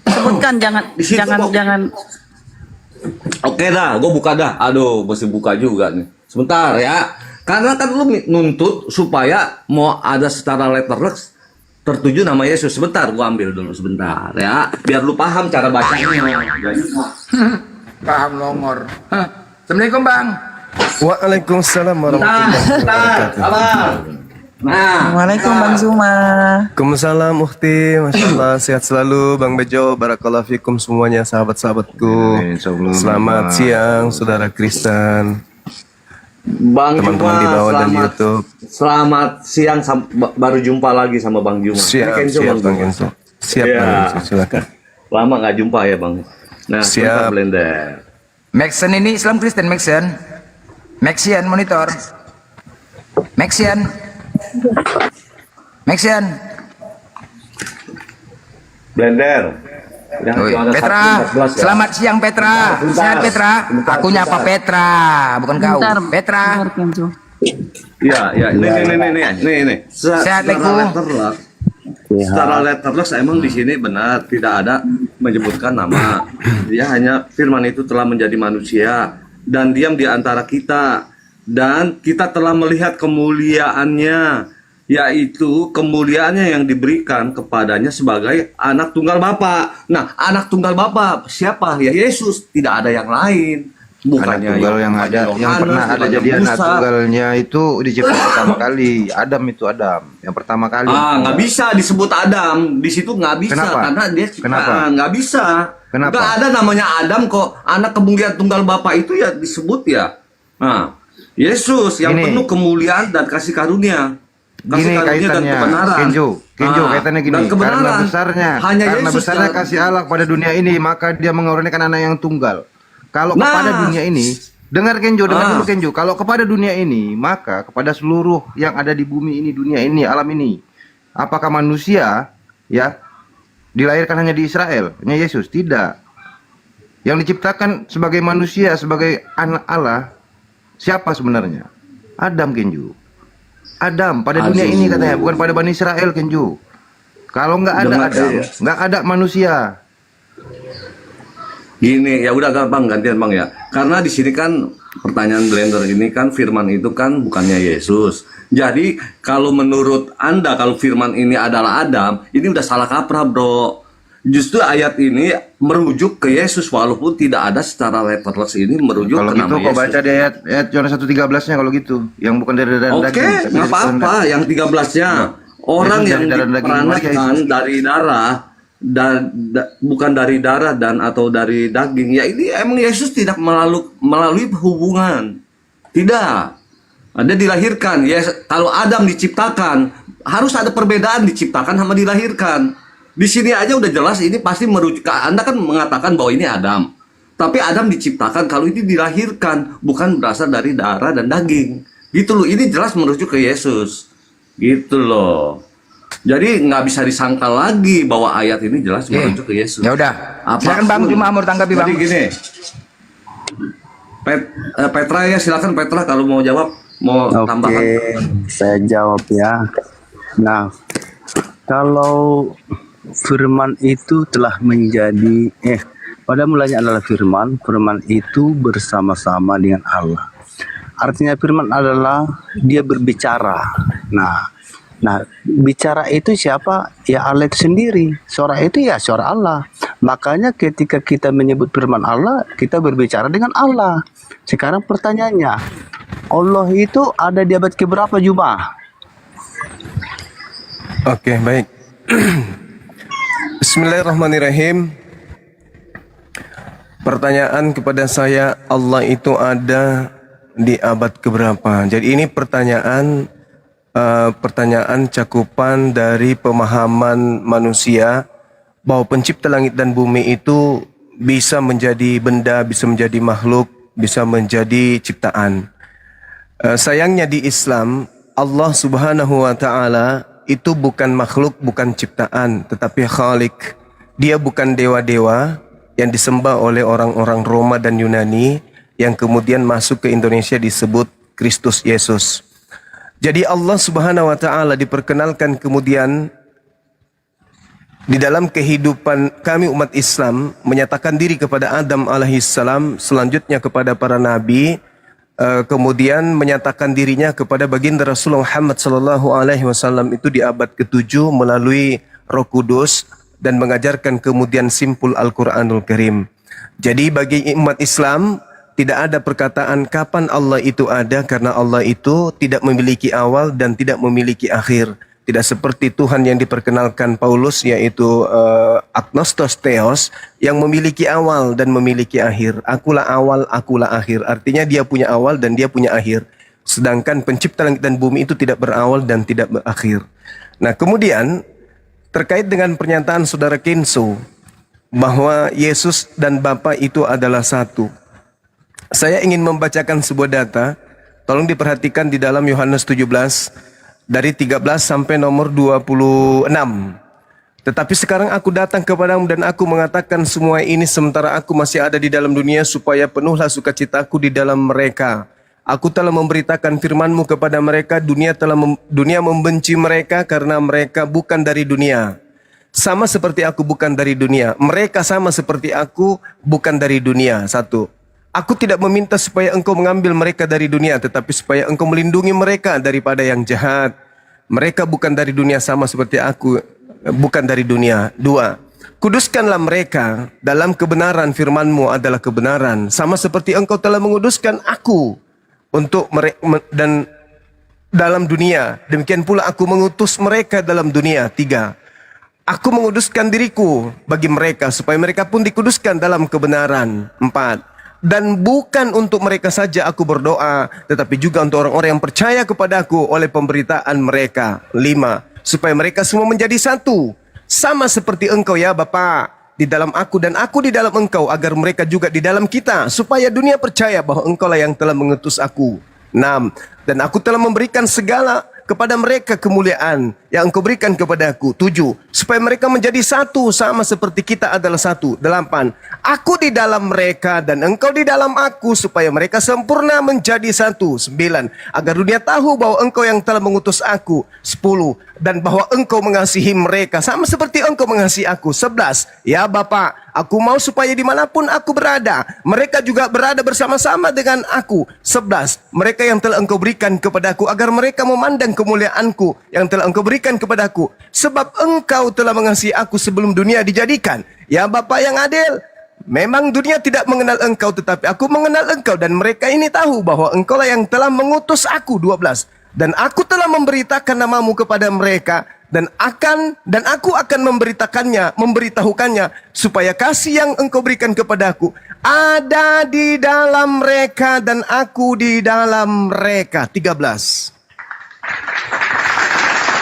Sebutkan, jangan. Oke dah, gue buka dah. Aduh, mesti buka juga nih. Sebentar ya. Karena kan lu nuntut supaya mau ada secara letterlux tertuju nama Yesus. Sebentar, gua ambil dulu sebentar ya, biar lu paham cara bacanya. Paham longor. Assalamualaikum, Bang. Waalaikumsalam warahmatullahi wabarakatuh. Nah, Waalaikumsalam Bang Zuma. Waalaikumsalam Ukti, Masya Allah, sehat selalu Bang Bejo, barakallahu fikum semuanya sahabat-sahabatku. Selamat siang saudara Kristen, Bang teman-teman di bawah dan di YouTube. Selamat siang, baru jumpa lagi sama Bang Juma. Siap, Bang Kenzo. Siap, Ya. Bang Kenzo, silakan. Lama nggak jumpa ya Bang. Nah, Siap. Blender. Maxen ini Islam Kristen, Maxian monitor. Maxian. Blender. Petra, selamat siang Petra. Sehat Petra? Aku nyapa Petra, bukan kau. Petra. Iya, ini. Sehat, Leku. Secara letterless emang di sini benar tidak ada menyebutkan nama. Dia hanya firman itu telah menjadi manusia dan diam di antara kita, dan kita telah melihat kemuliaannya, yaitu kemuliaannya yang diberikan kepadanya sebagai anak tunggal Bapa. Nah, anak tunggal Bapa siapa? Ya Yesus, tidak ada yang lain. Bukannya anak tunggal yang ada, yang pernah ada jadi anak tunggalnya itu dicipta pertama kali. Adam itu Adam, yang pertama kali. Nggak bisa disebut Adam. Di situ nggak bisa. Kenapa? Karena dia Kenapa? nggak bisa. Kenapa? Nggak ada namanya Adam kok. Anak kemuliaan tunggal Bapa itu ya disebut ya. Nah, Yesus yang Gini. penuh kemuliaan dan kasih karunia. Gini kaitannya, Kenjo, kaitannya gini. Dan kebenaran. Karena besarnya, Hanya karena Yesus besarnya yang- kasih Allah pada dunia ini, maka Dia mengorbankan anak yang tunggal. Kalau Nah. kepada dunia ini, dengar Kenjo, dengar dulu Kenjo. Kalau kepada dunia ini, maka kepada seluruh yang ada di bumi ini, dunia ini, alam ini, apakah manusia ya dilahirkan hanya di Israel, hanya Yesus? Tidak. Yang diciptakan sebagai manusia, sebagai anak Allah, siapa sebenarnya? Adam, Kenjo. Adam pada dunia ini katanya, bukan pada Bani Israel, Kenjo. Kalau nggak ada Dengar, Adam, iya. nggak ada manusia. Gini, ya udah gampang gantian Bang ya. Karena di sini kan pertanyaan Blender ini kan firman itu kan bukannya Yesus. Jadi kalau menurut Anda kalau firman ini adalah Adam, ini udah salah kaprah, Bro. Justru ayat ini merujuk ke Yesus walaupun tidak ada secara letterless ini merujuk Kalau ke gitu nama kok Yesus. baca di ayat Yohanes 1:13-nya kalau gitu, yang bukan dari darah Oke, nggak apa-apa. Yang 13-nya orang Yesus yang dari darah daging Maria, diperanakan dari darah dan bukan dari darah dan atau dari daging. Ya ini emang Yesus tidak melalui hubungan. Tidak. Dia dilahirkan. Ya kalau Adam diciptakan, harus ada perbedaan diciptakan sama dilahirkan. Di sini aja udah jelas ini pasti merujuk. Anda kan mengatakan bahwa ini Adam. Tapi Adam diciptakan, kalau ini dilahirkan, bukan berasal dari darah dan daging. Gitu loh, ini jelas merujuk ke Yesus. Gitu loh. Jadi nggak bisa disangkal lagi bahwa ayat ini jelas merujuk ke Yesus. Ya udah. Silakan Bang Juma Amur tanggapi Bang. Jadi gini. Petra ya, silakan Petra kalau mau jawab, mau tambahkan. Saya jawab ya. Nah, kalau firman itu telah menjadi pada mulanya adalah firman, firman itu bersama-sama dengan Allah. Artinya firman adalah dia berbicara. Nah, bicara itu siapa? Ya Allah itu sendiri. Suara itu ya suara Allah. Makanya ketika kita menyebut firman Allah, kita berbicara dengan Allah. Sekarang pertanyaannya, Allah itu ada di abad keberapa Juma? Oke, baik. Bismillahirrahmanirrahim. Pertanyaan kepada saya, Allah itu ada di abad keberapa? Jadi ini pertanyaan cakupan dari pemahaman manusia bahwa pencipta langit dan bumi itu bisa menjadi benda, bisa menjadi makhluk, bisa menjadi ciptaan. Sayangnya di Islam, Allah Subhanahu wa taala itu bukan makhluk, bukan ciptaan, tetapi Khalik. Dia bukan dewa-dewa yang disembah oleh orang-orang Roma dan Yunani yang kemudian masuk ke Indonesia disebut Kristus Yesus. Jadi Allah Subhanahu wa taala diperkenalkan kemudian di dalam kehidupan kami umat Islam, menyatakan diri kepada Adam alaihissalam, selanjutnya kepada para nabi, kemudian menyatakan dirinya kepada baginda Rasulullah Muhammad sallallahu alaihi wasallam itu di abad ke-7 melalui Roh Kudus dan mengajarkan kemudian simpul Al-Qur'anul Karim. Jadi bagi umat Islam tidak ada perkataan kapan Allah itu ada, karena Allah itu tidak memiliki awal dan tidak memiliki akhir. Tidak seperti Tuhan yang diperkenalkan Paulus, yaitu agnostos theos, yang memiliki awal dan memiliki akhir. Akulah awal, akulah akhir. Artinya dia punya awal dan dia punya akhir. Sedangkan pencipta langit dan bumi itu tidak berawal dan tidak berakhir. Nah, kemudian terkait dengan pernyataan saudara Kenzo bahwa Yesus dan Bapa itu adalah satu. Saya ingin membacakan sebuah data. Tolong diperhatikan di dalam Yohanes 17 dari 13 sampai nomor 26. Tetapi sekarang aku datang kepadamu dan aku mengatakan semua ini sementara aku masih ada di dalam dunia, supaya penuhlah sukacitaku di dalam mereka. Aku telah memberitakan firman-Mu kepada mereka, dunia membenci mereka karena mereka bukan dari dunia. Sama seperti aku bukan dari dunia. Mereka sama seperti aku bukan dari dunia. Satu. Aku tidak meminta supaya engkau mengambil mereka dari dunia, tetapi supaya engkau melindungi mereka daripada yang jahat. Mereka bukan dari dunia sama seperti aku, bukan dari dunia. Dua. Kuduskanlah mereka dalam kebenaran, firman-Mu adalah kebenaran. Sama seperti Engkau telah menguduskan aku untuk mereka dan dalam dunia. Demikian pula aku mengutus mereka dalam dunia. 3. Aku menguduskan diriku bagi mereka supaya mereka pun dikuduskan dalam kebenaran. 4. Dan bukan untuk mereka saja aku berdoa, tetapi juga untuk orang-orang yang percaya kepadaku oleh pemberitaan mereka. 5. Supaya mereka semua menjadi satu, sama seperti Engkau ya Bapa, di dalam aku dan aku di dalam Engkau, agar mereka juga di dalam kita, supaya dunia percaya bahwa Engkau lah yang telah mengutus aku. 6. Dan aku telah memberikan segala kepada mereka kemuliaan yang Engkau berikan kepadaku. 7. Supaya mereka menjadi satu sama seperti kita adalah satu. 8. Aku di dalam mereka dan Engkau di dalam aku, supaya mereka sempurna menjadi satu. 9. Agar dunia tahu bahwa Engkau yang telah mengutus aku. 10. Dan bahwa Engkau mengasihi mereka sama seperti Engkau mengasihi aku. 11. Ya Bapa, aku mau supaya dimanapun aku berada, mereka juga berada bersama-sama dengan aku. 11. Mereka yang telah Engkau berikan kepadaku, agar mereka memandang kemuliaanku yang telah Engkau berikan kepadaku. Sebab Engkau telah mengasihi aku sebelum dunia dijadikan. Ya Bapa yang adil, memang dunia tidak mengenal Engkau, tetapi aku mengenal Engkau, dan mereka ini tahu bahwa Engkau lah yang telah mengutus aku. 12. Dan aku telah memberitakan namamu kepada mereka, dan aku akan memberitahukannya, supaya kasih yang Engkau berikan kepadaku ada di dalam mereka dan aku di dalam mereka. 13.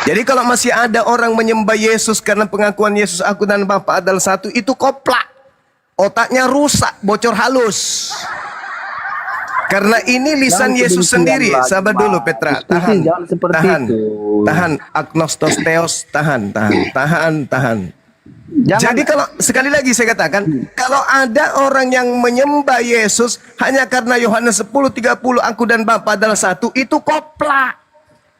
Jadi kalau masih ada orang menyembah Yesus karena pengakuan Yesus aku dan Bapa adalah satu, itu koplak. Otaknya rusak, bocor halus. Karena ini lisan Yesus sendiri. Sabar dulu Petra, tahan. Tahan. Agnostos theos, tahan. Jadi kalau sekali lagi saya katakan, kalau ada orang yang menyembah Yesus hanya karena Yohanes 10:30 aku dan Bapa adalah satu, itu koplak.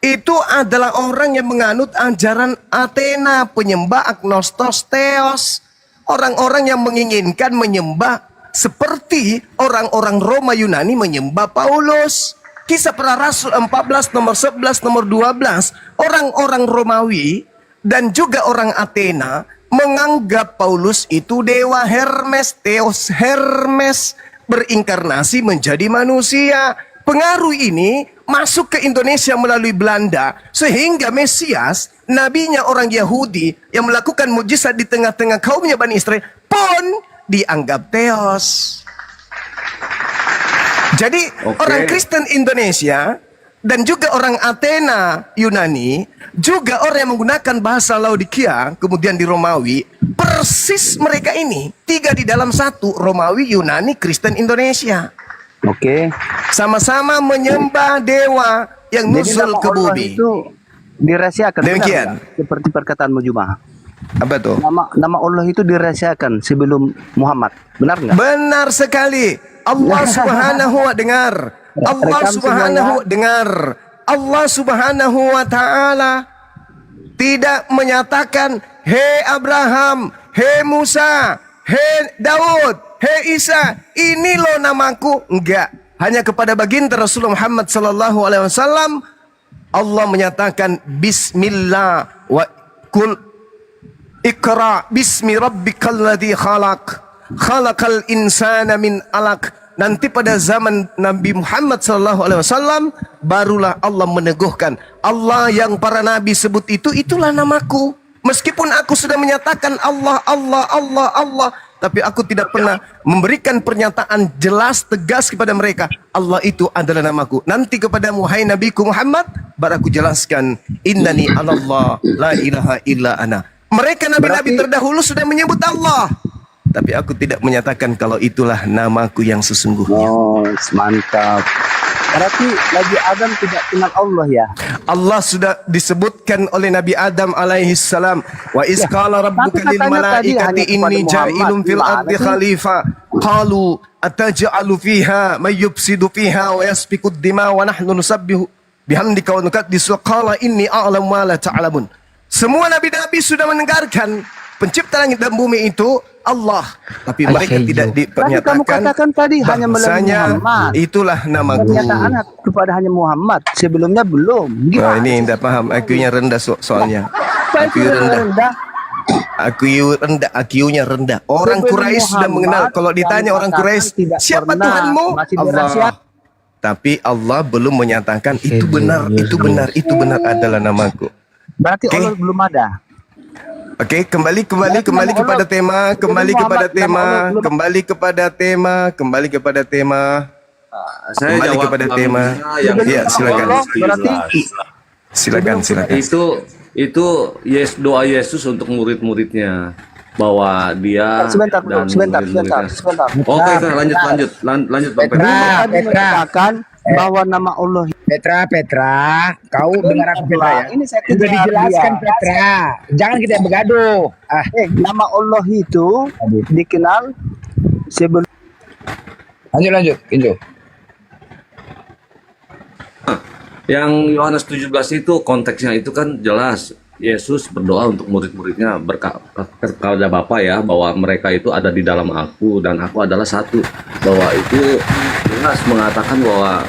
Itu adalah orang yang menganut ajaran Athena, penyembah agnostos theos. Orang-orang yang menginginkan menyembah seperti orang-orang Roma Yunani menyembah Paulus. Kisah Para Rasul 14 nomor 11 nomor 12. Orang-orang Romawi dan juga orang Athena menganggap Paulus itu dewa Hermes, Theos Hermes, berinkarnasi menjadi manusia. Pengaruh ini masuk ke Indonesia melalui Belanda, sehingga Mesias, nabinya orang Yahudi yang melakukan mujizat di tengah-tengah kaumnya Bani Israel pun dianggap Theos. Jadi orang Kristen Indonesia dan juga orang Athena Yunani, juga orang yang menggunakan bahasa Laodikia kemudian di Romawi, persis mereka ini tiga di dalam satu, Romawi, Yunani, Kristen Indonesia. Sama-sama menyembah dewa yang nusul ke bumi. Itu dirahasiakan. Demikian. Seperti perkataanmu Juma. Apa tuh? Nama Allah itu dirahasiakan sebelum Muhammad. Benar nggak? Benar sekali. Allah Subhanahu wa dengar. Allah Subhanahu dengar. Allah Subhanahu wa taala tidak menyatakan hei Abraham, hei Musa, hei Daud, hei Isa, ini loh namaku. Enggak. Hanya kepada baginda Rasulullah Muhammad sallallahu alaihi wasallam Allah menyatakan bismillah wa kul Iqra bismi rabbikal ladzi khalaq khalaqal insana min alaq. Nanti pada zaman Nabi Muhammad SAW barulah Allah meneguhkan, Allah yang para nabi sebut itulah namaku. Meskipun aku sudah menyatakan Allah, tapi aku tidak pernah memberikan pernyataan jelas tegas kepada mereka, Allah itu adalah namaku. Nanti kepadamu hai Nabiku Muhammad baru aku jelaskan, innani anallah la ilaha illa ana. Mereka nabi-nabi terdahulu sudah menyebut Allah, tapi aku tidak menyatakan kalau itulah namaku yang sesungguhnya. Oh, mantap. Berarti Nabi Adam tidak kenal Allah ya? Allah sudah disebutkan oleh Nabi Adam alaihi salam. Wa iz qala rabbuka lil malaikati inni ja'ilun fil ardi khalifah. Qalu ataj'alu fiha may yufsidu fiha wa yasfiku ad-dima wa nahnu nusabbihu bihamdika wa nuqaddisu. Qala inni a'lamu ma la ta'lamun. Semua nabi-nabi sudah mendengarkan pencipta langit dan bumi itu Allah, tapi mereka tidak dipernyatakan. Kamu katakan tadi hanya melalui Muhammad. Itulah namaku. Pernyataan kepada hanya Muhammad, sebelumnya belum. Wah, ini tidak paham. IQ-nya rendah soalnya. IQ rendah. IQ-nya rendah. Orang Sebelum Quraisy sudah Muhammad mengenal. Kalau ditanya yang orang katakan Quraisy, tidak siapa pernah, Tuhanmu? masih Allah. dirahasiakan. Tapi Allah belum menyatakan itu benar, itu benar, itu benar adalah namaku. Berarti Oke. Allah belum ada. Oke, kembali Berarti kepada nama kepada Allah- tema, kembali Muhammad, kepada nama tema, Allah belum- kembali kepada tema, kembali kepada tema. Saya Kembali jawab kepada Bang tema. Bima yang Ya, silakan. Allah berarti Silakan. Itu doa Yesus untuk murid-muridnya bahwa dia sebentar dulu, dan sebentar. murid-muridnya. Oke, lanjut Bang Petra, Petra. mengatakan bahwa nama Allah Petra, kau dengar aku Petra ya? Ini saya Sudah kejar dijelaskan dia. Petra. Jangan kita begaduh. Nama Allah itu dikenal sebelum Lanjut, Kinjo. Yang Yohanes 17 itu konteksnya itu kan jelas. Yesus berdoa untuk murid-muridnya kepada Bapa ya, bahwa mereka itu ada di dalam aku dan aku adalah satu. Bahwa itu jelas mengatakan bahwa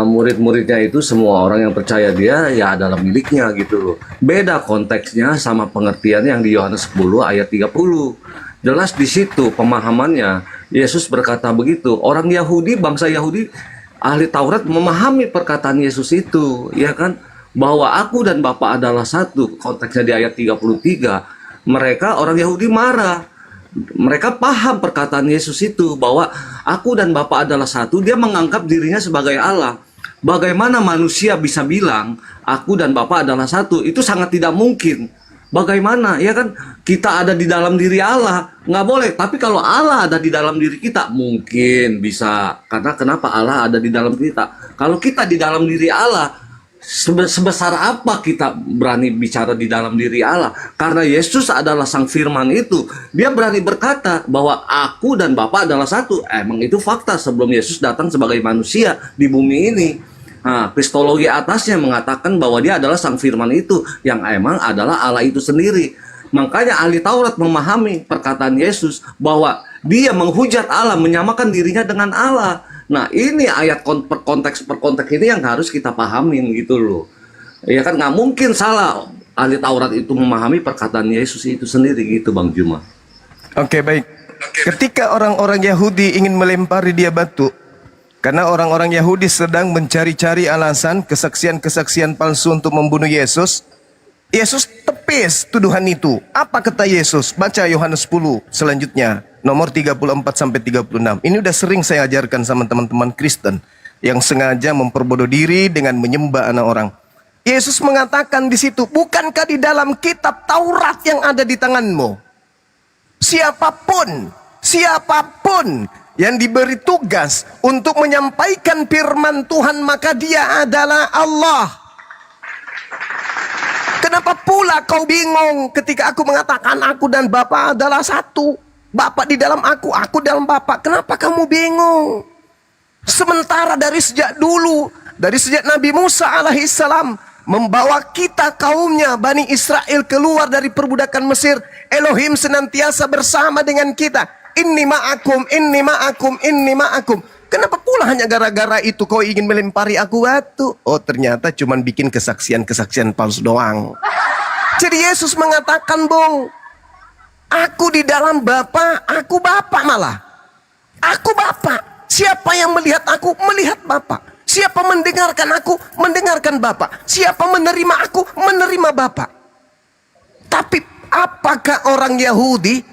murid-muridnya itu semua orang yang percaya dia ya adalah miliknya gitu loh. Beda konteksnya sama pengertian yang di Yohanes 10 ayat 30. Jelas di situ pemahamannya. Yesus berkata begitu. Orang Yahudi, bangsa Yahudi, ahli Taurat memahami perkataan Yesus itu, ya kan? Bahwa aku dan Bapa adalah satu. Konteksnya di ayat 33. Mereka orang Yahudi marah. Mereka paham perkataan Yesus itu bahwa aku dan Bapa adalah satu. Dia menganggap dirinya sebagai Allah. Bagaimana manusia bisa bilang aku dan Bapa adalah satu? Itu sangat tidak mungkin. Bagaimana? Ya kan kita ada di dalam diri Allah, nggak boleh. Tapi kalau Allah ada di dalam diri kita, mungkin bisa. Karena kenapa Allah ada di dalam kita? Kalau kita di dalam diri Allah, sebesar apa kita berani bicara di dalam diri Allah? Karena Yesus adalah Sang Firman itu. Dia berani berkata bahwa aku dan Bapa adalah satu. Emang itu fakta sebelum Yesus datang sebagai manusia di bumi ini. Nah, kristologi atasnya mengatakan bahwa dia adalah Sang Firman itu yang emang adalah Allah itu sendiri. Makanya ahli Taurat memahami perkataan Yesus bahwa dia menghujat Allah, menyamakan dirinya dengan Allah. Nah, ini ayat per konteks ini yang harus kita pahamin gitu loh. Ya kan nggak mungkin salah ahli Taurat itu memahami perkataan Yesus itu sendiri gitu Bang Juma. Oke, baik. Ketika orang-orang Yahudi ingin melempari dia batu, karena orang-orang Yahudi sedang mencari-cari alasan kesaksian-kesaksian palsu untuk membunuh Yesus, Yesus tepis tuduhan itu. Apa kata Yesus? Baca Yohanes 10 selanjutnya, nomor 34-36. Ini udah sering saya ajarkan sama teman-teman Kristen yang sengaja memperbodoh diri dengan menyembah anak orang. Yesus mengatakan di situ, bukankah di dalam kitab Taurat yang ada di tanganmu? Siapapun yang diberi tugas untuk menyampaikan firman Tuhan, maka dia adalah Allah. Kenapa pula kau bingung ketika aku mengatakan aku dan Bapa adalah satu? Bapa di dalam aku dalam Bapa. Kenapa kamu bingung? Sementara dari sejak dulu, dari sejak Nabi Musa alaihissalam membawa kita kaumnya Bani Israel keluar dari perbudakan Mesir, Elohim senantiasa bersama dengan kita. Inni ma'akum, inni ma'akum, inni ma'akum. Kenapa pula hanya gara-gara itu kau ingin melempari aku batu? Oh, ternyata cuman bikin kesaksian-kesaksian palsu doang. Jadi Yesus mengatakan, Bung, aku di dalam Bapa, aku Bapa malah. Aku Bapa. Siapa yang melihat aku, melihat Bapa. Siapa mendengarkan aku, mendengarkan Bapa. Siapa menerima aku, menerima Bapa. Tapi apakah orang Yahudi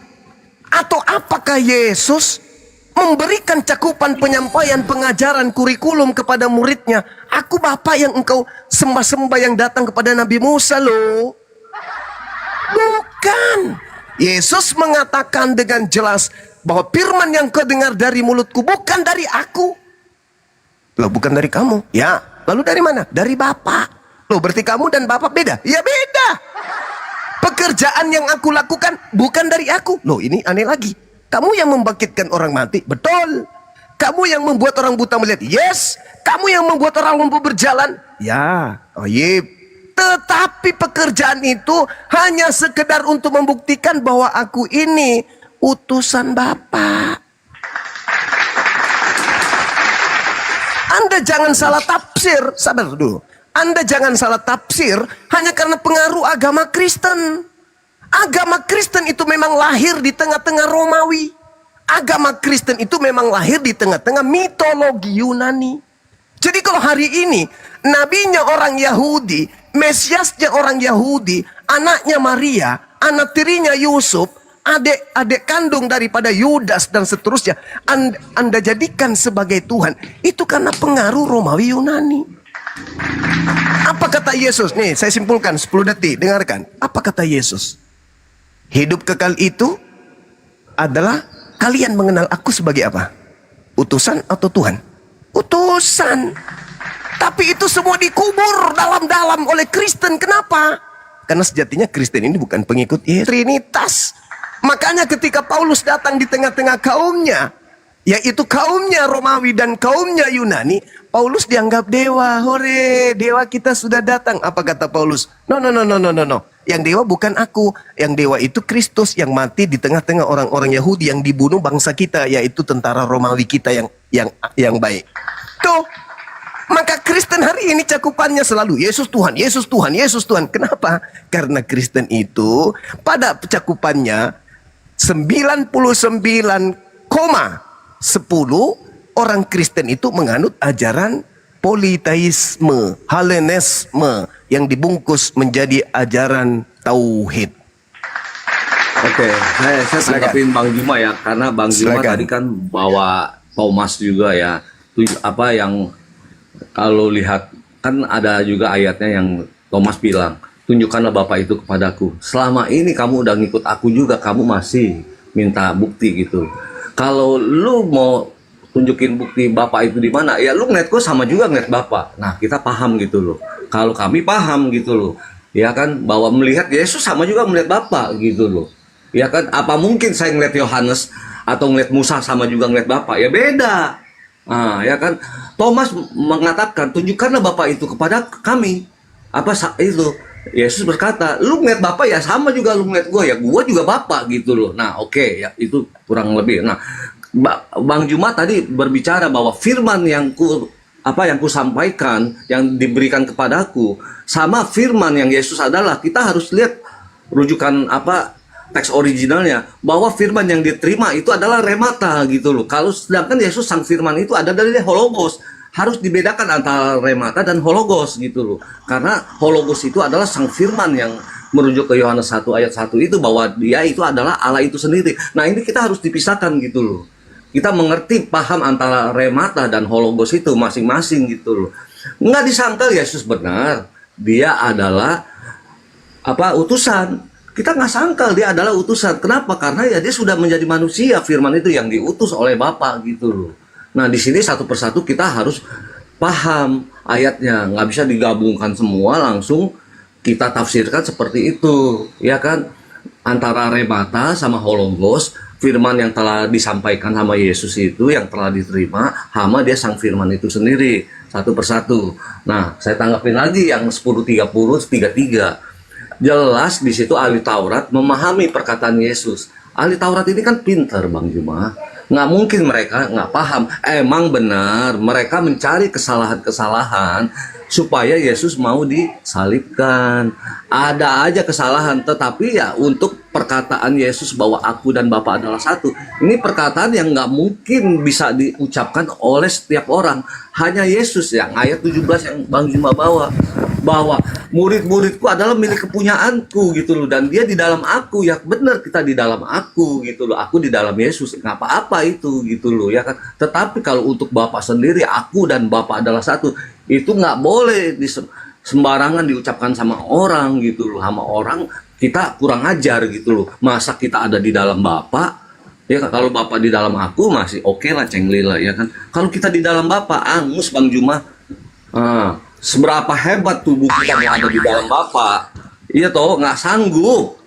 atau apakah Yesus memberikan cakupan penyampaian pengajaran kurikulum kepada muridnya? Aku Bapa yang engkau sembah-sembah yang datang kepada Nabi Musa loh. Bukan. Yesus mengatakan dengan jelas bahwa firman yang kau dengar dari mulutku bukan dari aku. Loh, bukan dari kamu. Ya, lalu dari mana? Dari Bapa. Loh, berarti kamu dan Bapa beda? Ya beda. Pekerjaan yang aku lakukan bukan dari aku. Loh, ini aneh lagi. Kamu yang membangkitkan orang mati, betul. Kamu yang membuat orang buta melihat, yes. Kamu yang membuat orang lumpuh berjalan, ya. Oh iya. Tetapi pekerjaan itu hanya sekedar untuk membuktikan bahwa aku ini utusan Bapa. Anda jangan salah tafsir, sabar dulu. Anda jangan salah tafsir hanya karena pengaruh agama Kristen. Agama Kristen itu memang lahir di tengah-tengah Romawi. Agama Kristen itu memang lahir di tengah-tengah mitologi Yunani. Jadi kalau hari ini nabinya orang Yahudi, Mesiasnya orang Yahudi, anaknya Maria, anak tirinya Yusuf, adik kandung daripada Yudas dan seterusnya, anda jadikan sebagai Tuhan, itu karena pengaruh Romawi Yunani. Apa kata Yesus? Nih saya simpulkan 10 detik, dengarkan. Apa kata Yesus? Hidup kekal itu adalah kalian mengenal aku sebagai apa? Utusan atau Tuhan? Utusan. Tapi itu semua dikubur dalam-dalam oleh Kristen. Kenapa? Karena sejatinya Kristen ini bukan pengikut Yesus. Trinitas. Makanya ketika Paulus datang di tengah-tengah kaumnya, yaitu kaumnya Romawi dan kaumnya Yunani, Paulus dianggap dewa. Hore, dewa kita sudah datang. Apa kata Paulus? No. Yang dewa bukan aku. Yang dewa itu Kristus yang mati di tengah-tengah orang-orang Yahudi yang dibunuh bangsa kita, yaitu tentara Romawi kita yang baik. Tuh. Maka Kristen hari ini cakupannya selalu Yesus Tuhan, Yesus Tuhan, Yesus Tuhan. Kenapa? Karena Kristen itu pada cakupannya 99,10 orang Kristen itu menganut ajaran politeisme, Helenisme yang dibungkus menjadi ajaran tauhid. Oke, saya tanggapin Bang Juma ya, karena Bang Juma tadi kan bawa Thomas juga ya, apa yang kalau lihat kan ada juga ayatnya yang Thomas bilang, tunjukkanlah Bapa itu kepadaku. Selama ini kamu udah ngikut aku juga, kamu masih minta bukti gitu. Kalau lu mau tunjukin bukti Bapa itu di mana, ya lu ngeliat gue sama juga ngeliat Bapa. Nah kita paham gitu loh. Kalau kami paham gitu loh, ya kan, bahwa melihat Yesus sama juga melihat Bapa gitu loh. Ya kan, apa mungkin saya ngeliat Yohanes atau ngeliat Musa sama juga ngeliat Bapa? Ya beda. Nah, ya kan, Thomas mengatakan tunjukkanlah Bapa itu kepada kami. Apa itu? Yesus berkata, lu ngeliat Bapa ya sama juga lu ngeliat gue, ya gue juga Bapa gitu loh. Nah oke, ya itu kurang lebih. Nah Bang Juma tadi berbicara bahwa firman yang ku sampaikan, yang diberikan kepadaku, sama firman yang Yesus adalah, kita harus lihat rujukan teks originalnya, bahwa firman yang diterima itu adalah remata gitu loh. Kalau sedangkan Yesus sang firman itu ada dari hologos. Harus dibedakan antara remata dan hologos gitu loh. Karena hologos itu adalah sang firman yang merujuk ke Yohanes 1 ayat 1 itu, bahwa dia itu adalah Allah itu sendiri. Nah ini kita harus dipisahkan gitu loh. Kita mengerti, paham antara remata dan hologos itu masing-masing gitu loh. Nggak disangkal Yesus benar, dia adalah utusan. Kita nggak sangkal dia adalah utusan. Kenapa? Karena ya dia sudah menjadi manusia, firman itu yang diutus oleh Bapa gitu loh. Nah di sini satu persatu kita harus paham ayatnya, nggak bisa digabungkan semua langsung kita tafsirkan seperti itu, ya kan? Antara remata sama hologos, firman yang telah disampaikan sama Yesus itu yang telah diterima, sama dia sang firman itu sendiri, satu persatu. Nah saya tanggapin lagi yang 10:30-33. Jelas di situ ahli Taurat memahami perkataan Yesus. Ahli Taurat ini kan pintar Bang Juma. Nggak mungkin mereka nggak paham. Emang benar mereka mencari kesalahan-kesalahan supaya Yesus mau disalibkan. Ada aja kesalahan, tetapi ya untuk perkataan Yesus bahwa aku dan Bapa adalah satu, ini perkataan yang nggak mungkin bisa diucapkan oleh setiap orang. Hanya Yesus yang ayat 17 yang Bang Juma bawa, bahwa murid-muridku adalah milik kepunyaanku gitu loh, dan dia di dalam aku. Ya benar, kita di dalam aku gitu loh, aku di dalam Yesus, nggak apa-apa itu gitu loh, ya kan. Tetapi kalau untuk Bapa sendiri, aku dan Bapa adalah satu, itu nggak boleh sembarangan diucapkan sama orang gitu loh. Sama orang kita kurang ajar gitu loh. Masa kita ada di dalam Bapa, ya kalau Bapa di dalam aku masih oke lah, cenglila, ya kan. Kalau kita di dalam Bapa, angus Bang Juma. Seberapa hebat tubuh kita yang ada di dalam Bapa, iya toh, nggak sanggup.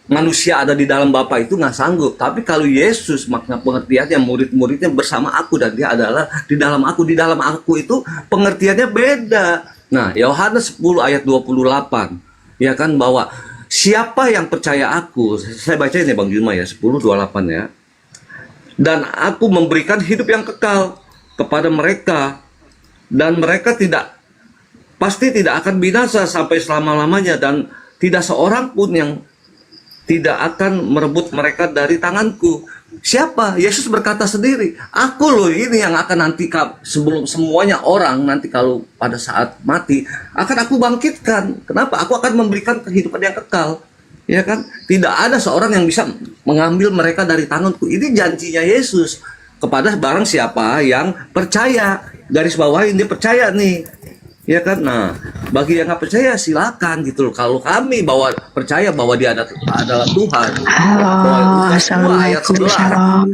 Manusia ada di dalam Bapa itu nggak sanggup. Tapi kalau Yesus, makna pengertiannya murid-muridnya bersama aku dan dia adalah di dalam aku. Di dalam aku itu pengertiannya beda. Nah Yohanes 10 ayat 28, ya kan, bahwa siapa yang percaya aku, saya baca ini Bang Juma ya, 10:28 ya, dan aku memberikan hidup yang kekal kepada mereka, dan mereka pasti tidak akan binasa sampai selama-lamanya, dan tidak seorang pun yang tidak akan merebut mereka dari tanganku. Siapa? Yesus berkata sendiri, aku loh ini yang akan nanti sebelum semuanya orang nanti kalau pada saat mati akan aku bangkitkan. Kenapa? Aku akan memberikan kehidupan yang kekal. Ya kan? Tidak ada seorang yang bisa mengambil mereka dari tanganku. Ini janjinya Yesus kepada barang siapa yang percaya. Garis bawahin dia percaya nih. Ya kan? Nah, bagi yang nggak percaya silakan gitu loh. Kalau kami percaya bahwa dia adalah Tuhan. Halo, Assalamualaikum. Shalom.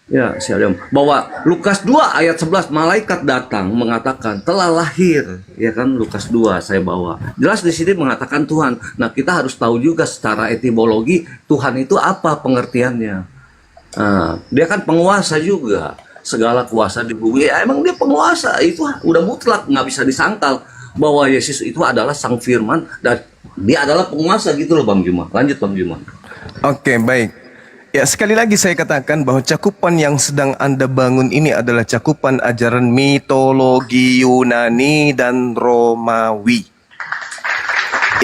Ya, shalom. Bahwa Lukas 2 ayat 11 malaikat datang mengatakan telah lahir, ya kan, Lukas 2 saya bawa. Jelas di sini mengatakan Tuhan. Nah, kita harus tahu juga secara etimologi Tuhan itu apa pengertiannya. Nah, dia kan penguasa juga. Segala kuasa di bumi, ya emang dia penguasa, itu udah mutlak, nggak bisa disangkal bahwa Yesus itu adalah sang firman dan dia adalah penguasa gitu loh Bang Juma. Lanjut Bang Juma. Oke, baik. Ya, sekali lagi saya katakan bahwa cakupan yang sedang Anda bangun ini adalah cakupan ajaran mitologi Yunani dan Romawi.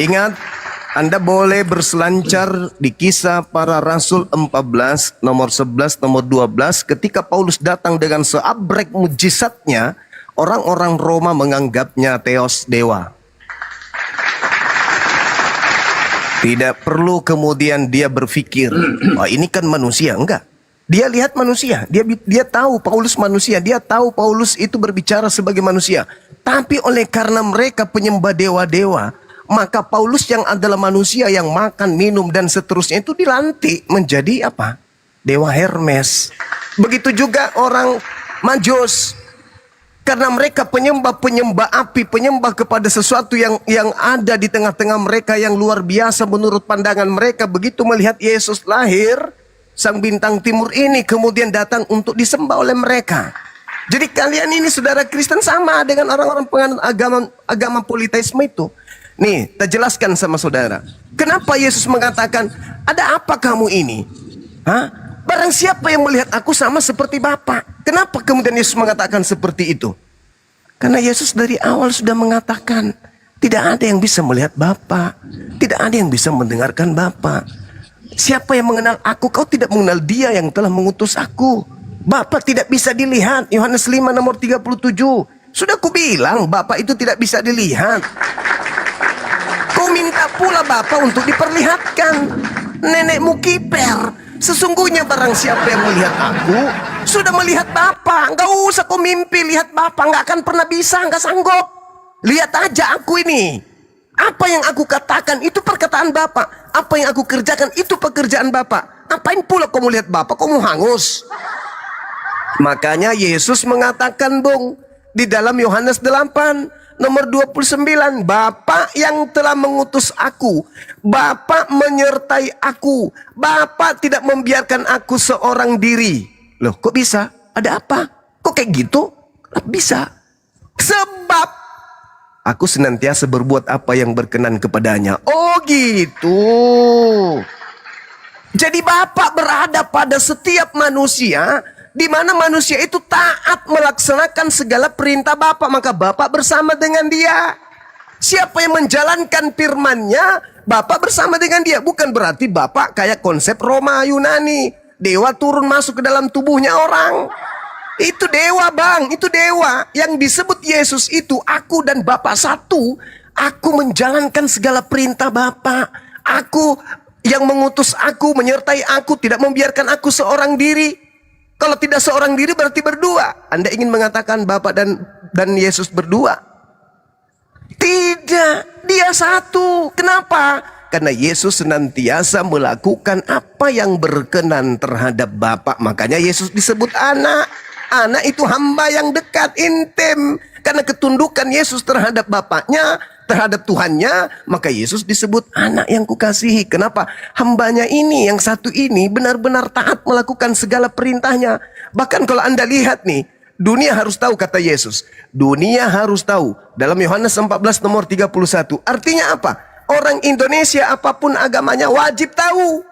Ingat, Anda boleh berselancar di Kisah Para Rasul 14, nomor 11, nomor 12. Ketika Paulus datang dengan seabrek mujizatnya, orang-orang Roma menganggapnya Theos, dewa. Tidak perlu kemudian dia berpikir, oh ini kan manusia. Enggak. Dia lihat manusia. Dia tahu Paulus manusia. Dia tahu Paulus itu berbicara sebagai manusia. Tapi oleh karena mereka penyembah dewa-dewa, maka Paulus yang adalah manusia yang makan, minum, dan seterusnya itu dilantik menjadi apa? Dewa Hermes. Begitu juga orang Majus. Karena mereka penyembah api, penyembah kepada sesuatu yang ada di tengah-tengah mereka yang luar biasa menurut pandangan mereka. Begitu melihat Yesus lahir, sang bintang timur ini kemudian datang untuk disembah oleh mereka. Jadi kalian ini saudara Kristen sama dengan orang-orang penganut agama politeisme itu. Nih, kita jelaskan sama saudara. Kenapa Yesus mengatakan, ada apa kamu ini? Hah? Barang siapa yang melihat aku sama seperti Bapa. Kenapa kemudian Yesus mengatakan seperti itu? Karena Yesus dari awal sudah mengatakan, tidak ada yang bisa melihat Bapa. Tidak ada yang bisa mendengarkan Bapa. Siapa yang mengenal aku, kau tidak mengenal dia yang telah mengutus aku. Bapa tidak bisa dilihat. Yohanes 5 nomor 37. Sudah kubilang, Bapa itu tidak bisa dilihat. Kau minta pula Bapa untuk diperlihatkan. Nenekmu kiper. Sesungguhnya barang siapa yang melihat aku sudah melihat Bapa. Enggak usah kau mimpi lihat Bapa, enggak akan pernah bisa, enggak sanggup. Lihat aja aku ini. Apa yang aku katakan itu perkataan Bapa. Apa yang aku kerjakan itu pekerjaan Bapa. Apain pula kau melihat Bapa, kau mau hangus. Makanya Yesus mengatakan di dalam Yohanes 8 nomor 29, Bapa yang telah mengutus aku, Bapa menyertai aku, Bapa tidak membiarkan aku seorang diri. Loh, kok bisa? Ada apa? Kok kayak gitu? Bisa. Sebab aku senantiasa berbuat apa yang berkenan kepadanya. Oh gitu. Jadi Bapa berada pada setiap manusia, di mana manusia itu taat melaksanakan segala perintah Bapa, maka Bapa bersama dengan dia. Siapa yang menjalankan firman-Nya, Bapa bersama dengan dia. Bukan berarti Bapa kayak konsep Roma Yunani, dewa turun masuk ke dalam tubuhnya orang. Itu dewa bang, itu dewa. Yang disebut Yesus itu aku dan Bapa satu. Aku menjalankan segala perintah Bapa. Aku yang mengutus aku, menyertai aku, tidak membiarkan aku seorang diri. Kalau tidak seorang diri berarti berdua. Anda ingin mengatakan Bapa dan Yesus berdua? Tidak, dia satu. Kenapa? Karena Yesus senantiasa melakukan apa yang berkenan terhadap Bapa. Makanya Yesus disebut anak. Anak itu hamba yang dekat, intim. Karena ketundukan Yesus terhadap Bapaknya, terhadap Tuhannya, maka Yesus disebut anak yang kukasihi. Kenapa? Hambanya ini, yang satu ini benar-benar taat melakukan segala perintahnya. Bahkan kalau Anda lihat nih, dunia harus tahu kata Yesus. Dunia harus tahu. Dalam Yohanes 14 nomor 31. Artinya apa? Orang Indonesia apapun agamanya wajib tahu.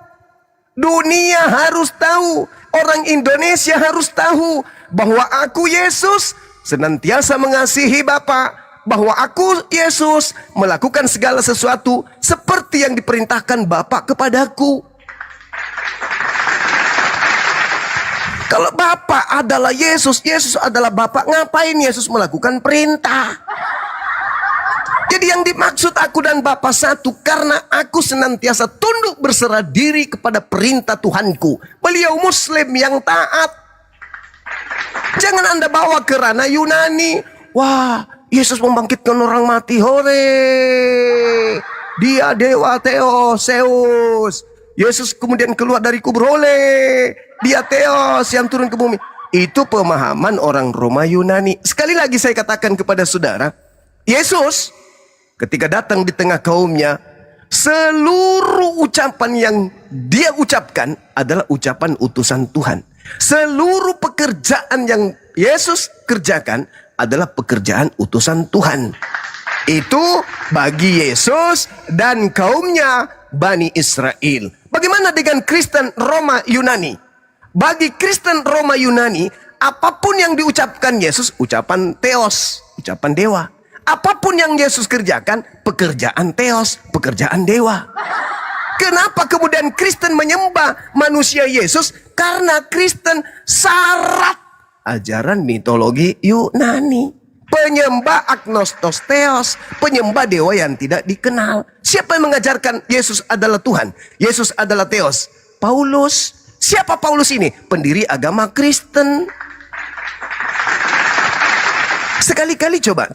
Dunia harus tahu. Orang Indonesia harus tahu bahwa aku Yesus senantiasa mengasihi Bapa. bahwa aku, Yesus, melakukan segala sesuatu seperti yang diperintahkan Bapa kepadaku. Kalau Bapa adalah Yesus, Yesus adalah Bapa, ngapain Yesus melakukan perintah? Jadi yang dimaksud aku dan Bapa satu, karena aku senantiasa tunduk berserah diri kepada perintah Tuhanku. Beliau Muslim yang taat. Jangan Anda bawa ke ranah Yunani. Wah, Yesus membangkitkan orang mati, hore. Dia dewa Theos, Zeus. Yesus kemudian keluar dari kubur, oleh. Dia Theos yang turun ke bumi. Itu pemahaman orang Roma Yunani. Sekali lagi saya katakan kepada saudara, Yesus ketika datang di tengah kaumnya, seluruh ucapan yang dia ucapkan adalah ucapan utusan Tuhan. Seluruh pekerjaan yang Yesus kerjakan adalah pekerjaan utusan Tuhan. Itu bagi Yesus dan kaumnya Bani Israel. Bagaimana dengan Kristen Roma Yunani? Bagi Kristen Roma Yunani, apapun yang diucapkan Yesus, ucapan Theos, ucapan dewa. Apapun yang Yesus kerjakan, pekerjaan Theos, pekerjaan dewa. Kenapa kemudian Kristen menyembah manusia Yesus? Karena Kristen syarat ajaran mitologi Yunani. Penyembah agnostos Theos, penyembah dewa yang tidak dikenal. Siapa yang mengajarkan Yesus adalah Tuhan? Yesus adalah Theos? Paulus. Siapa Paulus ini? Pendiri agama Kristen. Sekali-kali coba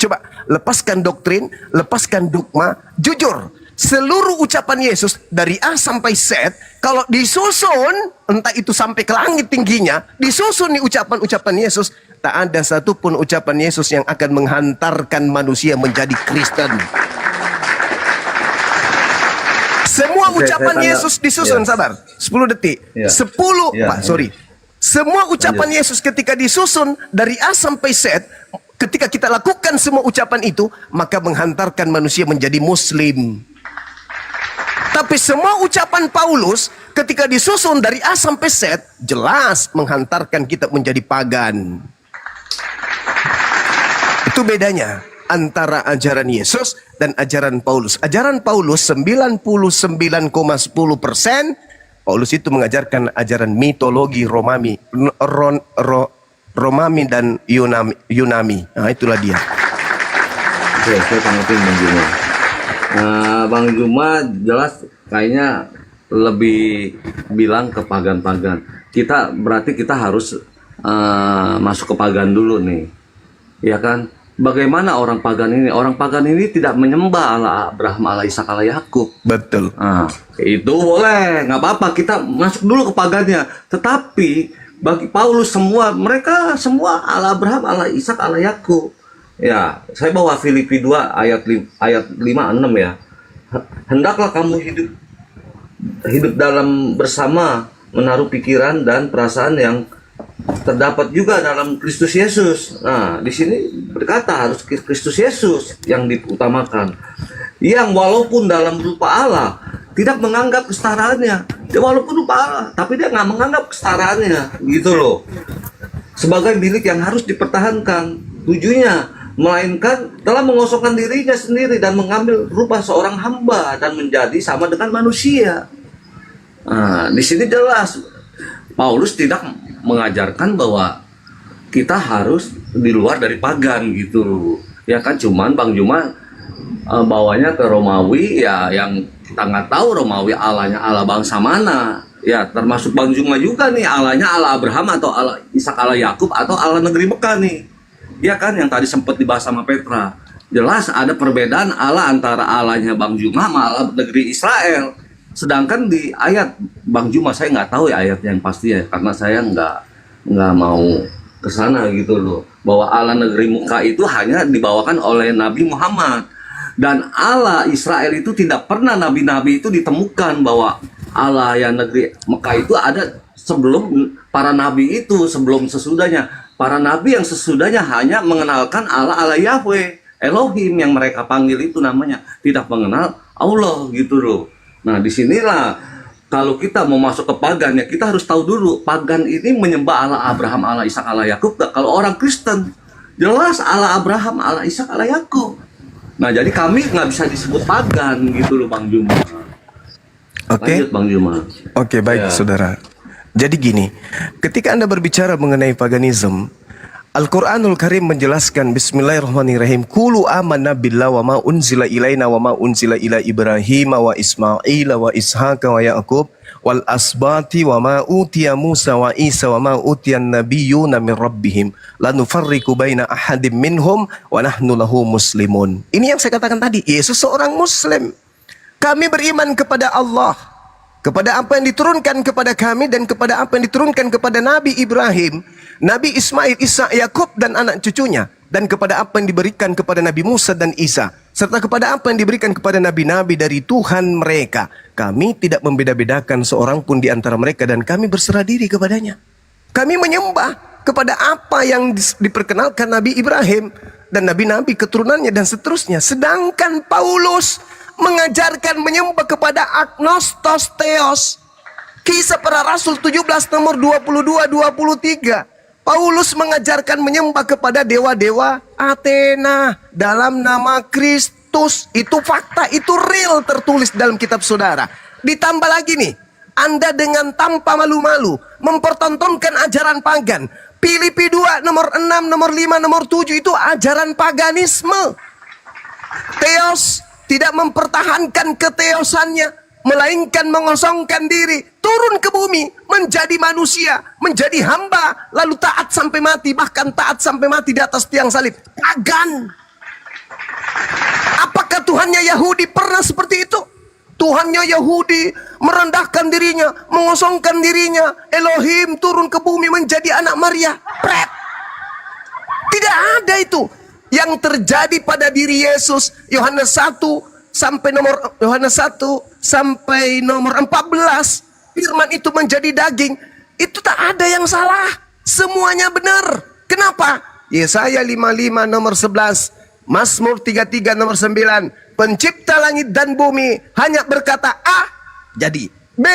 lepaskan doktrin, lepaskan dogma, jujur. Seluruh ucapan Yesus dari A sampai Z, kalau disusun, entah itu sampai ke langit tingginya, disusun nih ucapan-ucapan Yesus, tak ada satupun ucapan Yesus yang akan menghantarkan manusia menjadi Kristen. Semua ucapan Yesus disusun, sabar, 10 detik. 10, Pak, sorry. Semua ucapan Yesus ketika disusun dari A sampai Z, ketika kita lakukan semua ucapan itu, maka menghantarkan manusia menjadi Muslim. Tapi semua ucapan Paulus ketika disusun dari A sampai Z, jelas menghantarkan kita menjadi pagan. Itu bedanya antara ajaran Yesus dan ajaran Paulus. Ajaran Paulus 99,10%, Paulus itu mengajarkan ajaran mitologi Romawi dan Yunani. Nah, itulah dia. Oke, saya tanggapi Bang Juma. Bang Juma jelas kayaknya lebih bilang ke pagan-pagan. Berarti kita harus masuk ke pagan dulu nih, ya kan? Bagaimana orang pagan ini? Orang pagan ini tidak menyembah Allah Abraham, Allah Ishak, Allah Yakub. Betul. Itu boleh, nggak apa-apa. Kita masuk dulu ke pagannya. Tetapi bagi Paulus mereka semua Allah Abraham, Allah Ishak, Allah Yakub. Ya, saya bawa Filipi 2 ayat 5-6 ya. Hendaklah kamu hidup dalam bersama, menaruh pikiran dan perasaan yang terdapat juga dalam Kristus Yesus. Nah, di sini berkata harus Kristus Yesus yang diutamakan. Yang walaupun dalam rupa Allah tidak menganggap kesetaraannya. Dia walaupun rupa Allah, tapi dia nggak menganggap kesetaraannya, gitu loh. Sebagai milik yang harus dipertahankan. Tujuannya melainkan telah mengosongkan dirinya sendiri dan mengambil rupa seorang hamba dan menjadi sama dengan manusia. Nah, di sini jelas Paulus tidak mengajarkan bahwa kita harus di luar dari pagan gitu. Ya kan, cuman Bang Juma bawanya ke Romawi, ya yang kita nggak tahu Romawi Allahnya Allah bangsa mana. Ya termasuk Bang Juma juga nih, Allahnya Allah Abraham atau Allah Ishak, Allah Yakub atau Allah negeri Mekah nih. Ya kan, yang tadi sempat dibahas sama Petra. Jelas ada perbedaan Allah antara Allahnya Bang Juma sama Allah negeri Israel. Sedangkan di ayat Bang Juma, saya nggak tahu ya ayatnya yang pasti ya, karena saya nggak mau ke sana gitu loh. Bahwa Allah negeri Mekah itu hanya dibawakan oleh Nabi Muhammad. Dan Allah Israel itu tidak pernah nabi-nabi itu ditemukan bahwa Allah yang negeri Mekah itu ada sebelum para nabi itu, sebelum sesudahnya. Para nabi yang sesudahnya hanya mengenalkan Allah Yahweh, Elohim yang mereka panggil itu namanya, tidak mengenal Allah gitu loh. Nah, disinilah kalau kita mau masuk ke pagan, ya kita harus tahu dulu pagan ini menyembah Allah Abraham, Allah Ishak, Allah Yakub. Kalau orang Kristen Jelas Allah Abraham, Allah Ishak, Allah Yakub. Nah, jadi kami nggak bisa disebut pagan gitu loh, Bang Juma. Oke. Lanjut, Bang Juma. Oke, baik Ya. saudara. Jadi gini, ketika Anda berbicara mengenai paganisme, Al-Quranul Karim menjelaskan Bismillahirrahmanirrahim, Kulu amanna billah wa ma unzila ilaina wa ma unzila ila Ibrahim wa Ismail wa Ishaq wa Ya'qub wal asbati wa ma utiya Musa wa Isa wa ma utiyan nabiyyuna min rabbihim la nufarriqu baina ahadim minhum wa nahnu lahu muslimun. Ini yang saya katakan tadi, Yesus seorang muslim. Kami beriman kepada Allah, kepada apa yang diturunkan kepada kami dan kepada apa yang diturunkan kepada Nabi Ibrahim, Nabi Ismail, Ishak, Yakub dan anak cucunya, dan kepada apa yang diberikan kepada Nabi Musa dan Isa, serta kepada apa yang diberikan kepada nabi-nabi dari Tuhan mereka. Kami tidak membeda-bedakan seorang pun di antara mereka dan kami berserah diri kepadanya. Kami menyembah kepada apa yang diperkenalkan Nabi Ibrahim dan nabi-nabi keturunannya dan seterusnya. Sedangkan Paulus mengajarkan menyembah kepada agnostos theos. Kisah para Rasul 17 nomor 22-23. Paulus mengajarkan menyembah kepada dewa-dewa Athena dalam nama Kristus. Itu fakta, itu real tertulis dalam kitab saudara. Ditambah lagi nih, Anda dengan tanpa malu-malu mempertontonkan ajaran pagan. Filipi 2 nomor 6, nomor 5, nomor 7 itu ajaran paganisme. Theos tidak mempertahankan keteosannya, melainkan mengosongkan diri, turun ke bumi, menjadi manusia, menjadi hamba, lalu taat sampai mati, bahkan taat sampai mati di atas tiang salib. Pagan. Apakah Tuhannya Yahudi pernah seperti itu? Tuhannya Yahudi merendahkan dirinya, mengosongkan dirinya. Elohim turun ke bumi menjadi anak Maria. Pret. Tidak ada itu. Yang terjadi pada diri Yesus, Yohanes 1 sampai nomor 14, firman itu menjadi daging. Itu tak ada yang salah. Semuanya benar. Kenapa? Yesaya 55 nomor 11, Mazmur 33 nomor 9, Pencipta langit dan bumi hanya berkata A, jadi. B,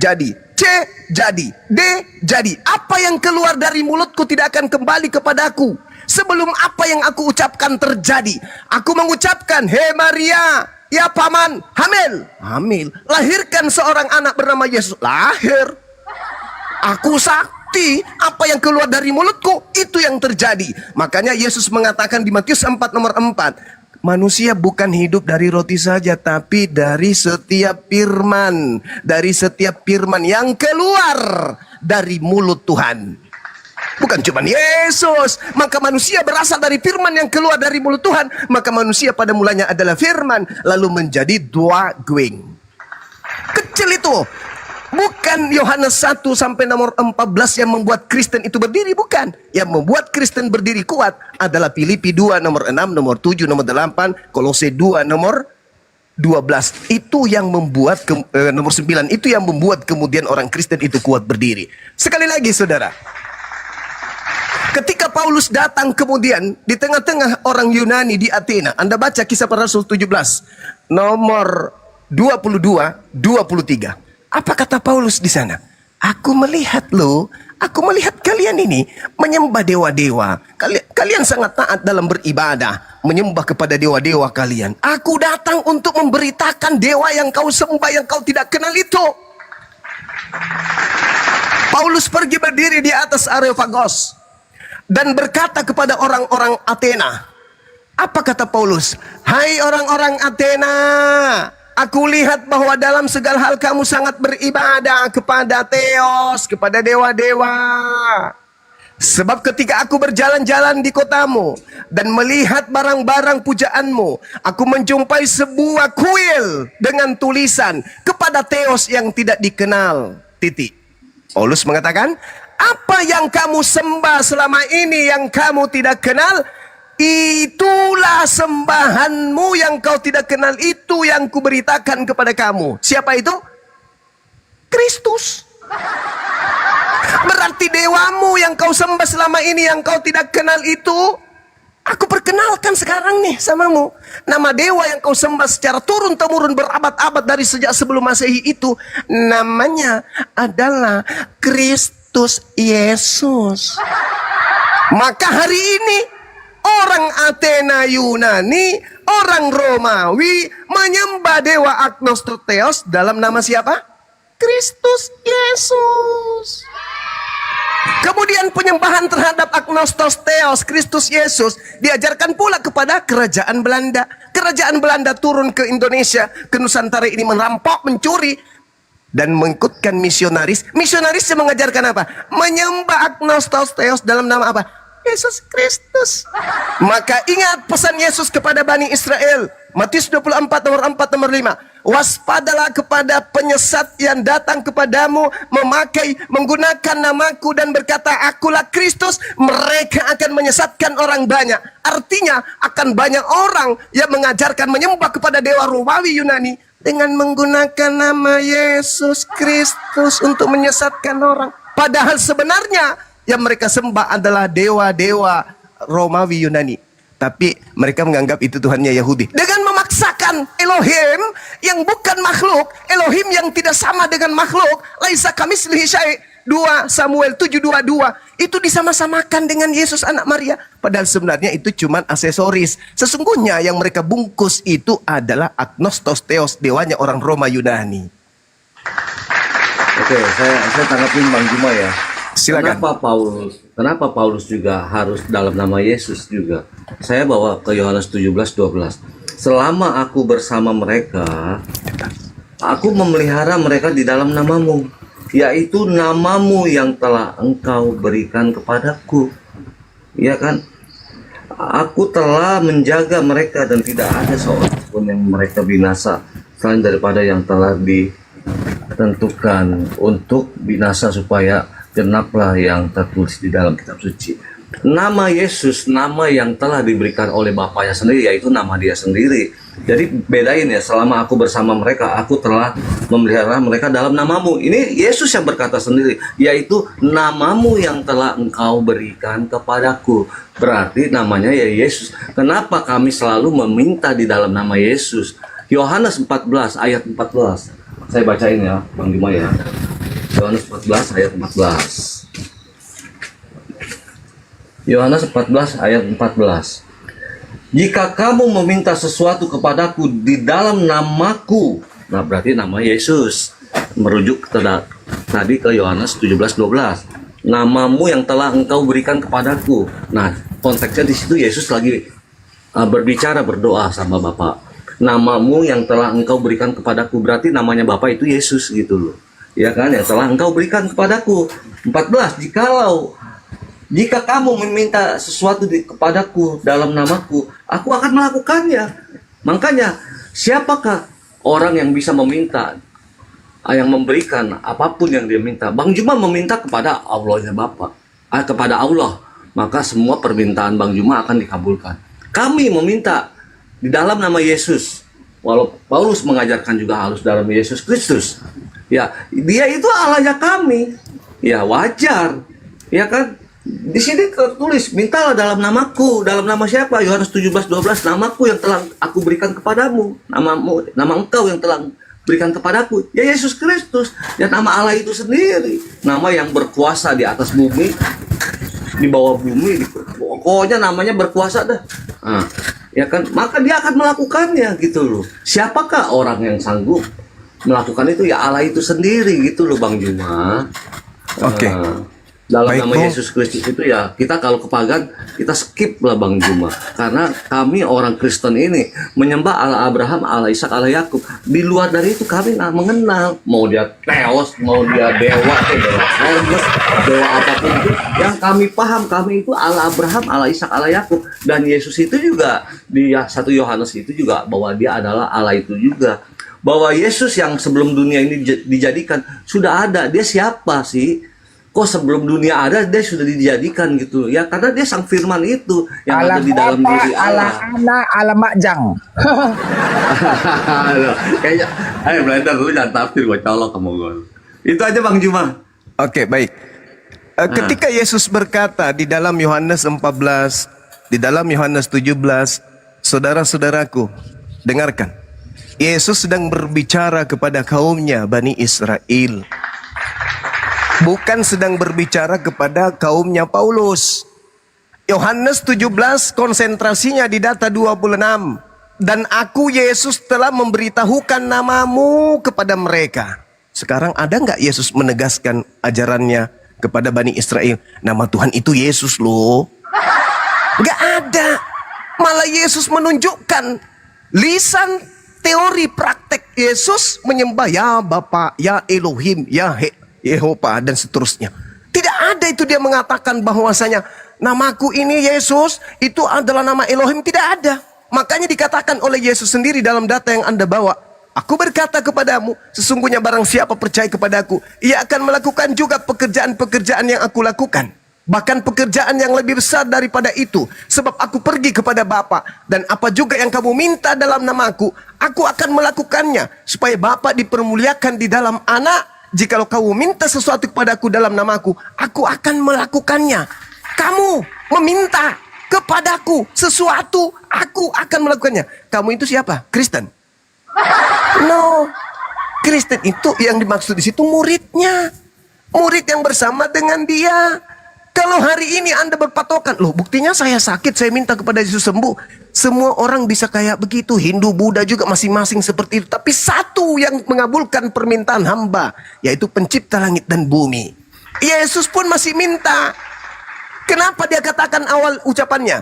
jadi. C, jadi. D, jadi. Apa yang keluar dari mulutku tidak akan kembali kepadaku sebelum apa yang aku ucapkan terjadi. Aku mengucapkan, hei Maria, ya paman, hamil. Lahirkan seorang anak bernama Yesus. Lahir. Aku sakti, apa yang keluar dari mulutku, itu yang terjadi. Makanya Yesus mengatakan di Matius 4 nomor 4, manusia bukan hidup dari roti saja, tapi dari setiap firman. Dari setiap firman yang keluar dari mulut Tuhan. Bukan cuma Yesus. Maka manusia berasal dari firman yang keluar dari mulut Tuhan. Maka manusia pada mulanya adalah firman, lalu menjadi doagwing. Kecil itu. Bukan Yohanes 1 sampai nomor 14 yang membuat Kristen itu berdiri, bukan. Yang membuat Kristen berdiri kuat adalah Filipi 2 nomor 6, nomor 7, nomor 8, Kolose 2 nomor 12. Itu yang membuat nomor 9 itu yang membuat kemudian orang Kristen itu kuat berdiri. Sekali lagi saudara, ketika Paulus datang kemudian di tengah-tengah orang Yunani di Athena, Anda baca Kisah Para Rasul 17 nomor 22-23. Apa kata Paulus di sana? Aku melihat kalian ini menyembah dewa-dewa. Kalian sangat taat dalam beribadah, menyembah kepada dewa-dewa kalian. Aku datang untuk memberitakan dewa yang kau sembah, yang kau tidak kenal itu. Paulus pergi berdiri di atas Areopagos dan berkata kepada orang-orang Athena. Apa kata Paulus? Hai orang-orang Athena, aku lihat bahwa dalam segala hal kamu sangat beribadah kepada Theos, kepada dewa-dewa. Sebab ketika aku berjalan-jalan di kotamu dan melihat barang-barang pujaanmu, aku menjumpai sebuah kuil dengan tulisan kepada Theos yang tidak dikenal. Titik. Paulus mengatakan, apa yang kamu sembah selama ini yang kamu tidak kenal, itulah sembahanmu yang kau tidak kenal, itu yang kuberitakan kepada kamu. Siapa itu? Kristus. Berarti dewamu yang kau sembah selama ini yang kau tidak kenal itu, aku perkenalkan sekarang nih samamu. Nama dewa yang kau sembah secara turun-temurun berabad-abad dari sejak sebelum Masehi itu, namanya adalah Kristus Yesus. Maka hari ini orang Athena Yunani, orang Romawi menyembah dewa Agnostotheos dalam nama siapa? Kristus Yesus. Kemudian penyembahan terhadap Agnostotheos, Kristus Yesus, diajarkan pula kepada kerajaan Belanda. Kerajaan Belanda turun ke Indonesia, ke Nusantara ini, merampok, mencuri, dan mengikutkan misionaris. Misionaris yang mengajarkan apa? Menyembah Agnostotheos dalam nama apa? Yesus Kristus. Maka ingat pesan Yesus kepada Bani Israel. Matius 24 nomor 4 nomor 5. Waspadalah kepada penyesat yang datang kepadamu, menggunakan namaku dan berkata, akulah Kristus. Mereka akan menyesatkan orang banyak. Artinya akan banyak orang yang mengajarkan menyembah kepada dewa Romawi Yunani dengan menggunakan nama Yesus Kristus untuk menyesatkan orang. Padahal sebenarnya yang mereka sembah adalah dewa-dewa Romawi Yunani. Tapi mereka menganggap itu Tuhannya Yahudi. Dengan memaksakan Elohim yang bukan makhluk, Elohim yang tidak sama dengan makhluk, laisa kamitslihi syai', 2 Samuel 7:22, itu disama-samakan dengan Yesus anak Maria. Padahal sebenarnya itu cuma aksesoris. Sesungguhnya yang mereka bungkus itu adalah Agnostotheos, dewanya orang Roma Yunani. Oke, saya tanggapin Bang Juma ya. Silakan. Kenapa Paulus juga harus dalam nama Yesus juga? Saya bawa ke Yohanes 17:12. Selama aku bersama mereka, aku memelihara mereka di dalam namamu, yaitu namamu yang telah engkau berikan kepadaku. Ya kan? Aku telah menjaga mereka dan tidak ada seorang pun yang mereka binasa selain daripada yang telah ditentukan untuk binasa, supaya genaplah yang tertulis di dalam kitab suci. Nama Yesus, nama yang telah diberikan oleh Bapaknya sendiri, yaitu nama dia sendiri. Jadi bedain ya, selama aku bersama mereka, aku telah memelihara mereka dalam namamu. Ini Yesus yang berkata sendiri, yaitu namamu yang telah engkau berikan kepadaku. Berarti namanya ya Yesus. Kenapa kami selalu meminta di dalam nama Yesus? Yohanes 14 ayat 14. Saya bacain ya, Bang Bima ya. Yohanes 14 ayat 14. Yohanes 14 ayat 14. Jika kamu meminta sesuatu kepadaku di dalam namaku, nah berarti nama Yesus. Merujuk tadi ke Yohanes 17:12. Namamu yang telah engkau berikan kepadaku. Nah, konteksnya di situ Yesus lagi berbicara, berdoa sama Bapa. Namamu yang telah engkau berikan kepadaku, berarti namanya Bapa itu Yesus gitu loh. Ya kan, yang telah engkau berikan kepadaku. 14, jika kamu meminta sesuatu kepadaku dalam namaku, aku akan melakukannya. Makanya, siapakah orang yang bisa meminta, yang memberikan apapun yang dia minta? Bang Juma meminta kepada Allahnya Bapa, kepada Allah, maka semua permintaan Bang Juma akan dikabulkan. Kami meminta di dalam nama Yesus, walau Paulus mengajarkan juga harus dalam Yesus Kristus. Ya, dia itu Allahnya kami. Ya, wajar. Ya kan? Di sini tertulis, mintalah dalam namaku. Dalam nama siapa? Yohanes 17:12, namaku yang telah aku berikan kepadamu. Nama engkau yang telah berikan kepadaku. Ya Yesus Kristus. Ya nama Allah itu sendiri. Nama yang berkuasa di atas bumi, di bawah bumi. Pokoknya namanya berkuasa dah. Nah, ya kan? Maka dia akan melakukannya gitu loh. Siapakah orang yang sanggup melakukan itu? Ya Allah itu sendiri gitu loh Bang Juma. Oke. Dalam Baik, nama Yesus Kristus itu ya, kita kalau ke pagan, kita skip lah Bang Juma. Karena kami orang Kristen ini menyembah Allah Abraham, Allah Ishak, Allah Yakub. Di luar dari itu kami nggak mengenal. Mau dia Theos, mau dia dewa, dewa Hermes, dewa apapun itu. Yang kami paham, kami itu Allah Abraham, Allah Ishak, Allah Yakub. Dan Yesus itu juga, di 1 Yohanes itu juga, bahwa dia adalah Allah itu juga. Bahwa Yesus yang sebelum dunia ini dijadikan, sudah ada. Dia siapa sih? Kok sebelum dunia ada dia sudah dijadikan gitu ya, karena dia sang firman itu yang Alam ada di dalam Bapa, diri Allah. anak, alam makjang. Kayaknya, ayo Blender lu jangan tafsir, gue colok kamu gue. Itu aja Bang Juma. Oke, baik. Ketika Yesus berkata di dalam Yohanes 14, di dalam Yohanes 17, saudara-saudaraku, dengarkan. Yesus sedang berbicara kepada kaumnya Bani Israel. Bukan sedang berbicara kepada kaumnya Paulus. Yohanes 17 konsentrasinya di data 26. Dan aku Yesus telah memberitahukan namamu kepada mereka. Sekarang ada nggak Yesus menegaskan ajarannya kepada Bani Israel? Nama Tuhan itu Yesus loh. Nggak ada. Malah Yesus menunjukkan lisan teori praktek Yesus menyembah ya Bapa, ya Elohim, ya Yehova dan seterusnya. Tidak ada itu dia mengatakan bahwasanya namaku ini Yesus itu adalah nama Elohim. Tidak ada. Makanya dikatakan oleh Yesus sendiri dalam data yang Anda bawa, aku berkata kepadamu, sesungguhnya barang siapa percaya kepadaku, ia akan melakukan juga pekerjaan-pekerjaan yang aku lakukan. Bahkan pekerjaan yang lebih besar daripada itu. Sebab aku pergi kepada Bapa. Dan apa juga yang kamu minta dalam namaku, aku akan melakukannya. Supaya Bapa dipermuliakan di dalam Anak. Jikalau kamu minta sesuatu kepadaku dalam namaku, aku akan melakukannya. Kamu meminta kepadaku sesuatu, aku akan melakukannya. Kamu itu siapa? Kristen? No. Kristen itu yang dimaksud di situ muridnya. Murid yang bersama dengan dia. Kalau hari ini Anda berpatokan, loh buktinya saya sakit, saya minta kepada Yesus sembuh. Semua orang bisa kayak begitu. Hindu, Buddha juga masing-masing seperti itu. Tapi satu yang mengabulkan permintaan hamba, yaitu pencipta langit dan bumi. Yesus pun masih minta. Kenapa dia katakan awal ucapannya?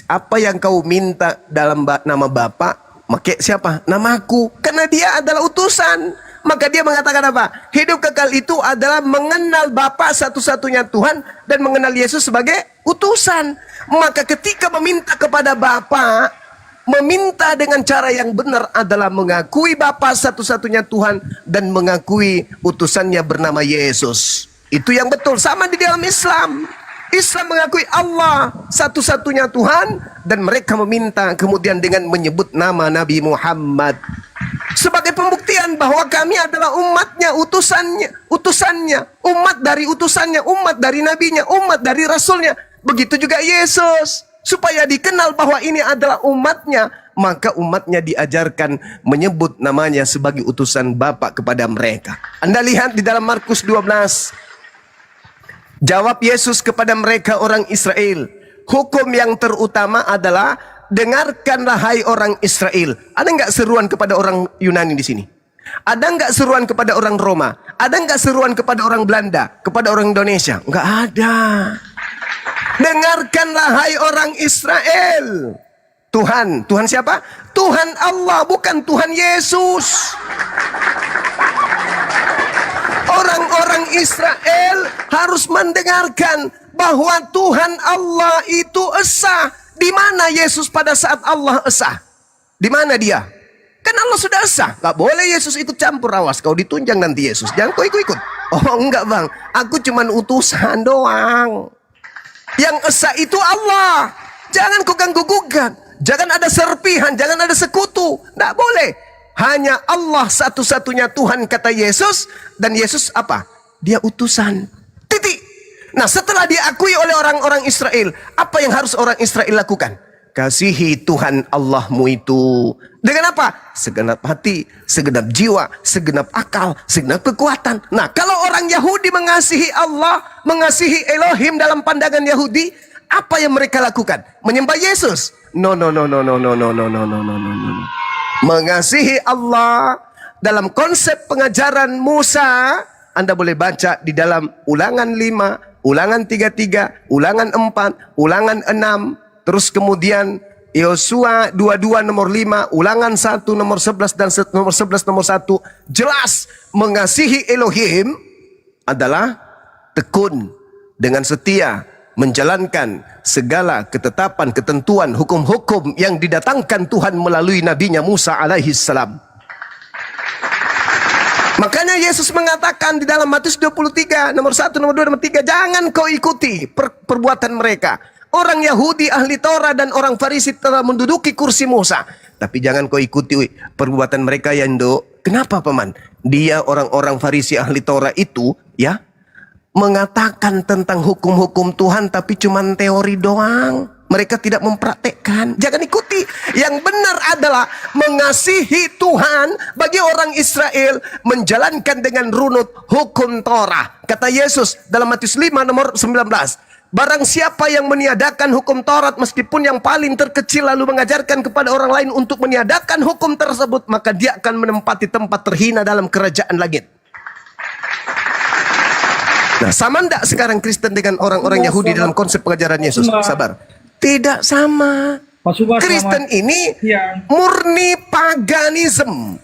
Apa yang kau minta dalam nama Bapa, maka siapa? Namaku. Karena dia adalah utusan. Maka dia mengatakan apa? Hidup kekal itu adalah mengenal Bapa satu-satunya Tuhan dan mengenal Yesus sebagai utusan. Maka ketika meminta kepada Bapa, meminta dengan cara yang benar adalah mengakui Bapa satu-satunya Tuhan dan mengakui utusannya bernama Yesus. Itu yang betul. Sama di dalam Islam. Islam mengakui Allah satu-satunya Tuhan dan mereka meminta kemudian dengan menyebut nama Nabi Muhammad sebagai pembuktian bahwa kami adalah umatnya, utusannya, umat dari utusannya, umat dari nabinya, umat dari rasulnya. Begitu juga Yesus. Supaya dikenal bahwa ini adalah umatnya, maka umatnya diajarkan menyebut namanya sebagai utusan Bapa kepada mereka. Anda lihat di dalam Markus 12. Jawab Yesus kepada mereka orang Israel, hukum yang terutama adalah dengarkanlah hai orang Israel. Ada nggak seruan kepada orang Yunani di sini? Ada nggak seruan kepada orang Roma? Ada nggak seruan kepada orang Belanda? Kepada orang Indonesia? Nggak ada. Dengarkanlah hai orang Israel. Tuhan siapa? Tuhan Allah, bukan Tuhan Yesus. Orang-orang Israel harus mendengarkan bahwa Tuhan Allah itu esa. Di mana Yesus pada saat Allah esa? Di mana dia? Kan Allah sudah esa. Gak boleh Yesus ikut campur, awas kau ditunjang nanti Yesus. Jangan kau ikut-ikut. Oh enggak bang, aku cuman utusan doang. Yang esa itu Allah. Jangan kau ganggu-gugat. Jangan ada serpihan, jangan ada sekutu. Gak boleh. Hanya Allah satu-satunya Tuhan kata Yesus. Dan Yesus apa? Dia utusan. Titik. Nah setelah diakui oleh orang-orang Israel, apa yang harus orang Israel lakukan? Kasihi Tuhan Allahmu itu. Dengan apa? Segenap hati, segenap jiwa, segenap akal, segenap kekuatan. Nah kalau orang Yahudi mengasihi Allah, mengasihi Elohim dalam pandangan Yahudi, apa yang mereka lakukan? Menyembah Yesus? No. Mengasihi Allah dalam konsep pengajaran Musa, Anda boleh baca di dalam Ulangan 5, Ulangan 33, Ulangan 4, Ulangan 6, terus kemudian Yosua 22 nomor 5, Ulangan 1 nomor 11 dan nomor 11 nomor 1. Jelas mengasihi Elohim adalah tekun dengan setia menjalankan segala ketetapan, ketentuan, hukum-hukum yang didatangkan Tuhan melalui nabinya Musa alaihi salam. Makanya Yesus mengatakan di dalam Matius 23 nomor 1, nomor 2, nomor 3, jangan kau ikuti perbuatan mereka. Orang Yahudi ahli Taurat dan orang Farisi telah menduduki kursi Musa, tapi jangan kau ikuti perbuatan mereka ya Indo. Kenapa paman? Dia orang-orang Farisi ahli Taurat itu ya mengatakan tentang hukum-hukum Tuhan tapi cuman teori doang. Mereka tidak mempraktekkan. Jangan ikuti. Yang benar adalah mengasihi Tuhan bagi orang Israel, menjalankan dengan runut hukum Torah. Kata Yesus dalam Matius 5 nomor 19, Barang siapa yang meniadakan hukum Taurat meskipun yang paling terkecil lalu mengajarkan kepada orang lain untuk meniadakan hukum tersebut, maka dia akan menempati tempat terhina dalam kerajaan langit. Nah, sama enggak sekarang Kristen dengan orang-orang Yahudi dalam konsep pengajaran Yesus? Sabar. Tidak sama. Kristen ini murni paganisme.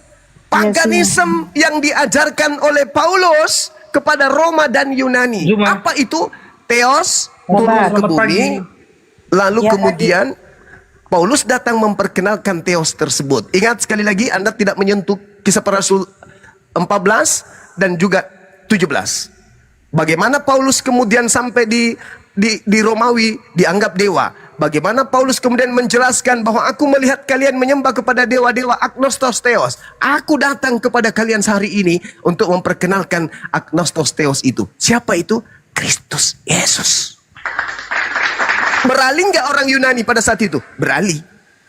Paganisme yang diajarkan oleh Paulus kepada Roma dan Yunani. Apa itu? Theos turun ke bumi, lalu kemudian Paulus datang memperkenalkan Theos tersebut. Ingat sekali lagi, Anda tidak menyentuh Kisah Para Rasul 14 dan juga 17. Bagaimana Paulus kemudian sampai di Romawi dianggap dewa. Bagaimana Paulus kemudian menjelaskan bahwa aku melihat kalian menyembah kepada dewa-dewa agnostos theos. Aku datang kepada kalian sehari ini untuk memperkenalkan agnostos theos itu. Siapa itu? Kristus Yesus. Beralih nggak orang Yunani pada saat itu? Beralih.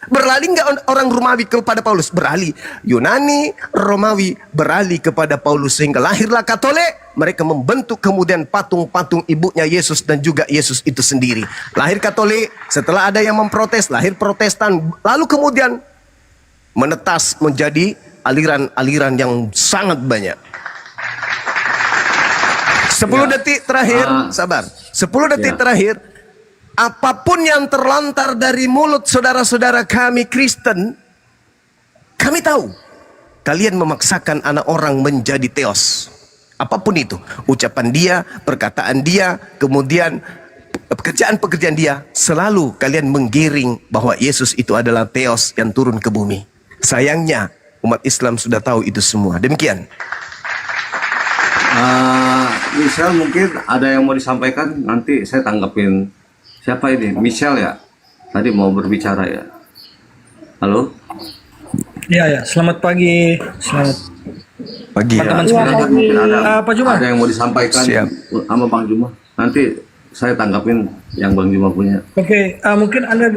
Beralih nggak orang Romawi kepada Paulus? Beralih. Yunani, Romawi beralih kepada Paulus sehingga lahirlah Katolik. Mereka membentuk kemudian patung-patung ibunya Yesus dan juga Yesus itu sendiri. Lahir Katolik, setelah ada yang memprotes, lahir Protestan. Lalu kemudian menetas menjadi aliran-aliran yang sangat banyak. 10 detik terakhir, sabar. 10 detik terakhir. Apapun yang terlontar dari mulut saudara-saudara kami Kristen, kami tahu kalian memaksakan anak orang menjadi theos. Apapun itu, ucapan dia, perkataan dia, kemudian pekerjaan-pekerjaan dia, selalu kalian menggiring bahwa Yesus itu adalah theos yang turun ke bumi. Sayangnya umat Islam sudah tahu itu semua. Demikian. Michelle mungkin ada yang mau disampaikan, nanti saya tanggapin. Siapa ini? Michelle ya? Tadi mau berbicara ya? Halo? Ya, selamat pagi. Selamat pagi. Teman-teman Ya, semua. mungkin ada, Pak Juma. ada yang mau disampaikan sama Bang Juma. Nanti saya tanggapin yang Bang Juma punya. Oke, mungkin Anda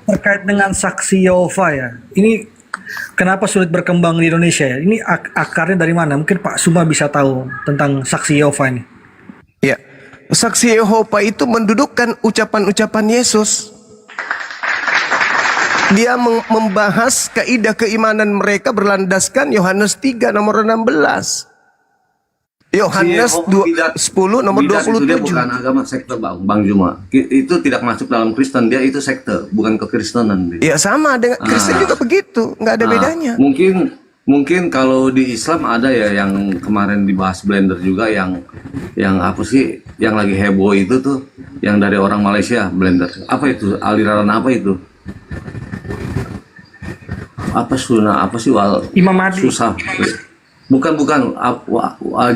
terkait dengan saksi Yehova ya. Ini kenapa sulit berkembang di Indonesia ya? Ini akarnya dari mana? Mungkin Pak Suma bisa tahu tentang saksi Yehova ini. Ya, saksi Yehova itu mendudukkan ucapan-ucapan Yesus. Dia membahas kaidah keimanan mereka berlandaskan Yohanes 3 nomor 16. Yohanes 10 nomor 27. Itu dia bukan agama sekte Bang Juma. Itu tidak masuk dalam Kristen, dia itu sekte, bukan kekristenan. Ya sama dengan Kristen juga begitu, nggak ada bedanya. Mungkin kalau di Islam ada ya yang kemarin dibahas Blender juga yang apa sih yang lagi heboh itu tuh yang dari orang Malaysia Blender. Apa itu? Aliran apa itu? Apa sunnah apa sih Imam Mahdi. Susah. Bukan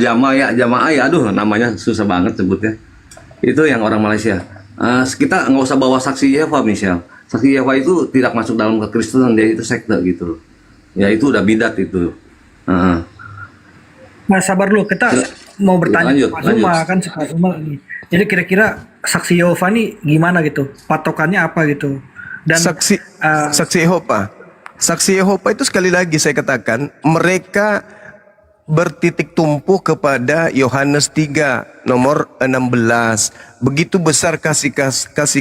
jamaah ya, aduh namanya susah banget sebutnya. Itu yang orang Malaysia. Kita nggak usah bawa saksi Yehova, Michelle. Saksi Yehova itu tidak masuk dalam kekristenan, dia itu sekte gitu. Ya itu udah bidat itu. Nah, sabar dulu, kita mau bertanya Lanjut, Pak Zuma kan Pak Zuma ini. Jadi kira-kira saksi Yehova ini gimana gitu? Patokannya apa gitu? Dan saksi Yehova. Saksi Yehova itu sekali lagi saya katakan mereka bertitik tumpu kepada Yohanes 3 nomor 16. Begitu besar kasih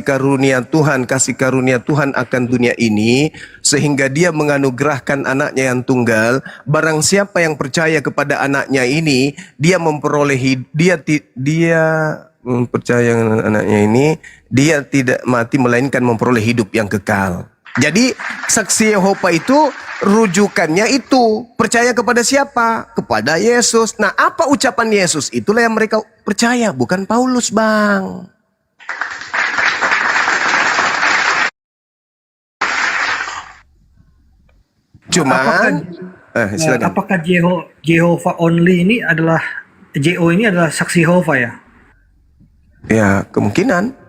karunia Tuhan akan dunia ini sehingga dia menganugerahkan anaknya yang tunggal. Barang siapa yang percaya kepada anaknya ini, dia memperoleh percaya anaknya ini, dia tidak mati melainkan memperoleh hidup yang kekal. Jadi saksi Yehova itu rujukannya itu percaya kepada siapa? Kepada Yesus. Nah, apa ucapan Yesus? Itulah yang mereka percaya, bukan Paulus, Bang. Cuman apakah Jehovah only ini adalah saksi Yehova ya? Ya, kemungkinan.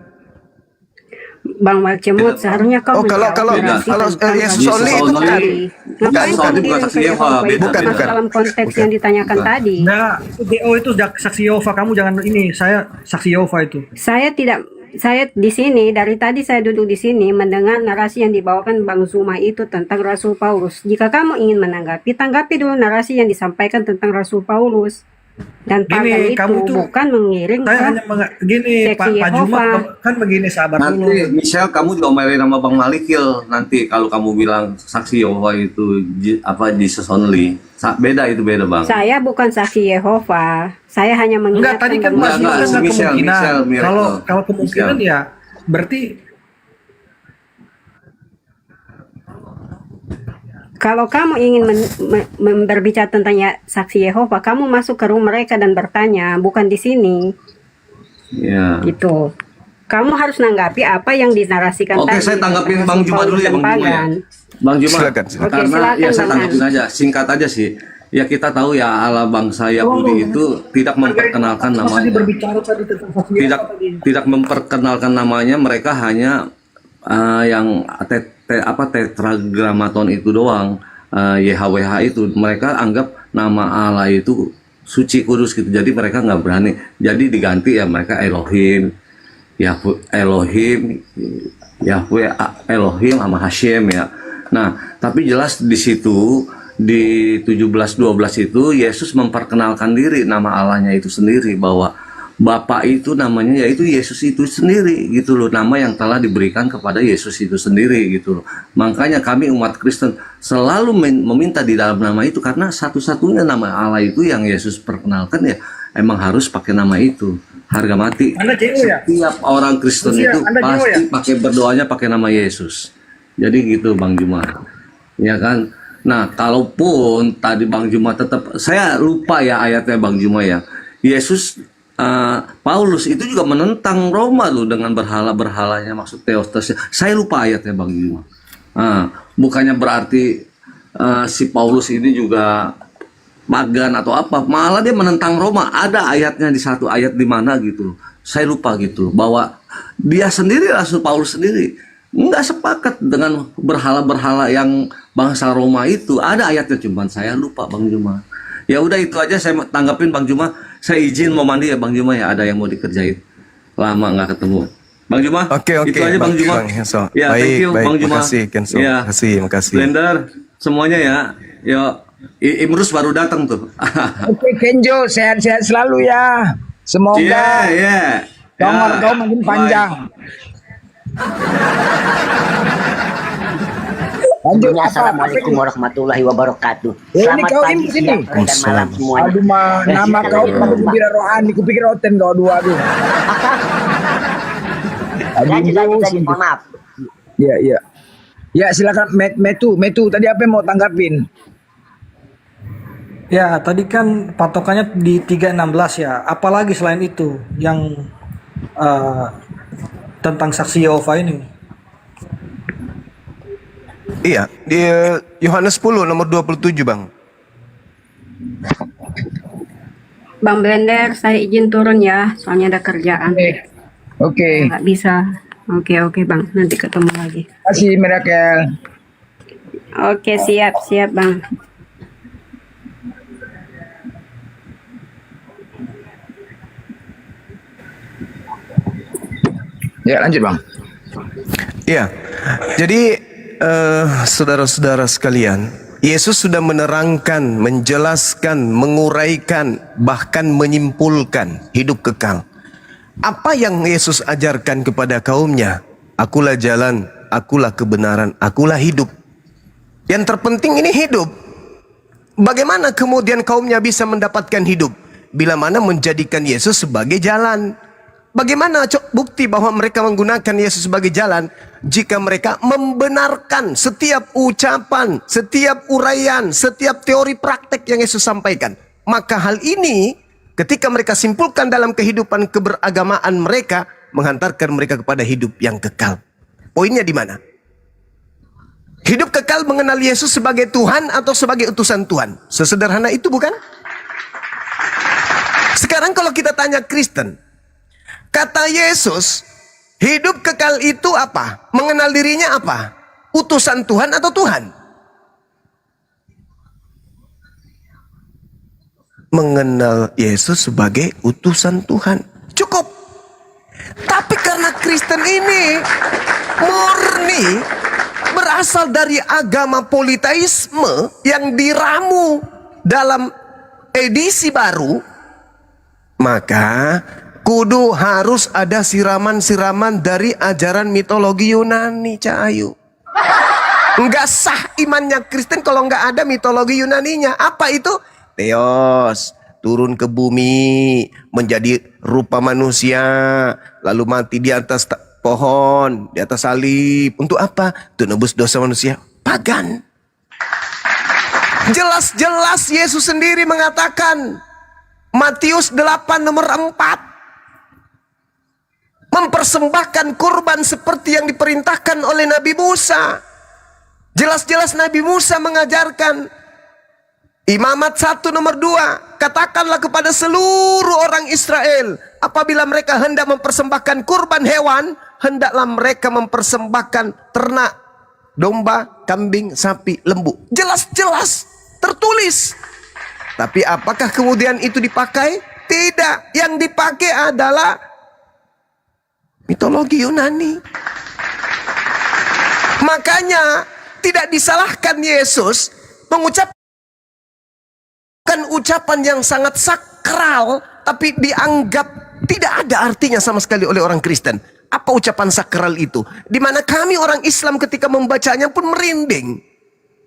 Bang Malcemut, seharusnya kau kalau Yesus only itu bukan dalam konteks yang ditanyakan tadi. Nah, DO itu saksi Yehova, kamu jangan ini, saya saksi Yehova itu. Saya di sini, dari tadi saya duduk di sini mendengar narasi yang dibawakan Bang Zuma itu tentang Rasul Paulus. Jika kamu ingin menanggapi, tanggapi dulu narasi yang disampaikan tentang Rasul Paulus. Dan pagan Gini, kamu itu tuh bukan mengiring saya ke hanya gini seksi Pak Juma Yehova. kan begini sabar dulu. Nanti Michelle kamu diomelin sama Bang Malikil nanti kalau kamu bilang saksi Yehova itu Jesus only. Beda itu beda Bang. Saya bukan saksi Yehova. Saya hanya Enggak, mengingatkan tadi kan bahwa masih Enggak, ada si Michelle, kemungkinan. Michelle, Kalau kemungkinan ya berarti kalau kamu ingin berbicara tentang saksi Yehova, kamu masuk ke rumah mereka dan bertanya, bukan di sini. Ya. Gitu. Kamu harus nanggapi apa yang dinarasikan Oke, tadi. saya tanggapin Bang Juma dulu ya, Bang Juma ya. Bang Juma, Silakan. Oke, karena silakan, ya saya Bang tanggapin Han. aja, singkat aja sih. Ya kita tahu ya Allah bangsa Yahudi itu tidak memperkenalkan tadi namanya. berbicara tadi tentang saksi Tidak Yehova tadi. tidak memperkenalkan namanya, mereka hanya yang tetragrammaton itu doang, YHWH itu mereka anggap nama Allah itu suci kudus gitu, jadi mereka nggak berani, jadi diganti ya mereka Elohim, Yahweh Elohim sama Hashem ya. Nah tapi jelas di situ di 17:12 itu Yesus memperkenalkan diri nama Allahnya itu sendiri, bahwa Bapa itu namanya yaitu Yesus itu sendiri gitu loh, nama yang telah diberikan kepada Yesus itu sendiri gitu loh. Makanya kami umat Kristen selalu meminta di dalam nama itu, karena satu-satunya nama Allah itu yang Yesus perkenalkan ya emang harus pakai nama itu, harga mati. Anda JO ya? Setiap orang Kristen Iya, itu Anda JO pasti ya? pakai berdoanya pakai nama Yesus. Jadi gitu Bang Juma, ya kan? Nah kalaupun tadi Bang Juma tetap, saya lupa ya ayatnya Bang Juma ya, Yesus Paulus itu juga menentang Roma loh dengan berhala-berhalanya, maksud teostasnya. Saya lupa ayatnya Bang Juma. Bukannya berarti si Paulus ini juga pagan atau apa, malah dia menentang Roma. Ada ayatnya di satu ayat di mana gitu. Saya lupa gitu, bahwa dia sendiri, Rasul Paulus sendiri nggak sepakat dengan berhala-berhala yang bangsa Roma itu. Ada ayatnya, cuman saya lupa Bang Juma. Ya udah itu aja saya tanggapin Bang Juma. Saya izin mau mandi ya Bang Juma ya, ada yang mau dikerjain. Lama nggak ketemu. Bang Juma. Oke, Itu aja Bang Juma. Kenzo. Ya, Baik, thank you baik. Bang Juma. Makasih Kenzo. Ya. Makasih. Blender semuanya ya. Yo, Imrus baru datang tuh. Oke Kenjo, sehat-sehat selalu ya. Semoga umur kau makin panjang. Lanjut, Assalamualaikum warahmatullahi wabarakatuh. Ini Selamat kau pagi, ini sini. siang, dan malam semuanya. Aduh, nama kau pakai gembira rohani, kupikir Oten kau dua aduh. Lanjut, mohon maaf. Iya. Ya silakan Metu tadi apa yang mau tanggapin? Ya, tadi kan patokannya di 3:16 ya. Apalagi selain itu yang tentang saksi Yehova ini. Iya, di Yohanes 10 nomor 27, Bang. Bang Blender, saya izin turun ya, soalnya ada kerjaan. Oke. Nggak bisa. Oke Bang, nanti ketemu lagi. Terima kasih Mirakel. Oke, siap Bang. Ya lanjut Bang. Iya. Jadi saudara-saudara sekalian, Yesus sudah menerangkan, menjelaskan, menguraikan, bahkan menyimpulkan hidup kekal. Apa yang Yesus ajarkan kepada kaumnya? Akulah jalan, akulah kebenaran, akulah hidup. Yang terpenting ini hidup. Bagaimana kemudian kaumnya bisa mendapatkan hidup? Bila mana menjadikan Yesus sebagai jalan. Bagaimana bukti bahwa mereka menggunakan Yesus sebagai jalan? Jika mereka membenarkan setiap ucapan, setiap uraian, setiap teori praktek yang Yesus sampaikan. Maka hal ini ketika mereka simpulkan dalam kehidupan keberagamaan mereka, menghantarkan mereka kepada hidup yang kekal. Poinnya di mana? Hidup kekal mengenal Yesus sebagai Tuhan atau sebagai utusan Tuhan. Sesederhana itu bukan? Sekarang kalau kita tanya Kristen, kata Yesus, hidup kekal itu apa? Mengenal dirinya apa? Utusan Tuhan atau Tuhan? Mengenal Yesus sebagai utusan Tuhan. Cukup. Tapi karena Kristen ini murni berasal dari agama politeisme yang diramu dalam edisi baru, Maka kudu harus ada siraman-siraman dari ajaran mitologi Yunani, Cak Ayu. Enggak sah imannya Kristen kalau enggak ada mitologi Yunaninya. Apa itu? Theos, turun ke bumi, menjadi rupa manusia, lalu mati di atas pohon, di atas salib. Untuk apa? Untuk nebus dosa manusia. Pagan. Jelas-jelas Yesus sendiri mengatakan, Matius 8 nomor 4, mempersembahkan kurban seperti yang diperintahkan oleh Nabi Musa. Jelas-jelas Nabi Musa mengajarkan Imamat 1 nomor 2, katakanlah kepada seluruh orang Israel, apabila mereka hendak mempersembahkan kurban hewan, hendaklah mereka mempersembahkan ternak, domba, kambing, sapi, lembu. Jelas-jelas tertulis. Tapi apakah kemudian itu dipakai? Tidak. Yang dipakai adalah mitologi Yunani. Makanya tidak disalahkan Yesus mengucapkan ucapan yang sangat sakral, tapi dianggap tidak ada artinya sama sekali oleh orang Kristen. Apa ucapan sakral itu? Di mana kami orang Islam ketika membacanya pun merinding.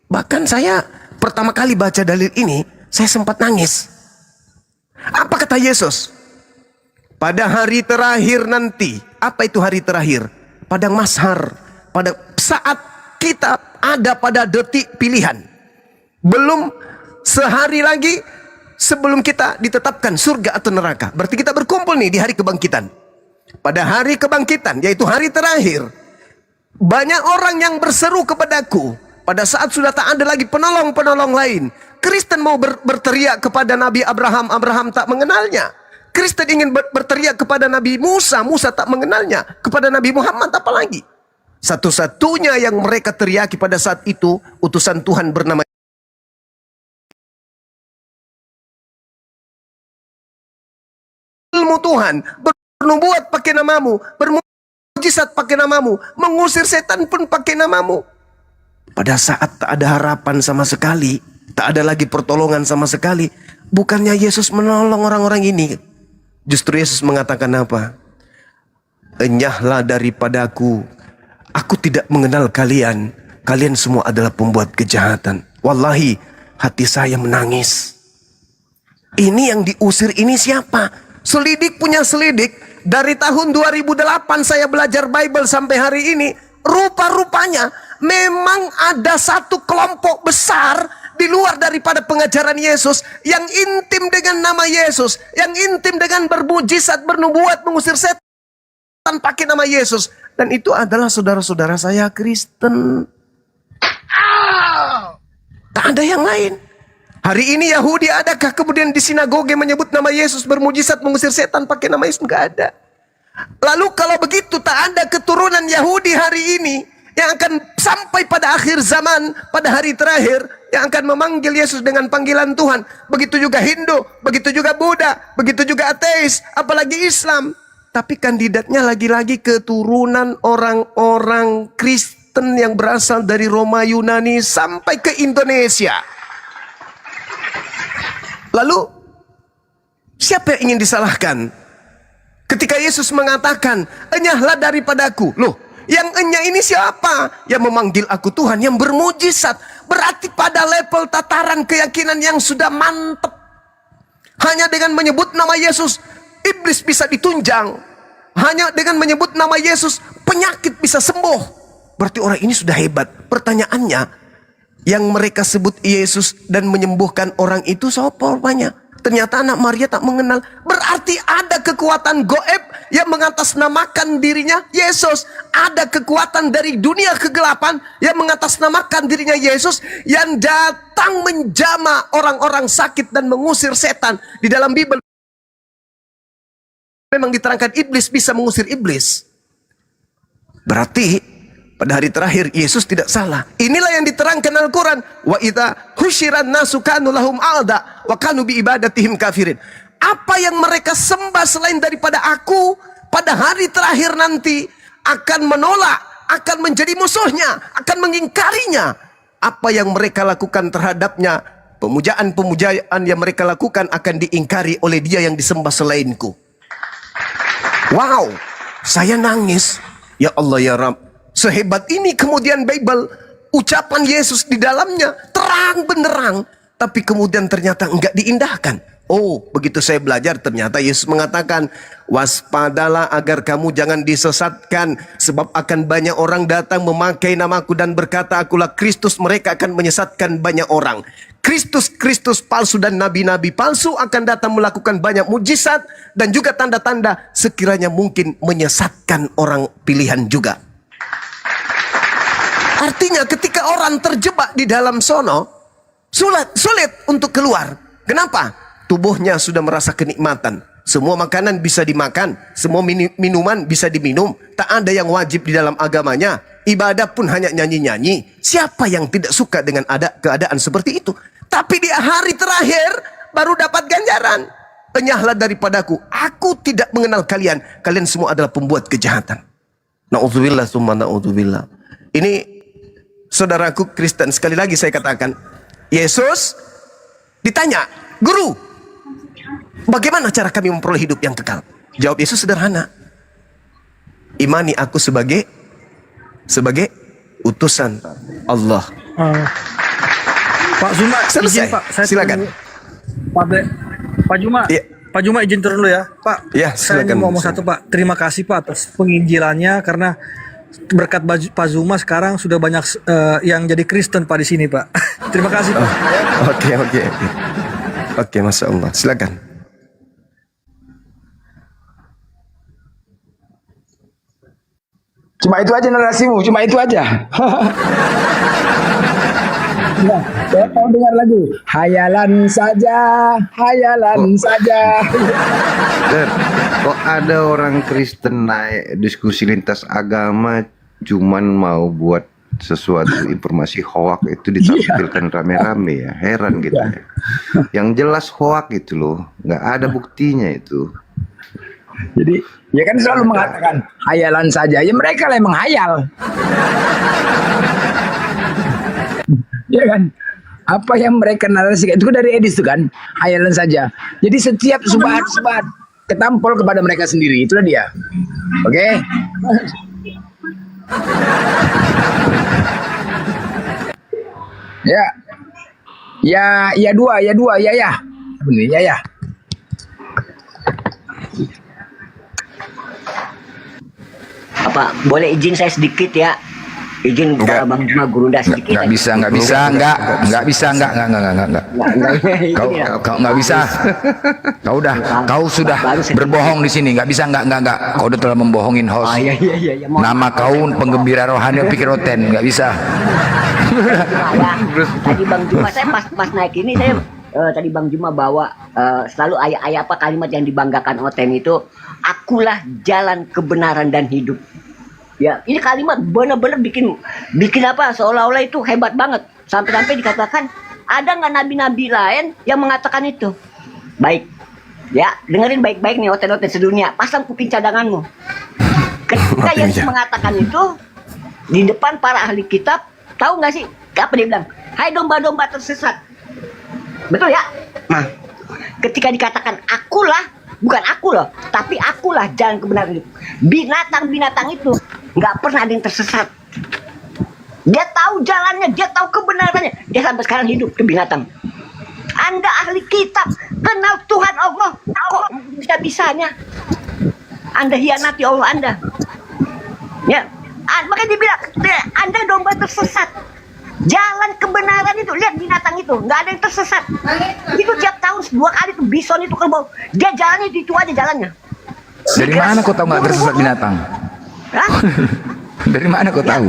Bahkan saya pertama kali baca dalil ini, saya sempat nangis. Apa kata Yesus? Pada hari terakhir nanti. Apa itu hari terakhir? Padang Mahsyar. Pada saat kita ada pada detik pilihan. Belum sehari lagi sebelum kita ditetapkan surga atau neraka. Berarti kita berkumpul nih di hari kebangkitan. Pada hari kebangkitan, yaitu hari terakhir, banyak orang yang berseru kepadaku. Pada saat sudah tak ada lagi penolong-penolong lain, Kristen mau berteriak kepada Nabi Abraham, Abraham tak mengenalnya. Kristen ingin berteriak kepada Nabi Musa, Musa tak mengenalnya. Kepada Nabi Muhammad apalagi. Satu-satunya yang mereka teriaki pada saat itu, utusan Tuhan bernama ilmu Tuhan, bernubuat pakai namamu, bermujizat pakai namamu, mengusir setan pun pakai namamu. Pada saat tak ada harapan sama sekali, tak ada lagi pertolongan sama sekali, bukannya Yesus menolong orang-orang ini. Justru Yesus mengatakan apa? Enyahlah daripadaku, aku tidak mengenal kalian. Kalian semua adalah pembuat kejahatan. Wallahi, hati saya menangis. Ini yang diusir ini siapa? Selidik punya selidik. Dari tahun 2008 saya belajar Bible sampai hari ini. Rupa-rupanya memang ada satu kelompok besar di luar daripada pengajaran Yesus yang intim dengan nama Yesus, yang intim dengan bermujizat, bernubuat, mengusir setan pakai nama Yesus. Dan itu adalah saudara-saudara saya Kristen. Tak ada yang lain. Hari ini Yahudi adakah kemudian di sinagoge menyebut nama Yesus, bermujizat, mengusir setan pakai nama Yesus? Enggak ada. Lalu kalau begitu tak ada keturunan Yahudi hari ini yang akan sampai pada akhir zaman, pada hari terakhir, yang akan memanggil Yesus dengan panggilan Tuhan. Begitu juga Hindu, begitu juga Buddha, begitu juga ateis, apalagi Islam. Tapi kandidatnya lagi-lagi keturunan orang-orang Kristen yang berasal dari Roma, Yunani sampai ke Indonesia. Lalu siapa yang ingin disalahkan? Ketika Yesus mengatakan, enyahlah daripadaku. Loh, yang enyah ini siapa? Yang memanggil aku Tuhan, yang bermujizat. Berarti pada level tataran keyakinan yang sudah mantap. Hanya dengan menyebut nama Yesus, iblis bisa ditunjang. Hanya dengan menyebut nama Yesus, penyakit bisa sembuh. Berarti orang ini sudah hebat. Pertanyaannya, yang mereka sebut Yesus dan menyembuhkan orang itu siapa rupanya? Ternyata anak Maria tak mengenal. Berarti ada kekuatan goib yang mengatasnamakan dirinya Yesus. Ada kekuatan dari dunia kegelapan yang mengatasnamakan dirinya Yesus, yang datang menjamah orang-orang sakit dan mengusir setan. Di dalam Bible memang diterangkan iblis bisa mengusir iblis. Berarti pada hari terakhir Yesus tidak salah. Inilah yang diterangkan Al-Quran. Wa idza husyiran nasu kanu lahum alda wa kanu bi ibadatihim kafirin. Apa yang mereka sembah selain daripada aku, pada hari terakhir nanti akan menolak, akan menjadi musuhnya, akan mengingkarinya. Apa yang mereka lakukan terhadapnya Pemujaan-pemujaan yang mereka lakukan akan diingkari oleh dia yang disembah selainku. Wow, saya nangis. Ya Allah ya Rabb, sehebat ini kemudian Bible, ucapan Yesus di dalamnya terang benderang, tapi kemudian ternyata enggak diindahkan. Oh, begitu saya belajar ternyata Yesus mengatakan, waspadalah agar kamu jangan disesatkan, sebab akan banyak orang datang memakai namaku dan berkata akulah Kristus, mereka akan menyesatkan banyak orang. Kristus palsu dan nabi-nabi palsu akan datang melakukan banyak mujizat dan juga tanda-tanda sekiranya mungkin menyesatkan orang pilihan juga. Artinya ketika orang terjebak di dalam sono, sulit untuk keluar. Kenapa? Tubuhnya sudah merasa kenikmatan. Semua makanan bisa dimakan, semua minuman bisa diminum. Tak ada yang wajib di dalam agamanya. Ibadah pun hanya nyanyi-nyanyi. Siapa yang tidak suka dengan keadaan seperti itu? Tapi di hari terakhir baru dapat ganjaran. Enyahlah daripadaku, aku tidak mengenal kalian. Kalian semua adalah pembuat kejahatan. Na'udzubillah summa na'udzubillah. Ini saudaraku Kristen, sekali lagi saya katakan, Yesus ditanya, Guru, bagaimana cara kami memperoleh hidup yang kekal? Jawab Yesus sederhana. Imani aku sebagai utusan Allah. Pak Zuma, selesai. Izin, Pak, saya Silakan. Pak Juma, ya. Pak Juma izin turun dulu ya, Pak. Ya, saya silakan. ingin ngomong satu, Pak. Terima kasih Pak atas penginjilannya, karena berkat Pak Zuma sekarang sudah banyak yang jadi Kristen Pak di sini, Pak. Terima kasih Pak. Oke, Masya Allah. Silakan. Cuma itu aja narasimu, cuma itu aja. Nah, saya mau dengar lagu hayalan saja, hayalan saja. Kok ada orang Kristen naik diskusi lintas agama cuman mau buat sesuatu informasi hoak itu ditampilkan rame-rame ya, heran gitu ya. Yang jelas hoak itu loh, nggak ada buktinya itu. Jadi ya kan selalu mengatakan hayalan saja, ya mereka lah yang menghayal. Ya kan, apa yang mereka narasikan itu dari Edis itu kan, hayalan saja. Jadi setiap subhat ketampol kepada mereka sendiri, itulah dia. Oke. Ya dua, ya. Benar, ya. Apa boleh izin saya sedikit ya? Izin Bang Juma Gurunda sedikit. Nggak bisa. Kau nggak bisa. Kau sudah berbohong di sini. Nggak bisa. Kau udah telah membohongin host. Iya. Nama kau penggembira rohani pikir roten. Nggak bisa. Tadi Bang Juma saya pas naik ini saya tadi Bang Juma bawa selalu ayat-ayat apa kalimat yang dibanggakan Oten itu, akulah jalan kebenaran dan hidup. Ya, ini kalimat benar-benar bikin apa seolah-olah itu hebat banget. Sampai-sampai dikatakan ada nggak nabi-nabi lain yang mengatakan itu. Baik, ya dengerin baik-baik nih Oten-Oten sedunia. Pasang kuping cadanganmu. Ketika Yesus mengatakan itu di depan para ahli kitab, tahu nggak sih apa dia bilang? Hai domba-domba tersesat. Betul ya? Nah, ketika dikatakan akulah, bukan aku loh, tapi akulah jalan kebenaran hidup. Binatang-binatang itu nggak pernah ada yang tersesat. Dia tahu jalannya, dia tahu kebenarannya. Dia sampai sekarang hidup, ke binatang. Anda ahli kitab, kenal Tuhan Allah, kok bisa-bisanya Anda hianati Allah Anda? Ya, makanya dia bilang, Anda domba tersesat. Jalan kebenaran itu, lihat binatang itu, nggak ada yang tersesat. Itu tiap tahun 2 kali tuh bison itu kerbau, dia jalannya itu aja jalannya. Dari mana kau tahu nggak tersesat binatang? Hah? Dari mana kau tahu?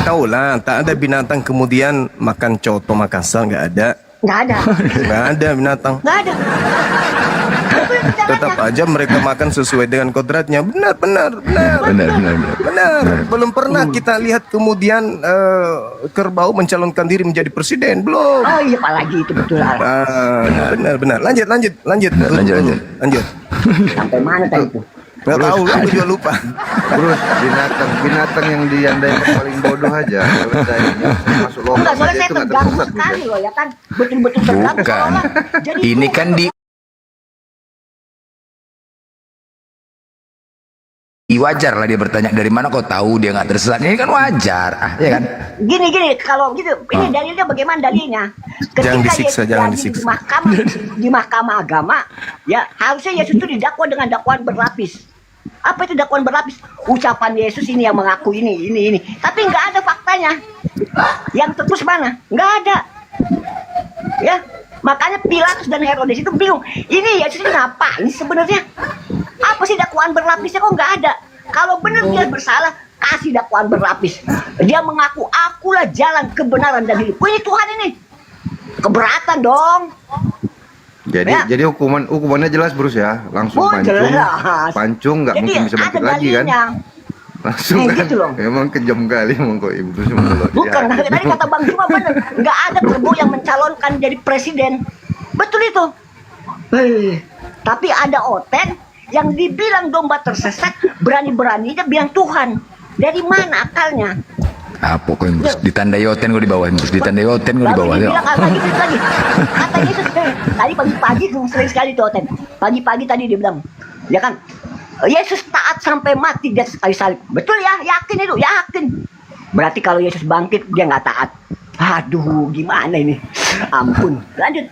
Tahu lah. Tak ada binatang kemudian makan coto Makassar, nggak ada. Nggak ada binatang. Nggak ada. Tetap aja mereka makan sesuai dengan kodratnya. Benar. Belum pernah kita lihat kemudian kerbau mencalonkan diri menjadi presiden, belum. Oh iya, apalagi itu betul. Benar. Lanjut. Sampai mana tadi itu? Nggak tahu, aku juga lupa. Terus binatang yang diandai paling bodoh aja. Masuk logam Enggak, soalnya aja saya itu nggak terganggu tersesat. sekali loh ya kan. Betul-betul terganggu. Bukan. Seolah jadi Ini kan wajar lah dia bertanya, dari mana kau tahu dia nggak tersesat? Ini kan wajar, ya kan? gini kalau gitu ini dalilnya bagaimana dalilnya Jangan ketika disiksa, Yesus jangan jadi disiksa. di mahkamah agama ya harusnya Yesus itu didakwa dengan dakwaan berlapis. Apa itu dakwaan berlapis? Ucapan Yesus ini yang mengaku ini tapi nggak ada faktanya. Yang terus mana? Nggak ada ya. Makanya Pilatus dan Herodes itu bingung, ini Yesus ini ngapain sebenarnya? Apa sih dakwaan berlapisnya kok nggak ada? Kalau benar dia bersalah, kasih dakwaan berlapis. Dia mengaku, akulah jalan kebenaran dan hidup. Ini Tuhan ini. Keberatan dong. Jadi hukumannya jelas Bruce ya, langsung pancung. Jelas. Pancung nggak Jadi mungkin bisa ada bangkit lagi kan? dalilnya. Langsung kan. Gitu loh. Emang kejam kali emang kok Ibu Bruce mulut. Bukan, tadi kata Bang Juma benar. Nggak ada kerbau yang mencalonkan jadi presiden. Betul itu. Tapi ada Oten yang dibilang domba tersesat, berani-beraninya bilang Tuhan. Dari mana akalnya? Apa kau Imbrus? Ditandai Oten gue di bawah, Imbrus. Ditandai Oten gue di bawah. Lalu dia bilang lagi. Kata Yesus, tadi pagi-pagi sering sekali tuh Oten. Pagi-pagi tadi dia bilang, ya kan, Yesus taat sampai mati di atas kayu salib. Betul ya? Yakin itu? Yakin. Berarti kalau Yesus bangkit, dia nggak taat. Aduh, gimana ini? Ampun. Lanjut.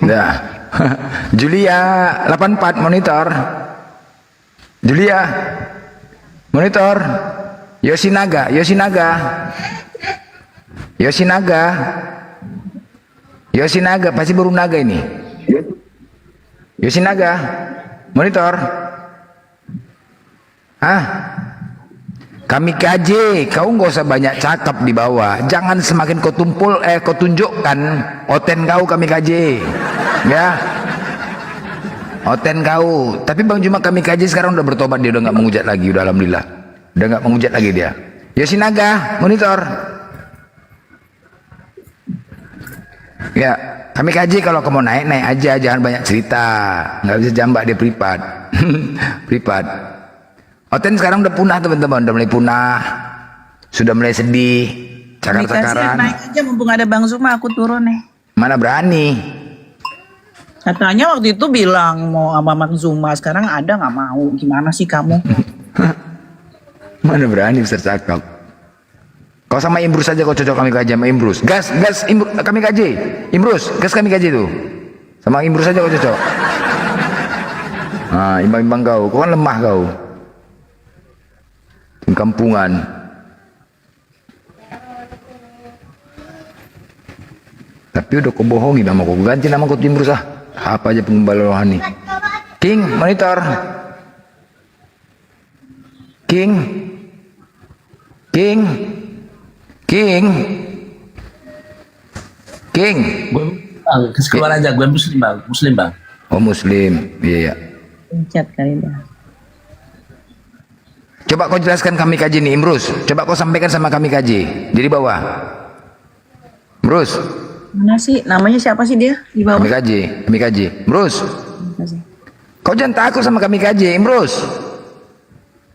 Dah. Julia 84 monitor. Julia monitor. Yoshinaga pasti baru naga ini. Yoshinaga monitor. Kami kaji, kau nggak usah banyak cakap di bawah. Jangan semakin kau tunjukkan Oten kau kami kaji, ya. Oten kau. Tapi Bang Juma kami kaji sekarang udah bertobat, dia udah nggak menghujat lagi, udah alhamdulillah, udah nggak menghujat lagi dia. Yoshinaga monitor. Ya, kami kaji kalau kamu naik aja, jangan banyak cerita. Nggak bisa jambak dia privat. Privat. Oten sekarang udah punah teman-teman, udah mulai punah, sudah mulai sedih, cakar-cakaran. Naik aja mumpung ada Bang Zuma, aku turun nih. Mana berani? Katanya waktu itu bilang mau sama Bang Zuma, sekarang ada nggak mau. Gimana sih kamu? Mana berani besar cakap. Kau sama Imbrus aja, kau cocok kami kaji sama Imbrus. Gas kami kaji. Imbrus, gas kami kaji tuh. Sama Imbrus aja kau cocok. Nah, imbang-imbang kau kan lemah kau. Kampungan. Tapi udah kau bohongi nama kau, ganti nama kau Imbrus ah. Apa aja pengembala rohani. King monitor. King. Keluar aja, gue muslim bang. Oh muslim, iya. Pencet kali dah. Coba kau jelaskan kami kaji nih Imbrus. Coba kau sampaikan sama kami kaji. Di bawah. Imbrus. Mana sih? Namanya siapa sih dia? Di bawah. Kami kaji. Imbrus. Kau jangan takut sama kami kaji, Imbrus.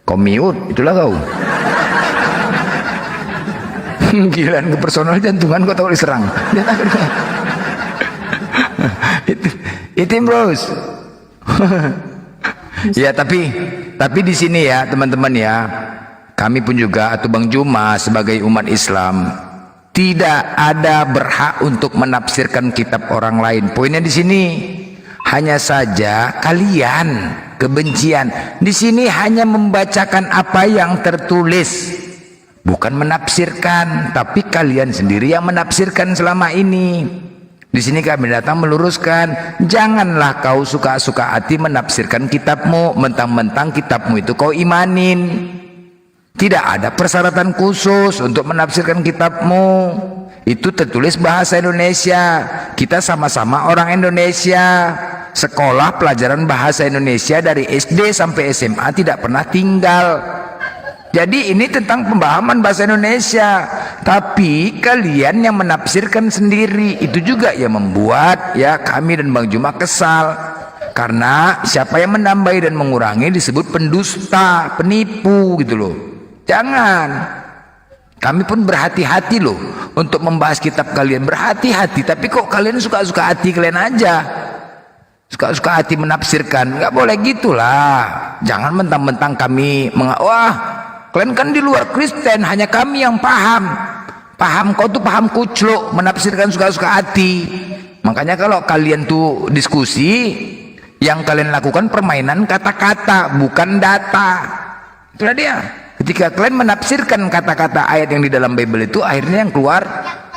Kau mute, itulah kau. Gilaan ke personal jantungan kau tahu diserang. Dia takut. Itu Imbrus. Ya tapi di sini ya teman-teman ya, kami pun juga atau Bang Juma sebagai umat Islam tidak ada berhak untuk menafsirkan kitab orang lain. Poinnya di sini hanya saja kalian kebencian di sini hanya membacakan apa yang tertulis, bukan menafsirkan, tapi kalian sendiri yang menafsirkan selama ini. Di sini kami datang meluruskan, janganlah kau suka-suka hati menafsirkan kitabmu, mentang-mentang kitabmu itu kau imanin. Tidak ada persyaratan khusus untuk menafsirkan kitabmu. Itu tertulis bahasa Indonesia. Kita sama-sama orang Indonesia. Sekolah pelajaran bahasa Indonesia dari SD sampai SMA tidak pernah tinggal. Jadi ini tentang pemahaman bahasa Indonesia, tapi kalian yang menafsirkan sendiri, itu juga yang membuat ya kami dan Bang Juma kesal. Karena siapa yang menambahi dan mengurangi disebut pendusta, penipu gitu loh. Jangan. Kami pun berhati-hati loh untuk membahas kitab kalian, berhati-hati. Tapi kok kalian suka-suka hati kalian aja, suka-suka hati menafsirkan. Nggak boleh gitulah. Jangan mentang-mentang kami wah kalian kan di luar Kristen, hanya kami yang paham. Paham kau tuh paham kucluk, menafsirkan suka-suka hati. Makanya kalau kalian tuh diskusi, yang kalian lakukan permainan kata-kata, bukan data. Itulah dia. Ketika kalian menafsirkan kata-kata ayat yang di dalam Bible itu, akhirnya yang keluar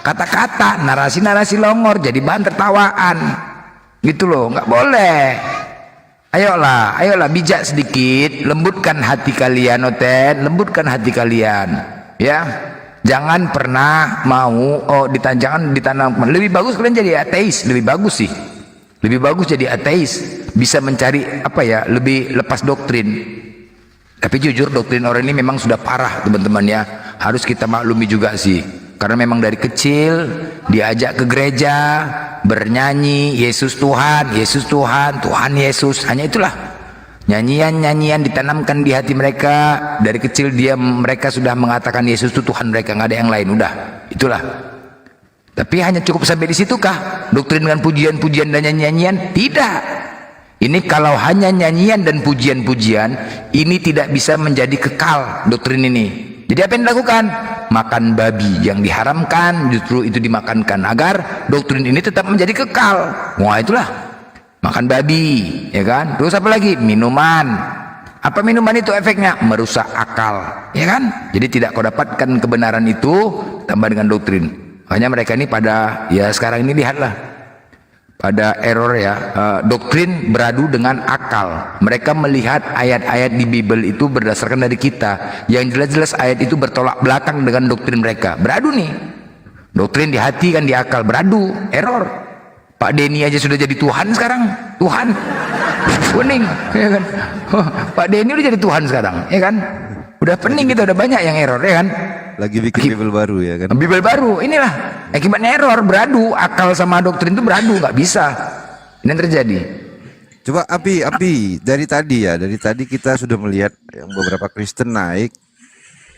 kata-kata, narasi-narasi longor, jadi bahan tertawaan. Gitu loh, nggak boleh. Ayolah, bijak sedikit, lembutkan hati kalian, Oten, lembutkan hati kalian, ya. Jangan pernah mau, jangan ditanamkan. Lebih bagus kalian jadi ateis, lebih bagus sih. Lebih bagus jadi ateis, bisa mencari lebih lepas doktrin. Tapi jujur doktrin orang ini memang sudah parah teman-teman ya. Harus kita maklumi juga sih. Karena memang dari kecil diajak ke gereja, bernyanyi Yesus Tuhan, Yesus Tuhan, Tuhan Yesus. Hanya itulah. Nyanyian-nyanyian ditanamkan di hati mereka. Dari kecil mereka sudah mengatakan Yesus itu Tuhan mereka, nggak ada yang lain. Udah, itulah. Tapi hanya cukup sampai di situkah? Doktrin dengan pujian-pujian dan nyanyian? Tidak. Ini kalau hanya nyanyian dan pujian-pujian, ini tidak bisa menjadi kekal doktrin ini. Jadi apa yang dilakukan? Makan babi yang diharamkan, justru itu dimakankan agar doktrin ini tetap menjadi kekal. Wah itulah, makan babi, ya kan? Terus apa lagi? Minuman. Apa minuman itu efeknya? Merusak akal, ya kan? Jadi tidak kau dapatkan kebenaran itu tambah dengan doktrin. Makanya mereka ini pada, ya sekarang ini lihatlah. Pada error ya, doktrin beradu dengan akal. Mereka melihat ayat-ayat di Bible itu berdasarkan dari kita. Yang jelas-jelas ayat itu bertolak belakang dengan doktrin mereka. Beradu nih. Doktrin di hati kan di akal, beradu, error. Pak Denny aja sudah jadi Tuhan sekarang. Tuhan. Kuning, ya kan? Pak Denny udah jadi Tuhan sekarang, ya kan? Udah pening gitu, udah banyak yang error, ya kan? Lagi bikin Bible baru ya kan? Bible baru, inilah akibatnya error, beradu, akal sama doktrin itu beradu, nggak bisa. Ini yang terjadi. Coba Api, dari tadi kita sudah melihat yang beberapa Kristen naik,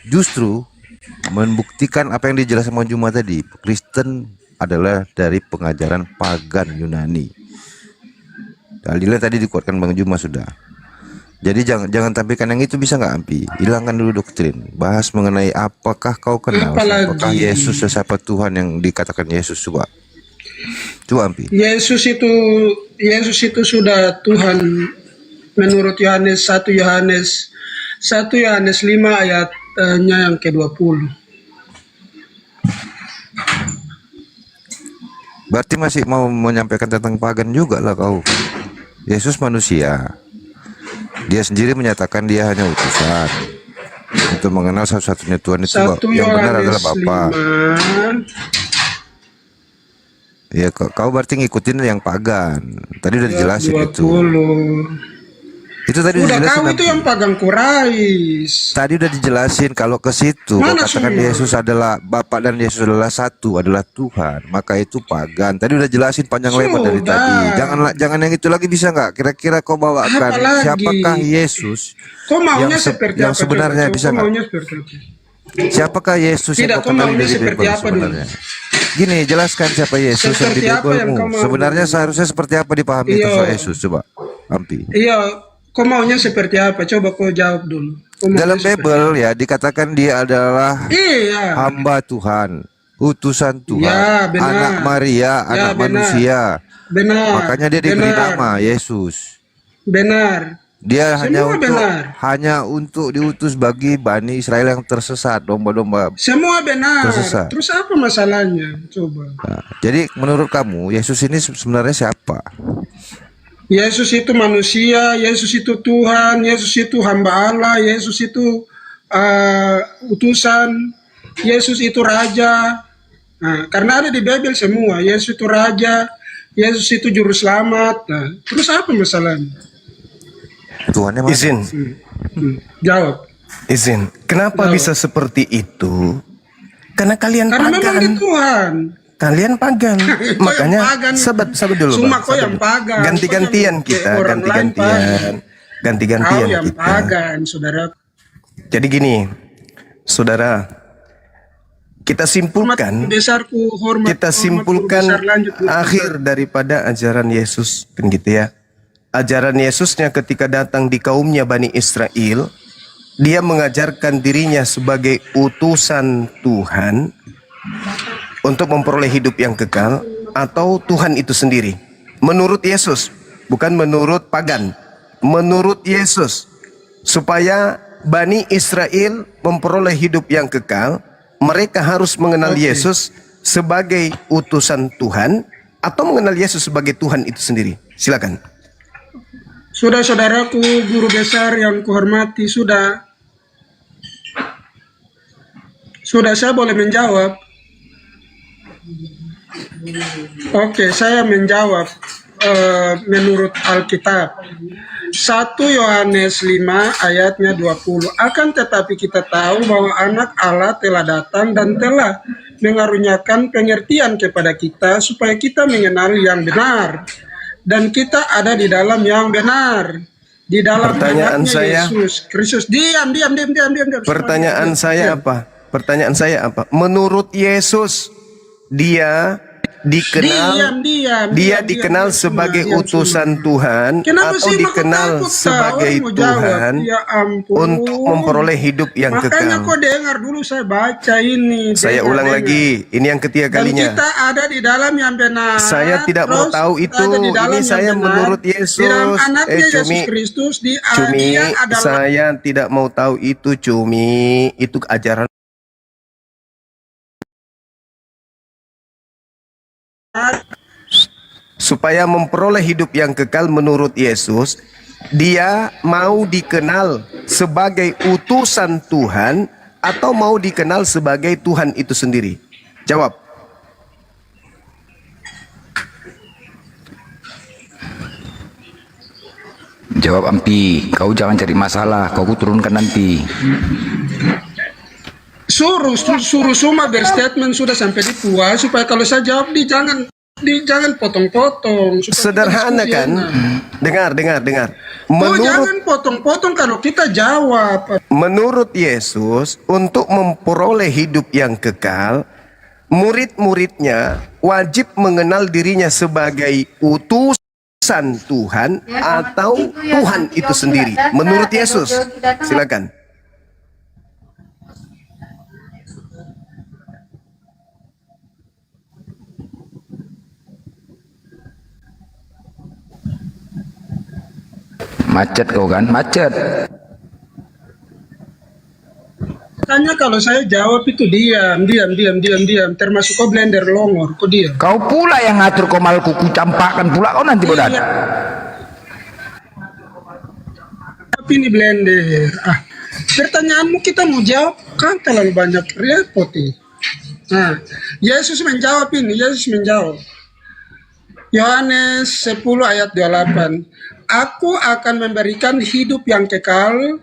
justru membuktikan apa yang dijelaskan Bang Juma tadi. Kristen adalah dari pengajaran pagan Yunani. Dalilnya tadi dikuatkan Bang Juma sudah. Jadi jangan tampilkan yang itu, bisa nggak Ampi? Hilangkan dulu doktrin. Bahas mengenai apakah kau kenal apakah Yesus siapa Tuhan yang dikatakan Yesus, coba Ampi. Yesus itu sudah Tuhan menurut Yohanes 1 Yohanes 5 ayatnya yang ke-20. Berarti masih mau menyampaikan tentang pagan juga lah kau. Yesus manusia. Dia sendiri menyatakan dia hanya utusan untuk mengenal satu-satunya Tuhan itu yang benar adalah Bapa. Ya, kau berarti ngikutin yang pagan. Tadi udah dijelasin 20. Itu tadi udah dijelasin. Kau itu yang pagan Quraisy. Tadi udah dijelasin kalau ke situ kau katakan Yesus adalah Bapa dan Yesus adalah satu, adalah Tuhan, maka itu pagan. Tadi udah jelasin panjang lebar dari tadi. Jangan yang itu lagi, bisa nggak? Kira-kira kau bawakan siapakah Yesus yang sebenarnya, bisa nggak? Siapakah Yesus yang kau kenal dari Bible sebenarnya? Gini, jelaskan siapa Yesus yang di Bible-mu. Sebenarnya seharusnya seperti apa dipahami tentang Yesus, coba Ampi. Iya. Kau maunya seperti apa? Coba kau jawab dulu. Dalam Bible ya dikatakan dia adalah hamba Tuhan, utusan Tuhan, anak Maria, anak manusia. Benar. Makanya dia diberi nama Yesus. Benar. Dia hanya untuk diutus bagi Bani Israel yang tersesat, domba-domba. Semua benar. Tersesat. Terus apa masalahnya? Coba. Nah, jadi menurut kamu Yesus ini sebenarnya siapa? Yesus itu manusia, Yesus itu Tuhan, Yesus itu hamba Allah, Yesus itu utusan, Yesus itu raja. Nah, karena ada di Bible semua, Yesus itu raja, Yesus itu juru selamat. Nah, terus apa masalahnya? Tuhannya mana? Izin. Jawab. Izin. Kenapa bisa seperti itu? Karena kalian Karena memang pagan. dia Tuhan. kalian pagan. Makanya pagan. sabar dulu. Cuma Bang, kau sabar yang dulu. pagan. Ganti-gantian Kau yang kita, orang lain pagan. ganti-gantian. Kau Ganti-gantian yang kita. pagan, saudara. Jadi gini, saudara, kita simpulkan, Besarku hormat. kita simpulkan akhir daripada ajaran Yesus, kan gitu ya. Ajaran Yesusnya ketika datang di kaumnya Bani Israel, dia mengajarkan dirinya sebagai utusan Tuhan untuk memperoleh hidup yang kekal, atau Tuhan itu sendiri. Menurut Yesus, bukan menurut pagan. Menurut Yesus, supaya Bani Israel memperoleh hidup yang kekal, mereka harus mengenal Yesus sebagai utusan Tuhan, atau mengenal Yesus sebagai Tuhan itu sendiri. Silakan. Sudah, saudaraku, guru besar yang kuhormati, sudah saya boleh menjawab. Oke, saya menjawab menurut Alkitab. 1 Yohanes 5 ayatnya 20. Akan tetapi kita tahu bahwa anak Allah telah datang dan telah mengaruniakan pengertian kepada kita supaya kita mengenal yang benar. Dan kita ada di dalam yang benar. Di dalam Pertanyaan anaknya saya, Yesus Kristus. Diam. Pertanyaan saya apa? Pertanyaan saya apa? Menurut Yesus, dia dikenal, dikenal sebagai utusan Tuhan, Kenapa atau sih dikenal takut sebagai tahu? Mau jawab. Tuhan Ya ampun. untuk memperoleh hidup yang Makanya kekal. kau dengar dulu saya baca ini. Saya ulang lagi, ini yang ketiga Dan kalinya. kita ada di dalam yang benar. Saya tidak mau Terus tahu kita itu. ada di dalam Ini yang saya benar. menurut Di Yesus. dalam anaknya Yesus Cumi, Kristus di Cumi, dia adalah saya tidak mau tahu itu, Cumi. Itu ajaran. Supaya memperoleh hidup yang kekal menurut Yesus, dia mau dikenal sebagai utusan Tuhan, atau mau dikenal sebagai Tuhan itu sendiri? Jawab. Jawab Ampi, kau jangan cari masalah, kau turunkan nanti. suruh semua berstatement sudah sampai di puas supaya kalau saya jawab jangan potong-potong. Sederhana kan? Dengar. Jangan potong-potong kalau kita jawab. Menurut Yesus, untuk memperoleh hidup yang kekal, murid-muridnya wajib mengenal dirinya sebagai utusan Tuhan atau Tuhan itu sendiri. Menurut Yesus, silakan. Macet kau kan? Macet. Tanya kalau saya jawab itu diam. Termasuk kau blender longor, kau diam. Kau pula yang ngatur kau mal kuku campakkan pula kau nanti bodat. Tapi ini blender. Pertanyaanmu kita mau jawab kan terlalu banyak repot ini. Nah, Yesus menjawab ini. Yohanes 10 ayat 28. Aku akan memberikan hidup yang kekal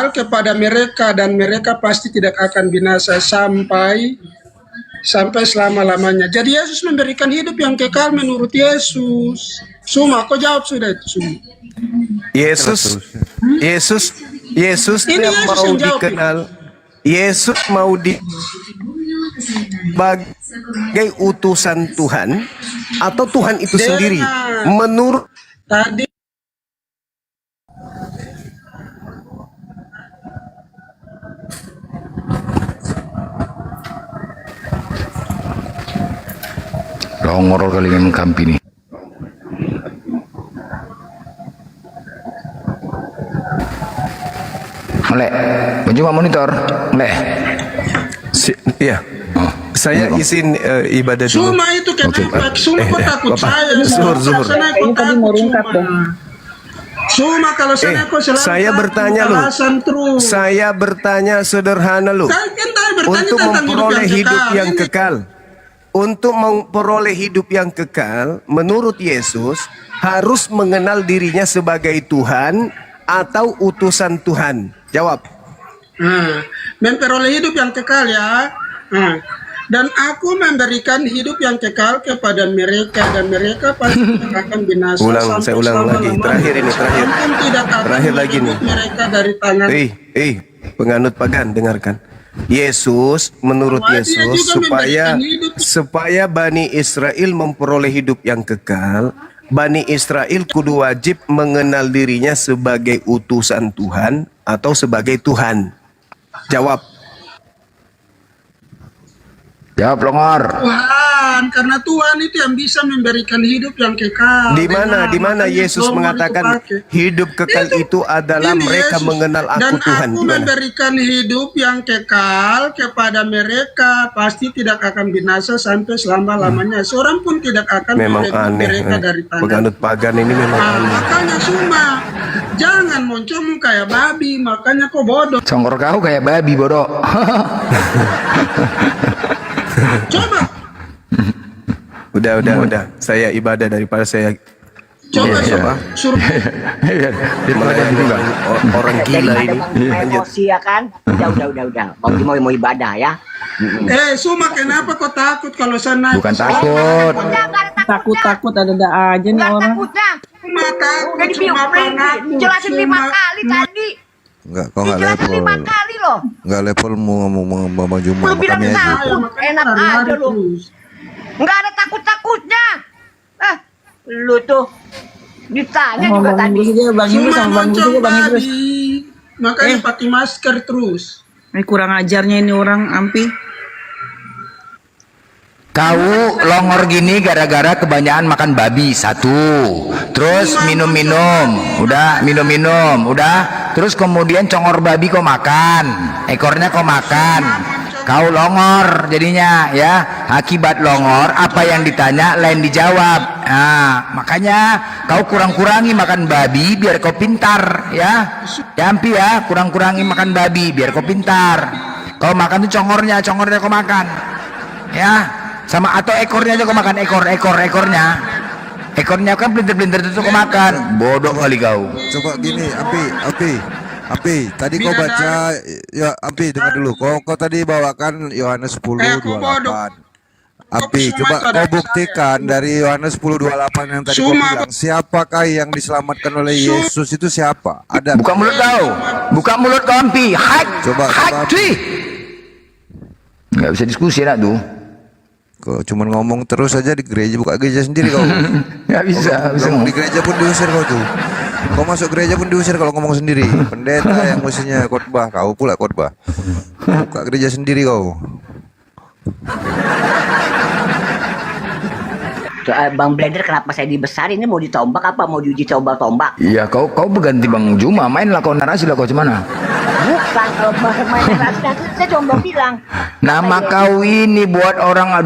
kepada mereka, dan mereka pasti tidak akan binasa sampai selama-lamanya. Jadi Yesus memberikan hidup yang kekal menurut Yesus. Semua, kau jawab sudah itu semua. Yesus Ini yang Yesus mau yang jawab. dikenal. Yesus mau sebagai utusan Tuhan atau Tuhan itu sendiri. Menurut tadi Longor kali memang kampi nih. Melek, mencoba monitor, melek. Iya. Saya izin ibadah dulu. Semua itu kenapa? Semua kau takut saya. Zuhur. Kayaknya tadi mau ringkap dong. Semua kalau saya kau selalu Saya bertanya lu. Saya bertanya sederhana lu. Untuk memperoleh hidup yang kekal. Untuk memperoleh hidup yang kekal, menurut Yesus harus mengenal dirinya sebagai Tuhan atau utusan Tuhan. Jawab. Memperoleh hidup yang kekal ya. Dan aku memberikan hidup yang kekal kepada mereka dan mereka pasti tidak akan binasa Saya ulang lagi. Terakhir ini, terakhir. Tuhan tidak akan Terakhir lagi nih. merebut mereka dari tangan. Penganut pagan, dengarkan. Yesus, menurut Bahwa dia Yesus, juga memberikan hidup. supaya Bani Israel memperoleh hidup yang kekal, Bani Israel kudu wajib mengenal dirinya sebagai utusan Tuhan atau sebagai Tuhan. Jawab. Jawab Longor. Tuhan, karena Tuhan itu yang bisa memberikan hidup yang kekal. Di mana Makanya Yesus Longor mengatakan itu pakai. hidup kekal itu adalah Ini mereka Yesus. mengenal aku Dan Tuhan. aku Di mana? memberikan hidup yang kekal kepada mereka, pasti tidak akan binasa sampai selama-lamanya. Seorang pun tidak akan Memang merebut aneh. mereka dari tangan. Penganut pagan ini memang aneh. Makanya cuma jangan moncongmu kayak babi, makanya kau bodoh. Songkor kau kayak babi bodoh. Coba. Udah. Saya ibadah daripada saya Coba suruh orang gila ini. Lanjut. Emosi ya kan? Udah. Mau ibadah ya. Suma kenapa kau takut kalau sana? Bukan takut. Takut ada aja nih orang. Mata Udah dijelasin 5 kali tadi. Enggak, kau enggak Dijelasin level. 5 kali loh. Enggak level mau ngomong Bang Juma Lu bilang makanya aja. takut, enak aja lu. Nggak ada takut-takutnya. Lu tuh ditanya juga tadi. Cuma moncong babi, makanya pakai masker terus. Kurang ajarnya ini orang Ampi. Kau longor gini gara-gara kebanyakan makan babi satu, terus minum-minum, udah minum-minum, udah, terus kemudian congor babi kau makan, ekornya kau makan, kau longor jadinya ya, akibat longor apa yang ditanya lain dijawab. Nah makanya kau kurang-kurangi makan babi biar kau pintar ya, Jampi ya, kurang-kurangi makan babi biar kau pintar. Kau makan tuh congornya kau makan ya, sama atau ekornya aja kau makan, ekornya kan pelintir-pelintir itu kau makan. Bodoh kali kau. Coba gini, Api, tadi kau baca ya, Api dengar dulu. Kau tadi bawakan Yohanes 10:28. Api, coba kau buktikan dari Yohanes 10:28 yang tadi kau bilang, siapakah yang diselamatkan oleh Yesus itu siapa? Ada. Buka mulut kau. Buka mulut kau, Api. Coba. Nggak bisa diskusi nak tuh. Kau cuma ngomong terus aja di gereja, buka gereja sendiri kau. Nggak bisa. Ngomong di gereja pun diusir kau tuh. Kau masuk gereja pun diusir kalau ngomong sendiri. Pendeta yang mestinya khotbah, kau pula khotbah. Buka gereja sendiri kau. Bang Blender kenapa saya dibesarin? Ini mau ditombak apa? Mau diuji coba tombak? Iya, kau berganti Bang Juma, mainlah kau narasi lah kau cuman. Bukan, kalau main narasi nanti saya cuma bilang. Nama kau ini buat orang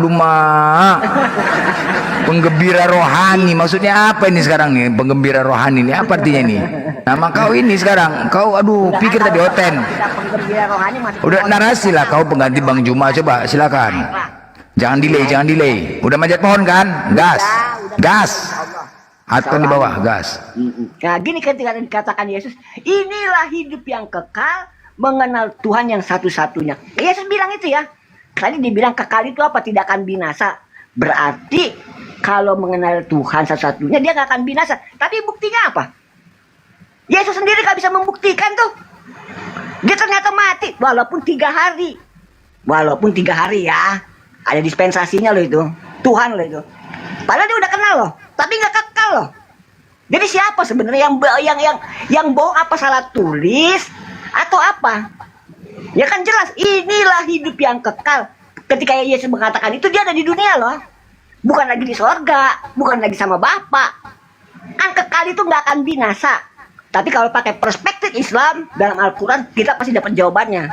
penggembira rohani. Maksudnya apa ini sekarang nih? Penggembira rohani ini apa artinya ini? Nama kau ini sekarang, kau pikir tadi Oten. Udah narasi lah kau pengganti Bang Juma, coba silakan. Jangan delay. Udah manjat pohon kan? Gas. Atau di bawah gas. Nah, gini ketika dikatakan Yesus, inilah hidup yang kekal, mengenal Tuhan yang satu-satunya. Yesus bilang itu ya. Tadi dibilang kekal itu apa? Tidak akan binasa. Berarti kalau mengenal Tuhan satu-satunya dia gak akan binasa. Tapi buktinya apa? Yesus sendiri gak bisa membuktikan tuh. Dia ternyata mati walaupun 3 hari. Walaupun 3 hari ya. Ada dispensasinya loh itu. Tuhan loh itu. Padahal dia udah kenal loh, tapi nggak kekal loh. Jadi siapa sebenarnya yang bohong? Apa salah tulis atau apa? Ya kan jelas inilah hidup yang kekal. Ketika Yesus mengatakan itu dia ada di dunia loh. Bukan lagi di sorga, bukan lagi sama Bapa. Kan kekal itu nggak akan binasa. Tapi kalau pakai perspektif Islam dalam Al-Quran kita pasti dapat jawabannya.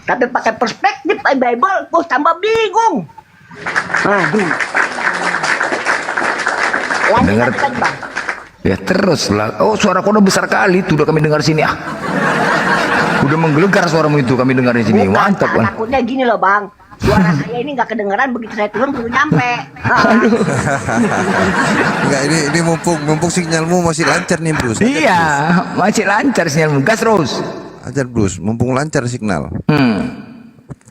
Tapi pakai perspektif Bible, tambah bingung. Aduh. Dengar. Ya terus lah. Oh suara kau udah besar kali tuh udah kami dengar sini ah. Udah menggelegar suaramu itu kami dengar di sini. Mantap kan. Takutnya gini loh bang. Suara saya ini nggak kedengeran begitu saya turun baru nyampe. Enggak, ini mumpung sinyalmu masih lancar nih Bruce. Iya, masih lancar sinyalmu. Gas terus. Ajar Bruce, mumpung lancar signal.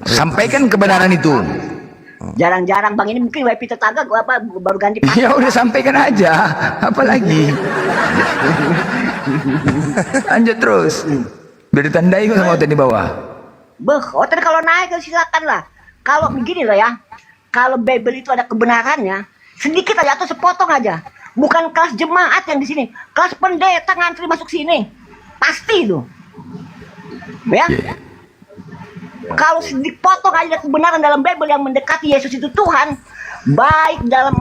Sampaikan kebenaran itu. Jarang-jarang bang, ini mungkin wifi tetangga gua apa baru ganti password. Ya udah sampaikan aja. Apalagi. Lanjut terus. Biar ditandai kok sama hotel di bawah. Hotel kalau naik silakan lah. Kalau begini loh ya, kalau Bible itu ada kebenarannya, sedikit aja atau sepotong aja. Bukan kelas jemaat yang di sini, kelas pendeta ngantri masuk sini, pasti itu. Ya. Kalau dipotong aja kebenaran dalam Bible yang mendekati Yesus itu Tuhan, baik dalam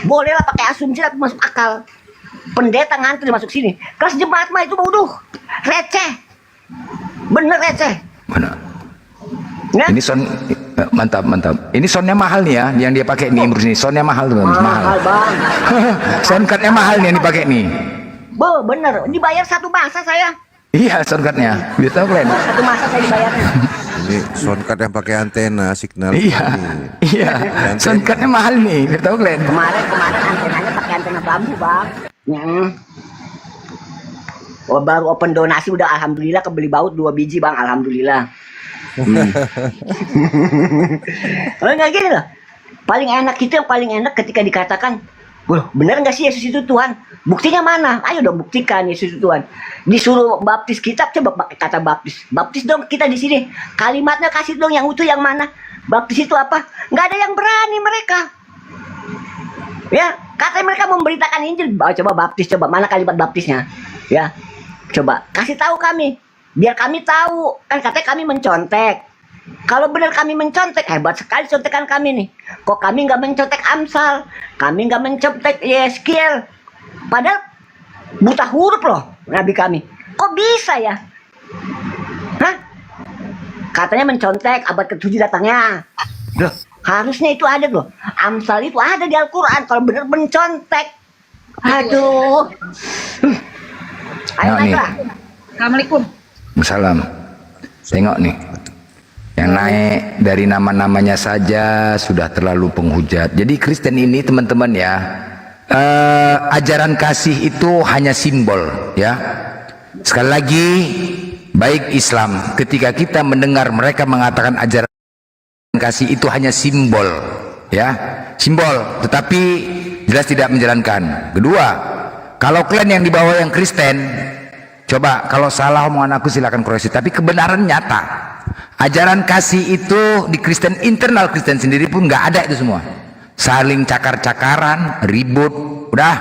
bolehlah pakai asumsi tapi masuk akal. Pendeta ngantri masuk sini, kelas jemaat mah itu receh, bener receh. Mana? Ya? Ini sound mantap. Ini soundnya mahal nih ya, yang dia pakai nih, Bruce nih. Soundnya mahal tuh, mahal. Bang. Soundcardnya mahal nih yang dipakai nih. Bener, dibayar satu masa saya. Iya, soundcardnya. Biar tahu kalian. Satu masa saya dibayarnya. Ini soundcard yang pakai antena signal. Iya. Soundcardnya mahal nih, biar tahu kalian. Kemarin antenanya pakai antena bambu bang. Oh, baru open donasi udah alhamdulillah kebeli baut 2 biji bang, alhamdulillah. Kalau nggak gini loh, paling enak itu yang paling enak ketika dikatakan, wah bener nggak sih Yesus itu Tuhan? Buktinya mana? Ayo dong buktikan Yesus itu Tuhan. Disuruh baptis kitab, coba pakai kata baptis. Baptis dong kita di sini. Kalimatnya kasih dong yang utuh yang mana? Baptis itu apa? Nggak ada yang berani mereka. Ya, katanya mereka memberitakan Injil. Coba baptis, coba mana kalimat baptisnya? Ya, coba kasih tahu kami. Biar kami tahu, kan katanya kami mencontek. Kalau benar kami mencontek, hebat sekali contekan kami nih. Kok kami nggak mencontek Amsal, kami nggak mencontek Yeskiel. Padahal buta huruf loh Nabi kami. Kok bisa ya? Hah? Katanya mencontek, abad ke-7 datangnya. Loh, harusnya itu ada loh. Amsal itu ada di Al-Quran. Kalau benar mencontek. Aduh. Ayo naiklah. Assalamualaikum. Salam. Tengok nih. Yang naik dari nama-namanya saja sudah terlalu penghujat. Jadi Kristen ini teman-teman ya, ajaran kasih itu hanya simbol ya. Sekali lagi, baik Islam ketika kita mendengar mereka mengatakan ajaran kasih itu hanya simbol ya, simbol, tetapi jelas tidak menjalankan. Kedua, kalau kalian yang di bawah yang Kristen, coba kalau salah omongan aku silakan koreksi, tapi kebenaran nyata. Ajaran kasih itu di Kristen, internal Kristen sendiri pun nggak ada itu semua. Saling cakar-cakaran, ribut, udah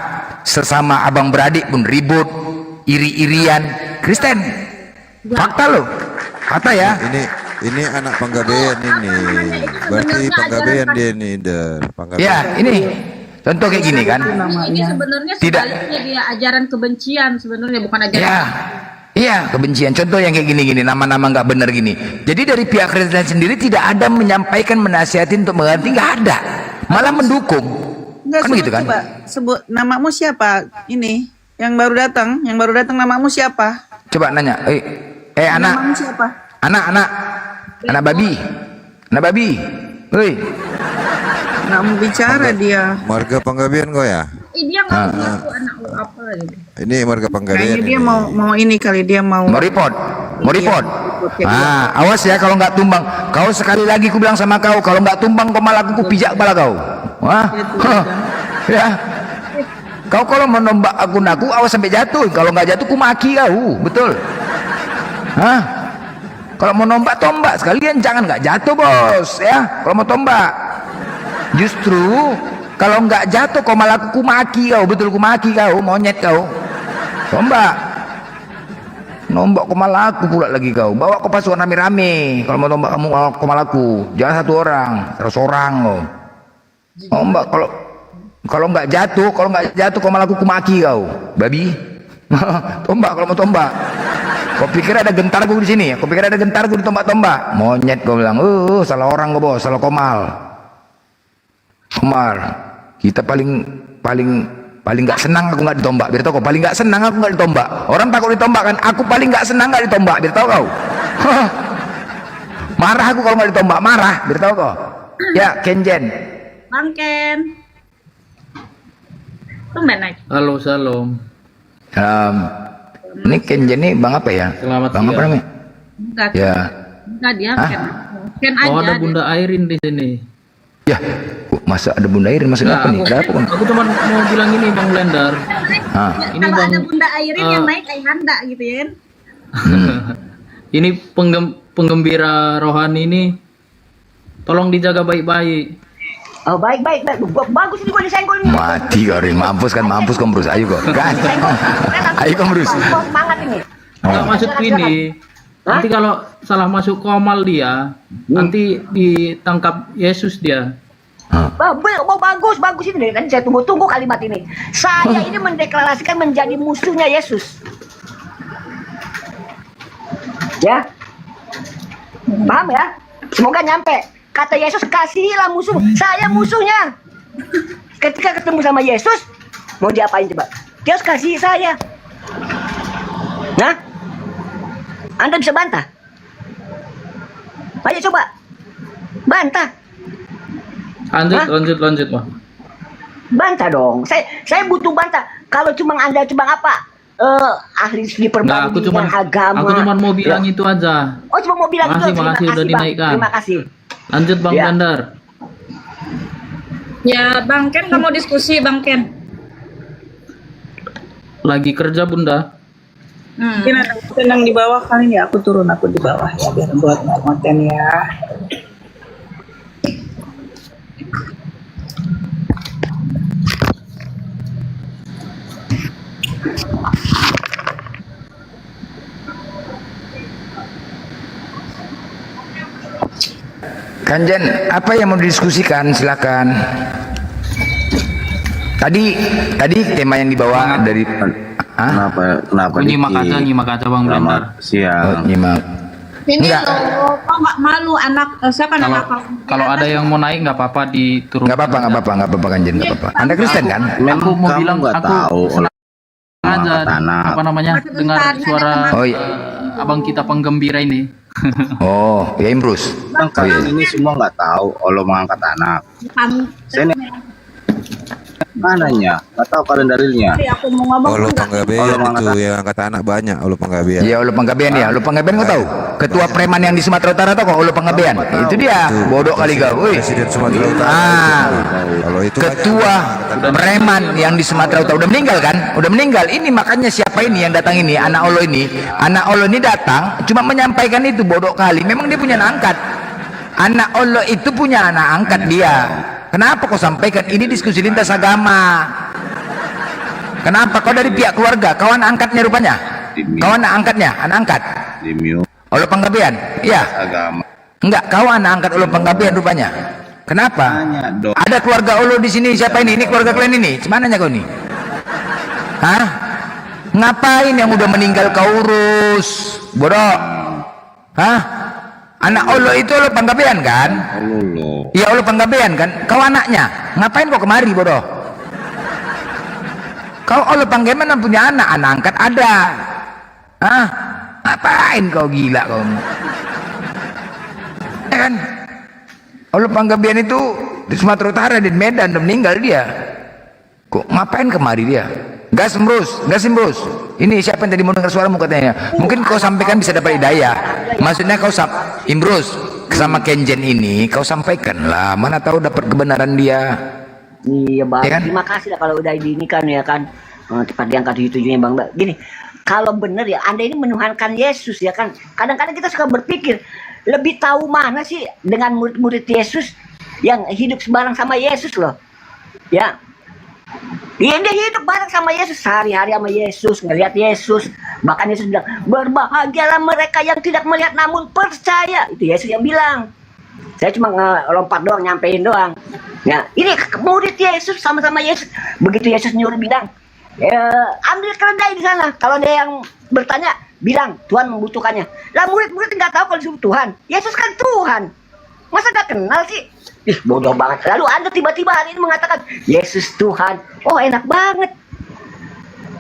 sesama abang beradik pun ribut, iri-irian. Kristen, fakta loh, fakta ya. Ini anak Panggabean ini, berarti Panggabean dia ini, Ya ini contoh kayak gini kan. Ini sebenarnya sebaliknya dia ajaran kebencian sebenarnya, bukan ajaran. Iya, kebencian. Contoh yang kayak gini-gini, nama-nama nggak benar gini. Jadi dari pihak Kristen sendiri tidak ada menyampaikan, menasihatin untuk mengganti, nggak ada. Malah mendukung. Enggak, Kan begitu kan? Coba sebut namamu siapa? Ini yang baru datang namamu siapa? Coba nanya. Anak. Namamu siapa? Anak babi. Hei. Nggak mau bicara dia. Marga Panggabean kok ya? Dia nggak ngaku anak apa gitu. Ini marga Panggabean. Kayaknya dia mau ini kali, dia mau report. Awas ya kalau nggak tumbang. Kau sekali lagi ku bilang sama kau, kalau nggak tumbang kau malah aku pijak kepala kau. Wah. Ya. Kau kalau menombak akun-aku awas sampai jatuh. Kalau nggak jatuh ku maki kau. Betul. Hah? Kalau mau tombak sekalian, jangan nggak jatuh bos ya. Kalau mau tombak, justru kalau nggak jatuh kau malah ku maki kau. Betul, ku maki kau, monyet kau. Tombak, nombak kau malah aku pula lagi kau. Bawa kau pasukan rame-rame. Kalau mau tombak kamu kau malah aku. Jangan 1 orang, 100 orang kau. Tombak kalau nggak jatuh kau malah aku maki kau. Babi. Tombak kalau mau tombak. Kau pikir ada gentarku di sini? Kau pikir ada gentarku di tombak-tombak? Monyet kau bilang. Salah orang kau bos, salah Komal. Kita paling nggak senang aku nggak ditombak. Biar tahu kau, paling nggak senang aku nggak ditombak. Orang takut ditombak kan? Aku paling nggak senang nggak ditombak. Biar tahu kau. Marah aku kalau nggak ditombak, marah. Biar tahu kau. Ya, Kenjen. Bang Ken. Tumben naik. Halo, salam. Ini Kenjen nih bang apa ya? Selamat bang siang. apa namanya? Enggak. Ya. Enggak dia Ken Oh, aja. ada Bunda Airin di sini. Ya, kok masa ada Bunda Airin? Maksudnya apa nih? Ada apa, Bang? Aku cuma mau bilang ini Bang Blender. Ini Kalau Bang ada Bunda Airin yang naik kayak Handa gitu ya kan. ini penggembira rohani ini tolong dijaga baik-baik. Oh baik. Bagus ini gua disenggol ini. Mati kau, Rin. Mampus kau Brus. Ayo kau. Gas. Ayo kau Brus. Semangat ini. Nggak, maksudku ini nanti kalau salah masuk komal dia, nanti ditangkap Yesus dia. Bagus ini. Tadi saya tunggu kalimat ini. Saya ini mendeklarasikan menjadi musuhnya Yesus. Ya, paham ya? Semoga nyampe. Kata Yesus, kasihilah musuh. Saya musuhnya. Ketika ketemu sama Yesus, mau diapain coba? Dia harus kasih saya. Nah, Anda bisa bantah? Ayo coba, bantah. Lanjut, Pak. Bantah dong. Saya butuh bantah. Kalau cuma Anda cuma apa? Ahli studi perbandingan agama. Aku cuma mau bilang itu aja. Oh, cuma mau bilang itu. Makasih udah dinaikkan. Terima kasih. Lanjut Bang Blender. Ya Bang Ken nggak mau diskusi Bang Ken. Lagi kerja Bunda. Gimana? Tenang di bawah kali ini aku turun, aku di bawah ya biar buat konten ya. Kanjen, apa yang mau didiskusikan? Silakan. Tadi tema yang dibawa dari Kenapa Nyimak aja Bang Blender. Siang. Nyimak. Ini Enggak. loh, kok nggak malu anak siapa nama Kalau ada yang mau naik nggak apa-apa diturun. Nggak apa-apa Kanjen, nggak apa-apa. Anda Kristen kan? Aku mau bilang nggak tahu aja apa namanya dengar suara Oh iya. abang kita penggembira ini. Oh, ya Imrus. Kalian ini semua nggak tahu Allah mengangkat anak. Saya mananya? Nggak tahu kalian dalilnya. Aku mau ngomong Allah Panggabean itu yang angkat anak banyak. Allah Panggabean. Iya, Allah Panggabean ya. Allah Panggabean kau tahu? Ketua preman yang di Sumatera Utara tahu kok Allah Panggabean? Itu dia. Bodoh kali kau. Presiden Sumatera Utara. Kalau itu Ketua preman yang di Sumatera Utara udah meninggal kan? Udah meninggal. Ini makanya siapa ini yang datang ini? Anak Allah ini. Anak Allah ini datang cuma menyampaikan itu, bodoh kali. Memang dia punya anak angkat. Anak Allah itu punya anak angkat dia. Kenapa kau sampaikan ini diskusi lintas agama? Kenapa kau dari pihak keluarga? Kau anak angkatnya rupanya? Kau anak angkatnya? Anak angkat? Allah Panggabean? Iya. Agama. Enggak, kau anak angkat Allah Panggabean rupanya. Kenapa? Ada keluarga Allah di sini. Siapa ini? Ini keluarga kalian ini. Semananya kau nih? Hah? Ngapain yang udah meninggal kau urus? Bodoh. Hah? Anak Allah itu Allah Panggabean kan? Iya Allah Panggabean kan? Kau anaknya. Ngapain kau kemari bodoh? Kau Allah Panggabean punya anak angkat ada. Hah? Ngapain kau gila kau? Ya kan? Allah Panggabean itu di Sumatera Utara, di Medan, udah meninggal dia. Kok ngapain kemari dia? Gas Imrus. Ini siapa yang tadi mau dengar suaramu katanya? Mungkin kau sampaikan bisa dapat hidayah. Maksudnya kau Imrus sama Kenjen ini kau sampaikan lah. Mana tahu dapat kebenaran dia. Iya Bang, Ya kan? terima kasih lah kalau udah ini kan ya kan. Tepat diangkat tujuannya Bang. Gini, kalau bener ya Anda ini menuhankan Yesus ya kan. Kadang-kadang kita suka berpikir lebih tahu mana sih dengan murid-murid Yesus yang hidup sebarang sama Yesus loh. Ya. Dia hidup bareng sama Yesus, sehari-hari sama Yesus, ngelihat Yesus. Bahkan Yesus bilang, berbahagialah mereka yang tidak melihat namun percaya. Itu Yesus yang bilang. Saya cuma lompat doang, nyampein doang. Ya, ini murid Yesus sama-sama Yesus. Begitu Yesus nyuruh bilang, ambil keledai di sana. Kalau ada yang bertanya, bilang Tuhan membutuhkannya. Lah murid-murid nggak tahu kalau disuruh Tuhan. Yesus kan Tuhan. Masa nggak kenal sih? Ih, bodoh banget. Lalu Anda tiba-tiba hari ini mengatakan Yesus Tuhan. Oh, enak banget.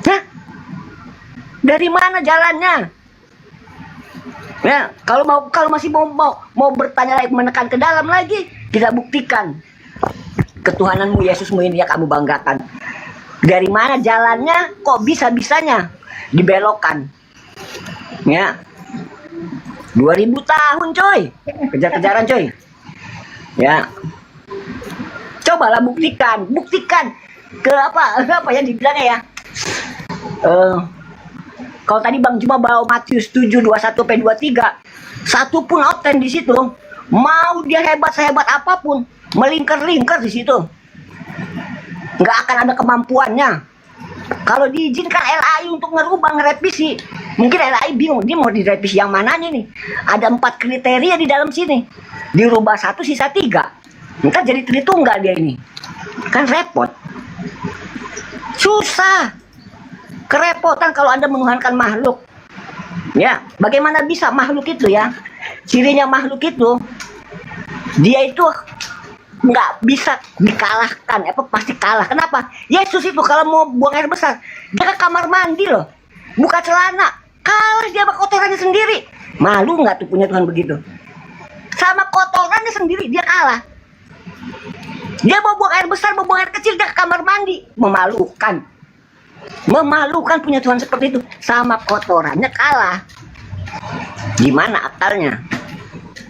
Hah? Dari mana jalannya? Ya, kalau masih mau bertanya lagi, menekan ke dalam lagi, kita buktikan ketuhananmu Yesusmu ini yang kamu banggakan. Dari mana jalannya? Kok bisa-bisanya dibelokkan? Ya. 2000 tahun coy, kejar-kejaran coy. Ya, cobalah buktikan ke apa ya dibilangnya ya. Kalau tadi Bang cuma bawa Matius 7:21-23, satu pun oten di situ. Mau dia sehebat apapun, melingkar-lingkar di situ, nggak akan ada kemampuannya. Kalau diizinkan LAI untuk ngerevisi, mungkin LAI bingung, dia mau direvisi yang mananya nih. Ada 4 kriteria di dalam sini, dirubah 1 sisa 3, ntar jadi Tritunggal dia ini, kan repot, susah, kerepotan kalau Anda menuhankan makhluk. Ya, bagaimana bisa makhluk itu ya? Cirinya makhluk itu, dia itu nggak bisa dikalahkan, pasti kalah. Kenapa? Yesus itu kalau mau buang air besar, dia ke kamar mandi loh, buka celana, kalah dia sama kotorannya sendiri. Malu nggak tuh punya Tuhan begitu? Sama kotorannya sendiri dia kalah. Dia mau buang air besar, mau buang air kecil, dia ke kamar mandi. Memalukan punya Tuhan seperti itu, sama kotorannya kalah. Gimana akalnya?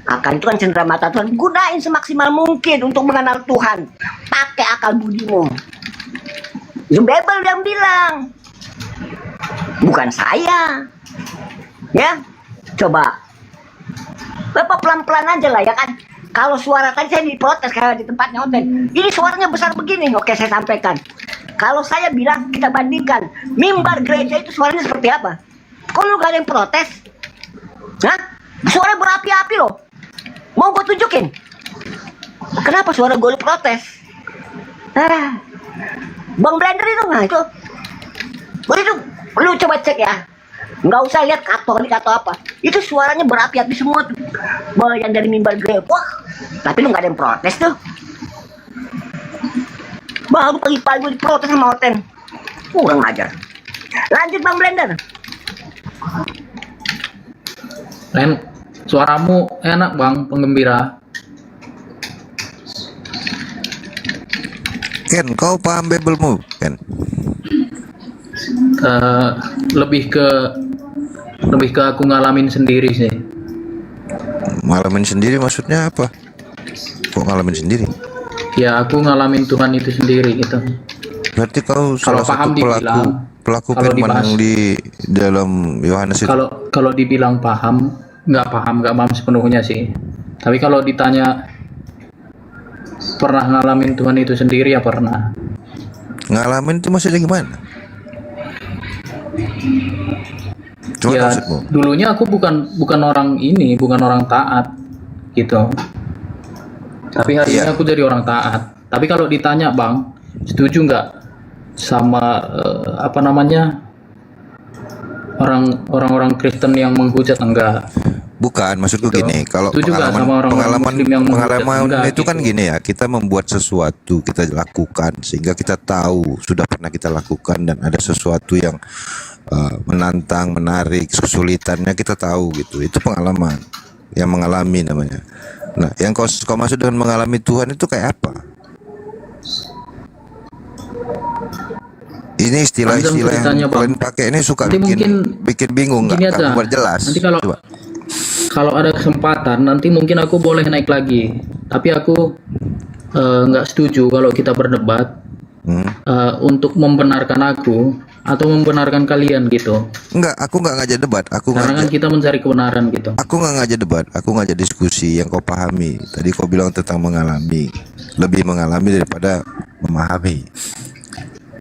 Akal itu kan cenderamata Tuhan, gunain semaksimal mungkin untuk mengenal Tuhan. Pakai akal budimu. Itu Bible yang bilang, bukan saya. Ya, coba Bapak pelan-pelan aja lah ya kan. Kalau suara tadi saya diprotes kayak di tempatnya Oten, ini suaranya besar begini. Oke, saya sampaikan. Kalau saya bilang, kita bandingkan mimbar gereja itu suaranya seperti apa. Kok lu gak ada yang protes? Hah? Suara berapi-api loh. Mau gue tunjukin? Kenapa suara gue lu protes? Bang Blender itu nggak itu? Lu coba cek ya. Nggak usah lihat katolik atau apa. Itu suaranya berapi-api semua tuh. Yang dari mimbar gereja. Wah, tapi lu nggak ada yang protes tuh. Baru pagi-pagi gue diprotes sama Oten. Kurang ajar. Lanjut Bang Blender. Len, suaramu enak Bang, penggembira. Ken, kau paham Bible-mu, Ken? Lebih ke aku ngalamin sendiri sih. Ngalamin sendiri maksudnya apa? Kok ngalamin sendiri? Ya aku ngalamin Tuhan itu sendiri gitu. Berarti kau salah satu pelaku firman yang di dalam Yohanes itu. Kalau dibilang paham nggak sepenuhnya sih. Tapi kalau ditanya pernah ngalamin Tuhan itu sendiri, ya pernah. Ngalamin itu maksudnya gimana? Ya dulunya aku bukan orang taat gitu. Tapi hari ini aku jadi orang taat. Tapi kalau ditanya Bang, setuju nggak sama orang-orang Kristen yang menghujat? Enggak. Bukan, maksudku gitu. Gini, kalau pengalaman itu kan gitu. Gini ya, kita membuat sesuatu, kita lakukan sehingga kita tahu sudah pernah kita lakukan dan ada sesuatu yang menantang, menarik, kesulitannya kita tahu gitu. Itu pengalaman, yang mengalami namanya. Nah, yang kau maksud dengan mengalami Tuhan itu kayak apa? Ini istilah-istilah yang kalian pakai ini suka bikin bingung, nggak buat jelas. Nanti kalau ada kesempatan nanti mungkin aku boleh naik lagi. Tapi aku nggak setuju kalau kita berdebat untuk membenarkan aku atau membenarkan kalian gitu. Enggak, aku nggak ngajak debat. Karena kan kita mencari kebenaran gitu. Aku nggak ngajak debat, aku ngajak diskusi yang kau pahami. Tadi kau bilang tentang mengalami, lebih mengalami daripada memahami.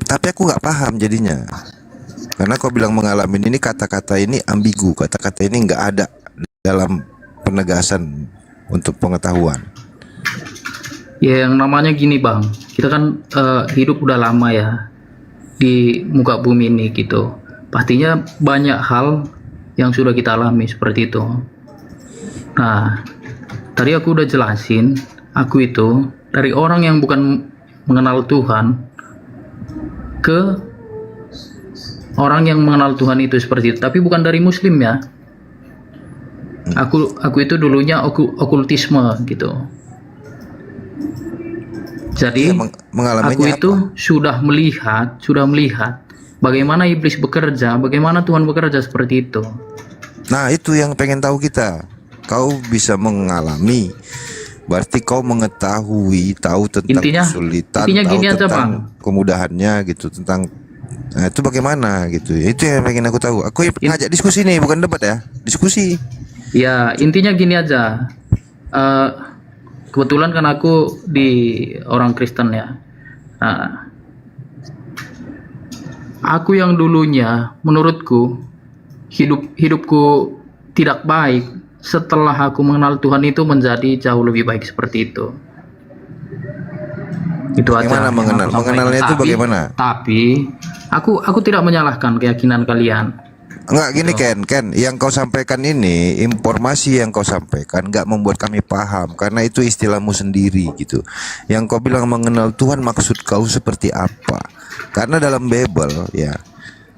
Tapi aku nggak paham jadinya. Karena kau bilang mengalami ini, kata-kata ini ambigu, kata-kata ini nggak ada dalam penegasan untuk pengetahuan. Ya yang namanya gini Bang, kita kan hidup udah lama ya di muka bumi ini gitu. Pastinya banyak hal yang sudah kita alami seperti itu. Nah, tadi aku udah jelasin, aku itu dari orang yang bukan mengenal Tuhan ke orang yang mengenal Tuhan itu seperti itu, tapi bukan dari Muslim ya. Aku itu dulunya okultisme gitu. Jadi aku itu sudah melihat bagaimana iblis bekerja, bagaimana Tuhan bekerja seperti itu. Nah, itu yang pengen tahu kita. kau bisa mengalami, berarti kau mengetahui, tahu tentang kesulitan, intinya tahu gini aja, tentang Bang. kemudahannya gitu, tentang itu bagaimana gitu. Itu yang pengen aku tahu. Aku ngajak diskusi nih, bukan debat ya, diskusi. Ya, intinya gini aja. Kebetulan kan aku di orang Kristen ya. Nah, aku yang dulunya menurutku hidupku tidak baik, setelah aku mengenal Tuhan itu menjadi jauh lebih baik seperti itu. Itu aja. Bagaimana mengenal? Mengenalnya itu bagaimana? Tapi aku tidak menyalahkan keyakinan kalian. Enggak gini Ken, yang kau sampaikan ini, informasi yang kau sampaikan enggak membuat kami paham, karena itu istilahmu sendiri gitu. Yang kau bilang mengenal Tuhan, maksud kau seperti apa? Karena dalam Bible ya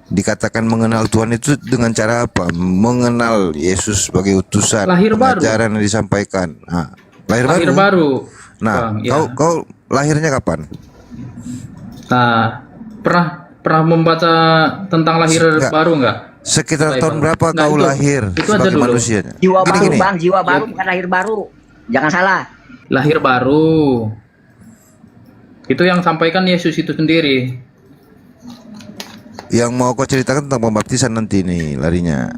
dikatakan mengenal Tuhan itu dengan cara apa? Mengenal Yesus sebagai utusan, Lahir baru. pengajaran yang disampaikan. Nah, lahir baru. Nah, Bang, ya. kau lahirnya kapan? Nah, pernah membaca tentang lahir Enggak. baru enggak? Sekitar tahun Bang. berapa Nggak, kau itu- lahir itu aja sebagai dulu. manusia? Jiwa baru Gini. bang, jiwa baru bukan lahir baru. Jangan salah. Lahir baru. Itu yang sampaikan Yesus itu sendiri. Yang mau kau ceritakan tentang pembaptisan nanti nih larinya.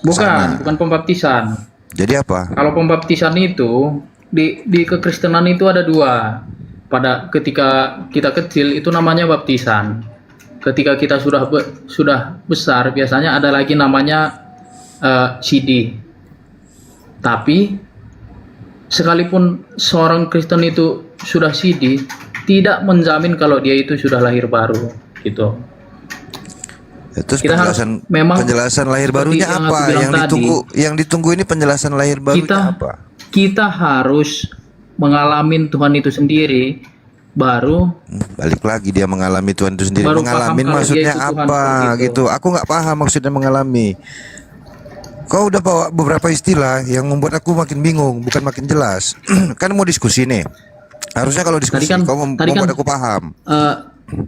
Bukan pembaptisan. Jadi apa? Kalau pembaptisan itu di kekristenan itu ada dua. Pada ketika kita kecil itu namanya baptisan. Ketika kita sudah besar biasanya ada lagi namanya CD. Tapi sekalipun seorang Kristen itu sudah CD, tidak menjamin kalau dia itu sudah lahir baru gitu. Ya, terus Kita harus penjelasan lahir seperti barunya yang aku apa? bilang Yang tadi, ditunggu ini penjelasan lahir barunya apa? kita harus mengalami Tuhan itu sendiri, baru Balik lagi dia mengalami Tuhan itu sendiri. Baru Mengalami paham kalau maksudnya dia itu Tuhan apa seperti itu. gitu? Aku nggak paham maksudnya mengalami. Kau udah bawa beberapa istilah yang membuat aku makin bingung, bukan makin jelas. Kan mau diskusi nih. Harusnya kalau diskusi kau membuat aku paham.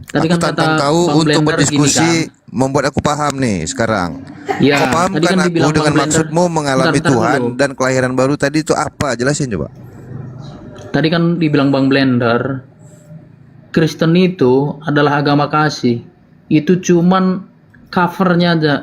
tadi Aku kan tantang kata kau Bang untuk Blender berdiskusi, gini kan. membuat aku paham nih sekarang. Ya, Kau paham tadi kan kan aku dibilang dengan Bang Blender. maksudmu mengalami Bentar Tuhan dulu. dan kelahiran baru tadi itu apa? Jelasin coba. Tadi kan dibilang Bang Blender, Kristen itu adalah agama kasih. Itu cuman covernya aja.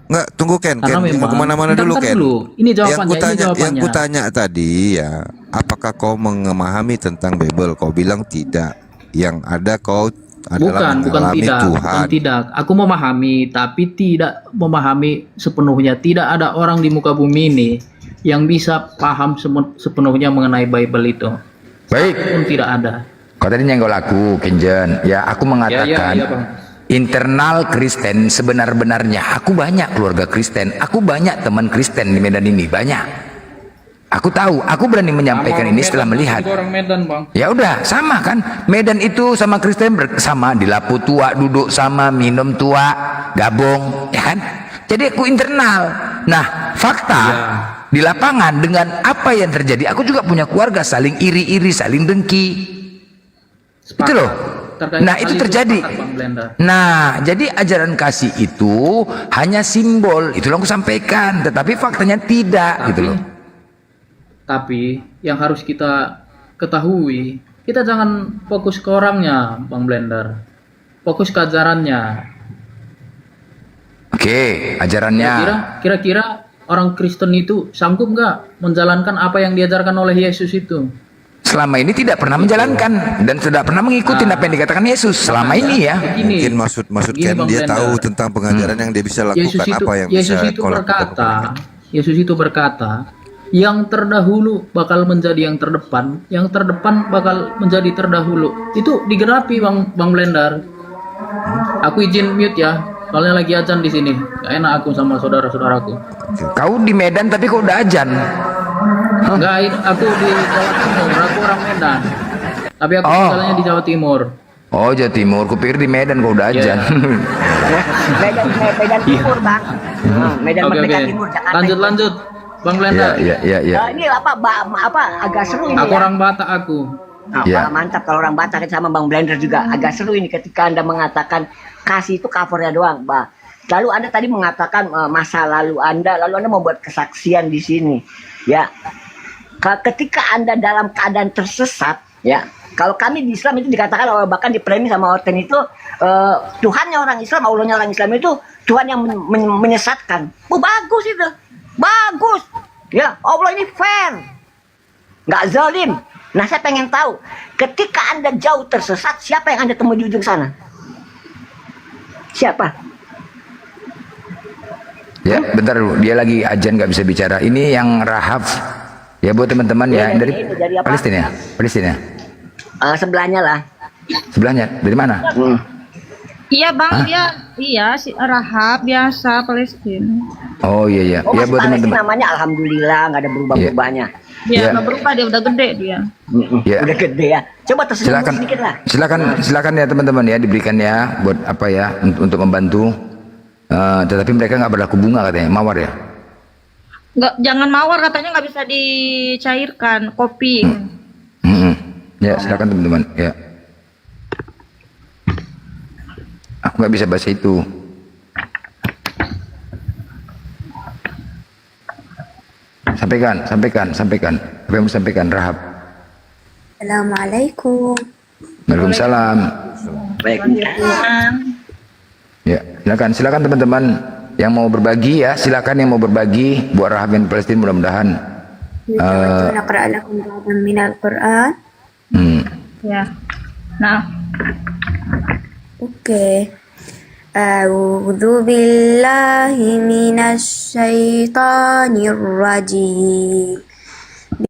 Enggak, tunggu Ken, Karena jangan memang- kemana-mana bentar, dulu bentar Ken. dulu. Ini jawabannya, ini Yang jawabannya. kutanya tadi ya, apakah kau memahami tentang Bible? Kau bilang tidak. Yang ada kau adalah Bukan mengalami tidak, Tuhan. bukan tidak. Aku memahami, tapi tidak memahami sepenuhnya. Tidak ada orang di muka bumi ini yang bisa paham sepenuhnya mengenai Bible itu. Baik. Pun tidak ada. Kau tadi nyenggol aku, Kenjen. Ya, aku mengatakan Ya, Bang. internal Kristen sebenar-benarnya. Aku banyak keluarga Kristen. Aku banyak teman Kristen di Medan ini, banyak. Aku tahu, aku berani menyampaikan ini setelah melihat. Aku orang Medan, Bang. Ya udah, sama kan? Medan itu sama Kristen sama, di Lapu tua, duduk sama, minum tua, gabung, ya kan? Jadi aku internal. Nah, fakta di lapangan dengan apa yang terjadi, aku juga punya keluarga saling iri-iri, saling dengki. Itu loh. Terkait Nah, hal itu terjadi. sepakat, Bang Blender. Nah, jadi ajaran kasih itu hanya simbol, itu yang aku sampaikan, tetapi faktanya tidak, gitu loh. Tapi yang harus kita ketahui, kita jangan fokus ke orangnya, Bang Blender. Fokus ke ajarannya. Oke, ajarannya. Kira-kira orang Kristen itu sanggup nggak menjalankan apa yang diajarkan oleh Yesus itu? Selama ini tidak pernah menjalankan dan tidak pernah mengikuti apa yang dikatakan Yesus selama ini ya. Mungkin maksud Begini, Ken Bang dia Blender. tahu tentang pengajaran yang dia bisa lakukan, apa yang Yesus bisa itu kau lakukan. Yesus itu berkata, yang terdahulu bakal menjadi yang terdepan bakal menjadi terdahulu. Itu digenapi, Bang Blender. Aku izin mute ya, soalnya lagi azan di sini. Gak enak aku sama saudara-saudaraku. Kau di Medan tapi kau udah azan. Enggak, aku di Jawa Timur, aku orang Medan. Tapi aku Oh. tinggalnya di Jawa Timur. Oh, Jawa Timur, kupikir di Medan kau udah azan. Medan Timur bang. Medan Oke, Merdeka oke. Timur Jakarta. Lanjut, Bang Blender. Iya. Ini apa agak seru ini Aku ya. orang Batak aku. Nah, Ya. mantap kalau orang Batak sama Bang Blender juga agak seru ini ketika Anda mengatakan kasih itu covernya doang, Bah. lalu Anda tadi mengatakan masa lalu Anda membuat kesaksian di sini. Ya. Ketika Anda dalam keadaan tersesat, ya. Kalau kami di Islam itu dikatakan bahkan di premis sama Orten itu Tuhannya orang Islam, Allahnya orang Islam itu Tuhan yang menyesatkan. Oh, bagus itu. Bagus. Ya, Allah ini fair. Nggak zalim. Nah, saya pengen tahu, ketika Anda jauh tersesat, siapa yang Anda temui di ujung sana? Siapa? Ya, bentar dulu. Dia lagi ajan nggak bisa bicara. Ini yang Rahab. Ya, buat teman-teman ya, dari apa? Palestina. Palestina. Sebelahnya lah. Sebelahnya. Dari mana? Iya bang, Hah? iya si Rahab biasa Palestina. Oh iya iya. Oh, Ya masih buat Palestina teman-teman. namanya alhamdulillah nggak ada berubah-berubahnya. Dia Ya. nggak berubah, dia udah gede dia. Ya. Udah gede ya. Coba tersenyum Silakan. sedikit lah. Silakan ya teman-teman ya, diberikan ya buat apa ya untuk membantu. Tetapi mereka nggak berlaku bunga katanya, mawar ya. Nggak, jangan mawar katanya nggak bisa dicairkan, kopi. Ya silakan teman-teman ya. Aku nggak bisa bahasa itu. Sampaikan. Apa yang mau sampaikan Rahab? Assalamualaikum. Waalaikumsalam. Waalaikumsalam. Ya, silakan teman-teman yang mau berbagi ya, silakan yang mau berbagi buat Rahab yang di Palestina mudah-mudahan. Naqra lakum ba'dan minal Qur'an. Ya. Nah. Oke. A'udzu billahi minasy syaithanir rajim.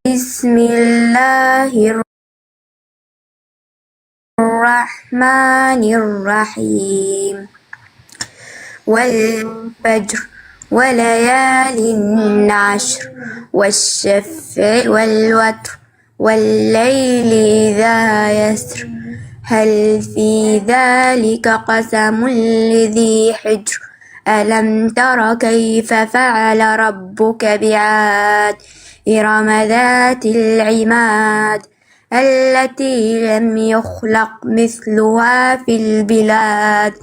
Bismillahirrahmanirrahim. Wal fajr وليال عشر والشفع والوتر والليل إذا يسر هل في ذلك قسم لذي حجر ألم تر كيف فعل ربك بعاد إرم ذات العماد التي لم يخلق مثلها في البلاد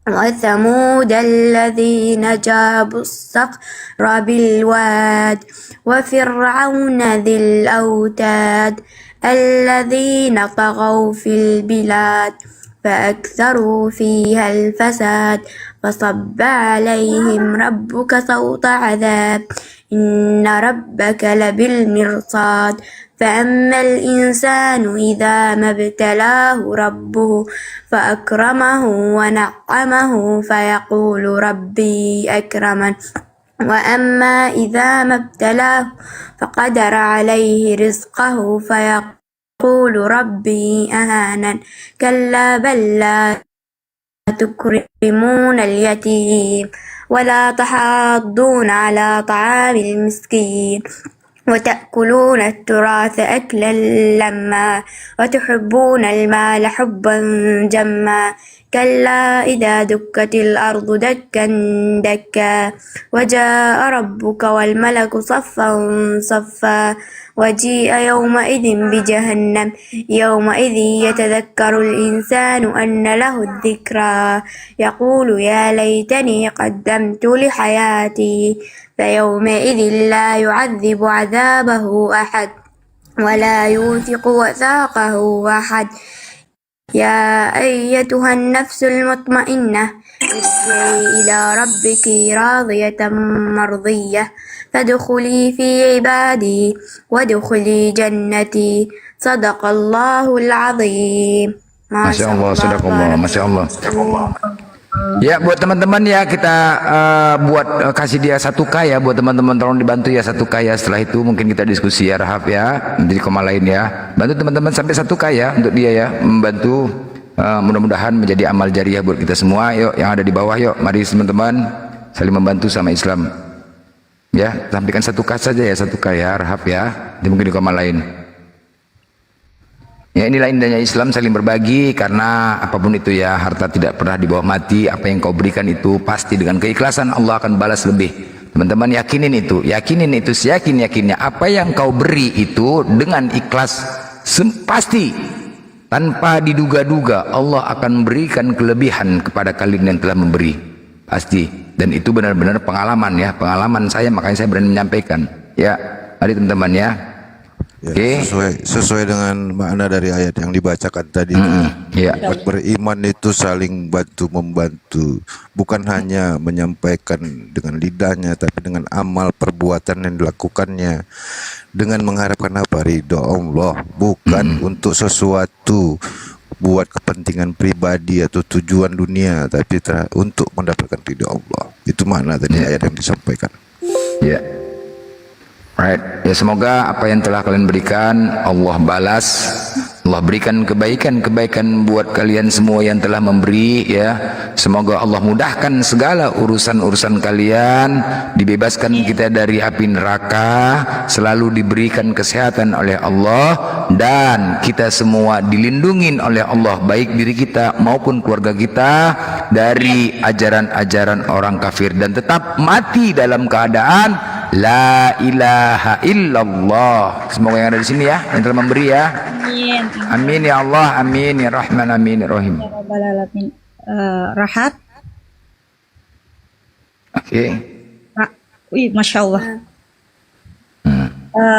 وثمود الذين جابوا الصخر بالواد وفرعون ذي الأوتاد الذين طغوا في البلاد فأكثروا فيها الفساد فصب عليهم ربك صوت عذاب إن ربك لبالمرصاد فأما الإنسان إذا ما ابتلاه ربه فأكرمه ونعمه فيقول ربي أكرمن وأما إذا ما ابتلاه فقدر عليه رزقه فيقول ربي أهانن كلا بل لا تكرمون اليتيم ولا تحاضون على طعام المسكين وتأكلون التراث أكلا لما وتحبون المال حبا جما كلا إذا دكت الأرض دكا دكا وجاء ربك والملك صفا صفا وجيء يومئذ بجهنم يومئذ يتذكر الإنسان أن له الذكرى يقول يا ليتني قدمت لحياتي فيومئذ لا يعذب عذابه أحد ولا يوثق وثاقه أحد يا أيتها النفس المطمئنة ارجعي إلى ربك راضية مرضية فادخلي في عبادي وادخلي جنتي صدق الله العظيم Masya Allah, sadaqallah, Masya Allah. Ya buat teman-teman ya kita buat kasih dia 1K ya buat teman-teman, tolong dibantu ya 1K ya. Setelah itu mungkin kita diskusi ya Rahab ya, nanti di koma lain ya. Bantu teman-teman sampai 1K ya untuk dia ya, membantu mudah-mudahan menjadi amal jariah buat kita semua. Yuk yang ada di bawah yuk, mari teman-teman saling membantu sama Islam. Ya, sampaikan 1K saja ya, 1K ya Rahab ya. Nanti mungkin di koma lain. Ya inilah indahnya Islam, saling berbagi, karena apapun itu ya, harta tidak pernah dibawa mati. Apa yang kau berikan itu pasti dengan keikhlasan Allah akan balas lebih. Teman-teman yakinin itu, seyakin-yakinnya apa yang kau beri itu dengan ikhlas pasti tanpa diduga-duga Allah akan memberikan kelebihan kepada kalian yang telah memberi. pasti. Dan itu benar-benar pengalaman ya, pengalaman saya, makanya saya berani menyampaikan. Ya, mari teman-teman ya. Ya, Oke. sesuai dengan makna dari ayat yang dibacakan tadi. Ya. Umat beriman itu saling bantu membantu, bukan hanya menyampaikan dengan lidahnya, tapi dengan amal perbuatan yang dilakukannya, dengan mengharapkan apa? Ridho Allah, bukan untuk sesuatu buat kepentingan pribadi atau tujuan dunia, tapi untuk mendapatkan ridho Allah. Itu makna tadi ayat yang disampaikan. Ya. Right. Ya, semoga apa yang telah kalian berikan Allah balas, Allah berikan kebaikan buat kalian semua yang telah memberi ya. Semoga Allah mudahkan segala urusan kalian, dibebaskan kita dari api neraka, selalu diberikan kesehatan oleh Allah, dan kita semua dilindungi oleh Allah, baik diri kita maupun keluarga kita, dari ajaran-ajaran orang kafir, dan tetap mati dalam keadaan la ilaha illallah. Semoga yang ada di sini ya, yang telah memberi ya. Amin. Amin ya Allah, amin ya Rahman, amin ya Rahim. Ya Rabbal Alamin. Rahat. Oke. Wih, Masya Allah.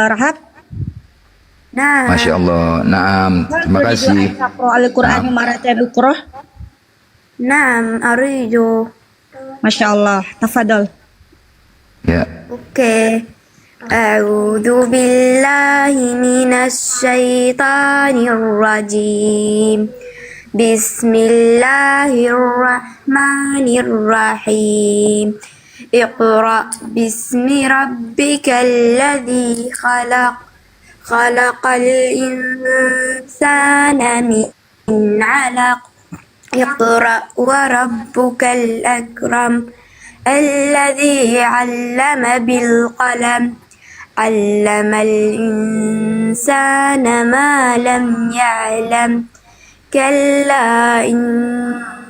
Rahat. Nah. Masya Allah. Naam. Terima kasih. Al-Quran maratan Al-Qur'an. Naam, aridu. Masya Allah. Tafadhol. Ya. Oke. A'udzu billahi minasy syaithanir rajim. Bismillahirrahmanirrahim. Iqra bismi rabbikal ladzi khalaq. Khalaqal insana min 'alaq. Iqra wa rabbukal akram. الذي علم بالقلم علم الإنسان ما لم يعلم كلا إن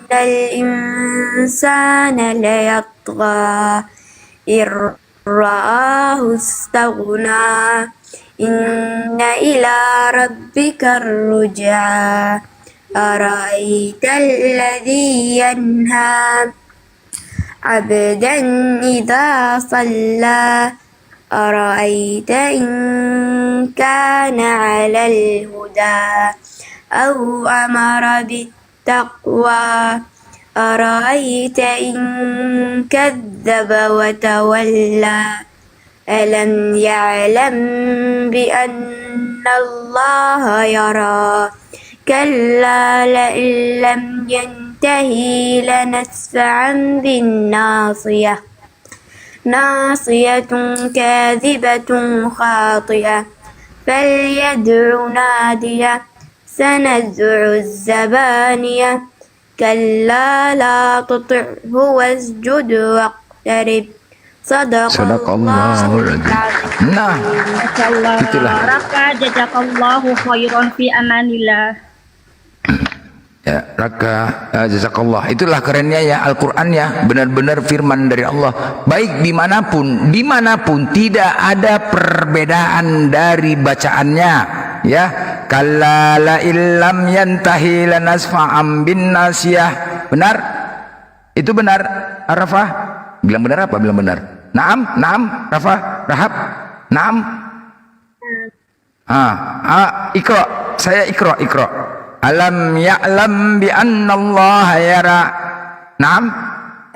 الإنسان ليطغى إن رآه استغنى إن إلى ربك الرجعى أرأيت الذي ينهى عبدا إذا صلى أرأيت إن كان على الهدى أو أمر بالتقوى أرأيت إن كذب وتولى ألم يعلم بأن الله يرى كلا لئن لم ينتهي لنسفعا بالناصية ناصية كاذبة خاطئة فليدع نادية سندع الزبانية كلا لا تطعه واسجد واقترب صدق الله العظيم. Nah, itulah. Raka jazakallahu khairan fi amanillah. Ya, Raka jazakallah. Itulah kerennya ya Al-Qur'an ya, benar-benar firman dari Allah. Baik dimanapun tidak ada perbedaan dari bacaannya. Ya, kalla la illam yantahi lanasfa'am bin nasiyah. Benar? Itu benar, Arafah? Bilang benar apa? Bilang benar. Naam, Rafa, Rahab, naam. Iqra, saya Iqra. Alam ya'lam bi anna Allah yara. Naam.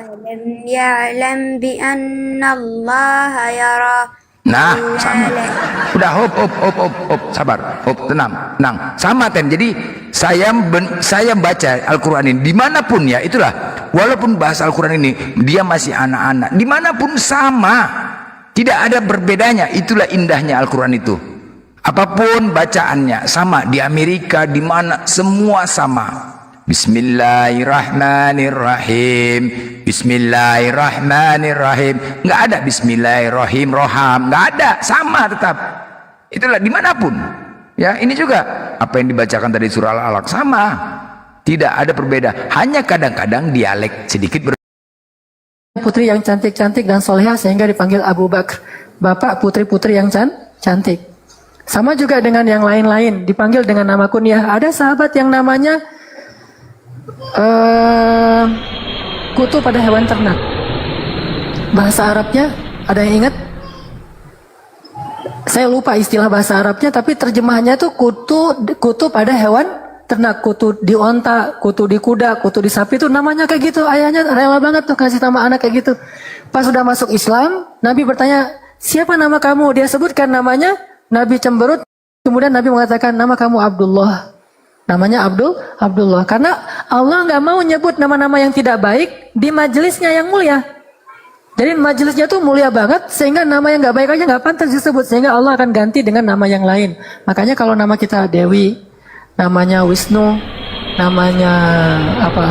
Alam ya'lam bi anna Allah yara. Nah, sama. Udah, hop, sabar, tenang. Sama Tem. Jadi saya baca Al-Quran ini dimanapun ya, itulah. Walaupun bahasa Al-Quran ini dia masih anak-anak, dimanapun sama, tidak ada berbedanya. Itulah indahnya Al-Quran itu. Apapun bacaannya sama, di Amerika, di mana, semua sama. Bismillahirrahmanirrahim. Bismillahirrahmanirrahim. Nggak ada Bismillahirrahim, Roham. Nggak ada, sama tetap. Itulah dimanapun. Ya, ini juga apa yang dibacakan tadi surah Al-Alaq sama. Tidak ada perbedaan. Hanya kadang-kadang dialek sedikit putri yang cantik-cantik dan solehah sehingga dipanggil Abu Bakar. Bapak putri-putri yang cantik. Sama juga dengan yang lain-lain dipanggil dengan nama kunyah. Ada sahabat yang namanya kutu pada hewan ternak. Bahasa Arabnya ada yang ingat? Saya lupa istilah bahasa Arabnya, tapi terjemahannya tuh kutu pada hewan ternak, kutu di onta, kutu di kuda, kutu di sapi, itu namanya kayak gitu. Ayahnya rela banget tuh kasih nama anak kayak gitu. Pas sudah masuk Islam, Nabi bertanya, siapa nama kamu? Dia sebutkan namanya, Nabi cemberut. Kemudian Nabi mengatakan, nama kamu Abdullah. Namanya Abdullah. Karena Allah nggak mau nyebut nama-nama yang tidak baik di majelisnya yang mulia. Jadi majelisnya tuh mulia banget, sehingga nama yang nggak baik aja nggak pantas disebut. Sehingga Allah akan ganti dengan nama yang lain. Makanya kalau nama kita Dewi, namanya Wisnu, namanya apa?